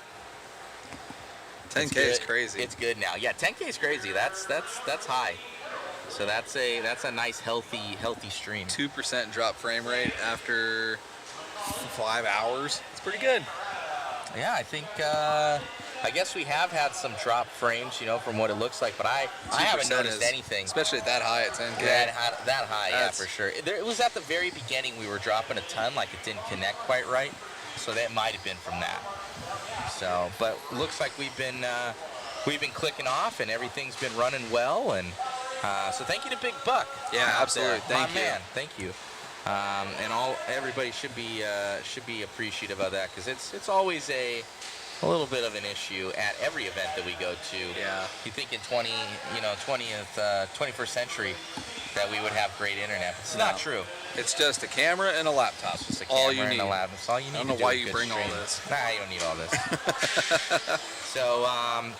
[SPEAKER 2] 10K is crazy.
[SPEAKER 1] It's good now. Yeah, 10K is crazy. That's high. So that's a nice healthy stream.
[SPEAKER 2] 2% drop frame rate after 5 hours. It's pretty good.
[SPEAKER 1] Yeah, I think I guess we have had some drop frames, you know, from what it looks like, but I haven't noticed anything.
[SPEAKER 2] Especially at that high at 10K.
[SPEAKER 1] That high, yeah, for sure. It was at the very beginning we were dropping a ton, like it didn't connect quite right, so that might have been from that. So, but looks like we've been clicking off and everything's been running well, and so thank you to Big Buck.
[SPEAKER 2] Yeah, absolutely. Thank you,
[SPEAKER 1] man. Thank you. And everybody should be appreciative of that, because it's always a little bit of an issue at every event that we go to.
[SPEAKER 2] Yeah.
[SPEAKER 1] You think in 21st century that we would have great internet. It's not true.
[SPEAKER 2] It's just a camera and a laptop.
[SPEAKER 1] It's just a camera and a laptop. That's all you need.
[SPEAKER 2] I don't know why you bring all this.
[SPEAKER 1] Nah, you don't need all this. So,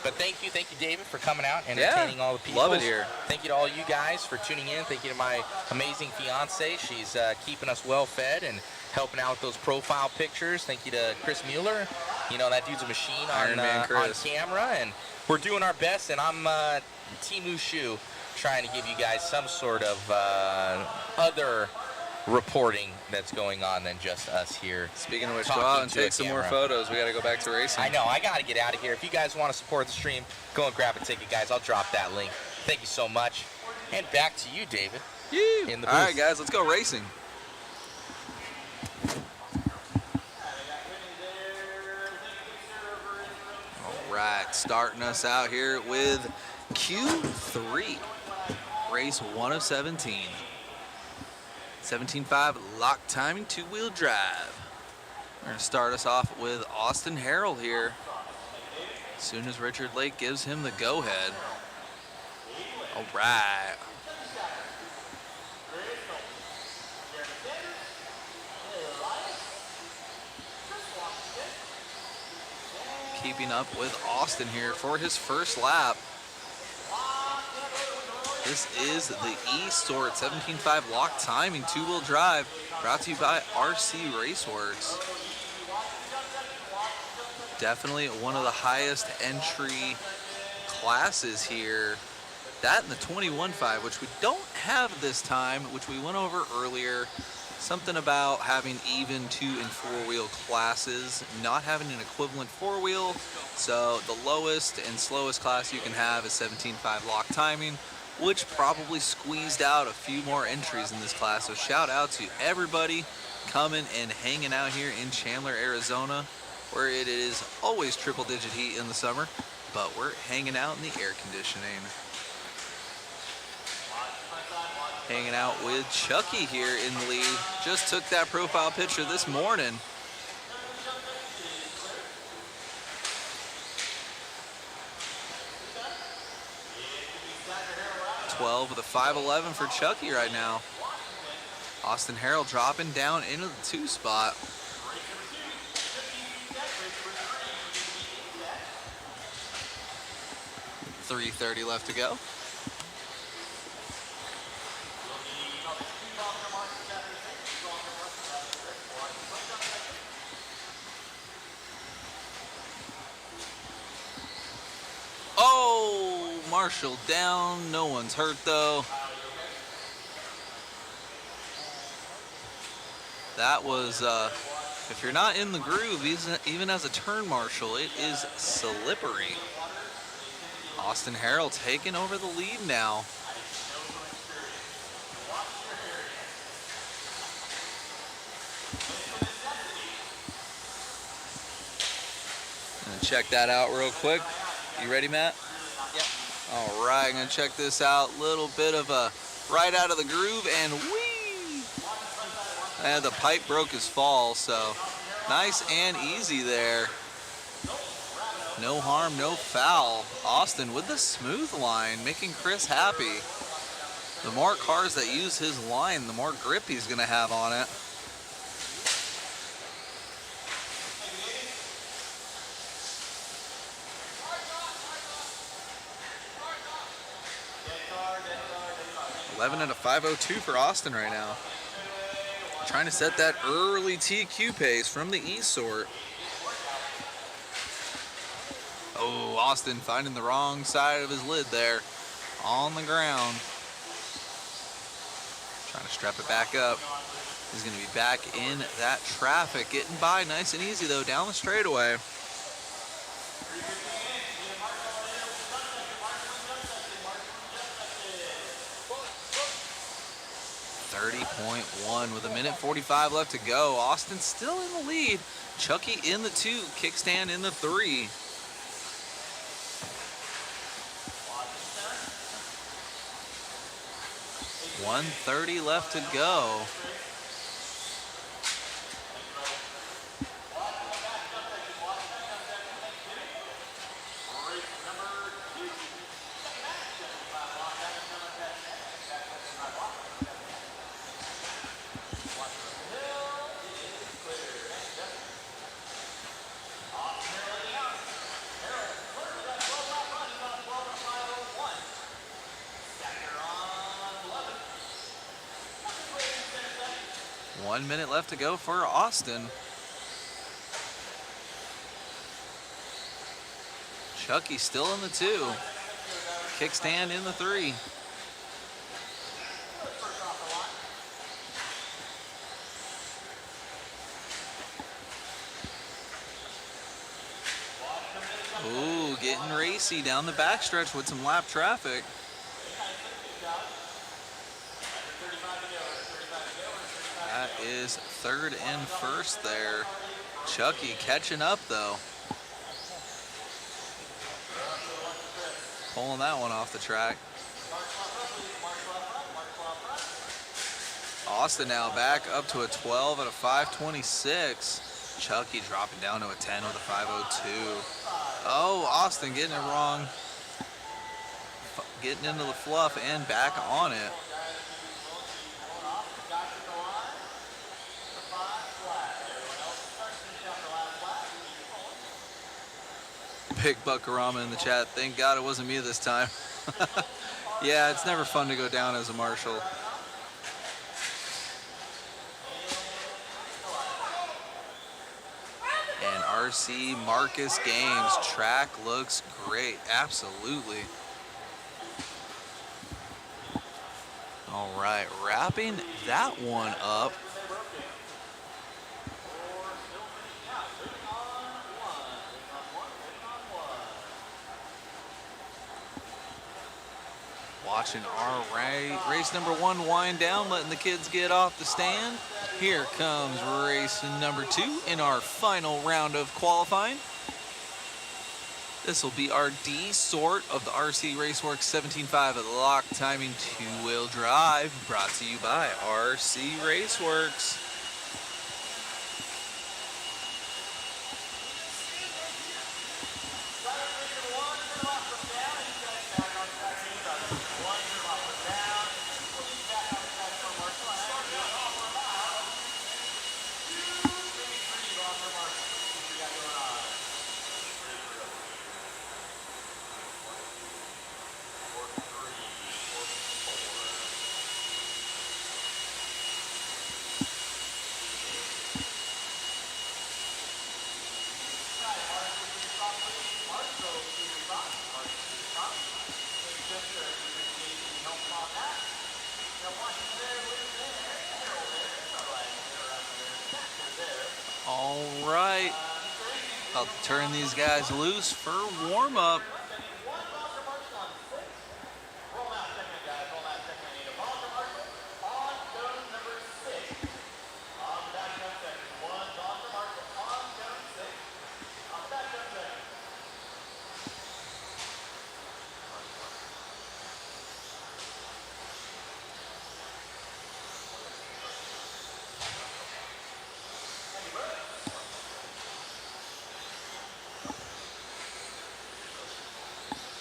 [SPEAKER 1] but thank you, David, for coming out and entertaining all the people.
[SPEAKER 2] Love it here.
[SPEAKER 1] Thank you to all you guys for tuning in. Thank you to my amazing fiance. She's keeping us well fed and helping out with those profile pictures. Thank you to Chris Mueller You know, that dude's a machine
[SPEAKER 2] Iron Man
[SPEAKER 1] on
[SPEAKER 2] Chris.
[SPEAKER 1] camera, and we're doing our best, and I'm Team Ushu trying to give you guys some sort of other reporting that's going on than just us here.
[SPEAKER 2] Speaking of which, go
[SPEAKER 1] talking
[SPEAKER 2] out and
[SPEAKER 1] to a
[SPEAKER 2] take some more
[SPEAKER 1] camera.
[SPEAKER 2] photos. We got to go back to racing.
[SPEAKER 1] I know, I got to get out of here. If you guys want to support the stream, go and grab a ticket, guys. I'll drop that link. Thank you so much. And back to you, David. In the booth.
[SPEAKER 2] All right, guys, let's go racing. All right, starting us out here with Q3, race 1 of 17. 17.5 lock timing, two-wheel drive. We're going to start us off with Austin Harrell here. As soon as Richard Lake gives him the go-ahead. All right. Keeping up with Austin here for his first lap. This is the E-Sort 17.5 lock timing two-wheel drive, brought to you by RC Raceworks. Definitely one of the highest entry classes here. That and the 21.5, which we don't have this time, which we went over earlier. Something about having even 2- and 4-wheel classes, not having an equivalent 4-wheel. So the lowest and slowest class you can have is 17.5 lock timing, which probably squeezed out a few more entries in this class. So shout out to everybody coming and hanging out here in Chandler, Arizona, where it is always triple-digit heat in the summer, but we're hanging out in the air conditioning. Hanging out with Chucky here in the lead. Just took that profile picture this morning. .12 with a 5.11 for Chucky right now. Austin Harrell dropping down into the 2 spot. .330 left to go. Oh, Marshall down. No one's hurt though. That was, if you're not in the groove, even as a turn marshal, it is slippery. Austin Harrell taking over the lead now. Gonna check that out real quick. You ready, Matt?
[SPEAKER 11] Yep.
[SPEAKER 2] All right, gonna check this out. Little bit of a right out of the groove and whee! And the pipe broke his fall, so nice and easy there. No harm, no foul. Austin with the smooth line, making Chris happy. The more cars that use his line, the more grip he's gonna have on it. .11 and a 5.02 for Austin right now. Trying to set that early TQ pace from the E-Sort. Oh, Austin finding the wrong side of his lid there on the ground. Trying to strap it back up. He's going to be back in that traffic. Getting by nice and easy though down the straightaway. .30.1 with 1:45 left to go. Austin still in the lead. Chucky in the 2, kickstand in the 3. .130 left to go. .1 minute left to go for Austin.
[SPEAKER 3] Chucky still in the 2. Kickstand in the 3. Ooh, getting racy down the backstretch with some lap traffic. That is 3rd and 1st there. Chucky catching up though. Pulling that one off the track. Austin now back up to a 12 at a 5:26. Chucky dropping down to a 10 with a 5:02. Oh, Austin getting it wrong. Getting into the fluff and back on it. Big Buckarama in the chat. Thank God it wasn't me this time. Yeah, it's never fun to go down as a marshal. And RC Marcus Games. Track looks great. Absolutely. All right, wrapping that one up. Watching our race number 1 wind down, letting the kids get off the stand. Here comes race number 2 in our final round of qualifying. This will be our D sort of the RC Raceworks 17.5 of the lock timing 2-wheel drive, brought to you by RC Raceworks. All right, about to turn these guys loose for warm-up.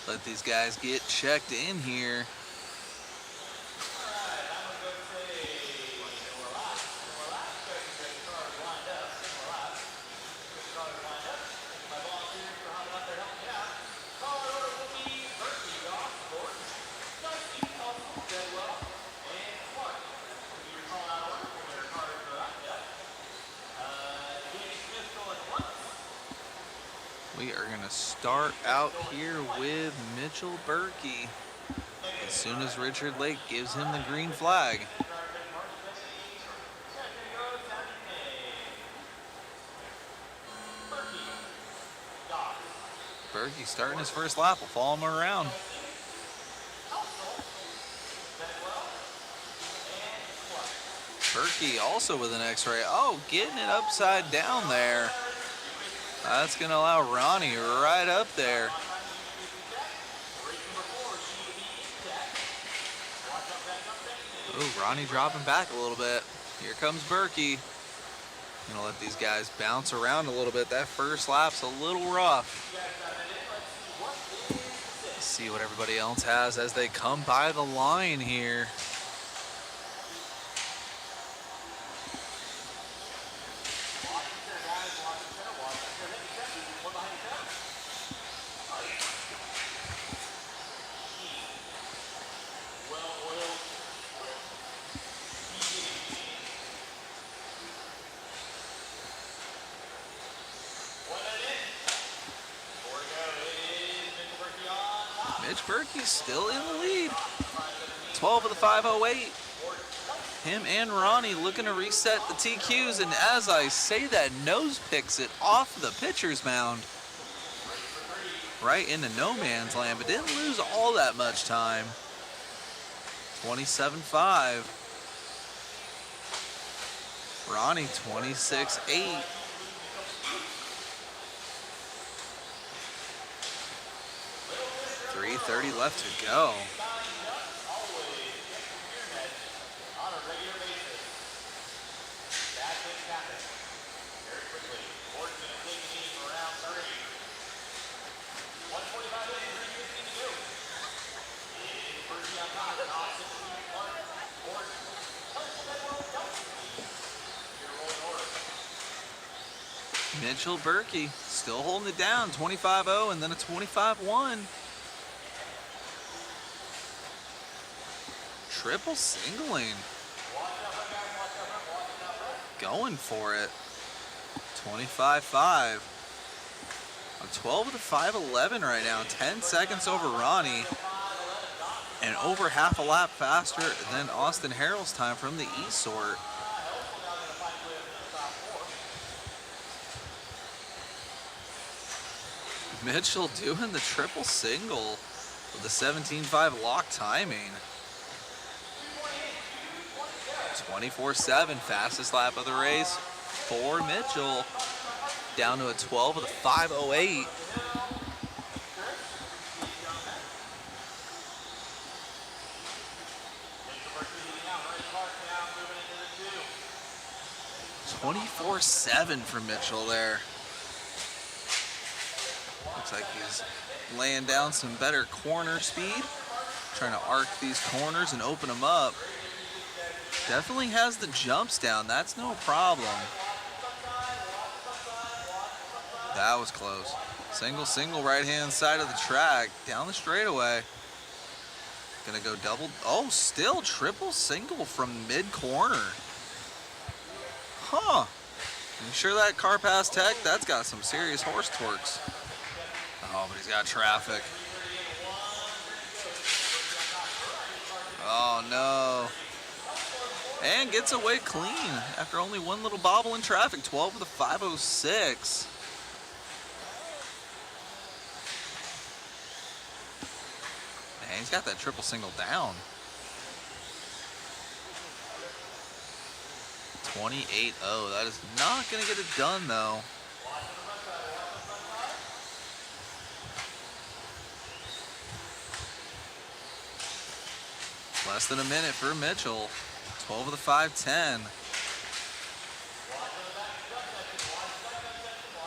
[SPEAKER 3] Let these guys get checked in here. We are going to start out here with Mitchell Berkey as soon as Richard Lake gives him the green flag. Berkey starting his first lap. We'll follow him around. Berkey also with an X-ray. Oh, getting it upside down there. That's going to allow Ronnie right up there. Ooh, Ronnie dropping back a little bit. Here comes Berkey. Going to let these guys bounce around a little bit. That first lap's a little rough. Let's see what everybody else has as they come by the line here.
[SPEAKER 2] Mitch Berkey's still in the lead. 12 of the 508. Him and Ronnie looking to reset the TQs, and as I say that, nose picks it off the pitcher's mound. Right into no man's land, but didn't lose all that much time. 27-5. Ronnie 26-8. .330 left to go. Mitchell Berkey still holding it down, 25-0 and then a 25-1. Triple singling. Going for it. 25-5. On 12 of the 511 right now, 10 seconds over Ronnie. And over half a lap faster than Austin Harrell's time from the E-sort. Mitchell doing the triple single with the 17.5 lock timing. 24-7, fastest lap of the race for Mitchell. Down to a 12 of the 508. .24.7 for Mitchell there. Looks like he's laying down some better corner speed. Trying to arc these corners and open them up. Definitely has the jumps down. That's no problem. That was close. Single, right-hand side of the track. Down the straightaway. Gonna go double. Oh, still triple single from mid-corner. Huh. You sure that car passed tech? That's got some serious horse torques. Oh, but he's got traffic. Oh, no. And gets away clean after only one little bobble in traffic. 12 of the 506. Man, he's got that triple single down. 28-0. That is not going to get it done, though. Less than a minute for Mitchell. 12 of the 510.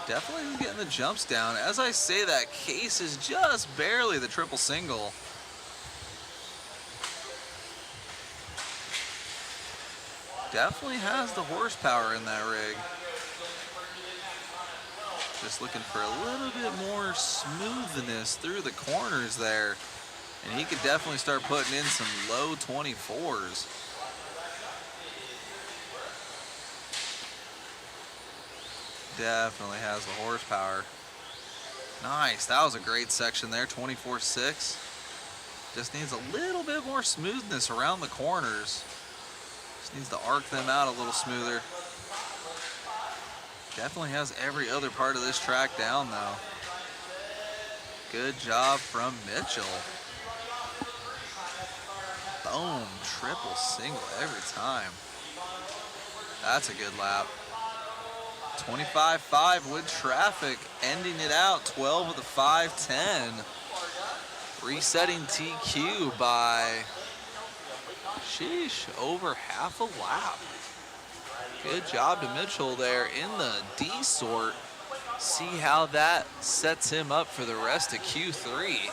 [SPEAKER 2] Definitely getting the jumps down. As I say that, Case is just barely the triple single. Definitely has the horsepower in that rig. Just looking for a little bit more smoothness through the corners there. And he could definitely start putting in some low 24s. Definitely has the horsepower. Nice, that was a great section there, 24.6. Just needs a little bit more smoothness around the corners. Just needs to arc them out a little smoother. Definitely has every other part of this track down though. Good job from Mitchell. Boom, triple single every time. That's a good lap. 25.5 with traffic, ending it out 12 of the 510. Resetting TQ by, sheesh, over half a lap. Good job to Mitchell there in the D sort. See how that sets him up for the rest of Q3.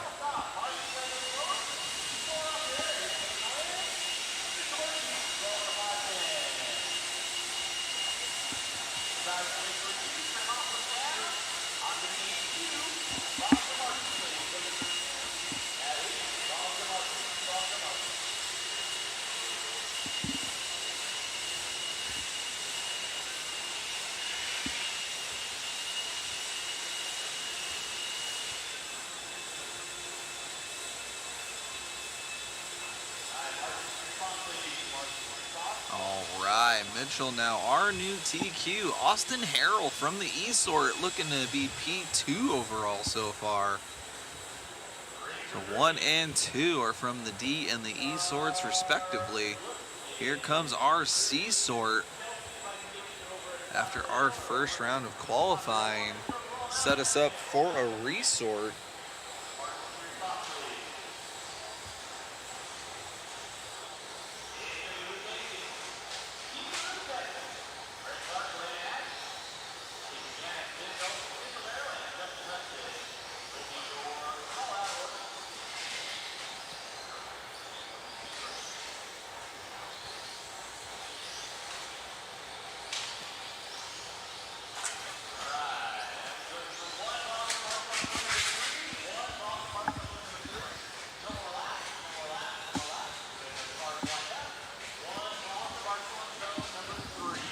[SPEAKER 2] Mitchell now. Our new TQ, Austin Harrell from the E-Sort, looking to be P2 overall so far. So 1 and 2 are from the D and the E-Sorts respectively. Here comes our C-Sort after our first round of qualifying. Set us up for a resort.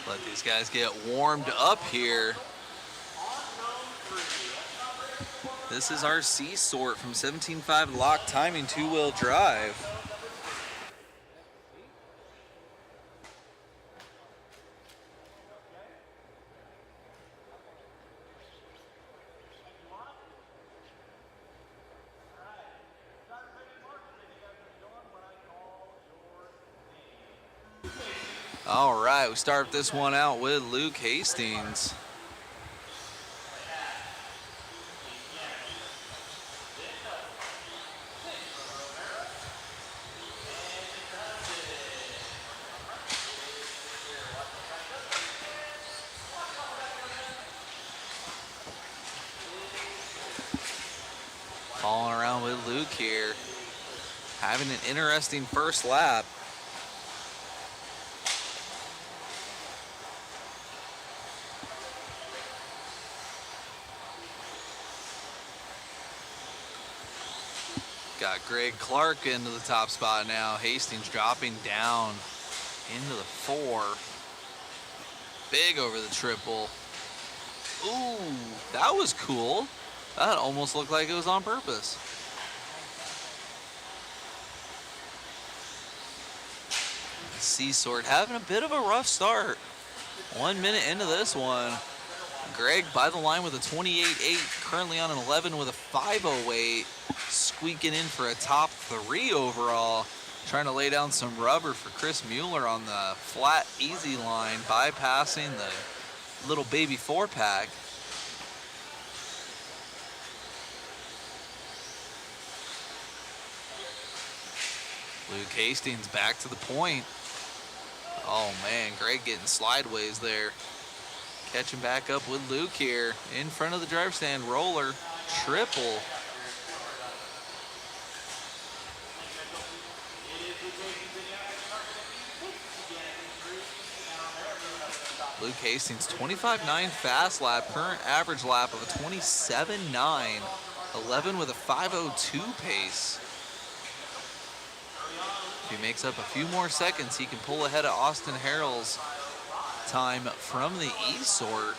[SPEAKER 2] Let these guys get warmed up here. This is our C-Sort from 17.5 lock timing 2-wheel drive. All right, we start this one out with Luke Hastings. Falling around with Luke here. Having an interesting first lap. Got Greg Clark into the top spot now. Hastings dropping down into the 4. Big over the triple. Ooh, that was cool. That almost looked like it was on purpose. C-Sort having a bit of a rough start. 1 minute into this one. Greg by the line with a 28.8, currently on an 11 with a 5.08, squeaking in for a top 3 overall. Trying to lay down some rubber for Chris Mueller on the flat easy line, bypassing the little baby 4-pack. Luke Hastings back to the point. Oh man, Greg getting slideways there. Catching back up with Luke here. In front of the driver's stand, roller, triple. Luke Hastings, 25.9 fast lap, current average lap of a 27.9, 11 with a 5.02 pace. If he makes up a few more seconds, he can pull ahead of Austin Harrell's time from the E-Sort.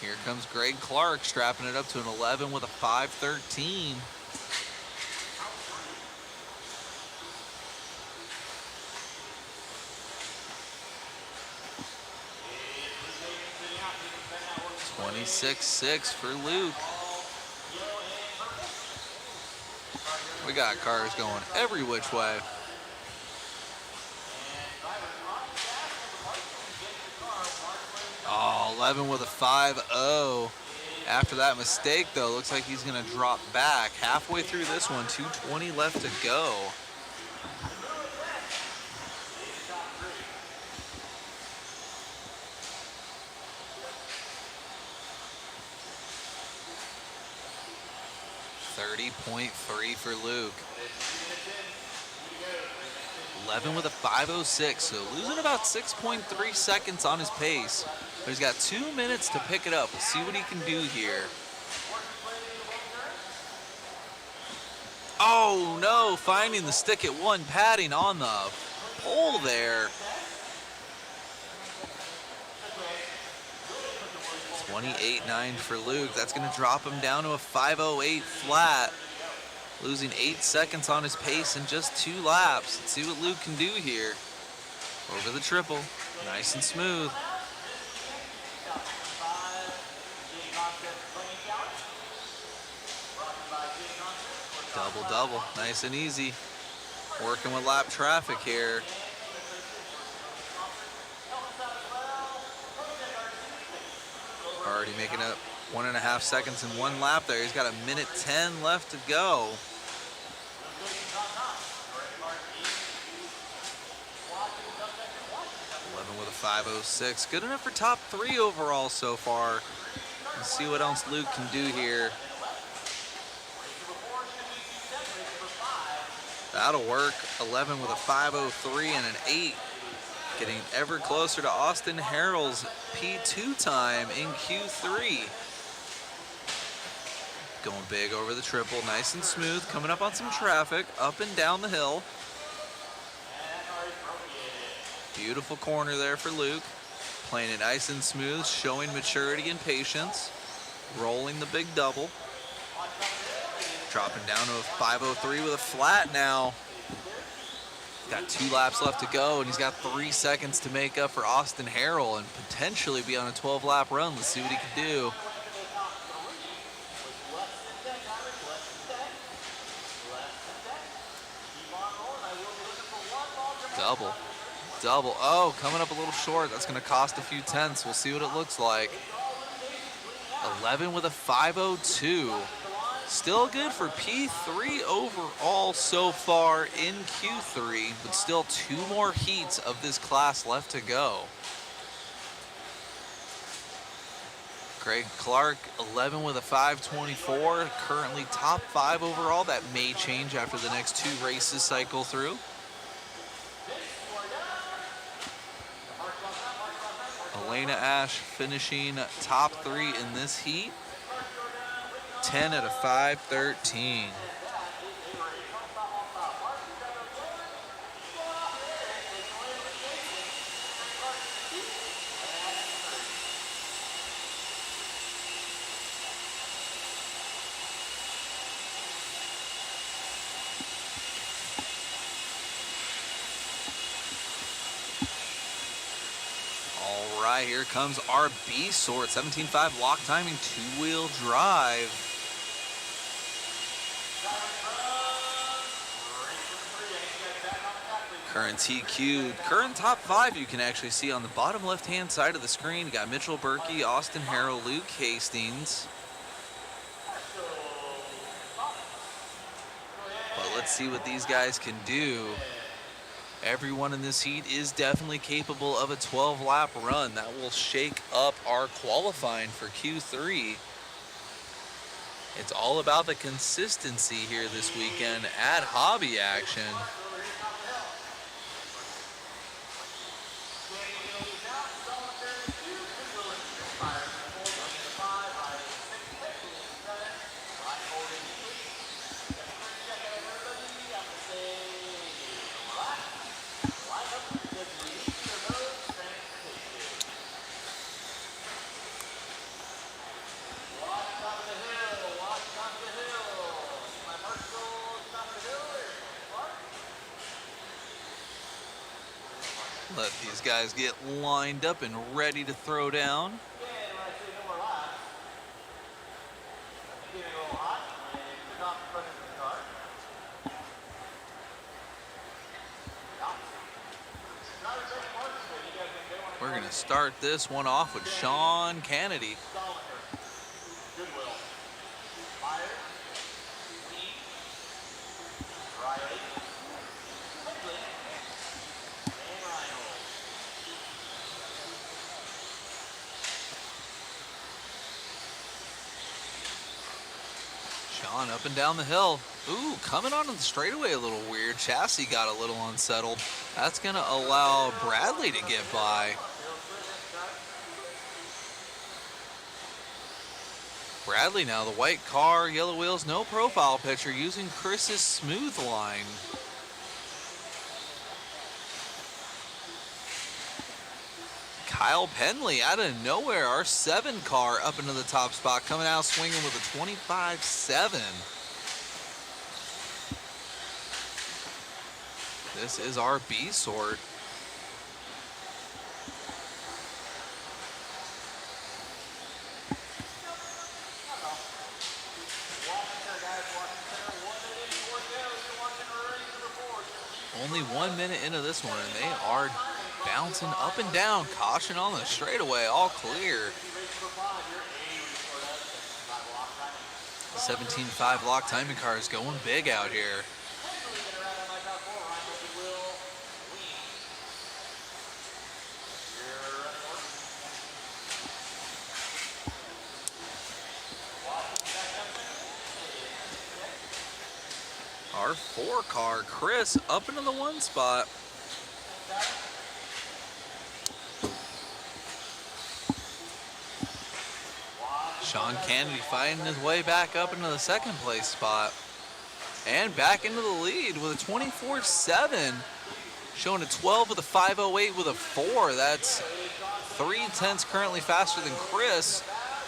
[SPEAKER 2] Here comes Greg Clark strapping it up to an 11 with a 5.13. .26.6 for Luke. We got cars going every which way. Oh, 11 with a 5.0. After that mistake, though, looks like he's going to drop back. Halfway through this one, 2:20 left to go. .3 for Luke. 11 with a 5.06, so losing about 6.3 seconds on his pace. But he's got 2 minutes to pick it up. We'll see what he can do here. Oh no, finding the stick at 1, padding on the pole there. 28.9 for Luke. That's going to drop him down to a 5.08 flat. Losing 8 seconds on his pace in just 2 laps. Let's see what Luke can do here. Over the triple. Nice and smooth. Double, double. Nice and easy. Working with lap traffic here. Already making up 1.5 seconds in one lap there. He's got a minute 10 left to go. With a 5:06. Good enough for top 3 overall so far. Let's see what else Luke can do here. That'll work. 11 with a 5:03 and an 8. Getting ever closer to Austin Harrell's P2 time in Q3. Going big over the triple. Nice and smooth. Coming up on some traffic. Up and down the hill. Beautiful corner there for Luke. Playing it nice and smooth, showing maturity and patience. Rolling the big double. Dropping down to a 5:03 with a flat now. Got 2 laps left to go, and he's got 3 seconds to make up for Austin Harrell and potentially be on a 12-lap run. Let's see what he can do. Double. Double. Oh, coming up a little short. That's going to cost a few tenths. We'll see what it looks like. 11 with a 5:02. Still good for P3 overall so far in Q3, but still 2 more heats of this class left to go. Greg Clark, 11 with a 5:24. Currently top 5 overall. That may change after the next 2 races cycle through. Elena Ash finishing top 3 in this heat. 10 at a 5:13. All right, here comes our B sort. 17.5 lock timing, 2-wheel drive. Current TQ, current top 5 you can actually see on the bottom left-hand side of the screen. You got Mitchell Berkey, Austin Harrell, Luke Hastings. But let's see what these guys can do. Everyone in this heat is definitely capable of a 12-lap run. That will shake up our qualifying for Q3. It's all about the consistency here this weekend at Hobby Action. Let these guys get lined up and ready to throw down. We're going to start this one off with Sean Kennedy. Sean up and down the hill. Ooh, coming onto the straightaway a little weird. Chassis got a little unsettled. That's going to allow Bradley to get by. Bradley now, the white car, yellow wheels, no profile picture, using Chris's smooth line. Kyle Penley out of nowhere, our 7 car up into the top spot, coming out swinging with a 25.7. This is our B sort.
[SPEAKER 3] Only 1 minute into this one, and they are bouncing up and down. Caution on the straightaway, all clear. 17.5 lock timing car is going big out here. Our 4 car, Chris, up into the 1 spot. Sean Kennedy fighting his way back up into the 2nd place spot. And back into the lead with a 24.7. Showing a 12 with a 5.08 with a 4. That's 3/10 currently faster than Chris.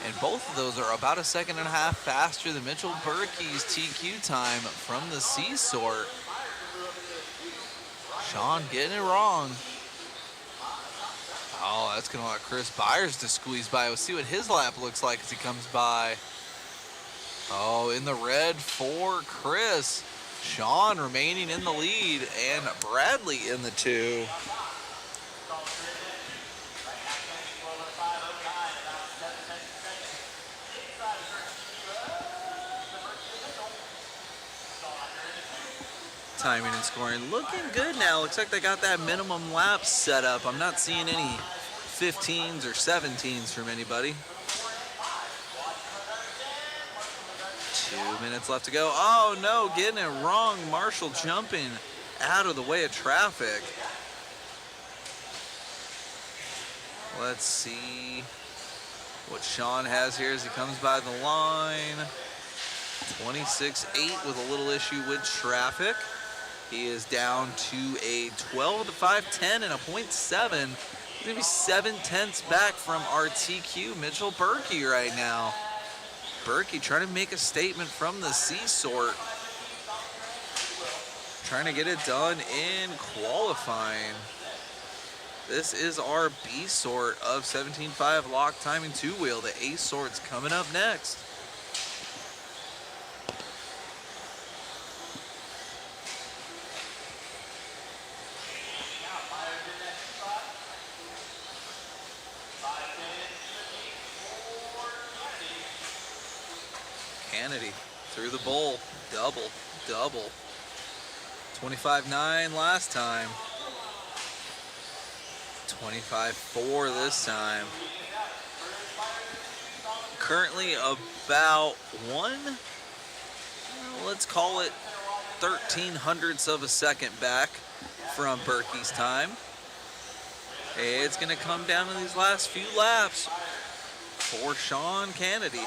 [SPEAKER 3] And both of those are about a 1.5 seconds faster than Mitchell Berkey's TQ time from the C sort. Sean getting it wrong. Oh, that's going to allow Chris Byers to squeeze by. We'll see what his lap looks like as he comes by. Oh, in the red for Chris. Sean remaining in the lead and Bradley in the 2. Timing and scoring looking good now. Looks like they got that minimum lap set up. I'm not seeing any 15s or 17s from anybody. 2 minutes left to go. Oh no, getting it wrong. Marshall jumping out of the way of traffic. Let's see what Sean has here as he comes by the line. 26.8 with a little issue with traffic. He is down to a 12 to 5.10 and a 0.7. He's gonna be 7/10 back from our TQ Mitchell Berkey right now. Berkey trying to make a statement from the C sort. Trying to get it done in qualifying. This is our B sort of 17.5 lock timing 2-wheel. The A sort's coming up next. Kennedy through the bowl, double. 25.9 last time. 25.4 this time. Currently about let's call it 0.13 of a second back from Berkey's time. It's gonna come down to these last few laps for Sean Kennedy.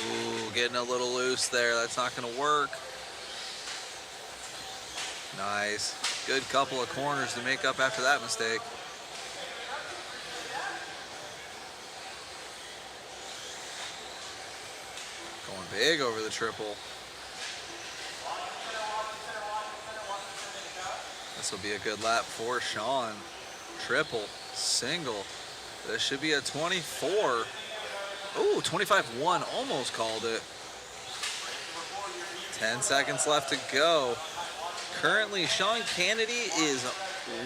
[SPEAKER 3] Ooh, getting a little loose there. That's not going to work. Nice. Good couple of corners to make up after that mistake. Going big over the triple. This will be a good lap for Sean. Triple, single. This should be a 24. Ooh, 25.1, almost called it. 10 seconds left to go. Currently, Sean Kennedy is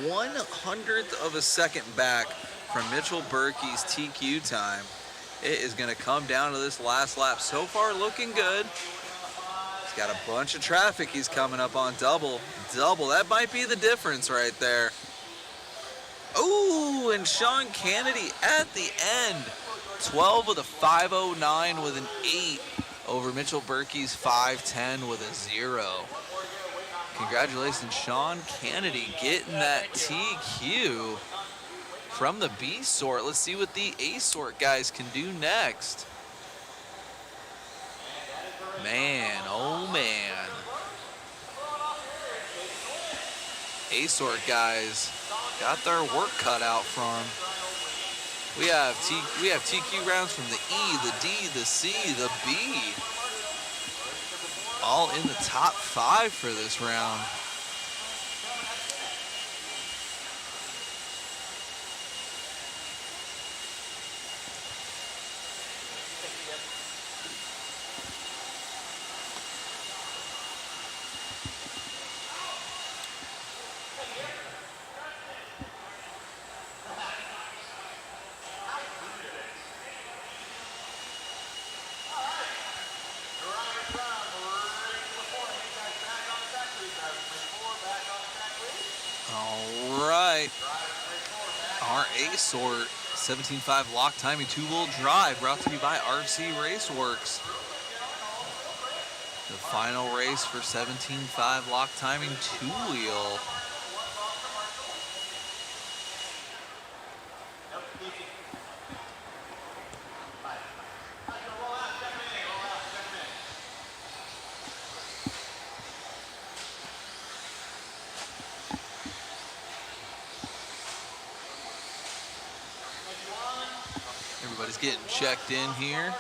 [SPEAKER 3] 1/100th of a second back from Mitchell Berkey's TQ time. It is going to come down to this last lap. So far, looking good. He's got a bunch of traffic he's coming up on. Double. That might be the difference right there. Ooh, and Sean Kennedy at the end. 12 with a 5.09 with an 8 over Mitchell Berkey's 5.10 with a 0. Congratulations, Sean Kennedy getting that TQ from the B sort. Let's see what the A sort guys can do next. Man, oh man. A sort guys got their work cut out for them. We have TQ rounds from the E, the D, the C, the B. All in the top 5 for this round.
[SPEAKER 2] All right. Our A-Sort 17.5 lock timing two-wheel drive brought to you by RC Raceworks. The final race for 17.5 lock timing two-wheel. Everybody's getting checked in here.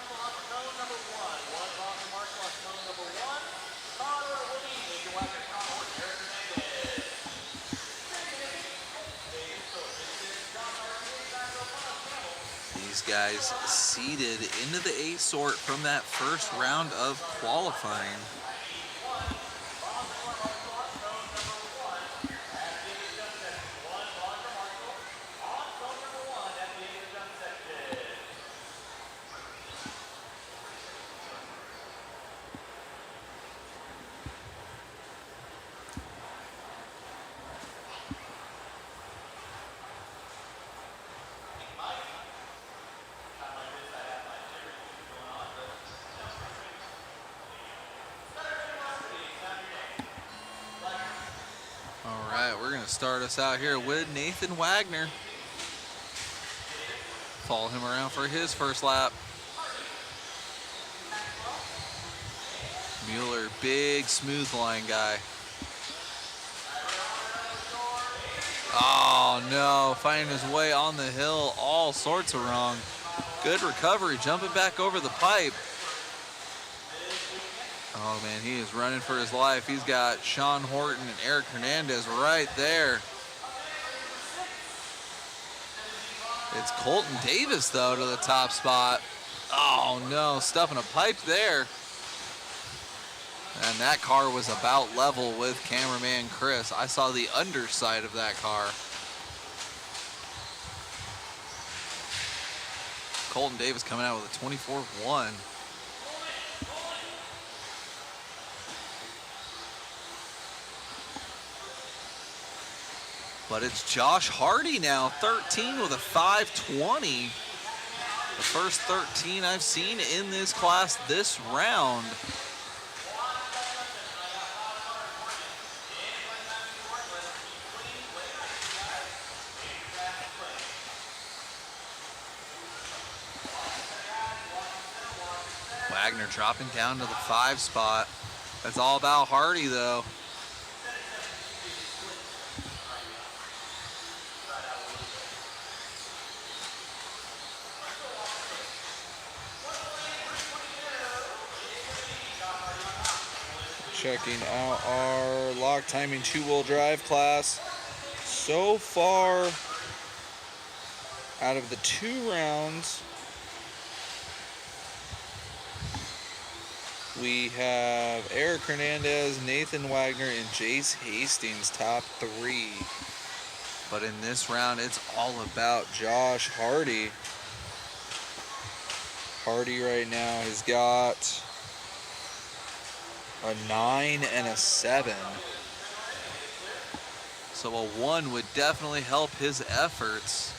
[SPEAKER 2] These guys seeded into the A-Sort from that first round of qualifying. All right, we're going to start us out here with Nathan Wagner. Follow him around for his first lap. Mueller, big smooth line guy. Oh no, finding his way on the hill, all sorts of wrong. Good recovery, jumping back over the pipe. Oh man, he is running for his life. He's got Sean Horton and Eric Hernandez right there. It's Colton Davis though to the top spot. Oh no, stuffing a pipe there. And that car was about level with cameraman Chris. I saw the underside of that car. Colton Davis coming out with a 24-1. But it's Josh Hardy now, 13 with a 520. The first 13 I've seen in this class this round. Wagner dropping down to the 5 spot. That's all about Hardy though. Checking out our lock timing two-wheel drive class. So far, out of the 2 rounds, we have Eric Hernandez, Nathan Wagner, and Jace Hastings top 3. But in this round, it's all about Josh Hardy. Hardy right now has got a 9 and a 7. So a 1 would definitely help his efforts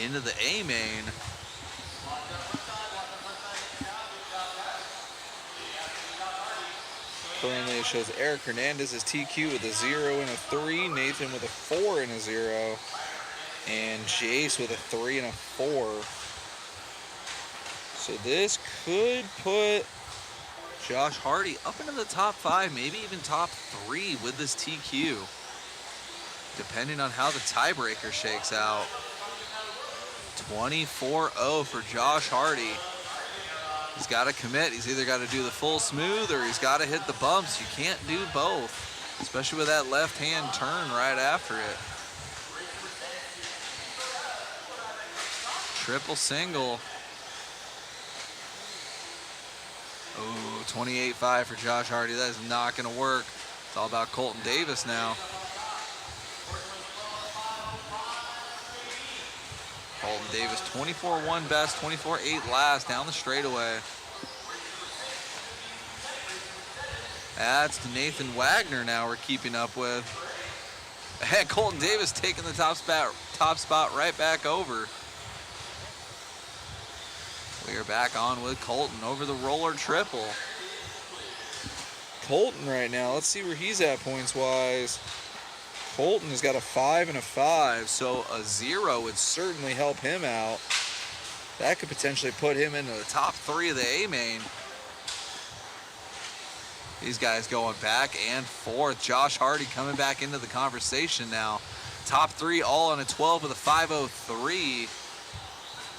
[SPEAKER 2] into the A main. Currently it shows Eric Hernandez is TQ with a 0 and a 3, Nathan with a 4 and a 0, and Jace with a 3 and a 4. So this could put Josh Hardy up into the top 5, maybe even top 3 with this TQ, depending on how the tiebreaker shakes out. 24-0 for Josh Hardy. He's got to commit. He's either got to do the full smooth or he's got to hit the bumps. You can't do both, especially with that left-hand turn right after it. Triple single. Ooh, 28-5 for Josh Hardy. That is not going to work. It's all about Colton Davis now. Colton Davis, 24-1 best, 24-8 last, down the straightaway. That's Nathan Wagner now we're keeping up with. And Colton Davis taking the top spot right back over. We are back on with Colton over the roller triple. Colton right now, let's see where he's at points-wise. Colton has got a 5 and a 5, so a 0 would certainly help him out. That could potentially put him into the top 3 of the A-main. These guys going back and forth. Josh Hardy coming back into the conversation now. Top 3 all on a 12 with a 5:03.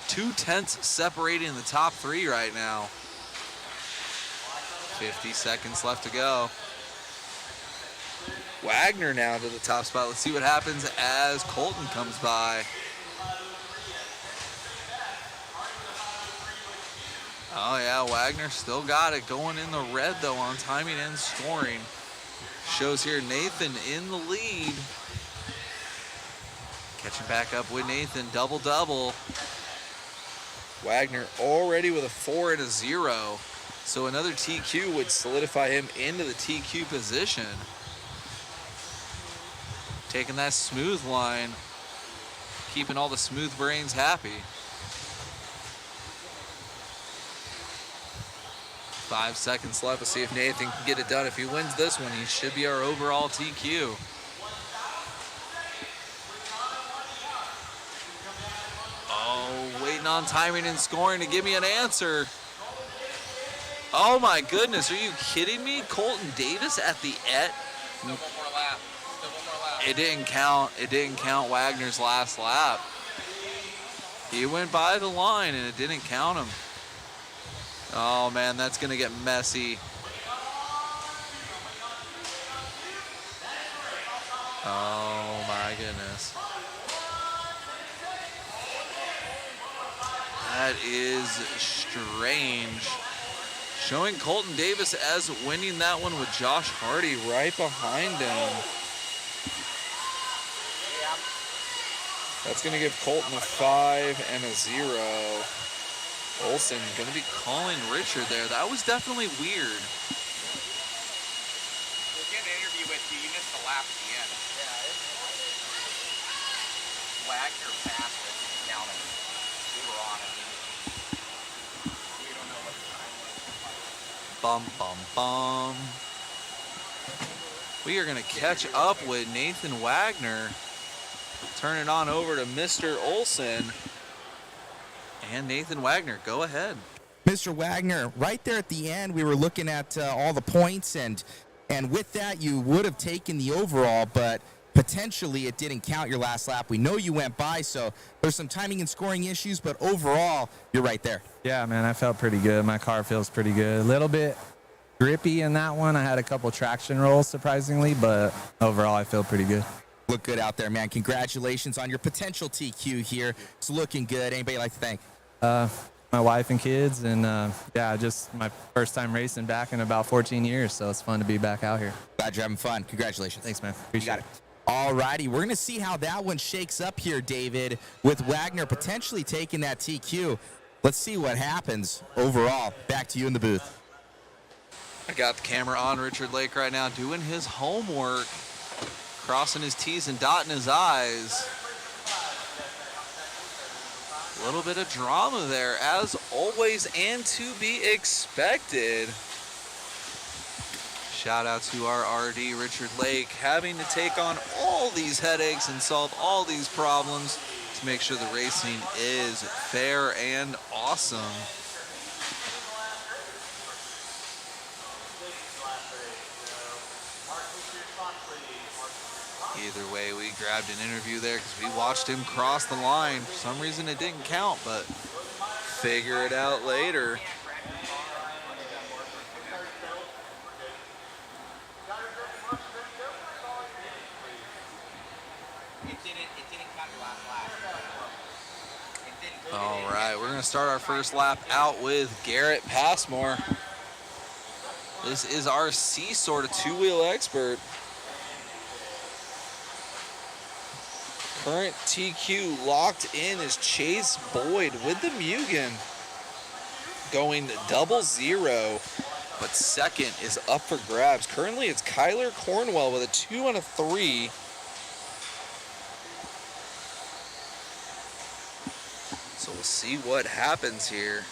[SPEAKER 2] 2/10 separating the top 3 right now. 50 seconds left to go. Wagner now to the top spot. Let's see what happens as Colton comes by. Oh yeah, Wagner still got it going in the red though on timing and scoring. Shows here Nathan in the lead. Catching back up with Nathan, double-double. Wagner already with a 4 and a 0. So another TQ would solidify him into the TQ position. Taking that smooth line, keeping all the smooth brains happy. 5 seconds left. Let's see if Nathan can get it done. If he wins this one, he should be our overall TQ. Oh, waiting on timing and scoring to give me an answer. Oh my goodness, are you kidding me? Colton Davis at the end.
[SPEAKER 1] Still one more lap. Still one more lap.
[SPEAKER 2] It didn't count. It didn't count Wagner's last lap. He went by the line and it didn't count him. Oh man, that's gonna get messy. Oh my goodness. That is strange. Showing Colton Davis as winning that one with Josh Hardy right behind him. That's going to give Colton a 5 and a 0. Olsen going to be calling Richard there. That was definitely weird.
[SPEAKER 1] We'll get an interview with you. You missed the lap at the end. Wagner passed it. Counting. We were on it. We don't know what the time was.
[SPEAKER 2] Bum, bum, bum. We are going to catch up with Nathan Wagner. Turn it on over to Mr. Olsen. And Nathan Wagner, go ahead.
[SPEAKER 4] Mr. Wagner, right there at the end, we were looking at all the points, and with that, you would have taken the overall, but potentially it didn't count your last lap. We know you went by, so there's some timing and scoring issues, but overall, you're right there.
[SPEAKER 12] Yeah, man, I felt pretty good. My car feels pretty good. A little bit grippy in that one. I had a couple traction rolls, surprisingly, but overall, I feel pretty good.
[SPEAKER 4] Look good out there, man. Congratulations on your potential TQ here. It's looking good. Anybody you'd like to thank?
[SPEAKER 12] My wife and kids, and yeah, just my first time racing back in about 14 years, so it's fun to be back out here.
[SPEAKER 4] Glad you're having fun. Congratulations.
[SPEAKER 12] Thanks, man.
[SPEAKER 4] Appreciate it. All righty, we're going to see how that one shakes up here, David, with Wagner potentially taking that TQ. Let's see what happens overall. Back to you in the booth.
[SPEAKER 2] I got the camera on Richard Lake right now doing his homework, crossing his T's and dotting his I's. A little bit of drama there, as always, and to be expected. Shout out to our RD, Richard Lake, having to take on all these headaches and solve all these problems to make sure the racing is fair and awesome. Either way, we grabbed an interview there because we watched him cross the line. For some reason it didn't count, but figure it out later. All right, we're gonna start our first lap out with Garrett Passmore. This is our C-Sort, a two-wheel expert. Current TQ locked in is Chase Boyd with the Mugen, going 0-0, but second is up for grabs. Currently it's Kyler Cornwell with a 2 and a 3. So we'll see what happens here.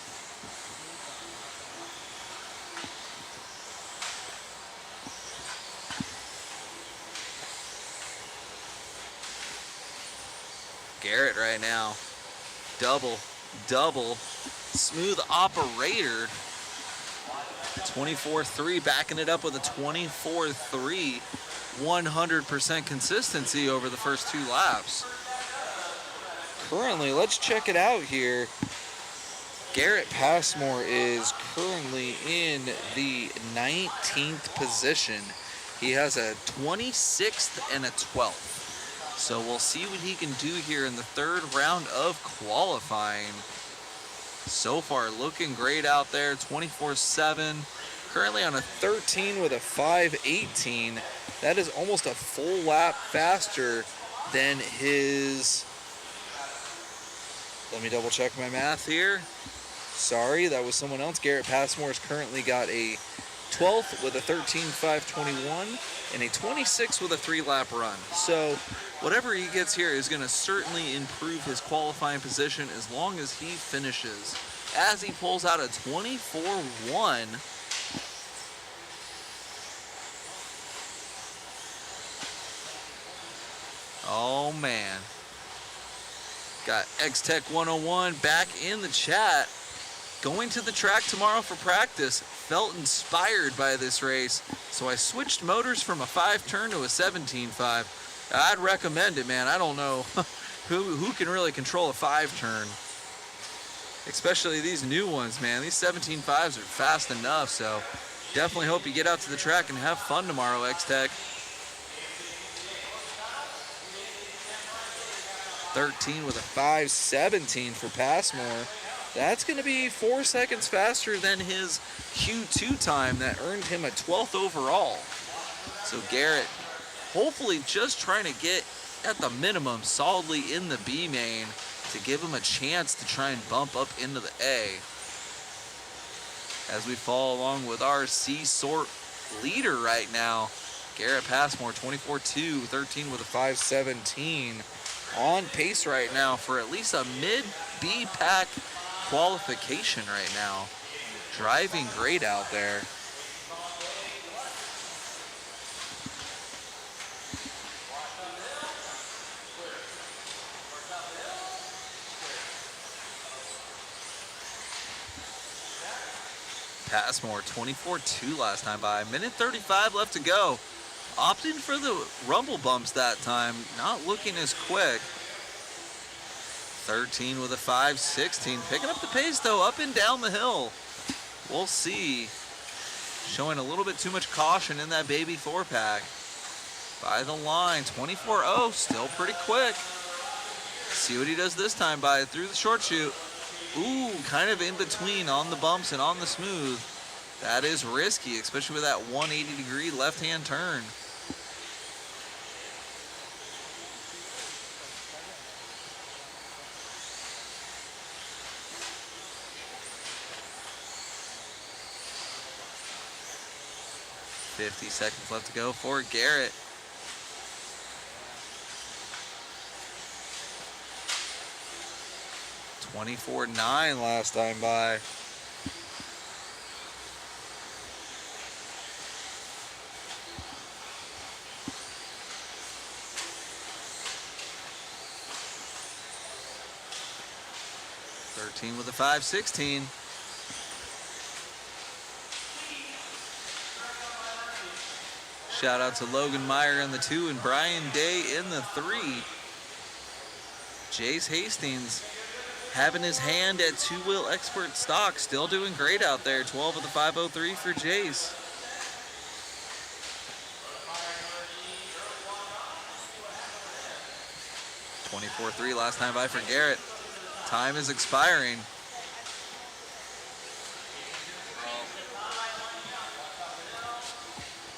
[SPEAKER 2] Garrett right now, double, smooth operator, 24.3, backing it up with a 24.3, 100% consistency over the first 2 laps. Currently, let's check it out here. Garrett Passmore is currently in the 19th position. He has a 26th and a 12th. So we'll see what he can do here in the 3rd round of qualifying. So far, looking great out there, 24.7. Currently on a 13 with a 5.18. That is almost a full lap faster than his... Let me double check my math here. Sorry, that was someone else. Garrett Passmore's currently got a 12th with a 13.521 and a 26 with a 3-lap run. So whatever he gets here is going to certainly improve his qualifying position as long as he finishes. As he pulls out a 24.1. Oh man. Got X-Tech 101 back in the chat. Going to the track tomorrow for practice. Felt inspired by this race, so I switched motors from a 5-turn to a 17.5. I'd recommend it, man. I don't know who can really control a 5-turn. Especially these new ones, man. These 17.5s are fast enough, so definitely hope you get out to the track and have fun tomorrow, X-Tech. 13 with a 5.17 for Passmore. That's going to be 4 seconds faster than his Q2 time that earned him a 12th overall. So Garrett hopefully just trying to get at the minimum solidly in the B main to give him a chance to try and bump up into the A. As we follow along with our C-sort leader right now, Garrett Passmore, 24.2, 13 with a 5.17. On pace right now for at least a mid-B pack qualification right now. Driving great out there. Passmore, 24.2 last time by. Minute 35 left to go. Opting for the rumble bumps that time. Not looking as quick. 13 with a 5.16. Picking up the pace, though, up and down the hill. We'll see. Showing a little bit too much caution in that baby 4-pack. By the line, 24.0. Still pretty quick. See what he does this time by through the short chute. Ooh, kind of in between on the bumps and on the smooth. That is risky, especially with that 180-degree left-hand turn. .50 seconds left to go for Garrett. .24.9 last time by. .13 with a 5.16. Shout out to Logan Meyer in the 2 and Brian Day in the 3. Jace Hastings having his hand at two-wheel expert stock. Still doing great out there. 12 of the 5.03 for Jace. .24.3 last time by for Garrett. Time is expiring.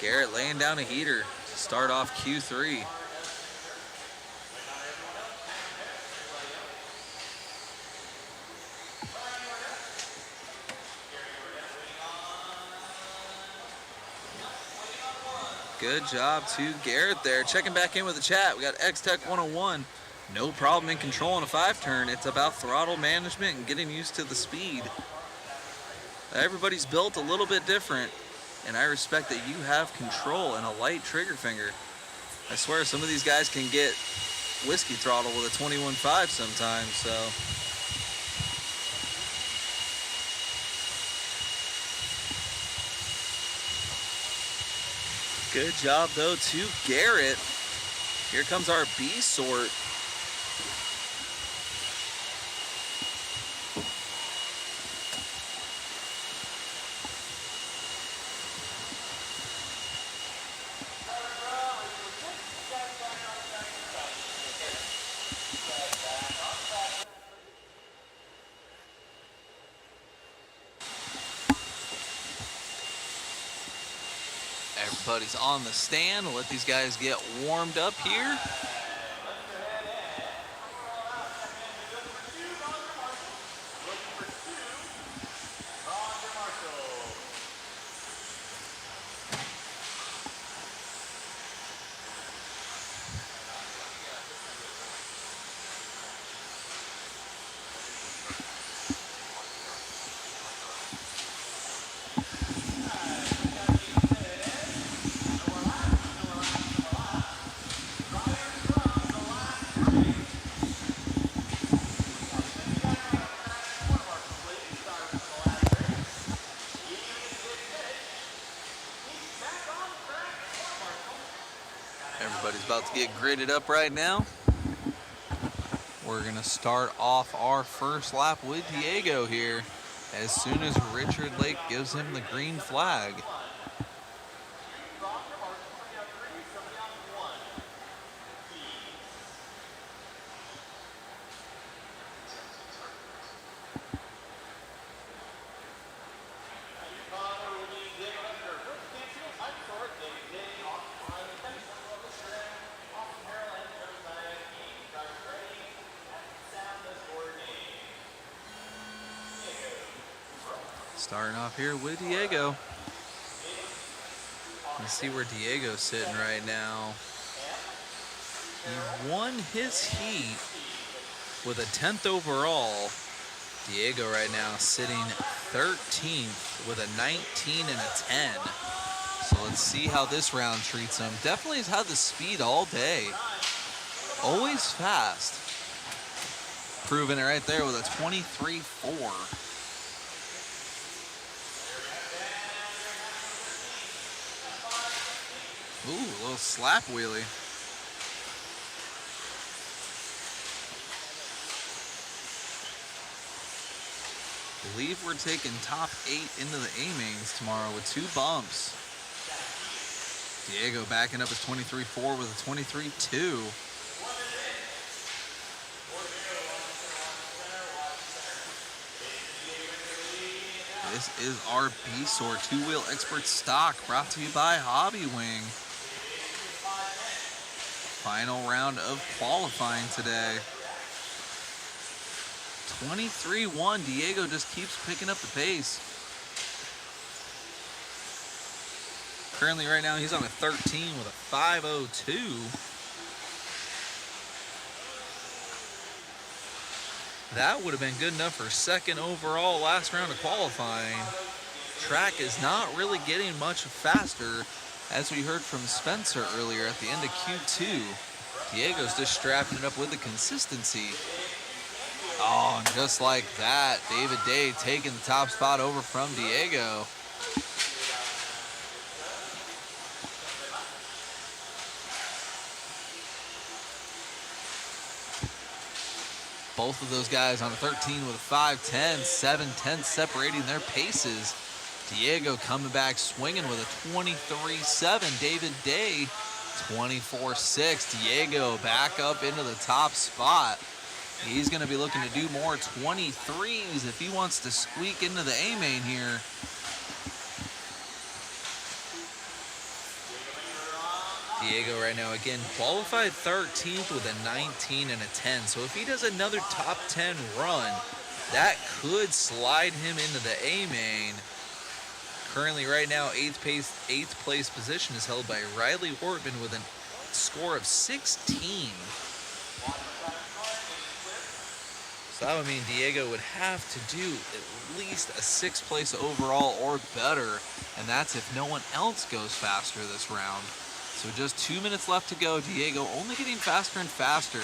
[SPEAKER 2] Garrett laying down a heater to start off Q3. Good job to Garrett there. Checking back in with the chat. We got X-Tech 101. no problem in controlling a 5-turn. It's about throttle management and getting used to the speed. Everybody's built a little bit different, and I respect that you have control and a light trigger finger. I swear some of these guys can get whiskey throttle with a 21.5 sometimes, so. Good job, though, to Garrett. Here comes our B sort. Everybody's on the stand. We'll let these guys get warmed up here. Everybody's about to get gridded up right now. We're gonna start off our first lap with Diego here as soon as Richard Lake gives him the green flag. Starting off here with Diego. Let's see where Diego's sitting right now. He won his heat with a 10th overall. Diego right now sitting 13th with a 19 and a 10. So let's see how this round treats him. Definitely has had the speed all day. Always fast. Proving it right there with a 23.4. Ooh, a little slap wheelie. Believe we're taking top 8 into the A-mains tomorrow with 2 bumps. Diego backing up his 23.4 with a 23.2. This is our B-Sort 2-wheel expert stock brought to you by Hobby Wing. Final round of qualifying today. 23.1. Diego just keeps picking up the pace. Currently right now he's on a 13 with a 5.02. That would have been good enough for second overall last round of qualifying. Track is not really getting much faster, as we heard from Spencer earlier at the end of Q2. Diego's just strapping it up with the consistency. Oh, and just like that, David Day taking the top spot over from Diego. Both of those guys on a 13 with a 5.10, 7/10 separating their paces. Diego coming back swinging with a 23.7. David Day, 24.6. Diego back up into the top spot. He's going to be looking to do more 23s if he wants to squeak into the A-main here. Diego right now, again, qualified 13th with a 19 and a 10. So if he does another top 10 run, that could slide him into the A-main. Currently right now, 8th place position is held by Riley Ortman with a score of 16.
[SPEAKER 3] So that would mean Diego would have to do at least a 6th place overall or better, and that's if no one else goes faster this round. So just 2 minutes left to go. Diego only getting faster and faster.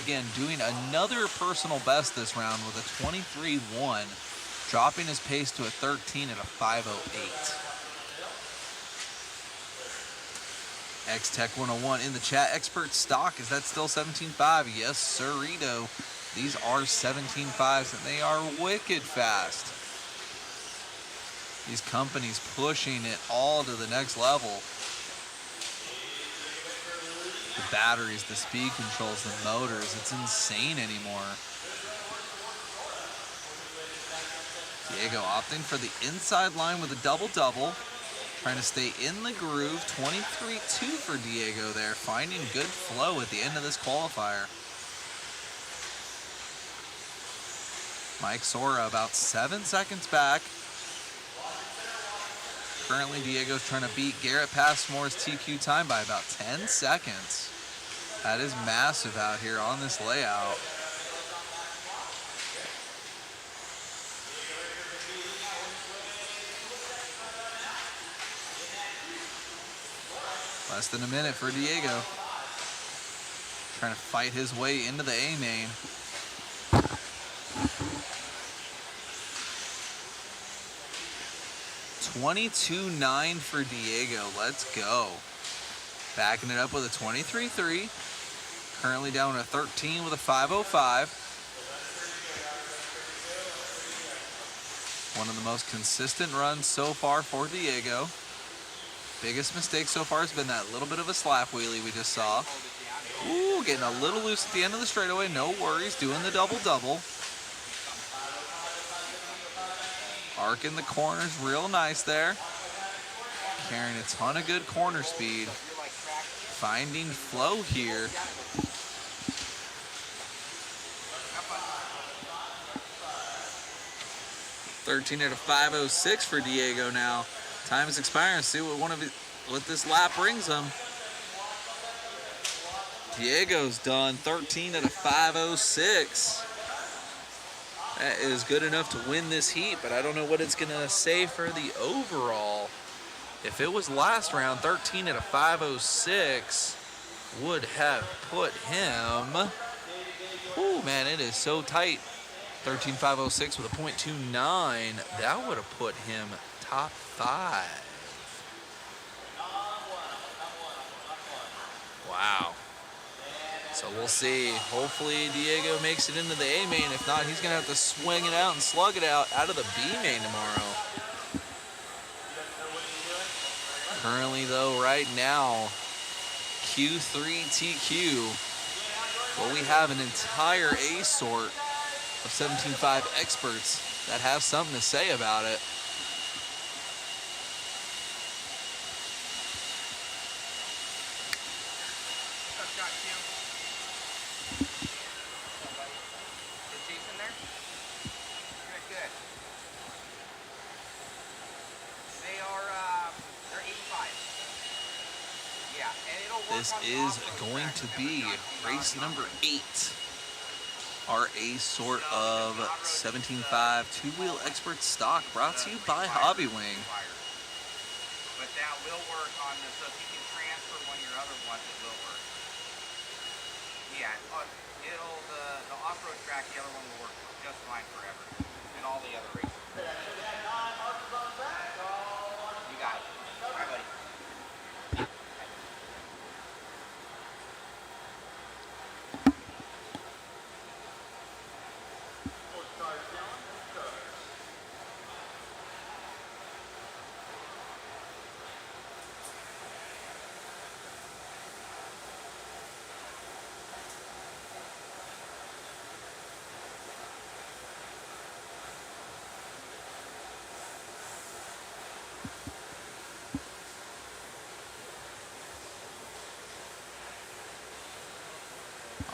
[SPEAKER 3] Again, doing another personal best this round with a 23.1, dropping his pace to a 13 at a 5.08. X-Tech 101 in the chat. Expert stock, is that still 17.5? Yes, sirrito. These are 17.5s, and they are wicked fast. These companies pushing it all to the next level. The batteries, the speed controls, the motors, it's insane anymore. Diego opting for the inside line with a double-double. Trying to stay in the groove. 23.2 for Diego there. Finding good flow at the end of this qualifier. Mike Sora about 7 seconds back. Currently, Diego's trying to beat Garrett Passmore's TQ time by about 10 seconds. That is massive out here on this layout. Less than a minute for Diego. Trying to fight his way into the A main. $22.9 for Diego. Let's go. Backing it up with a 23.3. Currently down to 13 with a 5.05. One of the most consistent runs so far for Diego. Biggest mistake so far has been that little bit of a slap wheelie we just saw. Ooh, getting a little loose at the end of the straightaway. No worries, doing the double-double. Arcing the corners real nice there. Carrying a ton of good corner speed. Finding flow here. $13 at a 5.06 for Diego now. Time is expiring. See what this lap brings him. Diego's done 13 at a 5.06. That is good enough to win this heat, but I don't know what it's going to say for the overall. If it was last round, 13 at a 5.06 would have put him... Oh man, it is so tight. 13.506 with a .29. That would have put him top 5. Wow. So we'll see. Hopefully Diego makes it into the A main. If not, he's going to have to swing it out and slug it out of the B main tomorrow. Currently, though, right now, Q3 TQ, well, we have an entire A sort of 17.5 experts that have something to say about it. This is going to be race number 8. Our A sort of 17.5 two-wheel expert stock brought to you by Hobbywing.
[SPEAKER 1] But that will work on this. So if you can transfer one of your other ones, it will work. Yeah, the off-road track, the other one will work just fine forever. And all the other races. You got it. All right, buddy.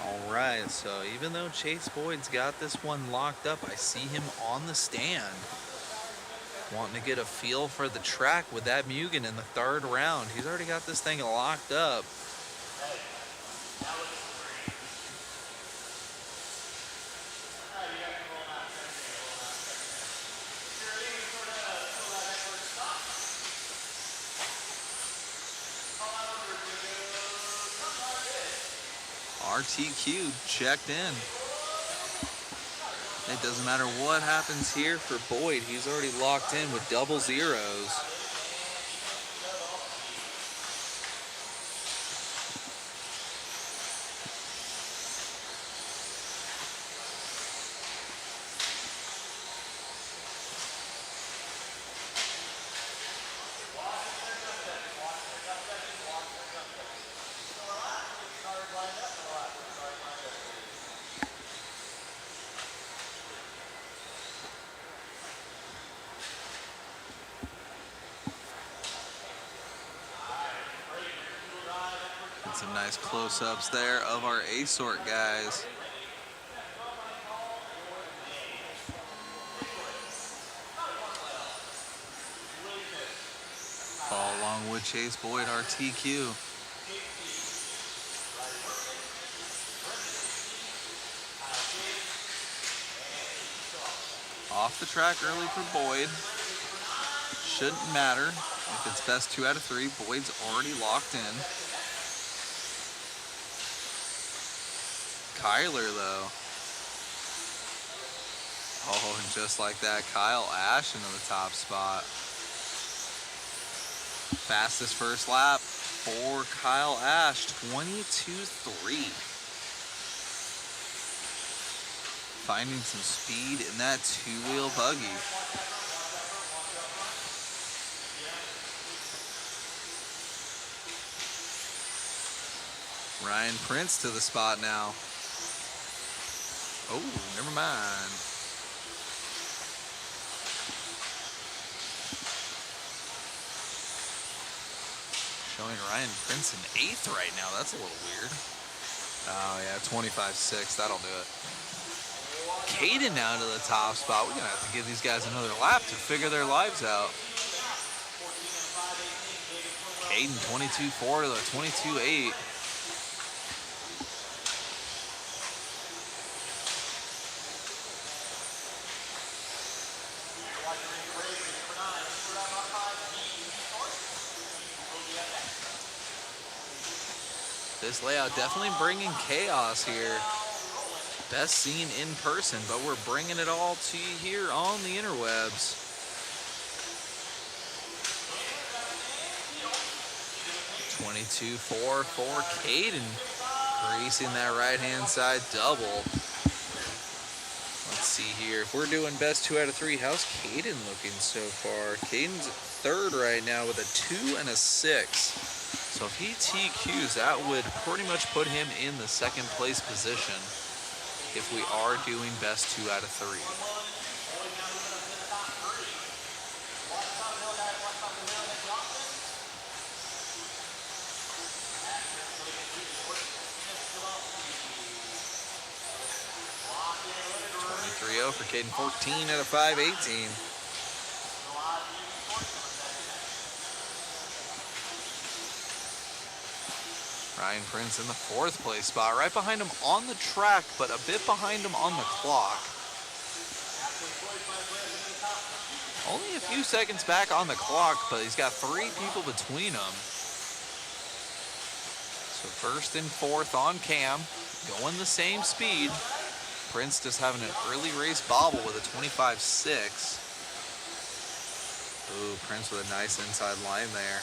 [SPEAKER 3] All right, so even though Chase Boyd's got this one locked up, I see him on the stand. Wanting to get a feel for the track with that Mugen in the 3rd round. He's already got this thing locked up.
[SPEAKER 2] RTQ checked in. It doesn't matter what happens here for Boyd. He's already locked in with double zeros. Some nice close-ups there of our A-sort guys. Follow along with Chase Boyd, RTQ. Off the track early for Boyd. Shouldn't matter if it's best 2 out of 3. Boyd's already locked in. Kyler, though. Oh, and just like that, Kyle Ash into the top spot. Fastest first lap for Kyle Ash, 22.3. Finding some speed in that two-wheel buggy. Ryan Prince to the spot now. Oh, never mind. Showing Ryan Prince in 8th right now. That's a little weird. Oh, yeah, 25.6. That'll do it. Caden now to the top spot. We're going to have to give these guys another lap to figure their lives out. Caden 22.4 to the 22.8. This layout definitely bringing chaos here. Best seen in person, but we're bringing it all to you here on the interwebs. .22.4 for Caden, greasing that right-hand side double. Let's see here. If we're doing best 2 out of 3, how's Caden looking so far? Caden's 3rd right now with a 2 and a 6. So if he TQs, that would pretty much put him in the 2nd place position if we are doing best 2 out of 3. .23.0 for Caden, 14 out of 5.18. Ryan Prince in the 4th place spot, right behind him on the track, but a bit behind him on the clock. Only a few seconds back on the clock, but he's got 3 people between them. So 1st and 4th on Cam, going the same speed. Prince just having an early race bobble with a 25.6. Ooh, Prince with a nice inside line there.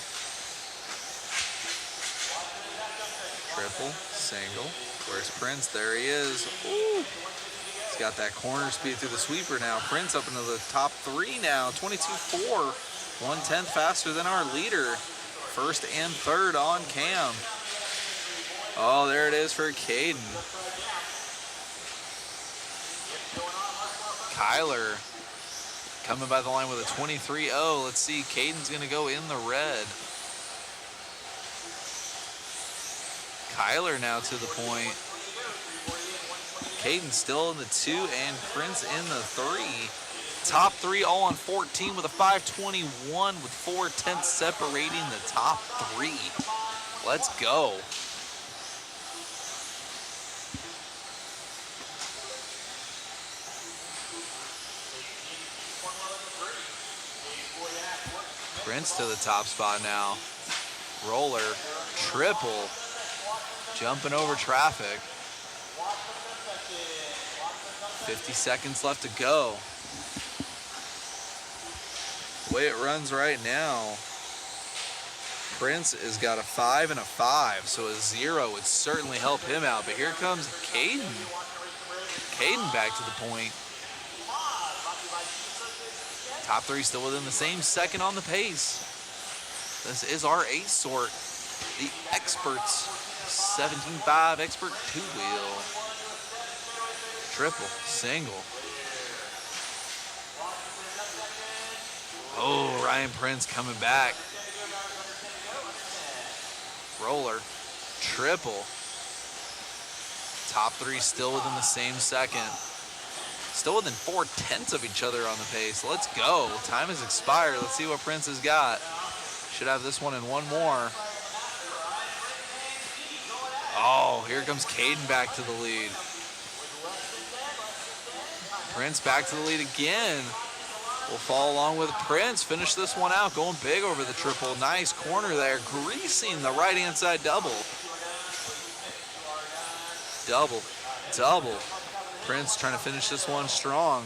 [SPEAKER 2] Triple, single. Where's Prince? There he is. Ooh. He's got that corner speed through the sweeper now. Prince up into the top 3 now. 22.4. 1/10 faster than our leader. 1st and 3rd on Cam. Oh, there it is for Caden. Kyler coming by the line with a 23.0. Let's see. Caden's going to go in the red. Kyler now to the point. Caden still in the 2 and Prince in the 3. Top 3 all on 14 with a 5:21 with 4/10 separating the top 3. Let's go. Prince to the top spot now. Roller, triple. Jumping over traffic. 50 seconds left to go. The way it runs right now, Prince has got a 5 and a 5, so a 0 would certainly help him out. But here comes Caden. Caden back to the point. Top three still within the same second on the pace. This is our 8 sort, the Experts 17.5 Expert 2-wheel. Triple, single. Oh, Ryan Prince coming back. Roller, triple. Top three still within the same second. Still within 4/10 of each other on the pace. Let's go. Time has expired. Let's see what Prince has got. Should have this one and one more. Oh, here comes Caden back to the lead. Prince back to the lead again. We'll follow along with Prince. Finish this one out. Going big over the triple. Nice corner there. Greasing the right-hand side double. Double. Double. Prince trying to finish this one strong.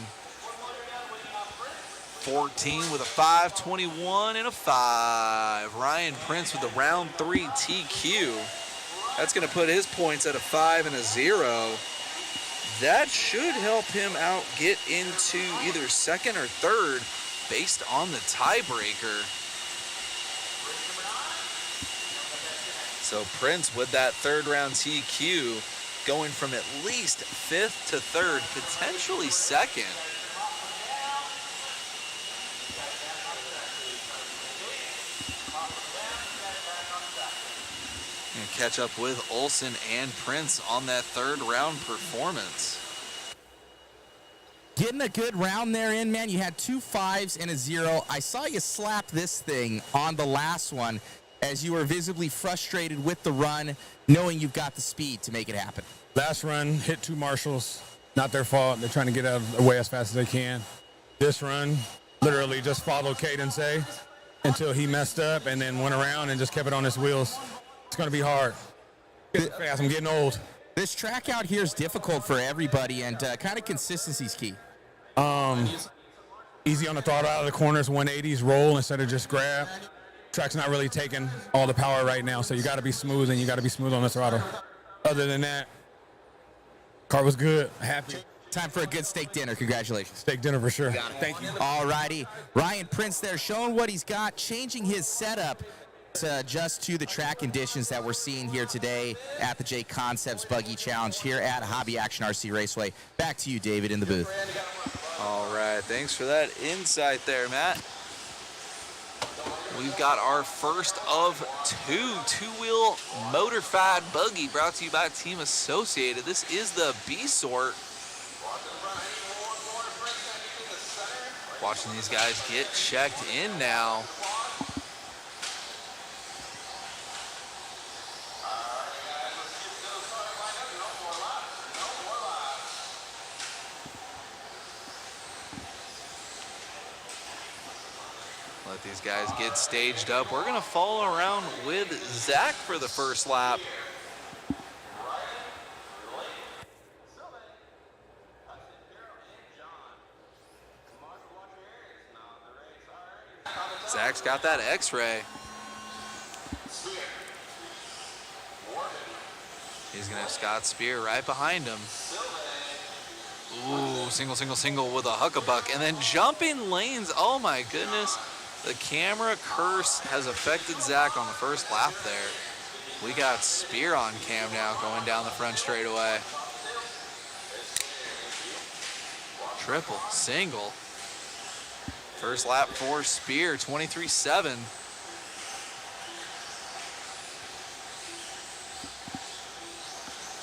[SPEAKER 2] 14 with a 5, 21 and a 5. Ryan Prince with the round 3 TQ. That's going to put his points at a 5 and a 0. That should help him out get into either second or third based on the tiebreaker. So Prince with that third round TQ going from at least 5th to 3rd, potentially 2nd. And catch up with Olsen and Prince on that 3rd round performance.
[SPEAKER 4] Getting a good round there in, man. You had 2 5s and a 0. I saw you slap this thing on the last one as you were visibly frustrated with the run, knowing you've got the speed to make it happen.
[SPEAKER 6] Last run, hit 2 marshals. Not their fault. They're trying to get out of the way as fast as they can. This run, literally just followed Caden's say until he messed up and then went around and just kept it on his wheels. It's going to be hard. Getting fast. I'm getting old.
[SPEAKER 4] This track out here is difficult for everybody, and kind of consistency is key.
[SPEAKER 6] Easy on the throttle out of the corners, 180s, roll instead of just grab. Track's not really taking all the power right now, so you got to be smooth, and you got to be smooth on the throttle. Other than that, car was good. Happy.
[SPEAKER 4] Time for a good steak dinner. Congratulations.
[SPEAKER 6] Steak dinner for sure.
[SPEAKER 4] Thank you. All righty. Ryan Prince there showing what he's got, changing his setup to adjust to the track conditions that we're seeing here today at the JConcepts Buggy Challenge here at Hobby Action RC Raceway. Back to you, David, in the booth.
[SPEAKER 2] All right, thanks for that insight there, Matt. We've got our first of 2 two-wheel motor-fied buggy brought to you by Team Associated. This is the B sort. Watching these guys get checked in now. Let these guys get staged up. We're going to follow around with Zach for the first lap. Zach's got that X-ray. He's going to have Scott Spear right behind him. Ooh, single, single, single with a huckabuck. And then jumping lanes. Oh, my goodness. The camera curse has affected Zach on the first lap there. We got Spear on cam now going down the front straightaway. Triple, single. First lap for Spear, 23.7.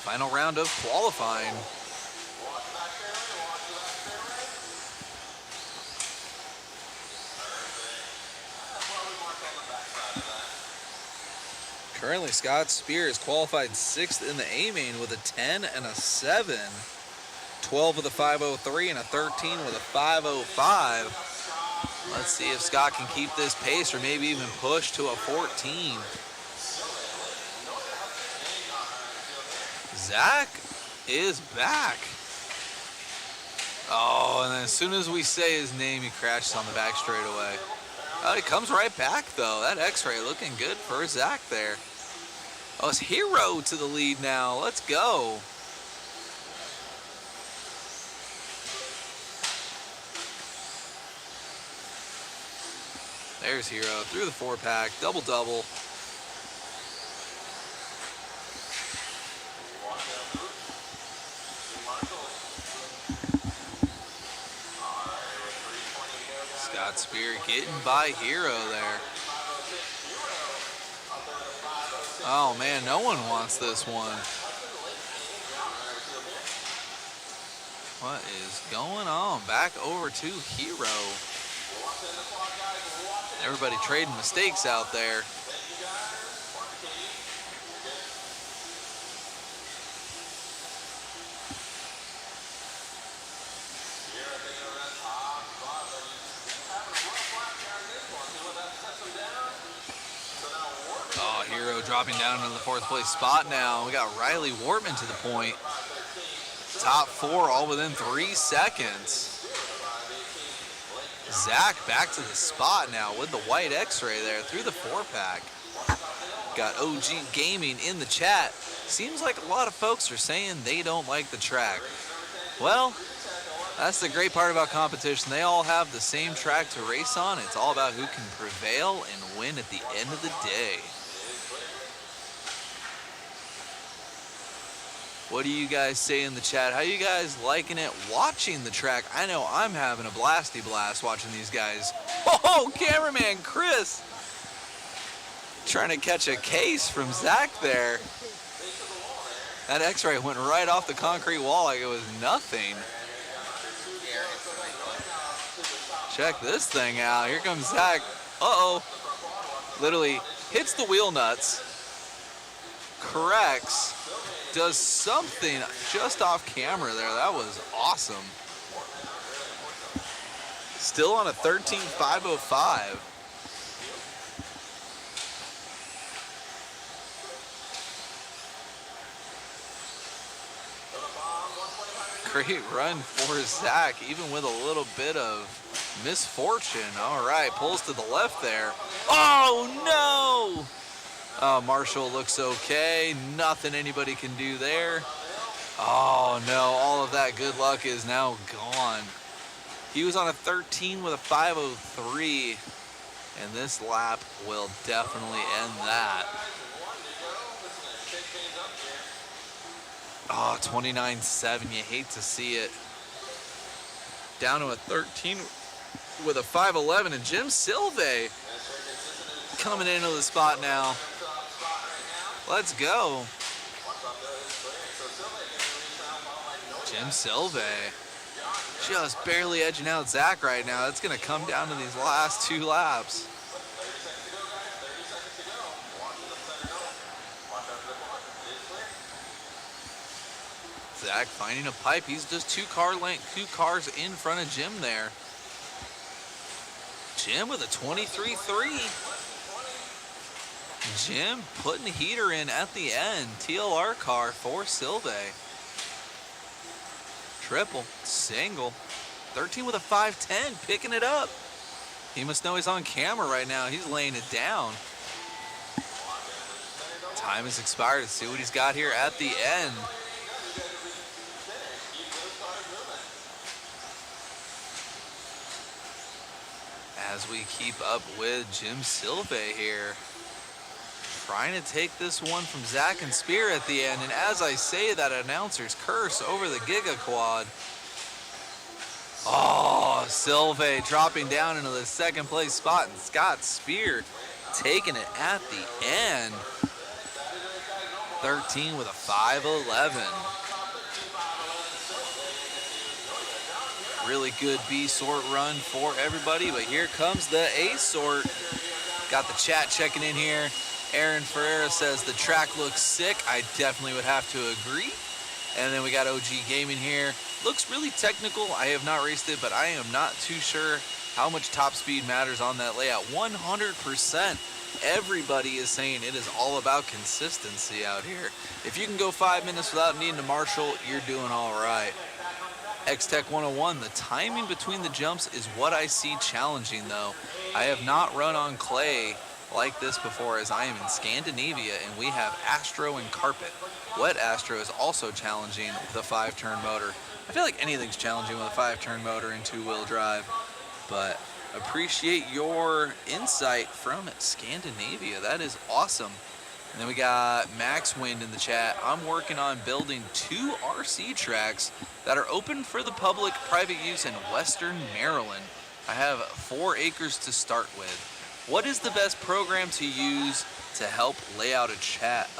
[SPEAKER 2] Final round of qualifying. Currently, Scott Spear is qualified 6th in the A-main with a 10 and a 7. 12 with a 5.03 and a 13 with a 5.05. Let's see if Scott can keep this pace or maybe even push to a 14. Zach is back. Oh, and then as soon as we say his name, he crashes on the back straightaway. Oh, he comes right back, though. That X-ray looking good for Zach there. Oh, it's Hero to the lead now. Let's go. There's Hero through the 4-pack, double-double. Scott Spear getting by Hero there. Oh man, no one wants this one. What is going on? Back over to Hero. Everybody trading mistakes out there. Oh, Hero dropping down into the 4th place spot now. We got Riley Wortman to the point. Top 4 all within 3 seconds. Zach back to the spot now with the white X-ray there through the 4-pack. Got OG Gaming in the chat. Seems like a lot of folks are saying they don't like the track. Well, that's the great part about competition. They all have the same track to race on. It's all about who can prevail and win at the end of the day. What do you guys say in the chat? How you guys liking it watching the track? I know I'm having a blasty blast watching these guys. Oh, cameraman Chris trying to catch a case from Zach there. That X-ray went right off the concrete wall like it was nothing. Check this thing out. Here comes Zach. Uh-oh. Literally hits the wheel nuts. Corrects. Does something just off camera there. That was awesome. Still on a 13.505. Great run for Zach, even with a little bit of misfortune. All right, pulls to the left there. Oh, no! Marshall looks okay. Nothing anybody can do there. Oh, no. All of that good luck is now gone. He was on a 13 with a 503, and this lap will definitely end that. Oh, 29.7. You hate to see it. Down to a 13 with a 511, and Jim Silve coming into the spot now. Let's go. Jim Silve just barely edging out Zach right now. It's going to come down to these last 2 laps. Zach finding a pipe. He's just 2 cars in front of Jim there. Jim with a 23.3. Jim putting the heater in at the end. TLR car for Silve. Triple, single. 13 with a 510, picking it up. He must know he's on camera right now. He's laying it down. Time has expired. Let's see what he's got here at the end. As we keep up with Jim Silve here. Trying to take this one from Zach and Spear at the end. And as I say that announcer's curse over the Giga Quad. Oh, Silve dropping down into the 2nd place spot. And Scott Spear taking it at the end. 13 with a 511. Really good B sort run for everybody. But here comes the A sort. Got the chat checking in here. Aaron Ferreira says the track looks sick. I definitely would have to agree. And then we got OG Gaming here. Looks really technical. I have not raced it, but I am not too sure how much top speed matters on that layout. 100%. Everybody is saying it is all about consistency out here. If you can go 5 minutes without needing to marshal, you're doing all right. X-Tech 101, the timing between the jumps is what I see challenging though. I have not run on clay like this before, as I am in Scandinavia and we have Astro and carpet. Wet Astro is also challenging with a 5-turn motor. I feel like anything's challenging with a 5-turn motor and 2-wheel drive, but appreciate your insight from Scandinavia. That is awesome. And then we got Max Wind in the chat. I'm working on building 2 RC tracks that are open for the public private use in Western Maryland. I have 4 acres to start with. What is the best program to use to help lay out a track?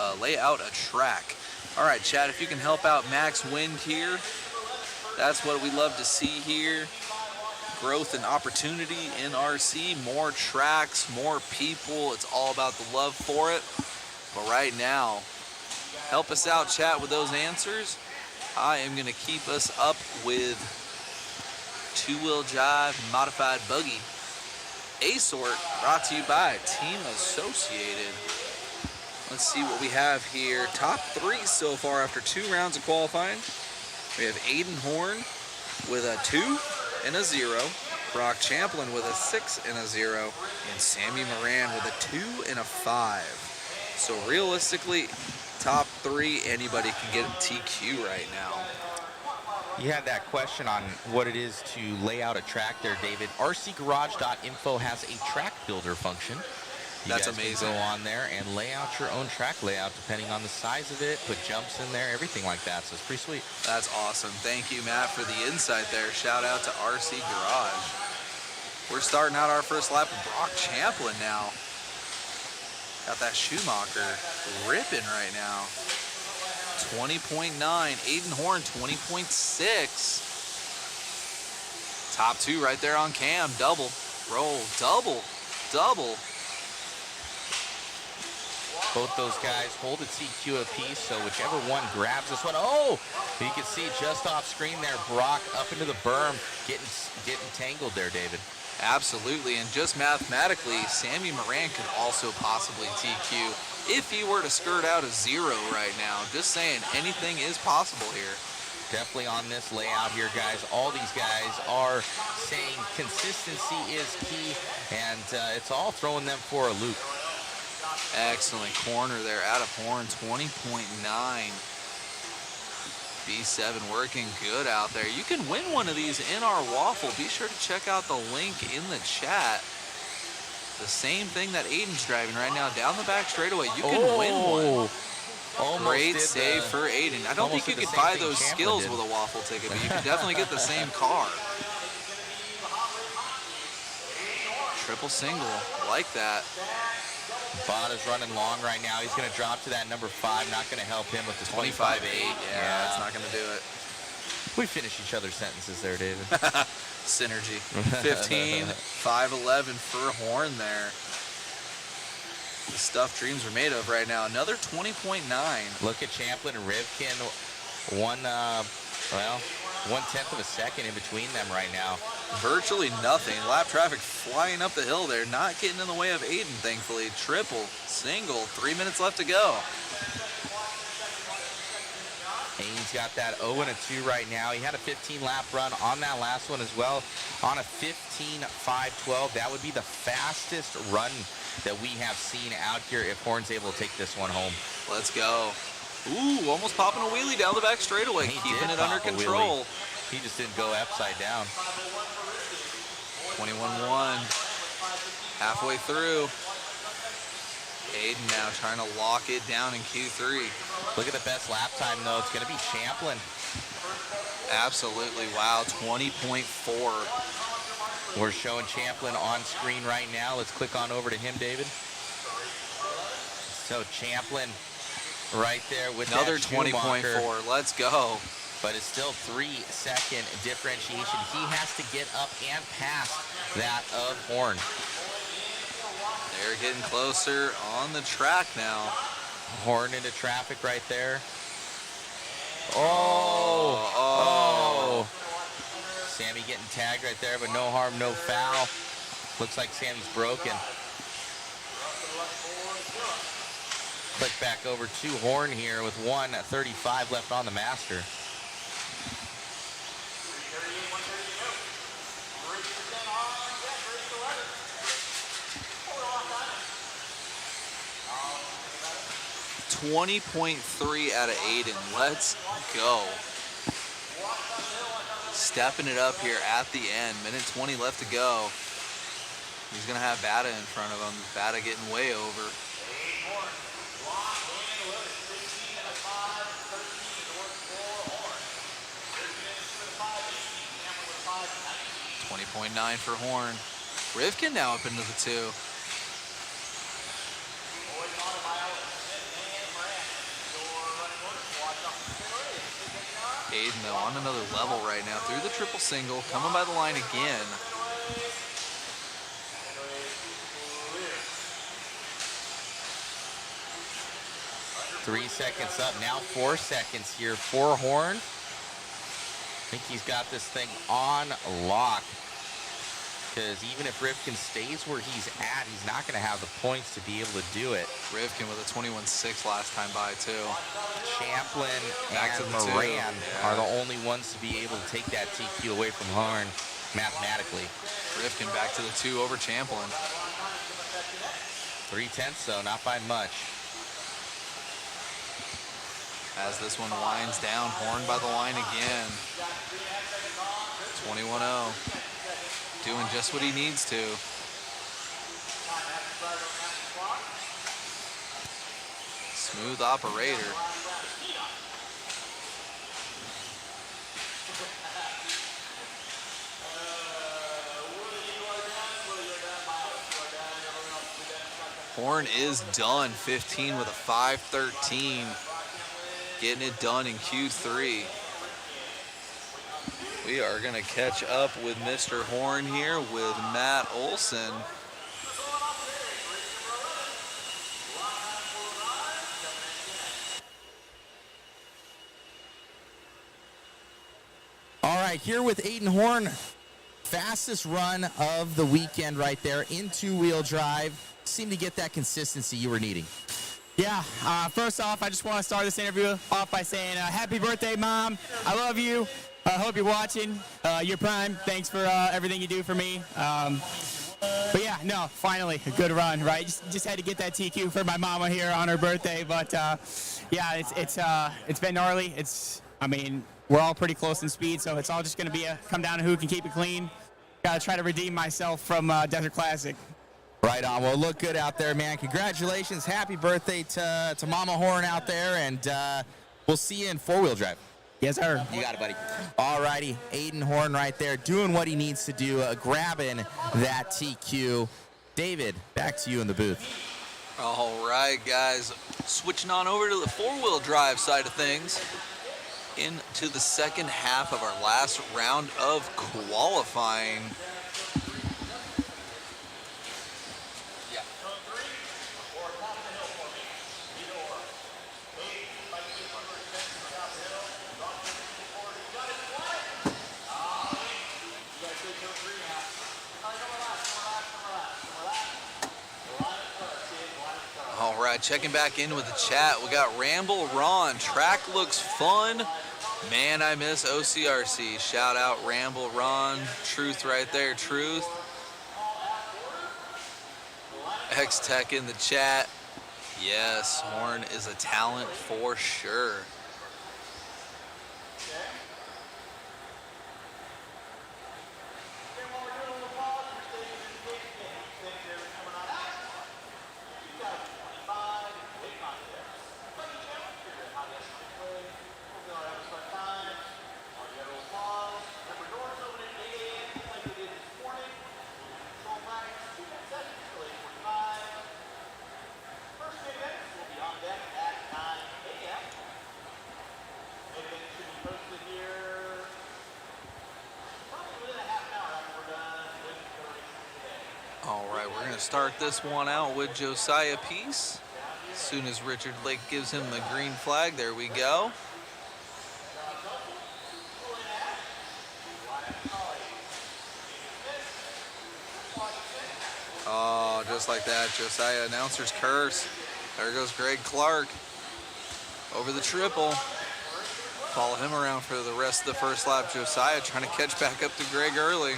[SPEAKER 2] All right, chat, if you can help out Max Wind here, that's what we love to see here. Growth and opportunity in RC, more tracks, more people. It's all about the love for it. But right now, help us out, chat, with those answers. I am going to keep us up with 2-wheel drive modified buggy. A-Sort, brought to you by Team Associated. Let's see what we have here. Top 3 so far after 2 rounds of qualifying. We have Aiden Horn with a 2 and a 0. Brock Champlin with a 6 and a 0. And Sammy Moran with a 2 and a 5. So realistically, top 3, anybody can get a TQ right now.
[SPEAKER 1] You had that question on what it is to lay out a track there, David. rcgarage.info has a track builder function.
[SPEAKER 2] That's
[SPEAKER 1] guys
[SPEAKER 2] amazing.
[SPEAKER 1] Can go on there and lay out your own track layout depending on the size of it, put jumps in there, everything like that. So it's pretty sweet.
[SPEAKER 2] That's awesome. Thank you, Matt, for the insight there. Shout out to RC Garage. We're starting out our first lap with Brock Champlin now. Got that Schumacher ripping right now. 20.9. Aiden Horn, 20.6. Top 2 right there on Cam. Double. Roll. Double. Double.
[SPEAKER 1] Both those guys hold a TQ apiece, so whichever one grabs this one. Oh! You can see just off screen there, Brock up into the berm, getting tangled there, David.
[SPEAKER 2] Absolutely, and just mathematically, Sammy Moran could also possibly TQ if he were to skirt out a 0 right now. Just saying, anything is possible here.
[SPEAKER 1] Definitely on this layout here, guys. All these guys are saying consistency is key, and it's all throwing them for a loop.
[SPEAKER 2] Excellent corner there out of Horn, 20.9. B7 working good out there. You can win one of these in our waffle. Be sure to check out the link in the chat. The same thing that Aiden's driving right now down the back straightaway. You can win one. Great save for Aiden. I don't think you could buy those skills with a waffle ticket, but you can definitely get the same car. Triple single, like that.
[SPEAKER 1] Bot is running long right now. He's going to drop to that number 5. Not going to help him with the 25-8.
[SPEAKER 2] Yeah, that's not going to do it.
[SPEAKER 1] We finish each other's sentences there, David.
[SPEAKER 2] Synergy. 15, 5-11 for Horn there. The stuff dreams are made of right now. Another 20.9.
[SPEAKER 1] Look at Champlin and Rivkin. 1/10 of a second in between them right now.
[SPEAKER 2] Virtually nothing. Lap traffic flying up the hill there. Not getting in the way of Aiden, thankfully. Triple, single, 3 minutes left to go.
[SPEAKER 1] Aiden's got that 0 and a 2 right now. He had a 15-lap run on that last one as well. On a 15.512, that would be the fastest run that we have seen out here if Horn's able to take this one home.
[SPEAKER 2] Let's go. Ooh, almost popping a wheelie down the back straightaway, keeping it under control.
[SPEAKER 1] He just didn't go upside down.
[SPEAKER 2] 21-1, halfway through. Aiden now trying to lock it down in Q3.
[SPEAKER 1] Look at the best lap time, though. It's going to be Champlin.
[SPEAKER 2] Absolutely, wow, 20.4.
[SPEAKER 1] We're showing Champlin on screen right now. Let's click on over to him, David. So Champlin right there with
[SPEAKER 2] another
[SPEAKER 1] that
[SPEAKER 2] 20.4. Let's go.
[SPEAKER 1] But it's still 3-second differentiation. He has to get up and past that of Horn.
[SPEAKER 2] They're getting closer on the track now.
[SPEAKER 1] Horn into traffic right there. Sammy getting tagged right there, but no harm, no foul. Looks like Sammy's broken. Click back over to Horn here with 1:35 left on the master.
[SPEAKER 2] .3 out of Aiden. Let's go. Stepping it up here at the end. Minute 20 left to go. He's going to have Bata in front of him. Bata getting way over. .9 for Horn. Rivkin now up into the 2. Aiden, though, on another level right now through the triple single, coming by the line again.
[SPEAKER 1] Three seconds up, now 4 seconds here for Horn. I think he's got this thing on lock. Because even if Rivkin stays where he's at, he's not going to have the points to be able to do it.
[SPEAKER 2] Rivkin with a 21-6 last time by, too.
[SPEAKER 1] Champlin
[SPEAKER 2] Back
[SPEAKER 1] and
[SPEAKER 2] to the 2.
[SPEAKER 1] Moran are the only ones to be able to take that TQ away from Horn mathematically.
[SPEAKER 2] Rivkin back to the 2 over Champlin.
[SPEAKER 1] 3/10 though, not by much.
[SPEAKER 2] As this one winds down, Horn by the line again. 21-0. Doing just what he needs to. Smooth operator. Horn is done. 15 with a 5:13. Getting it done in Q3. We are going to catch up with Mr. Horn here with Matt Olson.
[SPEAKER 4] All right, here with Aiden Horn. Fastest run of the weekend right there in two-wheel drive. Seemed to get that consistency you were needing.
[SPEAKER 5] Yeah, first off, I just want to start this interview off by saying happy birthday, Mom. I love you. I hope you're watching. You're prime. Thanks for everything you do for me. But yeah, no, finally, a good run, right? Just had to get that TQ for my mama here on her birthday. But yeah, it's been gnarly. I mean, we're all pretty close in speed, so it's all just going to come down to who can keep it clean. Got to try to redeem myself from Desert Classic.
[SPEAKER 4] Right on. Well, look good out there, man. Congratulations. Happy birthday to Mama Horn out there, and we'll see you in four-wheel drive.
[SPEAKER 5] Yes, sir.
[SPEAKER 4] You got it, buddy. All righty. Aiden Horn right there doing what he needs to do, grabbing that TQ. David, back to you in the booth.
[SPEAKER 2] All right, guys. Switching on over to the four-wheel drive side of things. Into the second half of our last round of qualifying. All right, checking back in with the chat. We got Ramble Ron. Track looks fun. Man, I miss OCRC. Shout out Ramble Ron. Truth right there, truth. X-Tech in the chat. Yes, Horn is a talent for sure. Start this one out with Josiah Peace. As soon as Richard Lake gives him the green flag, there we go. just like that. Josiah, announcer's curse. There goes Greg Clark over the triple. Follow him around for the rest of the first lap. Josiah trying to catch back up to Greg early.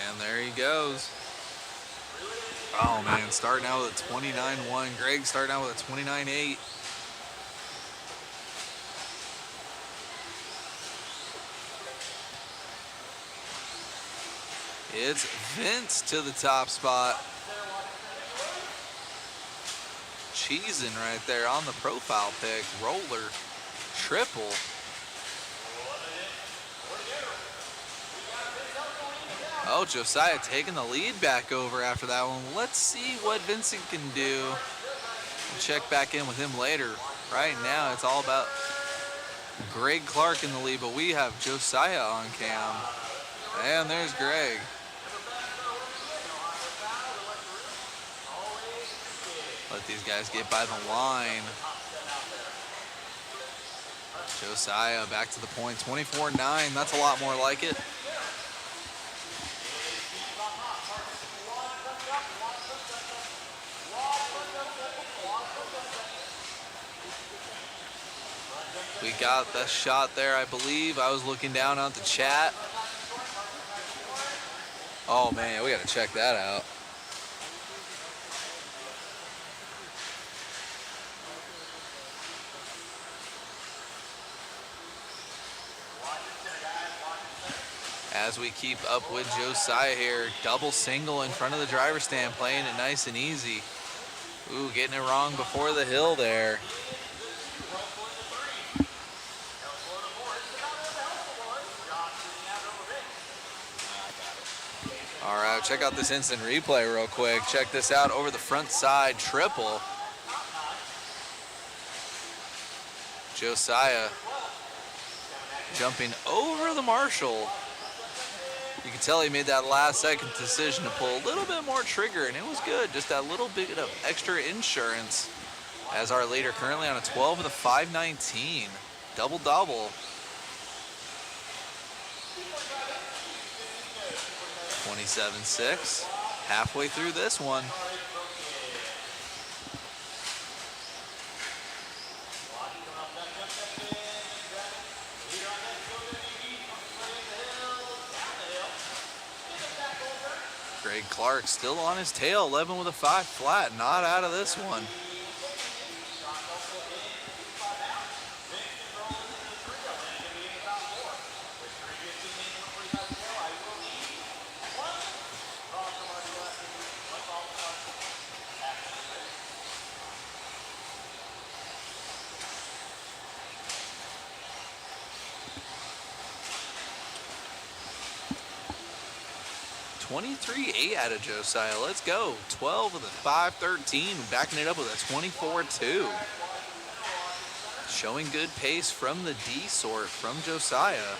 [SPEAKER 2] And there he goes. Oh man, starting out with a 29.1. Greg starting out with a 29.8. It's Vince to the top spot. Cheesing right there on the profile pick. Roller, triple. Oh, Josiah taking the lead back over after that one. Let's see what Vincent can do. We'll check back in with him later. Right now, it's all about Greg Clark in the lead, but we have Josiah on cam. And there's Greg. Let these guys get by the line. Josiah back to the point, 24.9. That's a lot more like it. We got the shot there, I believe. I was looking down at the chat. Oh man, we gotta check that out. As we keep up with Josiah here, double single in front of the driver's stand, playing it nice and easy. Ooh, getting it wrong before the hill there. All right, check out this instant replay real quick. Check this out over the front side triple. Josiah jumping over the Marshall. You can tell he made that last second decision to pull a little bit more trigger, and it was good. Just that little bit of extra insurance. As our leader currently on a 12 with a 5.19. Double-double. 27.6. Halfway through this one. Greg Clark still on his tail, 11 with a 5 flat, not out of this one. .23.8 out of Josiah. Let's go. 12 with a 5.13. Backing it up with a 24.2. Showing good pace from the D sort from Josiah.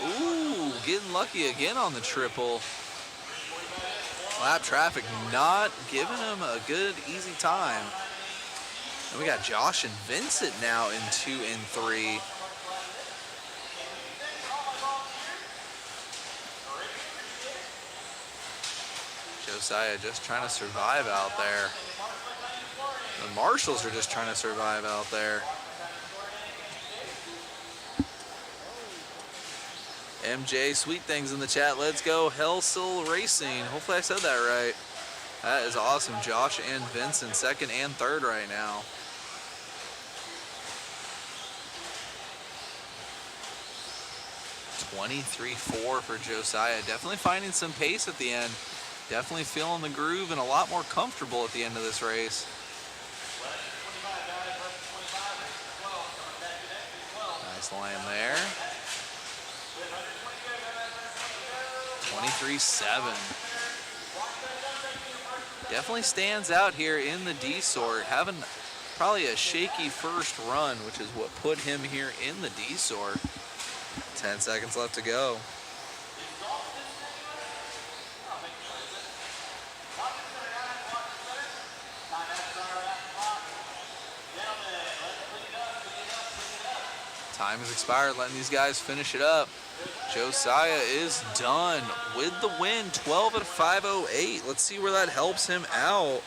[SPEAKER 2] Ooh, getting lucky again on the triple. Lap traffic not giving him a good, easy time. And we got Josh and Vincent now in 2 and 3. Josiah just trying to survive out there. The Marshalls are just trying to survive out there. MJ, sweet things in the chat. Let's go Hellsil Racing. Hopefully I said that right. That is awesome. Josh and Vincent, second and third right now. .23.4 for Josiah. Definitely finding some pace at the end. Definitely feeling the groove and a lot more comfortable at the end of this race. Nice line there. 23.7. Definitely stands out here in the D sort. Having probably a shaky first run, which is what put him here in the D sort. 10 seconds left to go. Time has expired, letting these guys finish it up. Josiah is done with the win, 12 at 5:08. Let's see where that helps him out.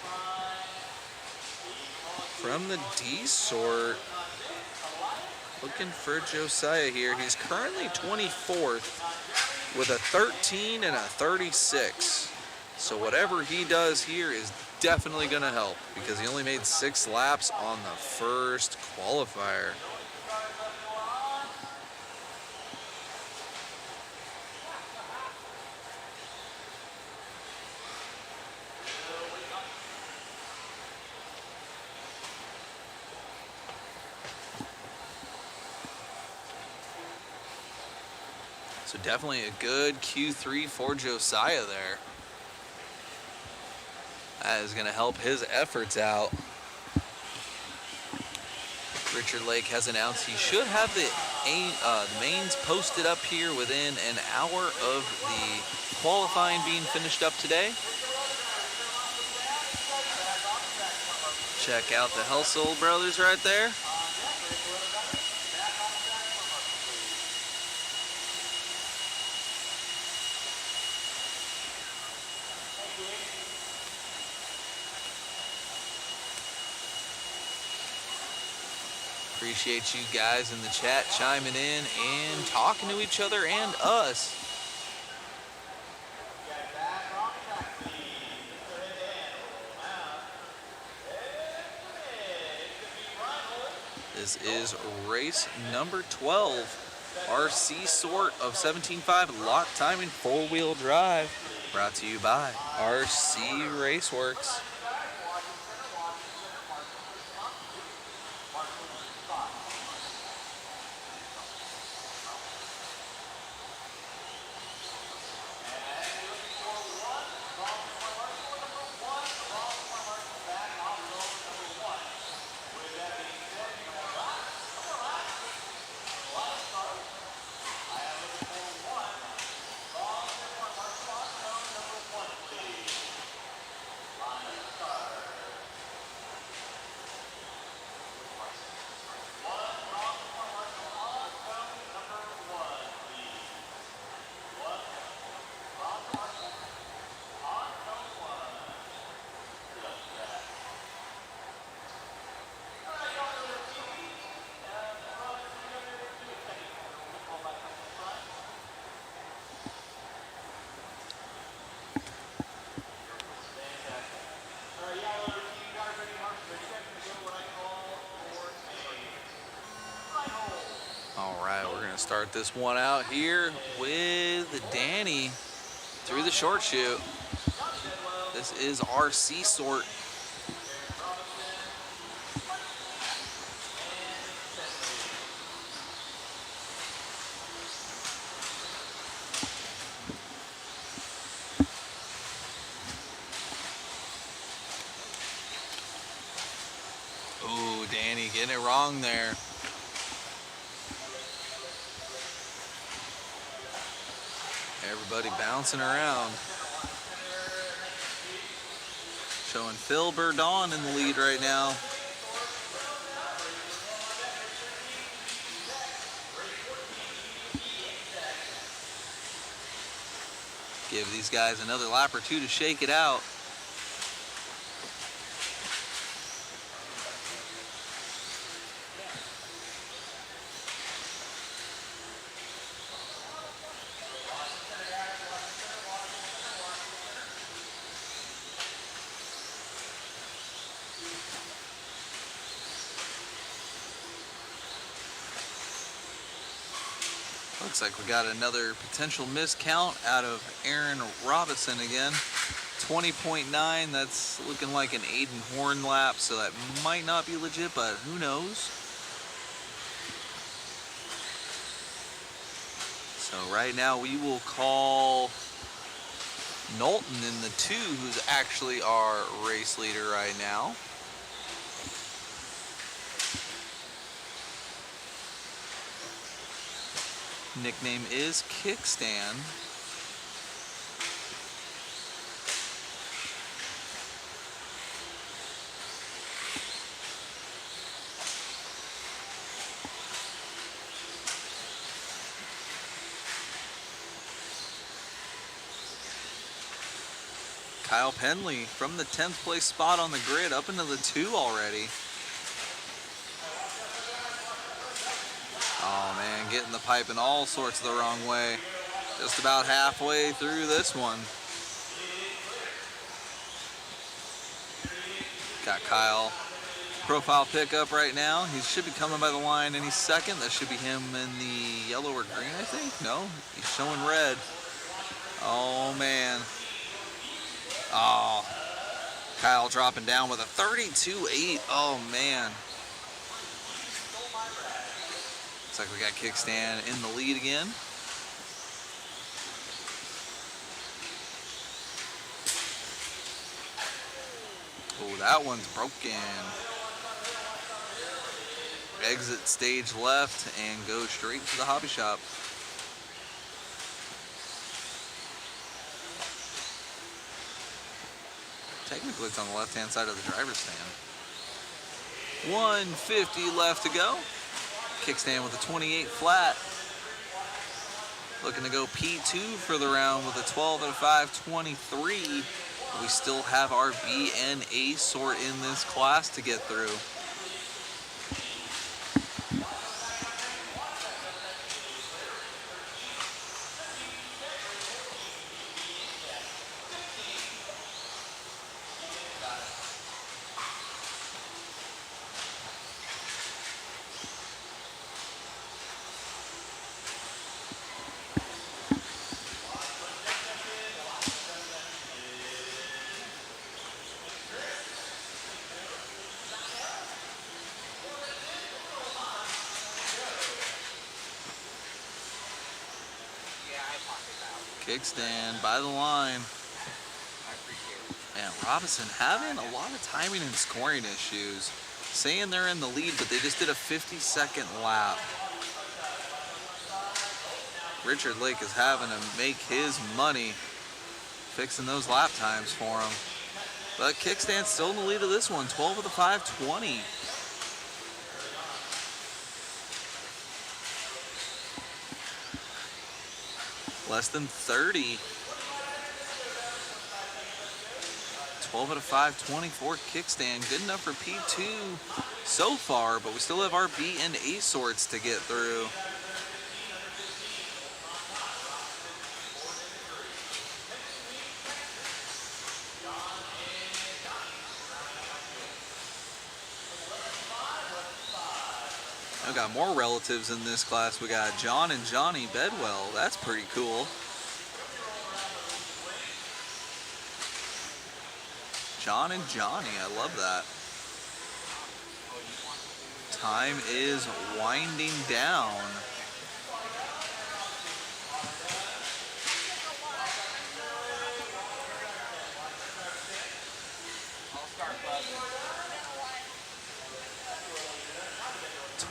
[SPEAKER 2] From the D sort, looking for Josiah here. He's currently 24th with a 13 and a 36. So whatever he does here is definitely going to help because he only made 6 laps on the first qualifier. So definitely a good Q3 for Josiah there. That is going to help his efforts out. Richard Lake has announced he should have the mains posted up here within an hour of the qualifying being finished up today. Check out the Helsel brothers right there. Appreciate you guys in the chat chiming in and talking to each other and us. This is race number 12. RC sort of 17.5 lock timing 4-wheel drive. Brought to you by RC Raceworks. Start this one out here with Danny through the short chute. This is RC sort. Ooh, Danny getting it wrong there. Everybody bouncing around. Showing Phil Burdon in the lead right now. Give these guys another lap or two to shake it out. Looks like we got another potential miscount out of Aaron Robinson again. 20.9, that's looking like an Aiden Horn lap, so that might not be legit, but who knows? So right now we will call Knowlton in the 2, who's actually our race leader right now. Nickname is Kickstand. Kyle Penley from the 10th place spot on the grid up into the 2 already. Oh man, getting the pipe in all sorts of the wrong way. Just about halfway through this one. Got Kyle profile pickup right now. He should be coming by the line any second. That should be him in the yellow or green, I think. No, he's showing red. Oh man. Oh, Kyle dropping down with a 32.8. Oh man. Looks like we got Kickstand in the lead again. Oh, that one's broken. Exit stage left and go straight to the hobby shop. Technically, it's on the left-hand side of the driver's stand. 150 left to go. Kickstand with a 28 flat. Looking to go P2 for the round with a 12 and a 5.23. We still have our B and A sort in this class to get through. Kickstand by the line. Man, Robinson having a lot of timing and scoring issues. Saying they're in the lead, but they just did a 50-second lap. Richard Lake is having to make his money fixing those lap times for him. But Kickstand's still in the lead of this one, 12 of the 5.20. Less than 30. 12 out of 5.20 for Kickstand. Good enough for P2 so far, but we still have our B and A sorts to get through. I've got more relatives in this class. We got John and Johnny Bedwell. That's pretty cool. John and Johnny, I love that. Time is winding down.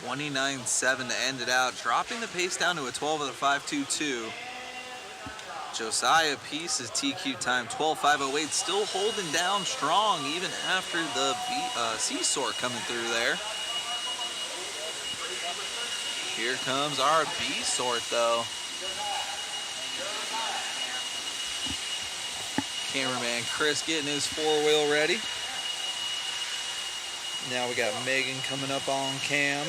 [SPEAKER 2] $29.7 to end it out, dropping the pace down to a 12 of the 5.22. Josiah Peace's TQ time 12.508, still holding down strong even after the C-sort coming through there. Here comes our B-sort though. Cameraman Chris getting his four-wheel ready. Now we got Megan coming up on cam.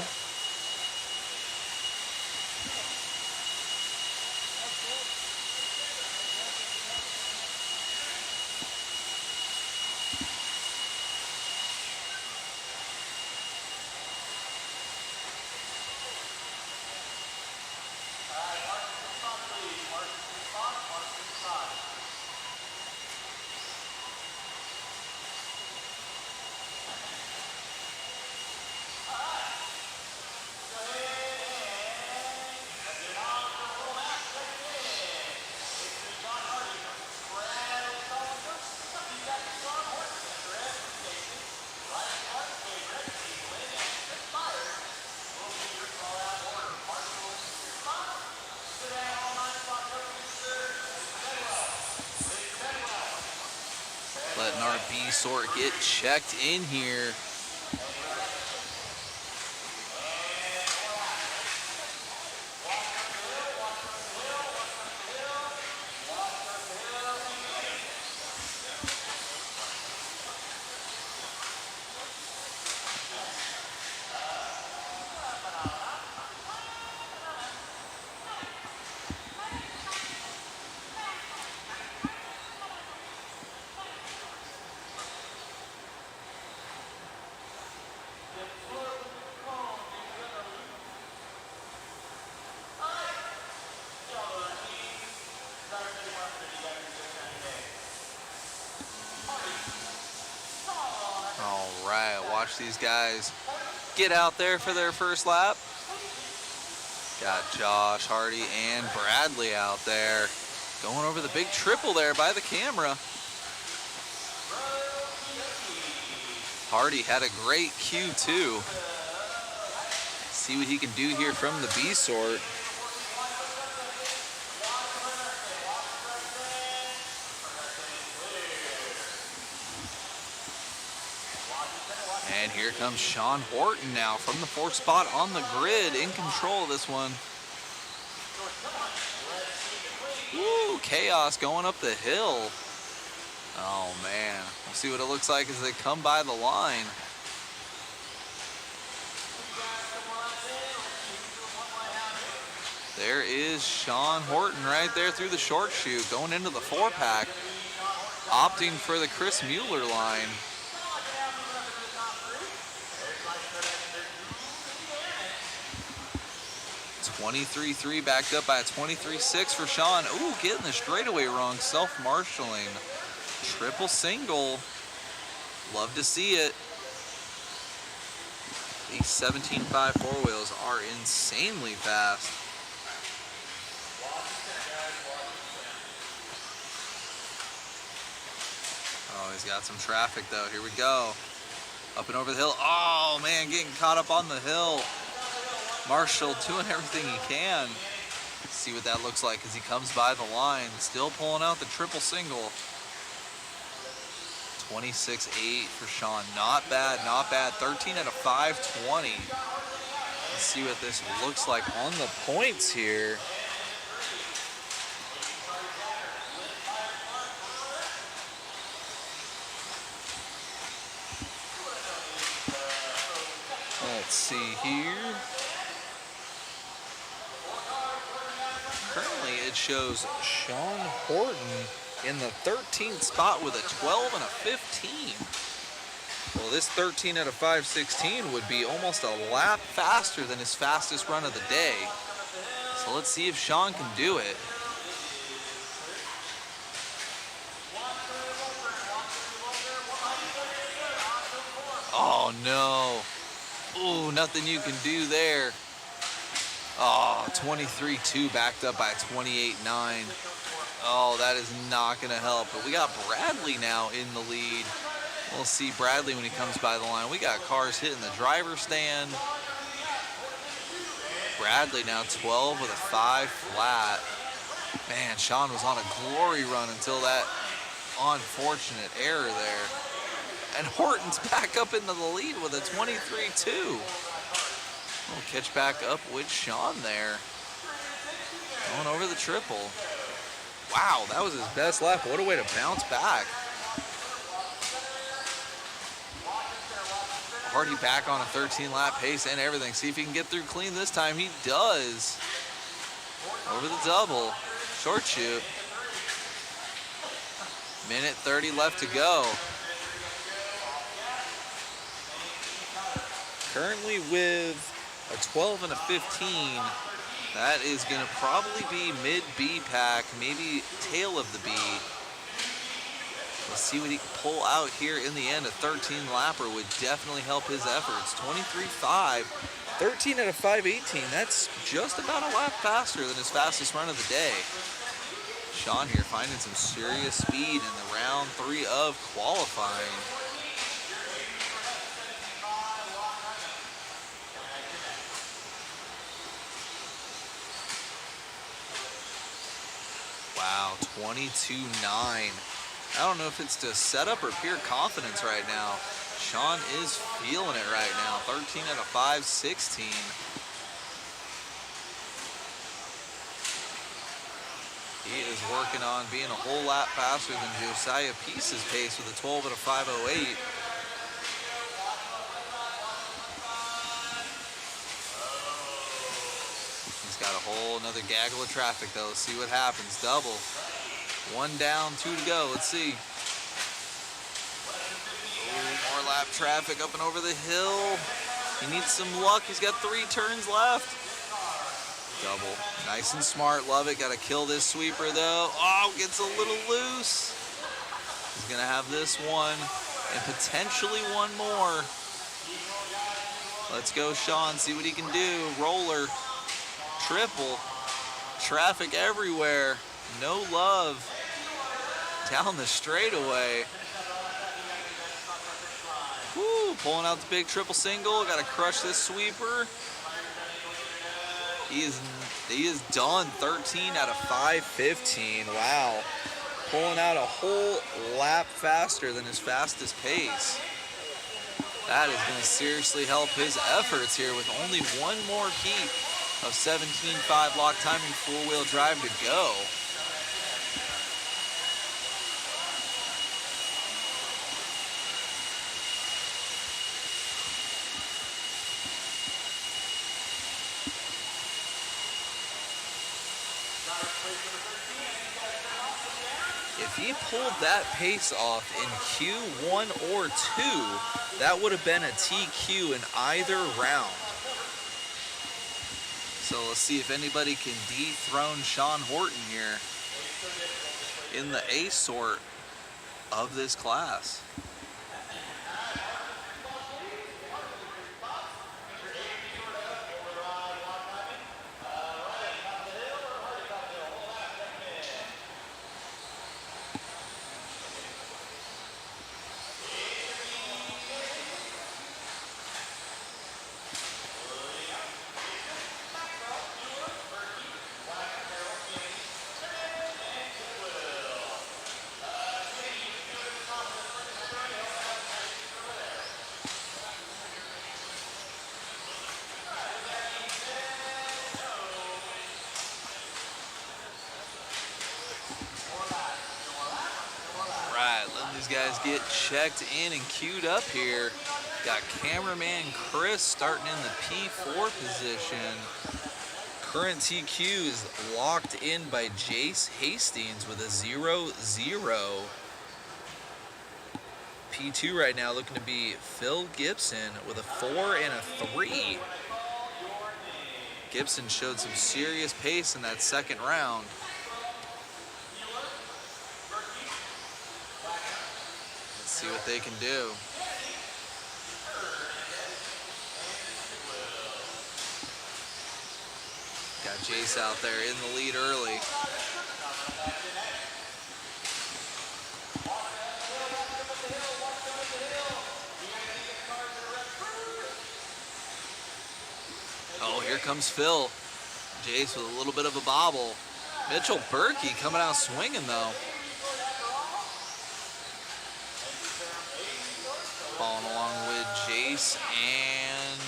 [SPEAKER 2] Letting our B-sort get checked in here. right, watch these guys get out there for their first lap. Got Josh, Hardy, and Bradley out there. Going over the big triple there by the camera. Hardy had a great Q2. See what he can do here from the B sort. And here comes Sean Horton now from the 4th spot on the grid, in control of this one. Woo, chaos going up the hill. Oh man, we'll see what it looks like as they come by the line. There is Sean Horton right there through the short chute, going into the 4-pack, opting for the Chris Mueller line. .23.3 backed up by a 23.6 for Sean. Ooh, getting the straightaway wrong, self-marshaling. Triple single. Love to see it. These 17.5 four wheels are insanely fast. Oh, he's got some traffic though. Here we go. Up and over the hill. Oh man, getting caught up on the hill. Marshall doing everything he can. Let's see what that looks like as he comes by the line. Still pulling out the triple single. 26.8 for Sean. Not bad, not bad. 13 out of 520. Let's see what this looks like on the points here. Let's see here. Currently it shows Sean Horton in the 13th spot with a 12 and a 15. Well, this 13 out of 516 would be almost a lap faster than his fastest run of the day. So let's see if Sean can do it. Oh no. Ooh, nothing you can do there. Oh, 23.2 backed up by 28.9. Oh, that is not going to help. But we got Bradley now in the lead. We'll see Bradley when he comes by the line. We got cars hitting the driver's stand. Bradley now 12 with a 5 flat. Man, Sean was on a glory run until that unfortunate error there. And Horton's back up into the lead with a 23.2. We'll catch back up with Sean there. Going over the triple. Wow, that was his best lap. What a way to bounce back. Hardy back on a 13-lap pace and everything. See if he can get through clean this time. He does. Over the double. Short chute. Minute 30 left to go. Currently with a 12 and a 15. That is going to probably be mid-B pack, maybe tail of the B. Let's see what he can pull out here in the end. A 13-lapper would definitely help his efforts. 23.5, 13 out of 518. That's just about a lap faster than his fastest run of the day. Sean here finding some serious speed in the round 3 of qualifying. Wow, 22.9. I don't know if it's to setup or pure confidence right now. Sean is feeling it right now. 13 out of 516. He is working on being a whole lot faster than Josiah Peace's pace with a 12 out of 508. He's got a whole another gaggle of traffic though. Let's see what happens. Double. 1 down, 2 to go. Let's see. Oh, more lap traffic up and over the hill. He needs some luck. He's got 3 turns left. Double. Nice and smart. Love it. Got to kill this sweeper, though. Oh, gets a little loose. He's going to have this one. and potentially one more. Let's go, Sean, see what he can do. Roller, triple, traffic everywhere, no love, down the straightaway. Woo, pulling out the big triple single, gotta crush this sweeper. He is done 13 out of 515, wow. Pulling out a whole lap faster than his fastest pace. That is going to seriously help his efforts here with only one more heat of 17.5 lock timing four-wheel drive to go. If he pulled that pace off in Q1 or 2, that would have been a TQ in either round. So let's see if anybody can dethrone Sean Horton here in the A sort of this class. Letting these guys get checked in and queued up here. Got cameraman Chris starting in the P4 position. Current TQ is locked in by Jace Hastings with a 0-0. P2 right now looking to be Phil Gibson with a 4 and a 3. Gibson showed some serious pace in that second round. See what they can do. Got Jace out there in the lead early. Oh, here comes Phil. Jace with a little bit of a bobble. Mitchell Berkey coming out swinging though. Following along with Jace and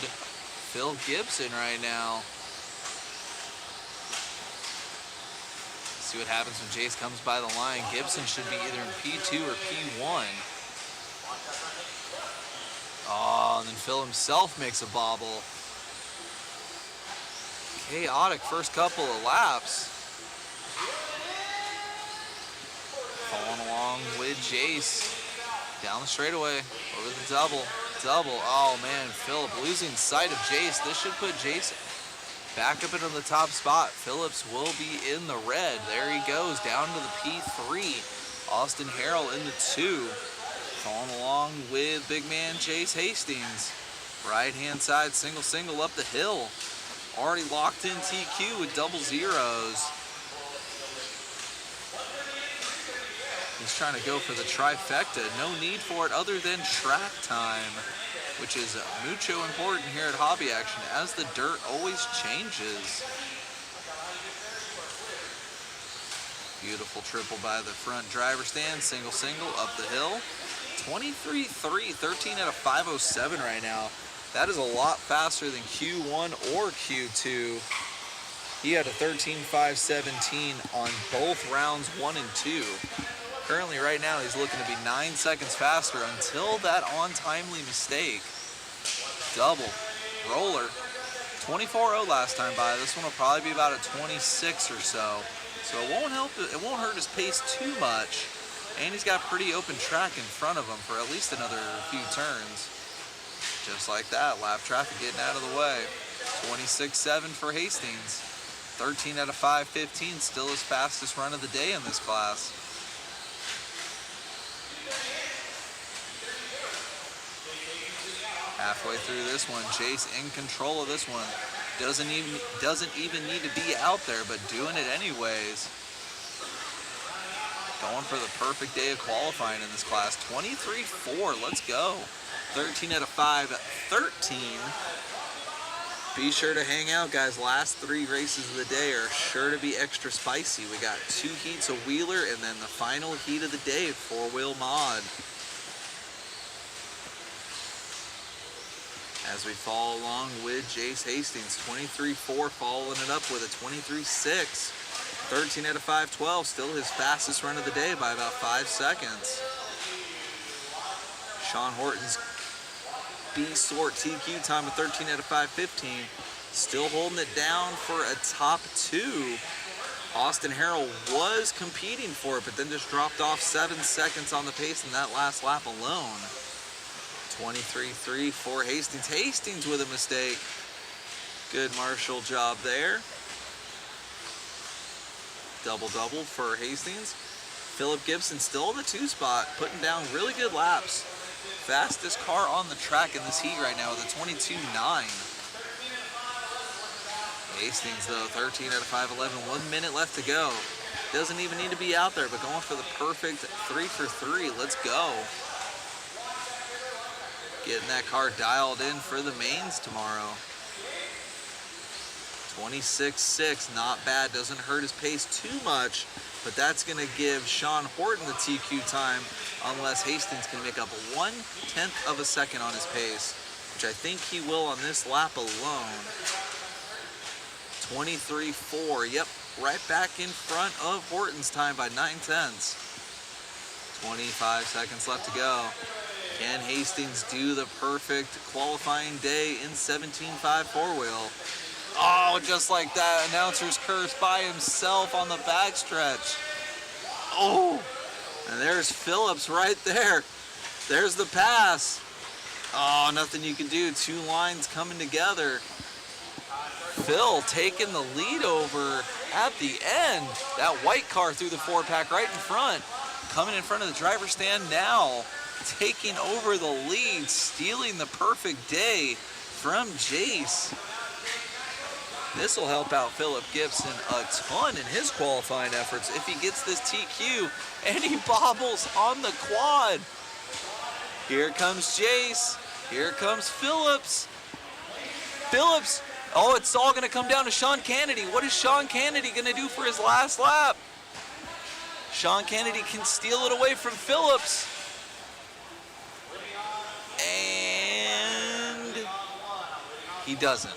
[SPEAKER 2] Phil Gibson right now. See what happens when Jace comes by the line. Gibson should be either in P2 or P1. Oh, and then Phil himself makes a bobble. Chaotic first couple of laps. Following along with Jace. Down the straightaway, over the double. Oh man, Phillip losing sight of Jace. This should put Jace back up into the top spot. Phillips will be in the red. There he goes, down to the P3. Austin Harrell in the 2. Following along with big man Jace Hastings. Right hand side, single up the hill. Already locked in TQ with double zeros. He's trying to go for the trifecta. No need for it other than track time, which is mucho important here at Hobby Action as the dirt always changes. Beautiful triple by the front driver stand. Single up the hill. 23.3, 13 out of 507 right now. That is a lot faster than Q1 or Q2. He had a 13.517 on both rounds 1 and 2. Currently, right now, he's looking to be 9 seconds faster until that untimely mistake. Double, roller, 24.0 last time by. This one will probably be about a 26 or so. So it won't hurt his pace too much. And he's got pretty open track in front of him for at least another few turns. Just like that, lap traffic getting out of the way. 26.7 for Hastings. 13 out of 515, still his fastest run of the day in this class. Halfway through this one, Jace in control of this one. Doesn't even need to be out there, but doing it anyways. Going for the perfect day of qualifying in this class. 23-4, let's go. 13 out of 5, 13. Be sure to hang out, guys. Last 3 races of the day are sure to be extra spicy. We got 2 heats of Wheeler and then the final heat of the day, 4-wheel mod. As we follow along with Jace Hastings, 23-4, following it up with a 23-6. 13 out of 5, 12, still his fastest run of the day by about 5 seconds. Sean Horton's B-sort TQ time of 13 out of 5, 15. Still holding it down for a top 2. Austin Harrell was competing for it, but then just dropped off 7 seconds on the pace in that last lap alone. 23-3 for Hastings. Hastings with a mistake. Good Marshall job there. Double-double for Hastings. Philip Gibson still in the 2 spot, putting down really good laps. Fastest car on the track in this heat right now with a 22.9. Hastings, though, 13 out of 5, 11. 1 minute left to go. Doesn't even need to be out there, but going for the perfect 3 for 3. Let's go. Getting that car dialed in for the mains tomorrow. 26.6, not bad. Doesn't hurt his pace too much, but that's going to give Sean Horton the TQ time unless Hastings can make up 1/10 of a second on his pace, which I think he will on this lap alone. 23.4, yep, right back in front of Horton's time by 9/10. 25 seconds left to go. Can Hastings do the perfect qualifying day in 17.5 4-wheel? Oh, just like that, announcer's curse by himself on the backstretch. Oh, and there's Phillips right there. There's the pass. Oh, nothing you can do. 2 lines coming together. Phil taking the lead over at the end. That white car through the 4-pack right in front. Coming in front of the driver's stand now. Taking over the lead, stealing the perfect day from Jace. This will help out Philip Gibson a ton in his qualifying efforts if he gets this TQ and he bobbles on the quad. Here comes Jace. Here comes Phillips. Phillips. Oh, it's all going to come down to Sean Kennedy. What is Sean Kennedy going to do for his last lap? Sean Kennedy can steal it away from Phillips. And he doesn't.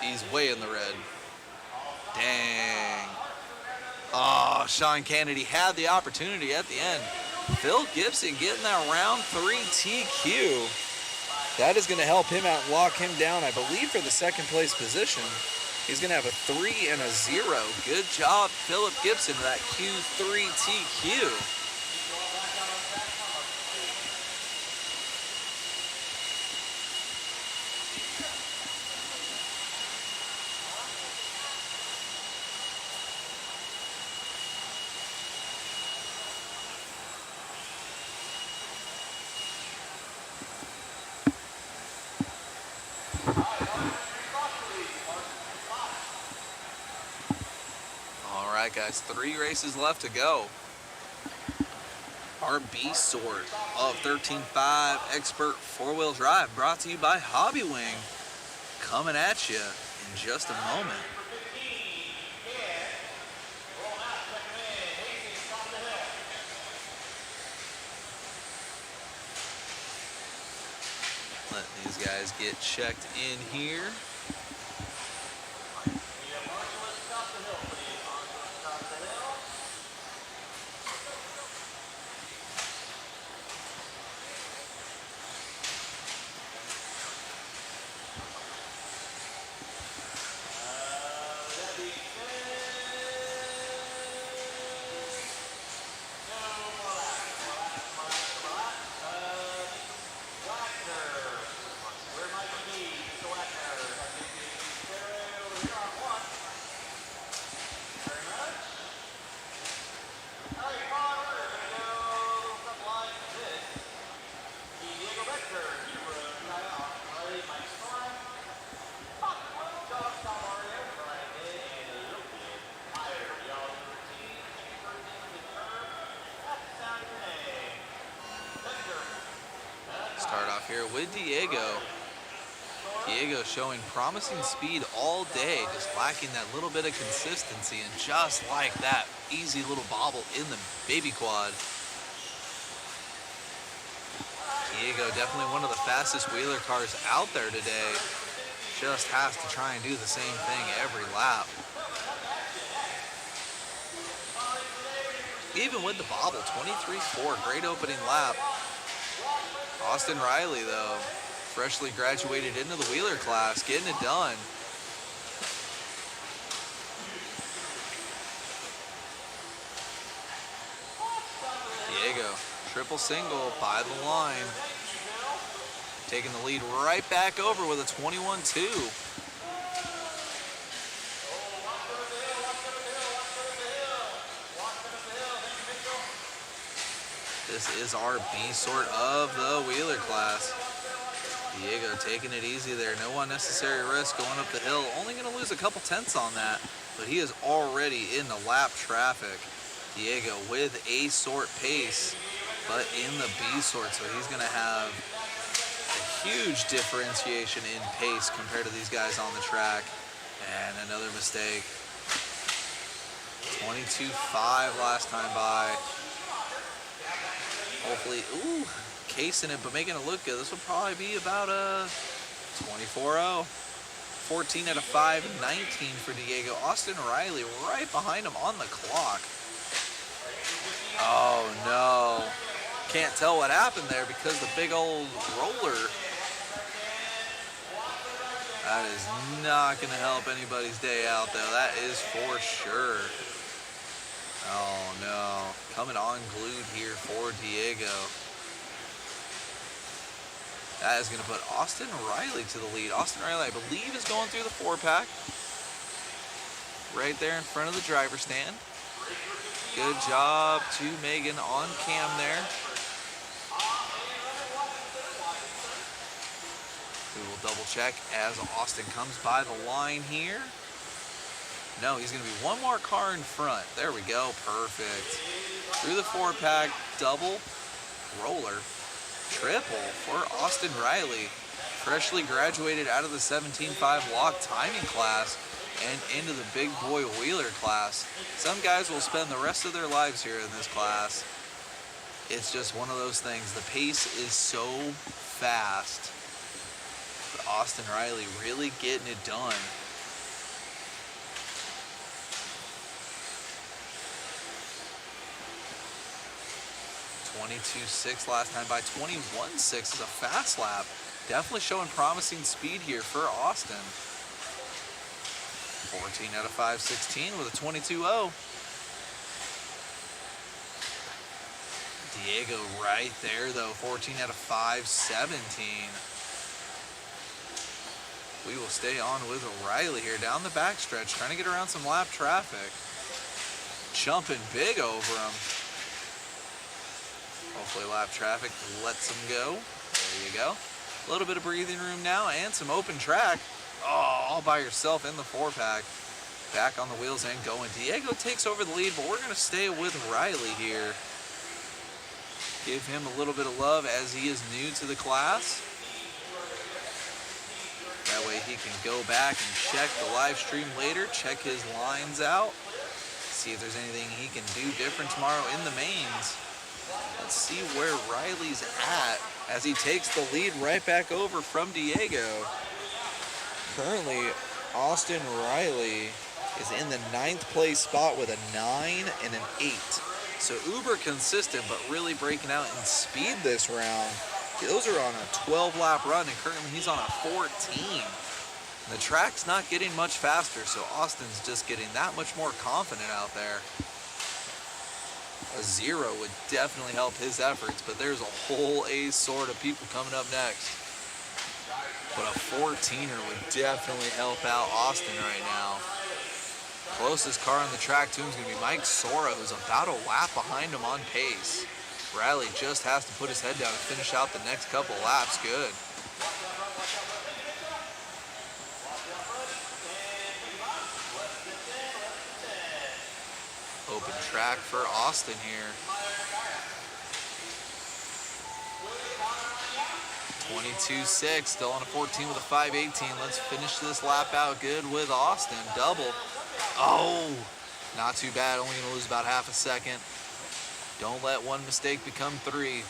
[SPEAKER 2] He's way in the red. Dang. Oh, Sean Kennedy had the opportunity at the end. Phil Gibson getting that round 3 TQ. That is going to help him out and lock him down, I believe, for the 2nd place position. He's going to have a 3 and a 0. Good job, Philip Gibson, that Q3 TQ. Guys, 3 races left to go. Our B-sort of 13.5 Expert 4-wheel drive brought to you by Hobby Wing. Coming at you in just a moment. Let these guys get checked in here. here with Diego. Diego showing promising speed all day, just lacking that little bit of consistency, and just like that, easy little bobble in the baby quad. Diego definitely one of the fastest wheeler cars out there today. Just has to try and do the same thing every lap. Even with the bobble, 23.4, great opening lap. Austin Riley, though, freshly graduated into the wheeler class, getting it done. Diego, triple single by the line. Taking the lead right back over with a 21-2. This is our B sort of the wheeler class. Diego taking it easy there. No unnecessary risk going up the hill. Only going to lose a couple tenths on that, but he is already in the lap traffic. Diego with A sort pace, but in the B sort, so he's going to have a huge differentiation in pace compared to these guys on the track. And another mistake. 22.5 last time by. Hopefully, ooh, casing it, but making it look good. This will probably be about a 24-0. 14 out of 5, 19 for Diego. Austin Riley right behind him on the clock. Oh, no. Can't tell what happened there because the big old roller. That is not going to help anybody's day out, though. That is for sure. Oh, no. Coming unglued here for Diego. That is going to put Austin Riley to the lead. Austin Riley, I believe, is going through the 4-pack. Right there in front of the driver's stand. Good job to Megan on cam there. We will double check as Austin comes by the line here. No, he's going to be one more car in front. There we go. Perfect. Through the 4-pack, double, roller, triple for Austin Riley. Freshly graduated out of the 17.5 block timing class and into the big boy wheeler class. Some guys will spend the rest of their lives here in this class. It's just one of those things. The pace is so fast. But Austin Riley really getting it done. .22.6 last time by. 21.6 is a fast lap. Definitely showing promising speed here for Austin. 14 out of 5, 16 with a 22.0. Diego right there though, 14 out of 5, 17. We will stay on with Riley here down the backstretch, trying to get around some lap traffic. Jumping big over him. Hopefully lap traffic lets him go. There you go. A little bit of breathing room now and some open track. Oh, all by yourself in the 4-pack. Back on the wheels and going. Diego takes over the lead, but we're going to stay with Riley here. Give him a little bit of love as he is new to the class. That way he can go back and check the live stream later, check his lines out, see if there's anything he can do different tomorrow in the mains. Let's see where Riley's at as he takes the lead right back over from Diego. Currently, Austin Riley is in the 9th place spot with a 9 and an 8. So uber consistent, but really breaking out in speed this round. Those are on a 12-lap run, and currently he's on a 14. The track's not getting much faster, so Austin's just getting that much more confident out there. A 0 would definitely help his efforts, but there's a whole A sort of people coming up next. But a 14er would definitely help out Austin right now. Closest car on the track to him is going to be Mike Sora, who's about a lap behind him on pace. Riley just has to put his head down and finish out the next couple laps good. Open track for Austin here.
[SPEAKER 3] 22-6, still on a 14 with a 5:18. Let's finish this lap out good with Austin. Double. Oh, not too bad. Only going to lose about half a second. Don't let one mistake become three.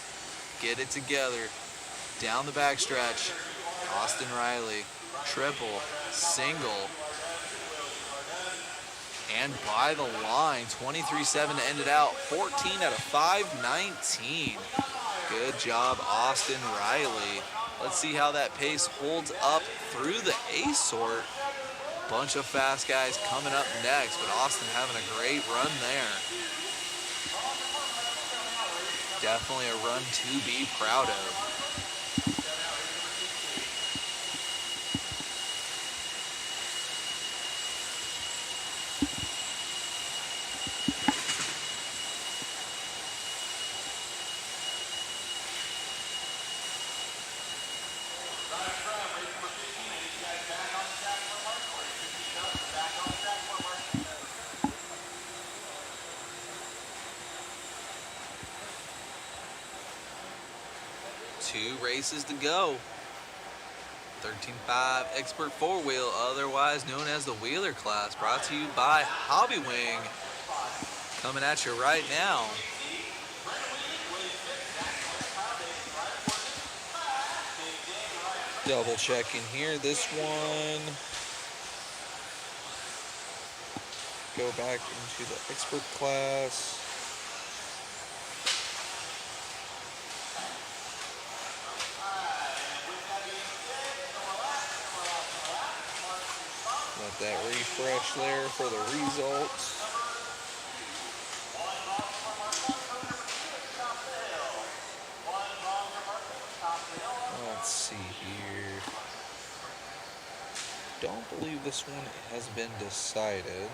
[SPEAKER 3] Get it together. Down the backstretch. Austin Riley. Triple. Single. And by the line, 23-7 to end it out. 14 out of 5:19. Good job, Austin Riley. Let's see how that pace holds up through the A sort. Bunch of fast guys coming up next, but Austin having a great run there. Definitely a run to be proud of. Two races to go. 13.5 Expert 4-Wheel, otherwise known as the Wheeler class, brought to you by Hobby Wing. Coming at you right now. Double checking here. This one. Go back into the Expert class. Let that refresh there for the results. Let's see here. Don't believe this one has been decided.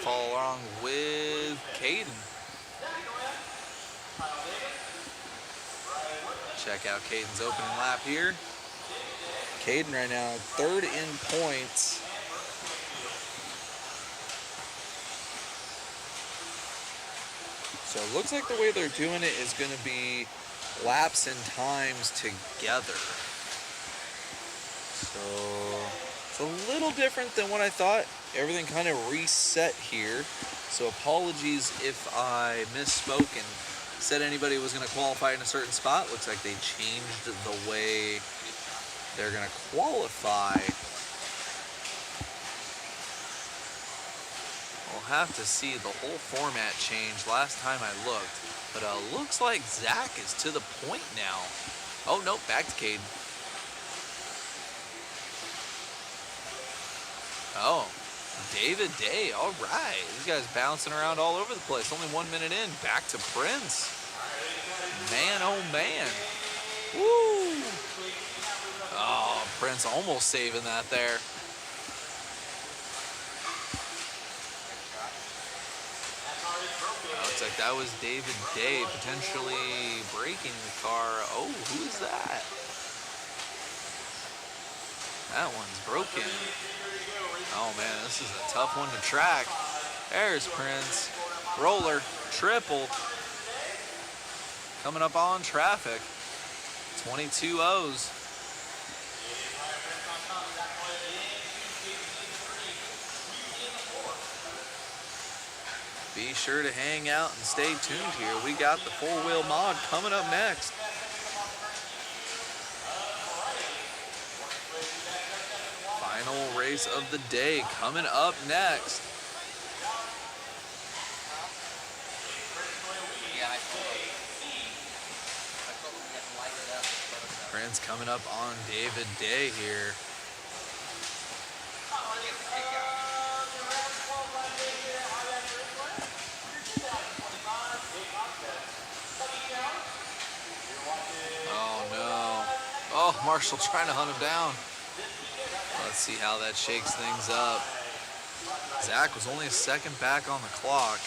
[SPEAKER 3] Follow along with Caden. Check out Caden's opening lap here. Caden right now third in points. So it looks like the way they're doing it is going to be laps and times together. So it's a little different than what I thought. Everything kind of reset here. So apologies if I misspoke and said anybody was going to qualify in a certain spot. Looks like they changed the way they're going to qualify. We'll have to see the whole format change last time I looked. But looks like Zach is to the point now. Oh, nope, back to Caden. Oh, David Day, all right. These guys bouncing around all over the place. Only 1 minute in, back to Prince. Man, oh man. Woo! Oh, Prince almost saving that there. Looks like that was David Day potentially breaking the car. Oh, who is that? That one's broken. Oh man, this is a tough one to track. There's Prince. Roller, triple. Coming up on traffic. 22 O's. Be sure to hang out and stay tuned here. We got the 4-wheel mod coming up next. Final race of the day coming up next. Prince coming up on David Day here. Oh no. Oh, Marshall trying to hunt him down. Let's see how that shakes things up. Zach was only a second back on the clock.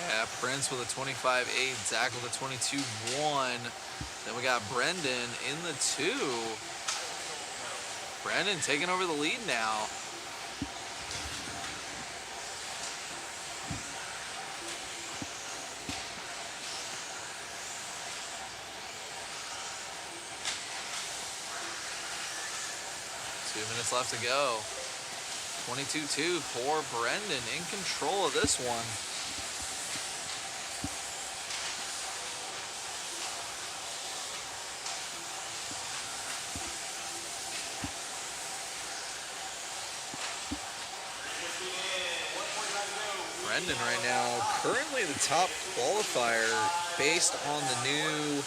[SPEAKER 3] Yeah, Prince with a 25.8, Zach with a 22.1. Then we got Brendan in the 2. Brendan taking over the lead now. Minutes left to go. 22-2 for Brendan in control of this one. Brendan right now currently the top qualifier based on the new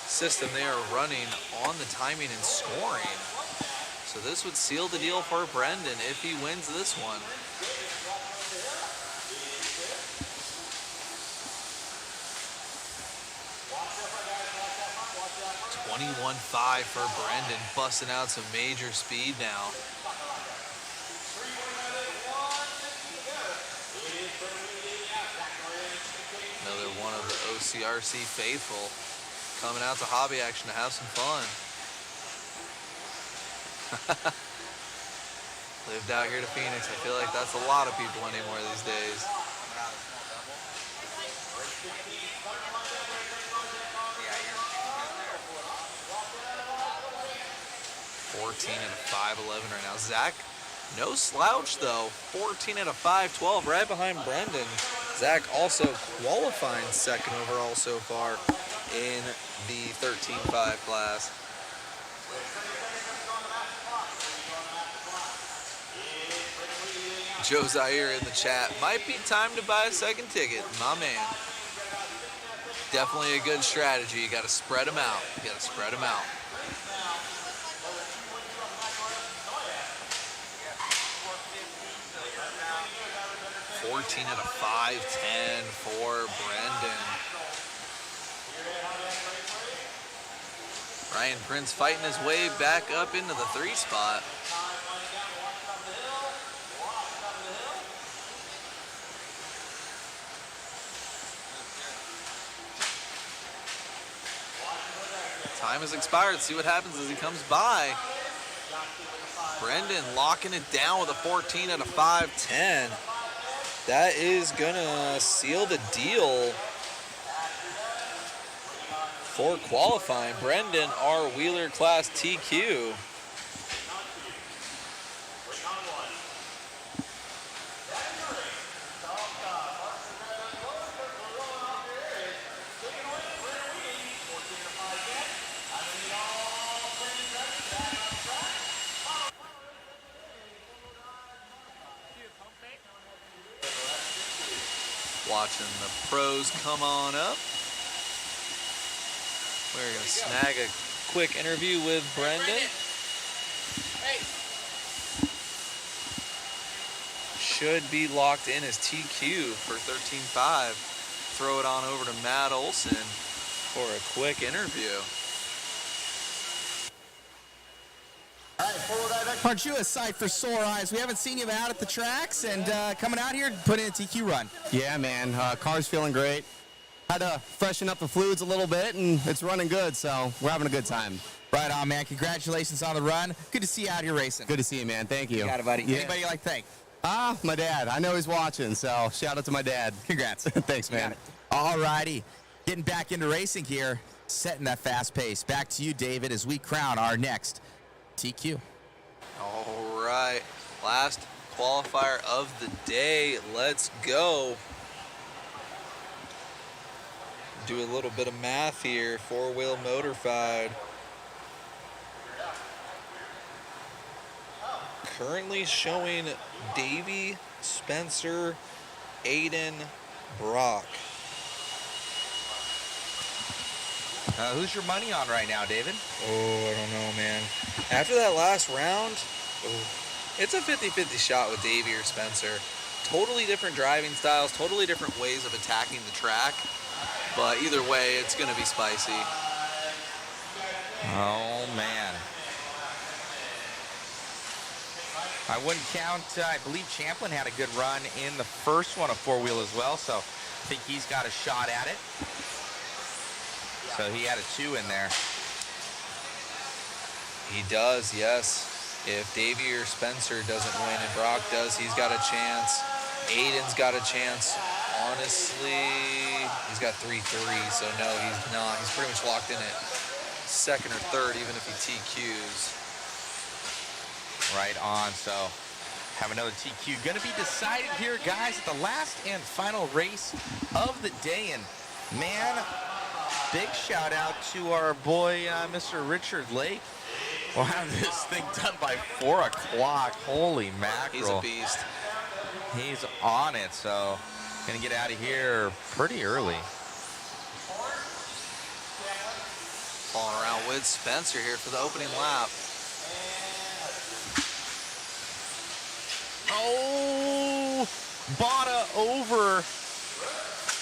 [SPEAKER 3] system they are running on the timing and scoring. So this would seal the deal for Brendan if he wins this one. .21.5 for Brendan, busting out some major speed now. Another one of the OCRC faithful coming out to hobby action to have some fun. Lived out here to Phoenix. I feel like that's a lot of people anymore these days. 14 and a 5.11 right now. Zach, no slouch though. 14 and a 5.12 right behind Brendan. Zach also qualifying second overall so far in the 13.5 class. Joe Zaire in the chat. Might be time to buy a second ticket, my man. Definitely a good strategy. You got to spread them out. You got to spread them out. .14 at a 5.10 for Brendan. Ryan Prince fighting his way back up into the 3 spot. Time has expired. See what happens as he comes by. Brendan locking it down with a 14 at a 5.10. That is gonna seal the deal for qualifying. Brendan, our Wheeler Class TQ. Watching the pros come on up. We're going to snag a quick interview with Brendan. Should be locked in as TQ for 13.5. Throw it on over to Matt Olson for a quick interview.
[SPEAKER 4] Aren't you a sight for sore eyes? We haven't seen you out at the tracks and coming out here putting in a TQ run.
[SPEAKER 13] Yeah, man. Car's feeling great. Had to freshen up the fluids a little bit, and it's running good, so we're having a good time.
[SPEAKER 4] Right on, man. Congratulations on the run. Good to see you out here racing.
[SPEAKER 13] Good to see you, man. Thank you.
[SPEAKER 4] You got it, buddy.
[SPEAKER 13] Yeah.
[SPEAKER 4] Anybody you like to thank?
[SPEAKER 13] My dad. I know he's watching, so shout out to my dad.
[SPEAKER 4] Congrats.
[SPEAKER 13] Thanks, man.
[SPEAKER 4] All righty. Getting back into racing here, setting that fast pace. Back to you, David, as we crown our next TQ.
[SPEAKER 3] All right, last qualifier of the day. Let's go. Do a little bit of math here. 4-wheel motorified. Currently showing Davey, Spencer, Aiden, Brock.
[SPEAKER 4] Who's your money on right now, David?
[SPEAKER 3] Oh, I don't know, man. After that last round, it's a 50-50 shot with Davey or Spencer. Totally different driving styles, totally different ways of attacking the track. But either way, it's going to be spicy.
[SPEAKER 4] Oh, man. I wouldn't count, I believe Champlin had a good run in the first one, a 4-wheel as well, so I think he's got a shot at it. So he had a 2 in there.
[SPEAKER 3] He does, yes.
[SPEAKER 2] If Davey or Spencer doesn't win and Brock does, he's got a chance. Aiden's got a chance. Honestly, he's got 3-3, so no, he's not. He's pretty much locked in at second or third, even if he TQs.
[SPEAKER 1] Right on, so have another TQ. Going to be decided here, guys, at the last and final race of the day. And, man, big shout out to our boy, Mr. Richard Lake. We'll have this thing done by 4 o'clock. Holy mackerel.
[SPEAKER 2] He's a beast.
[SPEAKER 1] He's on it, so going to get out of here pretty early.
[SPEAKER 2] Falling around with Spencer here for the opening lap.
[SPEAKER 1] Oh, Bada over.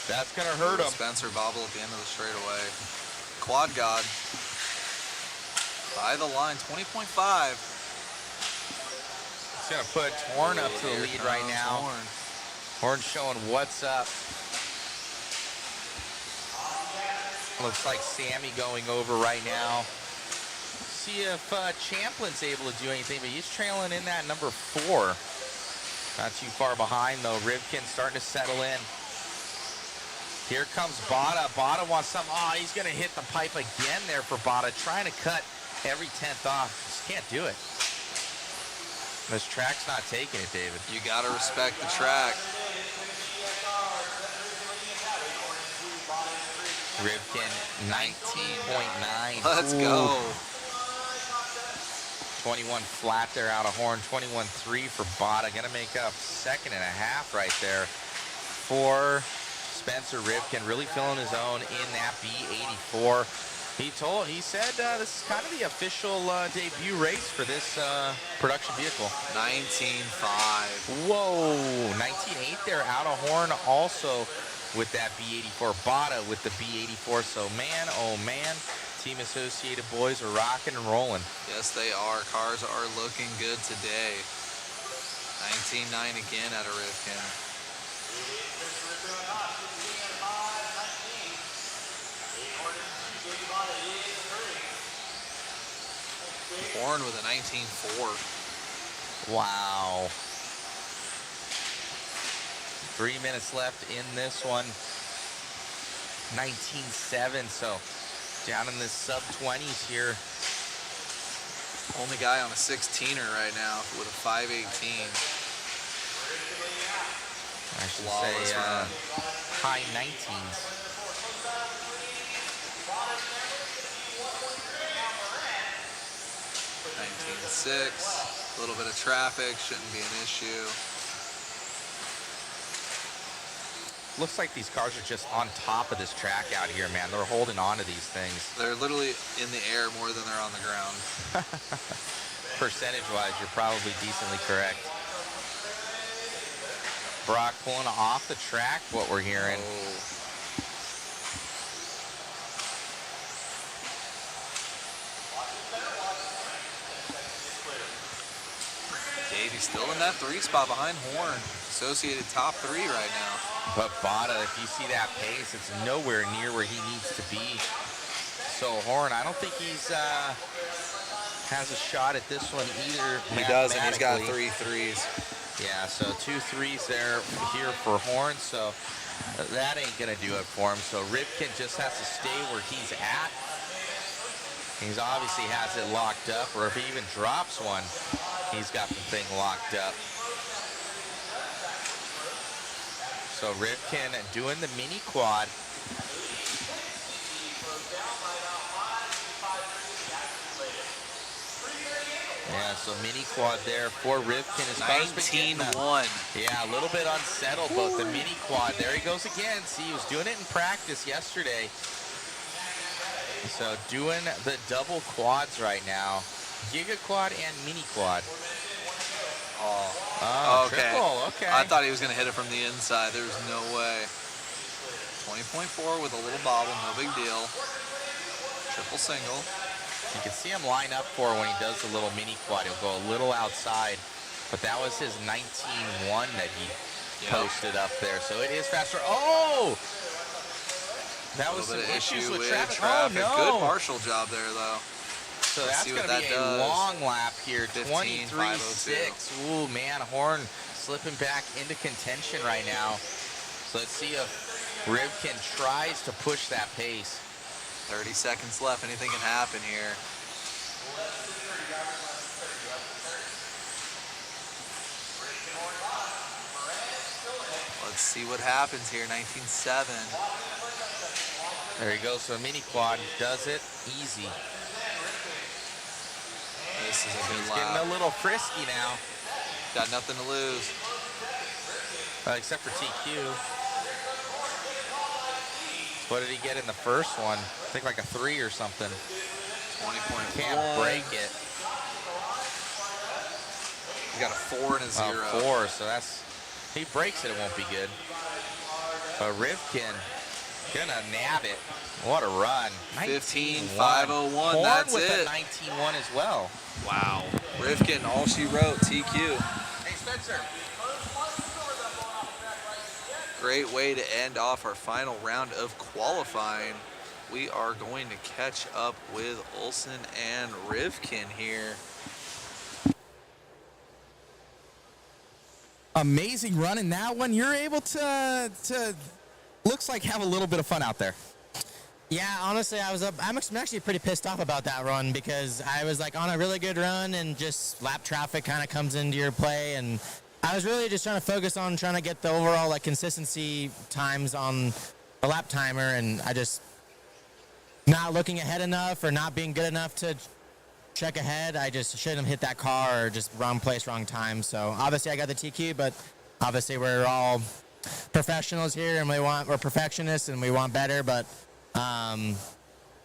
[SPEAKER 1] That's going to hurt him.
[SPEAKER 2] Spencer bobble at the end of the straightaway. Quad God. By the line, 20.5.
[SPEAKER 1] It's going to put Horn up to the lead right now. Horn showing what's up. Looks like Sammy going over right now. See if Champlin's able to do anything, but he's trailing in that number 4. Not too far behind, though. Rivkin starting to settle in. Here comes Bada. Bada wants some. Oh, he's going to hit the pipe again there for Bada. Trying to cut every 10th off. Just can't do it. This track's not taking it, David.
[SPEAKER 2] You got to respect the track.
[SPEAKER 1] Rivkin, 19.9.
[SPEAKER 2] Let's go.
[SPEAKER 1] 21 flat there out of Horn. 21.3 for Bada. Gonna make up 2.5 right there for Spencer Rivkin. Really feeling his own in that B84. He said this is kind of the official debut race for this production vehicle.
[SPEAKER 2] 19.5.
[SPEAKER 1] Whoa, 19.8 there out of Horn also with that B84. Bada with the B84. So man, oh man, Team Associated boys are rocking and rolling.
[SPEAKER 2] Yes, they are. Cars are looking good today. 19.9 again out of Rivkin. Horn with a 19.4.
[SPEAKER 1] Wow. 3 minutes left in this one. 19.7, so down in the sub-20s here.
[SPEAKER 2] Only guy on a 16er right now with a 5.18.
[SPEAKER 1] I should
[SPEAKER 2] Flawless
[SPEAKER 1] say
[SPEAKER 2] run.
[SPEAKER 1] high 19s.
[SPEAKER 2] .6. A little bit of traffic shouldn't be an issue.
[SPEAKER 1] Looks like these cars are just on top of this track out here, man. They're holding on to these things.
[SPEAKER 2] They're literally in the air more than they're on the ground.
[SPEAKER 1] Percentage-wise, you're probably decently correct. Brock pulling off the track, what we're hearing.
[SPEAKER 2] Oh. Davey's still in that 3 spot behind Horn. Associated top 3 right now.
[SPEAKER 1] But Bada, if you see that pace, it's nowhere near where he needs to be. So Horn, I don't think he's has a shot at this one either.
[SPEAKER 2] He doesn't. He's got
[SPEAKER 1] mathematically.
[SPEAKER 2] 3 threes.
[SPEAKER 1] Yeah, so 2 threes there here for Horn. So that ain't gonna do it for him. So Rivkin just has to stay where he's at. He's obviously has it locked up, or if he even drops one, he's got the thing locked up. So Rivkin doing the mini quad. Yeah, so mini quad there for Rivkin. His car's been getting
[SPEAKER 2] 19-1.
[SPEAKER 1] Yeah, a little bit unsettled, but the mini quad. There he goes again. See, he was doing it in practice yesterday. So doing the double quads right now. Giga quad and mini quad.
[SPEAKER 2] Oh, okay.
[SPEAKER 1] Triple, okay.
[SPEAKER 2] I thought he was going to hit it from the inside. There's no way. 20.4 with a little bobble, no big deal. Triple single.
[SPEAKER 1] You can see him line up for when he does the little mini quad. He'll go a little outside, but that was his 19.1 that he posted up there. So it is faster. Oh! That was some issues with traffic. Oh, no.
[SPEAKER 2] Good marshal job there, though.
[SPEAKER 1] So
[SPEAKER 2] Let's
[SPEAKER 1] that's
[SPEAKER 2] see
[SPEAKER 1] going
[SPEAKER 2] what
[SPEAKER 1] to be
[SPEAKER 2] that
[SPEAKER 1] a
[SPEAKER 2] does.
[SPEAKER 1] long lap here.
[SPEAKER 2] 15.502.
[SPEAKER 1] 23.6. Ooh, man, Horn slipping back into contention right now. So let's see if Rivkin tries to push that pace.
[SPEAKER 2] 30 seconds left. Anything can happen here. Let's see what happens here. 19.7.
[SPEAKER 1] There he goes. So a mini quad does it easy.
[SPEAKER 2] This is a good
[SPEAKER 1] He's
[SPEAKER 2] lap.
[SPEAKER 1] getting a little frisky now.
[SPEAKER 2] Got nothing to lose.
[SPEAKER 1] Except for TQ. What did he get in the first one? I think like a 3 or something.
[SPEAKER 2] 20.1.
[SPEAKER 1] Can't break it.
[SPEAKER 2] You got a 4 and a 0.
[SPEAKER 1] 4, so that's, he breaks it, it won't be good. But Rivkin gonna nab it. What a run.
[SPEAKER 2] 15.501.
[SPEAKER 1] Horn
[SPEAKER 2] That's
[SPEAKER 1] with
[SPEAKER 2] it.
[SPEAKER 1] a 19.1 as well.
[SPEAKER 2] Wow. Rivkin, all she wrote, TQ.
[SPEAKER 1] Hey, Spencer.
[SPEAKER 2] Great way to end off our final round of qualifying. We are going to catch up with Olsen and Rivkin here.
[SPEAKER 4] Amazing run in that one. You're able to looks like have a little bit of fun out there.
[SPEAKER 11] Yeah, honestly, I'm actually pretty pissed off about that run because I was like on a really good run and just lap traffic kind of comes into your play, and I was really just trying to focus on trying to get the overall like consistency times on the lap timer, and I just not looking ahead enough or not being good enough to check ahead. I just shouldn't have hit that car or just wrong place, wrong time. So obviously I got the TQ, but obviously we're all professionals here and we're perfectionists and we want better, but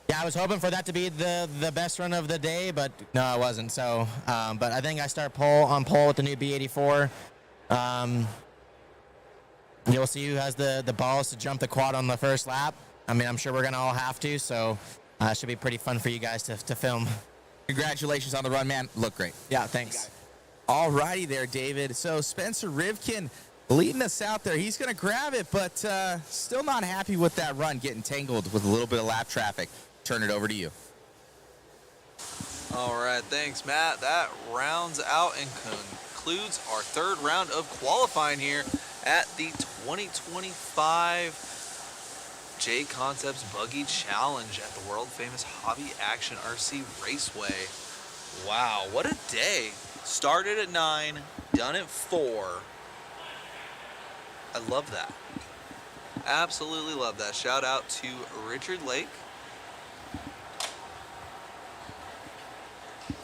[SPEAKER 11] yeah, I was hoping for that to be the best run of the day, but no, it wasn't. So, but I think I start on pole with the new B84. You'll see who has the balls to jump the quad on the first lap. I mean, I'm sure we're going to all have to, so it should be pretty fun for you guys to film.
[SPEAKER 4] Congratulations on the run, man. Look great.
[SPEAKER 11] Yeah, thanks.
[SPEAKER 4] All righty there, David. So Spencer Rivkin leading us out there. He's going to grab it, but still not happy with that run, getting tangled with a little bit of lap traffic. Turn it over to you.
[SPEAKER 2] All right, thanks, Matt. That rounds out and concludes our third round of qualifying here at the 2025 JConcepts Buggy Challenge at the world-famous Hobby Action RC Raceway. Wow, what a day. Started at 9, done at 4. I love that. Absolutely love that. Shout out to Richard Lake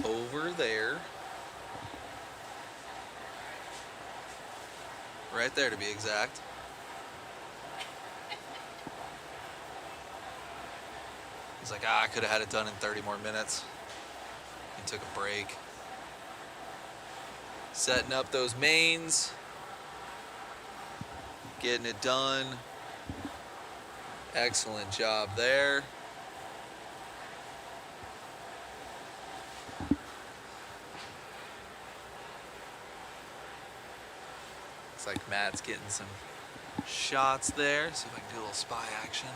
[SPEAKER 2] over there. Right there, to be exact. He's like, I could have had it done in 30 more minutes. He took a break. Setting up those mains. Getting it done. Excellent job there. Looks like Matt's getting some shots there. See if I can do a little spy action.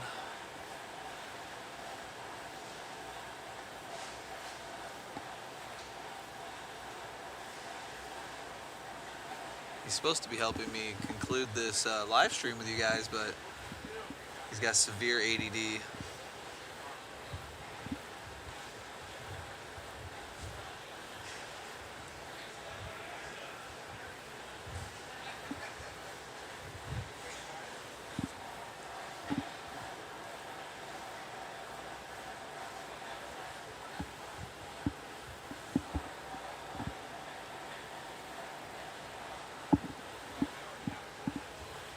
[SPEAKER 2] He's supposed to be helping me conclude this live stream with you guys, but he's got severe ADD.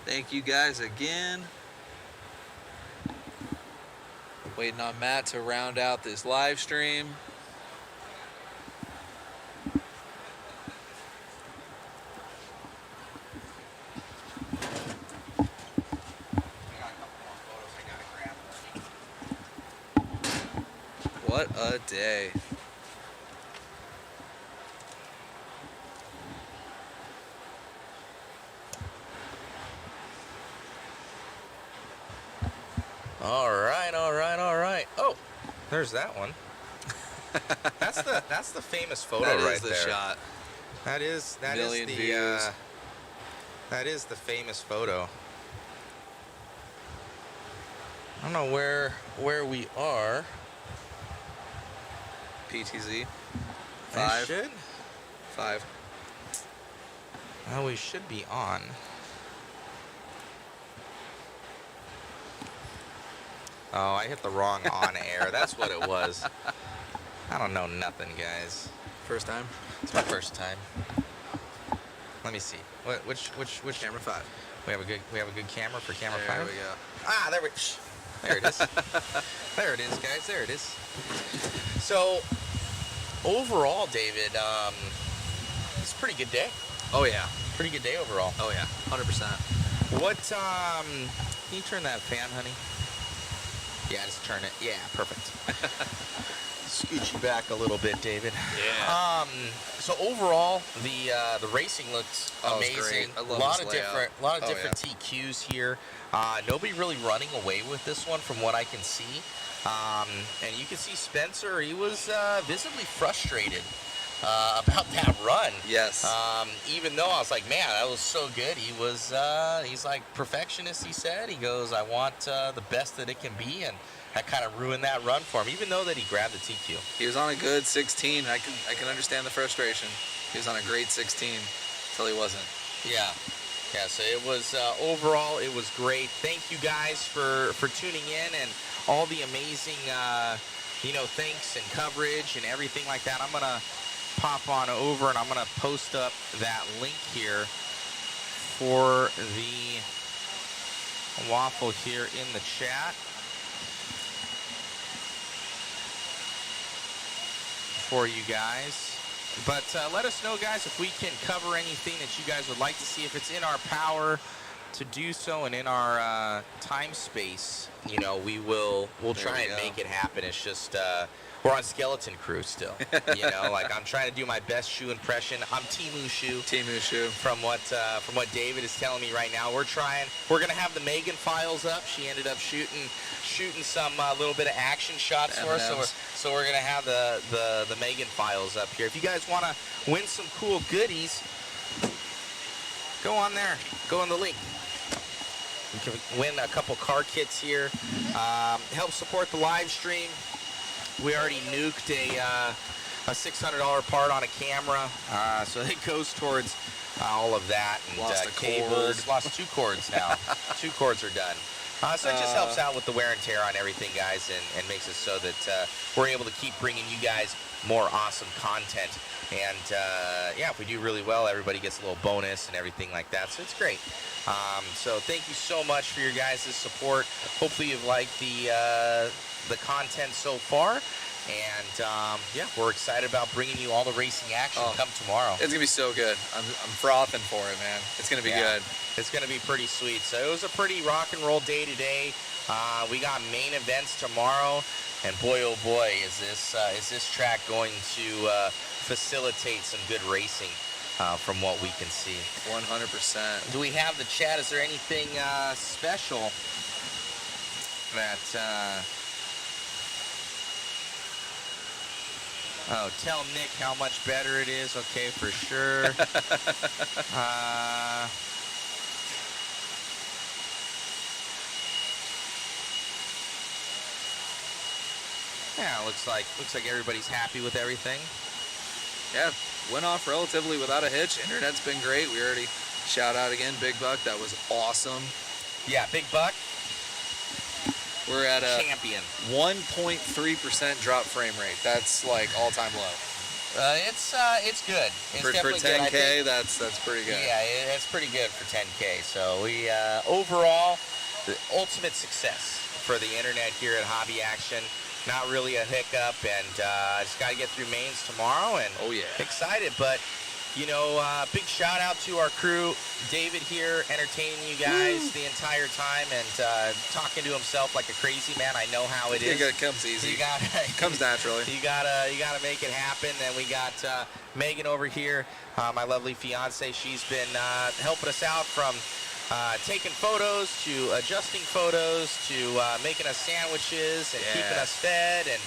[SPEAKER 2] Thank you guys again. Waiting on Matt to round out this live stream. What a day.
[SPEAKER 1] All right, all right, all right. Oh, there's that one. That's the famous photo
[SPEAKER 2] That
[SPEAKER 1] right
[SPEAKER 2] is the
[SPEAKER 1] there.
[SPEAKER 2] shot.
[SPEAKER 1] That is
[SPEAKER 2] Million
[SPEAKER 1] the
[SPEAKER 2] views.
[SPEAKER 1] that is the famous photo. I don't know where we are.
[SPEAKER 2] PTZ.
[SPEAKER 1] I should.
[SPEAKER 2] 5.
[SPEAKER 1] Well, we should be on. Oh, I hit the wrong on air. That's what it was. I don't know nothing, guys.
[SPEAKER 2] First time?
[SPEAKER 1] It's my first time. Let me see. Which
[SPEAKER 2] Camera 5.
[SPEAKER 1] We have a good camera for camera
[SPEAKER 2] There
[SPEAKER 1] 5.
[SPEAKER 2] we go.
[SPEAKER 1] Ah, there it is. There it is, guys. There it is. So, overall, David, it's a pretty good day.
[SPEAKER 2] Oh yeah.
[SPEAKER 1] Pretty good day overall.
[SPEAKER 2] Oh yeah. 100%.
[SPEAKER 1] What, can you turn that fan, honey? Yeah, just turn it. Yeah, perfect. Scoot you back a little bit, David.
[SPEAKER 2] Yeah.
[SPEAKER 1] So overall, the racing looks amazing.
[SPEAKER 2] Great. I love
[SPEAKER 1] A lot
[SPEAKER 2] this
[SPEAKER 1] of
[SPEAKER 2] layout.
[SPEAKER 1] different TQs here. Nobody really running away with this one, from what I can see. And you can see Spencer. He was visibly frustrated about that run.
[SPEAKER 2] Yes.
[SPEAKER 1] Even though I was like, man, that was so good. He was, he's like perfectionist, he said. He goes, I want the best that it can be, and that kind of ruined that run for him, even though that he grabbed the TQ.
[SPEAKER 2] He was on a good 16. I can understand the frustration. He was on a great 16 until he wasn't.
[SPEAKER 1] Yeah. Yeah, so it was, overall, it was great. Thank you guys for tuning in and all the amazing, thanks and coverage and everything like that. I'm going to pop on over and I'm going to post up that link here for the waffle here in the chat for you guys. But let us know, guys, if we can cover anything that you guys would like to see. If it's in our power to do so and in our time space, we'll try and make it happen. It's just we're on skeleton crew still. Like I'm trying to do my best shoe impression. I'm Timu Shoe.
[SPEAKER 2] Timu Shoe.
[SPEAKER 1] From what David is telling me right now, we're trying. We're gonna have the Megan files up. She ended up shooting some little bit of action shots for us. So we're gonna have the Megan files up here. If you guys want to win some cool goodies, go on there. Go on the link. You can win a couple car kits here. Help support the live stream. We already nuked a $600 part on a camera, so it goes towards all of that. And
[SPEAKER 2] Lost a
[SPEAKER 1] cables.
[SPEAKER 2] cord.
[SPEAKER 1] Lost 2 cords now. 2 cords are done. So it just helps out with the wear and tear on everything, guys, and makes it so that we're able to keep bringing you guys more awesome content. And if we do really well, everybody gets a little bonus and everything like that. So it's great. So thank you so much for your guys' support. Hopefully you've liked the content so far. And we're excited about bringing you all the racing action come tomorrow.
[SPEAKER 2] It's gonna be so good. I'm frothing for it, man. It's gonna be good.
[SPEAKER 1] It's gonna be pretty sweet. So it was a pretty rock and roll day today. We got main events tomorrow, and boy, oh boy, is this track going to facilitate some good racing from what we can see.
[SPEAKER 2] 100%.
[SPEAKER 1] Do we have the chat? Is there anything special that? Oh, tell Nick how much better it is. Okay, for sure. Yeah, looks like everybody's happy with everything.
[SPEAKER 2] Yeah, went off relatively without a hitch. Internet's been great. We already shout out again, Big Buck. That was awesome.
[SPEAKER 1] Yeah, Big Buck.
[SPEAKER 2] We're at a
[SPEAKER 1] champion.
[SPEAKER 2] 1.3% drop frame rate. That's like all-time low.
[SPEAKER 1] It's good. It's
[SPEAKER 2] for
[SPEAKER 1] definitely
[SPEAKER 2] 10K,
[SPEAKER 1] good.
[SPEAKER 2] that's pretty good.
[SPEAKER 1] Yeah, it's pretty good for 10K. So we overall, the ultimate success for the internet here at Hobby Action. Not really a hiccup, and just got to get through mains tomorrow. And excited, but. Big shout out to our crew, David here, entertaining you guys the entire time and talking to himself like a crazy man. I know how it is.
[SPEAKER 2] It comes easy. It comes naturally.
[SPEAKER 1] You gotta make it happen. And we got Megan over here, my lovely fiance. She's been helping us out from taking photos to adjusting photos to making us sandwiches and keeping us fed and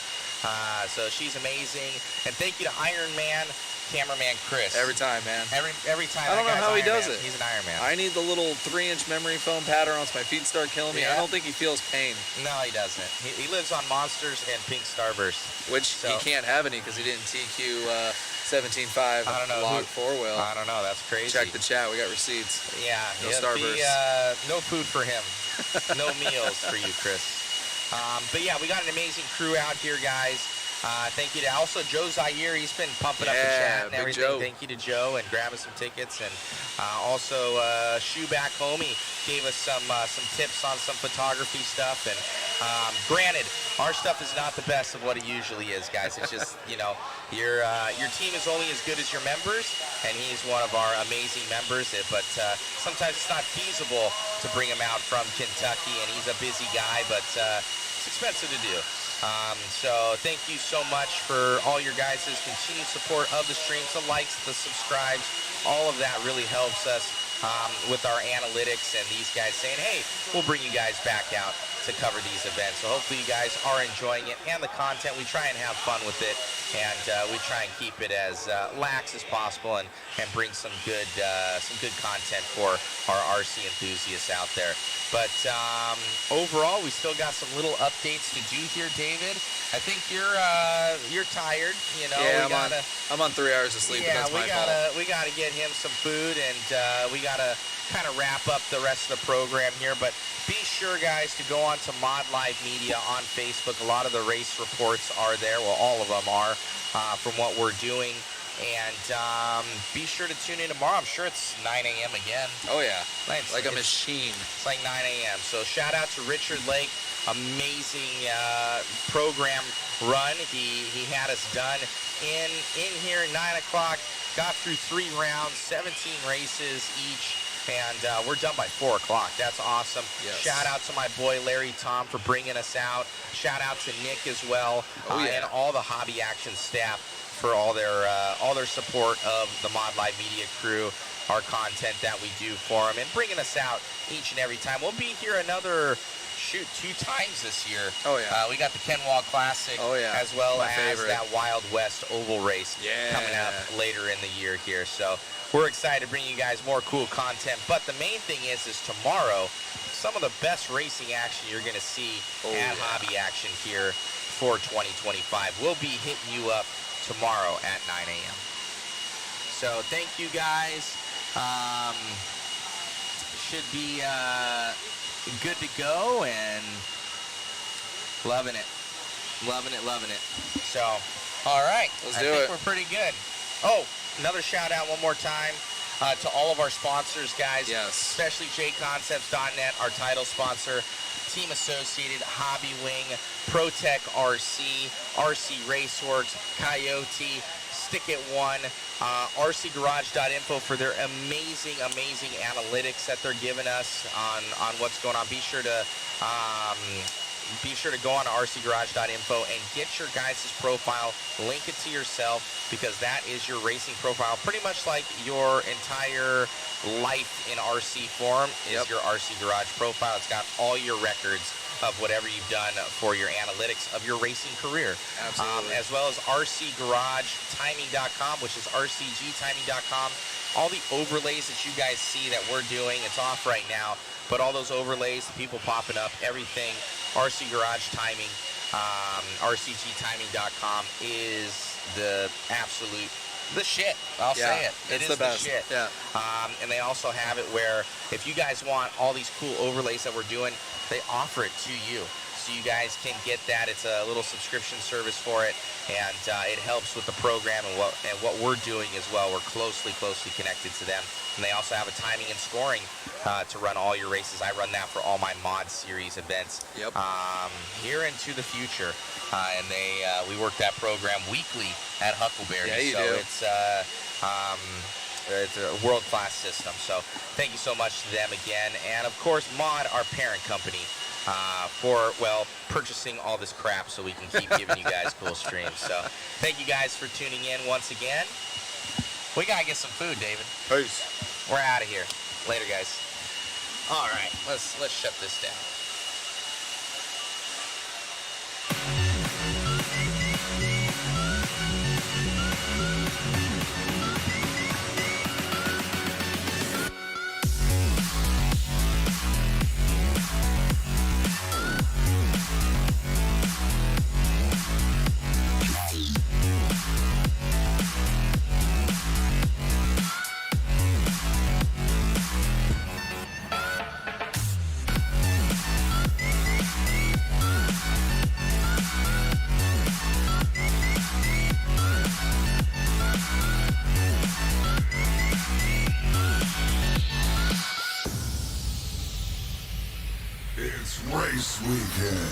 [SPEAKER 1] So she's amazing. And thank you to Iron Man cameraman Chris.
[SPEAKER 2] Every time, man.
[SPEAKER 1] Every time.
[SPEAKER 2] I don't know how he does it.
[SPEAKER 1] He's an Iron Man.
[SPEAKER 2] I need the little 3-inch memory foam pattern once my feet start killing me.
[SPEAKER 1] Yeah.
[SPEAKER 2] I don't think he feels pain.
[SPEAKER 1] No, he doesn't. He lives on Monsters and Pink Starburst.
[SPEAKER 2] Which he can't have any because he didn't TQ 17.5
[SPEAKER 1] I don't know
[SPEAKER 2] log 4-wheel.
[SPEAKER 1] I don't know. That's crazy.
[SPEAKER 2] Check the chat. We got receipts.
[SPEAKER 1] Yeah.
[SPEAKER 2] No
[SPEAKER 1] it'd
[SPEAKER 2] Starburst.
[SPEAKER 1] be, no food for him. No meals for you, Chris. But yeah, we got an amazing crew out here, guys. Thank you to also Joe Zaire. He's been pumping up the chat and
[SPEAKER 2] Big
[SPEAKER 1] everything.
[SPEAKER 2] Joe.
[SPEAKER 1] Thank you to Joe and grabbing some tickets. And also Shoe Back Homie gave us some tips on some photography stuff. And granted, our stuff is not the best of what it usually is, guys. It's just, you know, your team is only as good as your members, and he's one of our amazing members. But sometimes it's not feasible to bring him out from Kentucky, and he's a busy guy, but it's expensive to do. So thank you so much for all your guys' continued support of the streams, the likes, the subscribes. All of that really helps us with our analytics and these guys saying, hey, we'll bring you guys back out to cover these events. So hopefully you guys are enjoying it and the content. We try and have fun with it, and we try and keep it as lax as possible and bring some good content for our RC enthusiasts out there. But overall, we still got some little updates to do here, David. I think you're tired. You know,
[SPEAKER 2] Yeah, I'm on 3 hours of sleep.
[SPEAKER 1] Yeah,
[SPEAKER 2] But that's my fault.
[SPEAKER 1] we gotta get him some food, and we gotta kind of wrap up the rest of the program here. But be sure, guys, to go on to Mod Live Media on Facebook. A lot of the race reports are there. Well, all of them are from what we're doing. And be sure to tune in tomorrow. I'm sure it's 9 a.m. again.
[SPEAKER 2] Oh, yeah. Like a
[SPEAKER 1] It's
[SPEAKER 2] machine.
[SPEAKER 1] It's like 9 a.m. So shout out to Richard Lake. Amazing program run. He had us done in here at 9 o'clock. Got through 3 rounds, 17 races each. And we're done by 4 o'clock. That's awesome.
[SPEAKER 2] Yes.
[SPEAKER 1] Shout out to my boy Larry Tom for bringing us out. Shout out to Nick as well. And all the Hobby Action staff for all their support of the Mod Live Media crew, our content that we do for them, and bringing us out each and every time. We'll be here another, 2 times this year.
[SPEAKER 2] Oh, yeah.
[SPEAKER 1] We got the Kenwall Classic, as well
[SPEAKER 2] My
[SPEAKER 1] as
[SPEAKER 2] favorite.
[SPEAKER 1] that Wild West Oval race coming up later in the year here. So we're excited to bring you guys more cool content. But the main thing is tomorrow, some of the best racing action you're going to see at Hobby Action here for 2025. We'll be hitting you up tomorrow at 9 a.m. So thank you, guys. Should be good to go, and loving it. So, all right.
[SPEAKER 2] Let's
[SPEAKER 1] I
[SPEAKER 2] do
[SPEAKER 1] think
[SPEAKER 2] it.
[SPEAKER 1] we're pretty good. Oh, another shout out one more time to all of our sponsors, guys.
[SPEAKER 2] Yes.
[SPEAKER 1] Especially JConcepts.net, our title sponsor. Team Associated, Hobby Wing, ProTech RC, RC Raceworks, Coyote, Stick It One, RCGarage.info for their amazing analytics that they're giving us on what's going on. Be sure to go on to RCGarage.info and get your guys' profile, link it to yourself, because that is your racing profile. Pretty much like your entire life in RC form is your RC Garage profile. It's got all your records of whatever you've done for your analytics of your racing career.
[SPEAKER 2] Absolutely.
[SPEAKER 1] As well as RCGarageTiming.com, which is RCGtiming.com. All the overlays that you guys see that we're doing, it's off right now, but all those overlays, the people popping up, everything, RC Garage Timing, RCGtiming.com is the absolute the shit. I'll say it. It is
[SPEAKER 2] the best.
[SPEAKER 1] shit.
[SPEAKER 2] Yeah.
[SPEAKER 1] And they also have it where if you guys want all these cool overlays that we're doing, they offer it to you. So you guys can get that. It's a little subscription service for it, and it helps with the program and what we're doing as well. We're closely connected to them. And they also have a timing and scoring to run all your races. I run that for all my mod series events here into the future. And we work that program weekly at Huckleberry.
[SPEAKER 2] Yeah, you
[SPEAKER 1] so
[SPEAKER 2] do.
[SPEAKER 1] It's a world-class system. So thank you so much to them again. And of course, Mod, our parent company, for purchasing all this crap so we can keep giving you guys cool streams. So thank you guys for tuning in once again. We gotta get some food, David.
[SPEAKER 2] Peace.
[SPEAKER 1] We're out of here. Later, guys. All right, let's shut this down.
[SPEAKER 7] Race Weekend.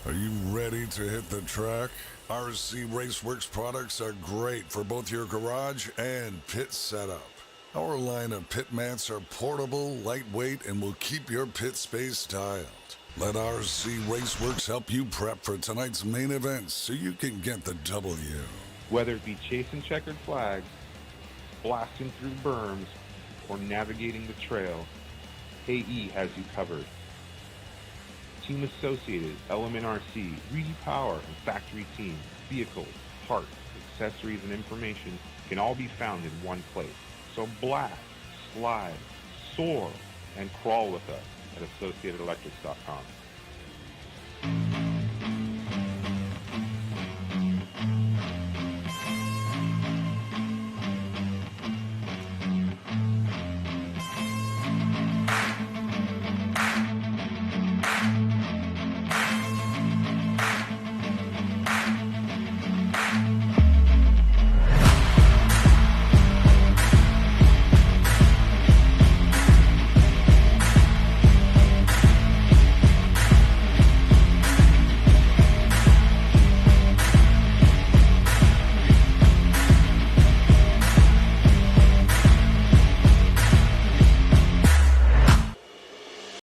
[SPEAKER 7] Are you ready to hit the track? RC Raceworks products are great for both your garage and pit setup. Our line of pit mats are portable, lightweight, and will keep your pit space styled. Let RC Raceworks help you prep for tonight's main events so you can get the W.
[SPEAKER 14] Whether it be chasing checkered flags, blasting through berms, or navigating the trail, AE has you covered. Team Associated, Element RC, Reedy Power, and Factory Team, vehicles, parts, accessories, and information can all be found in one place. So blast, slide, soar, and crawl with us at AssociatedElectrics.com.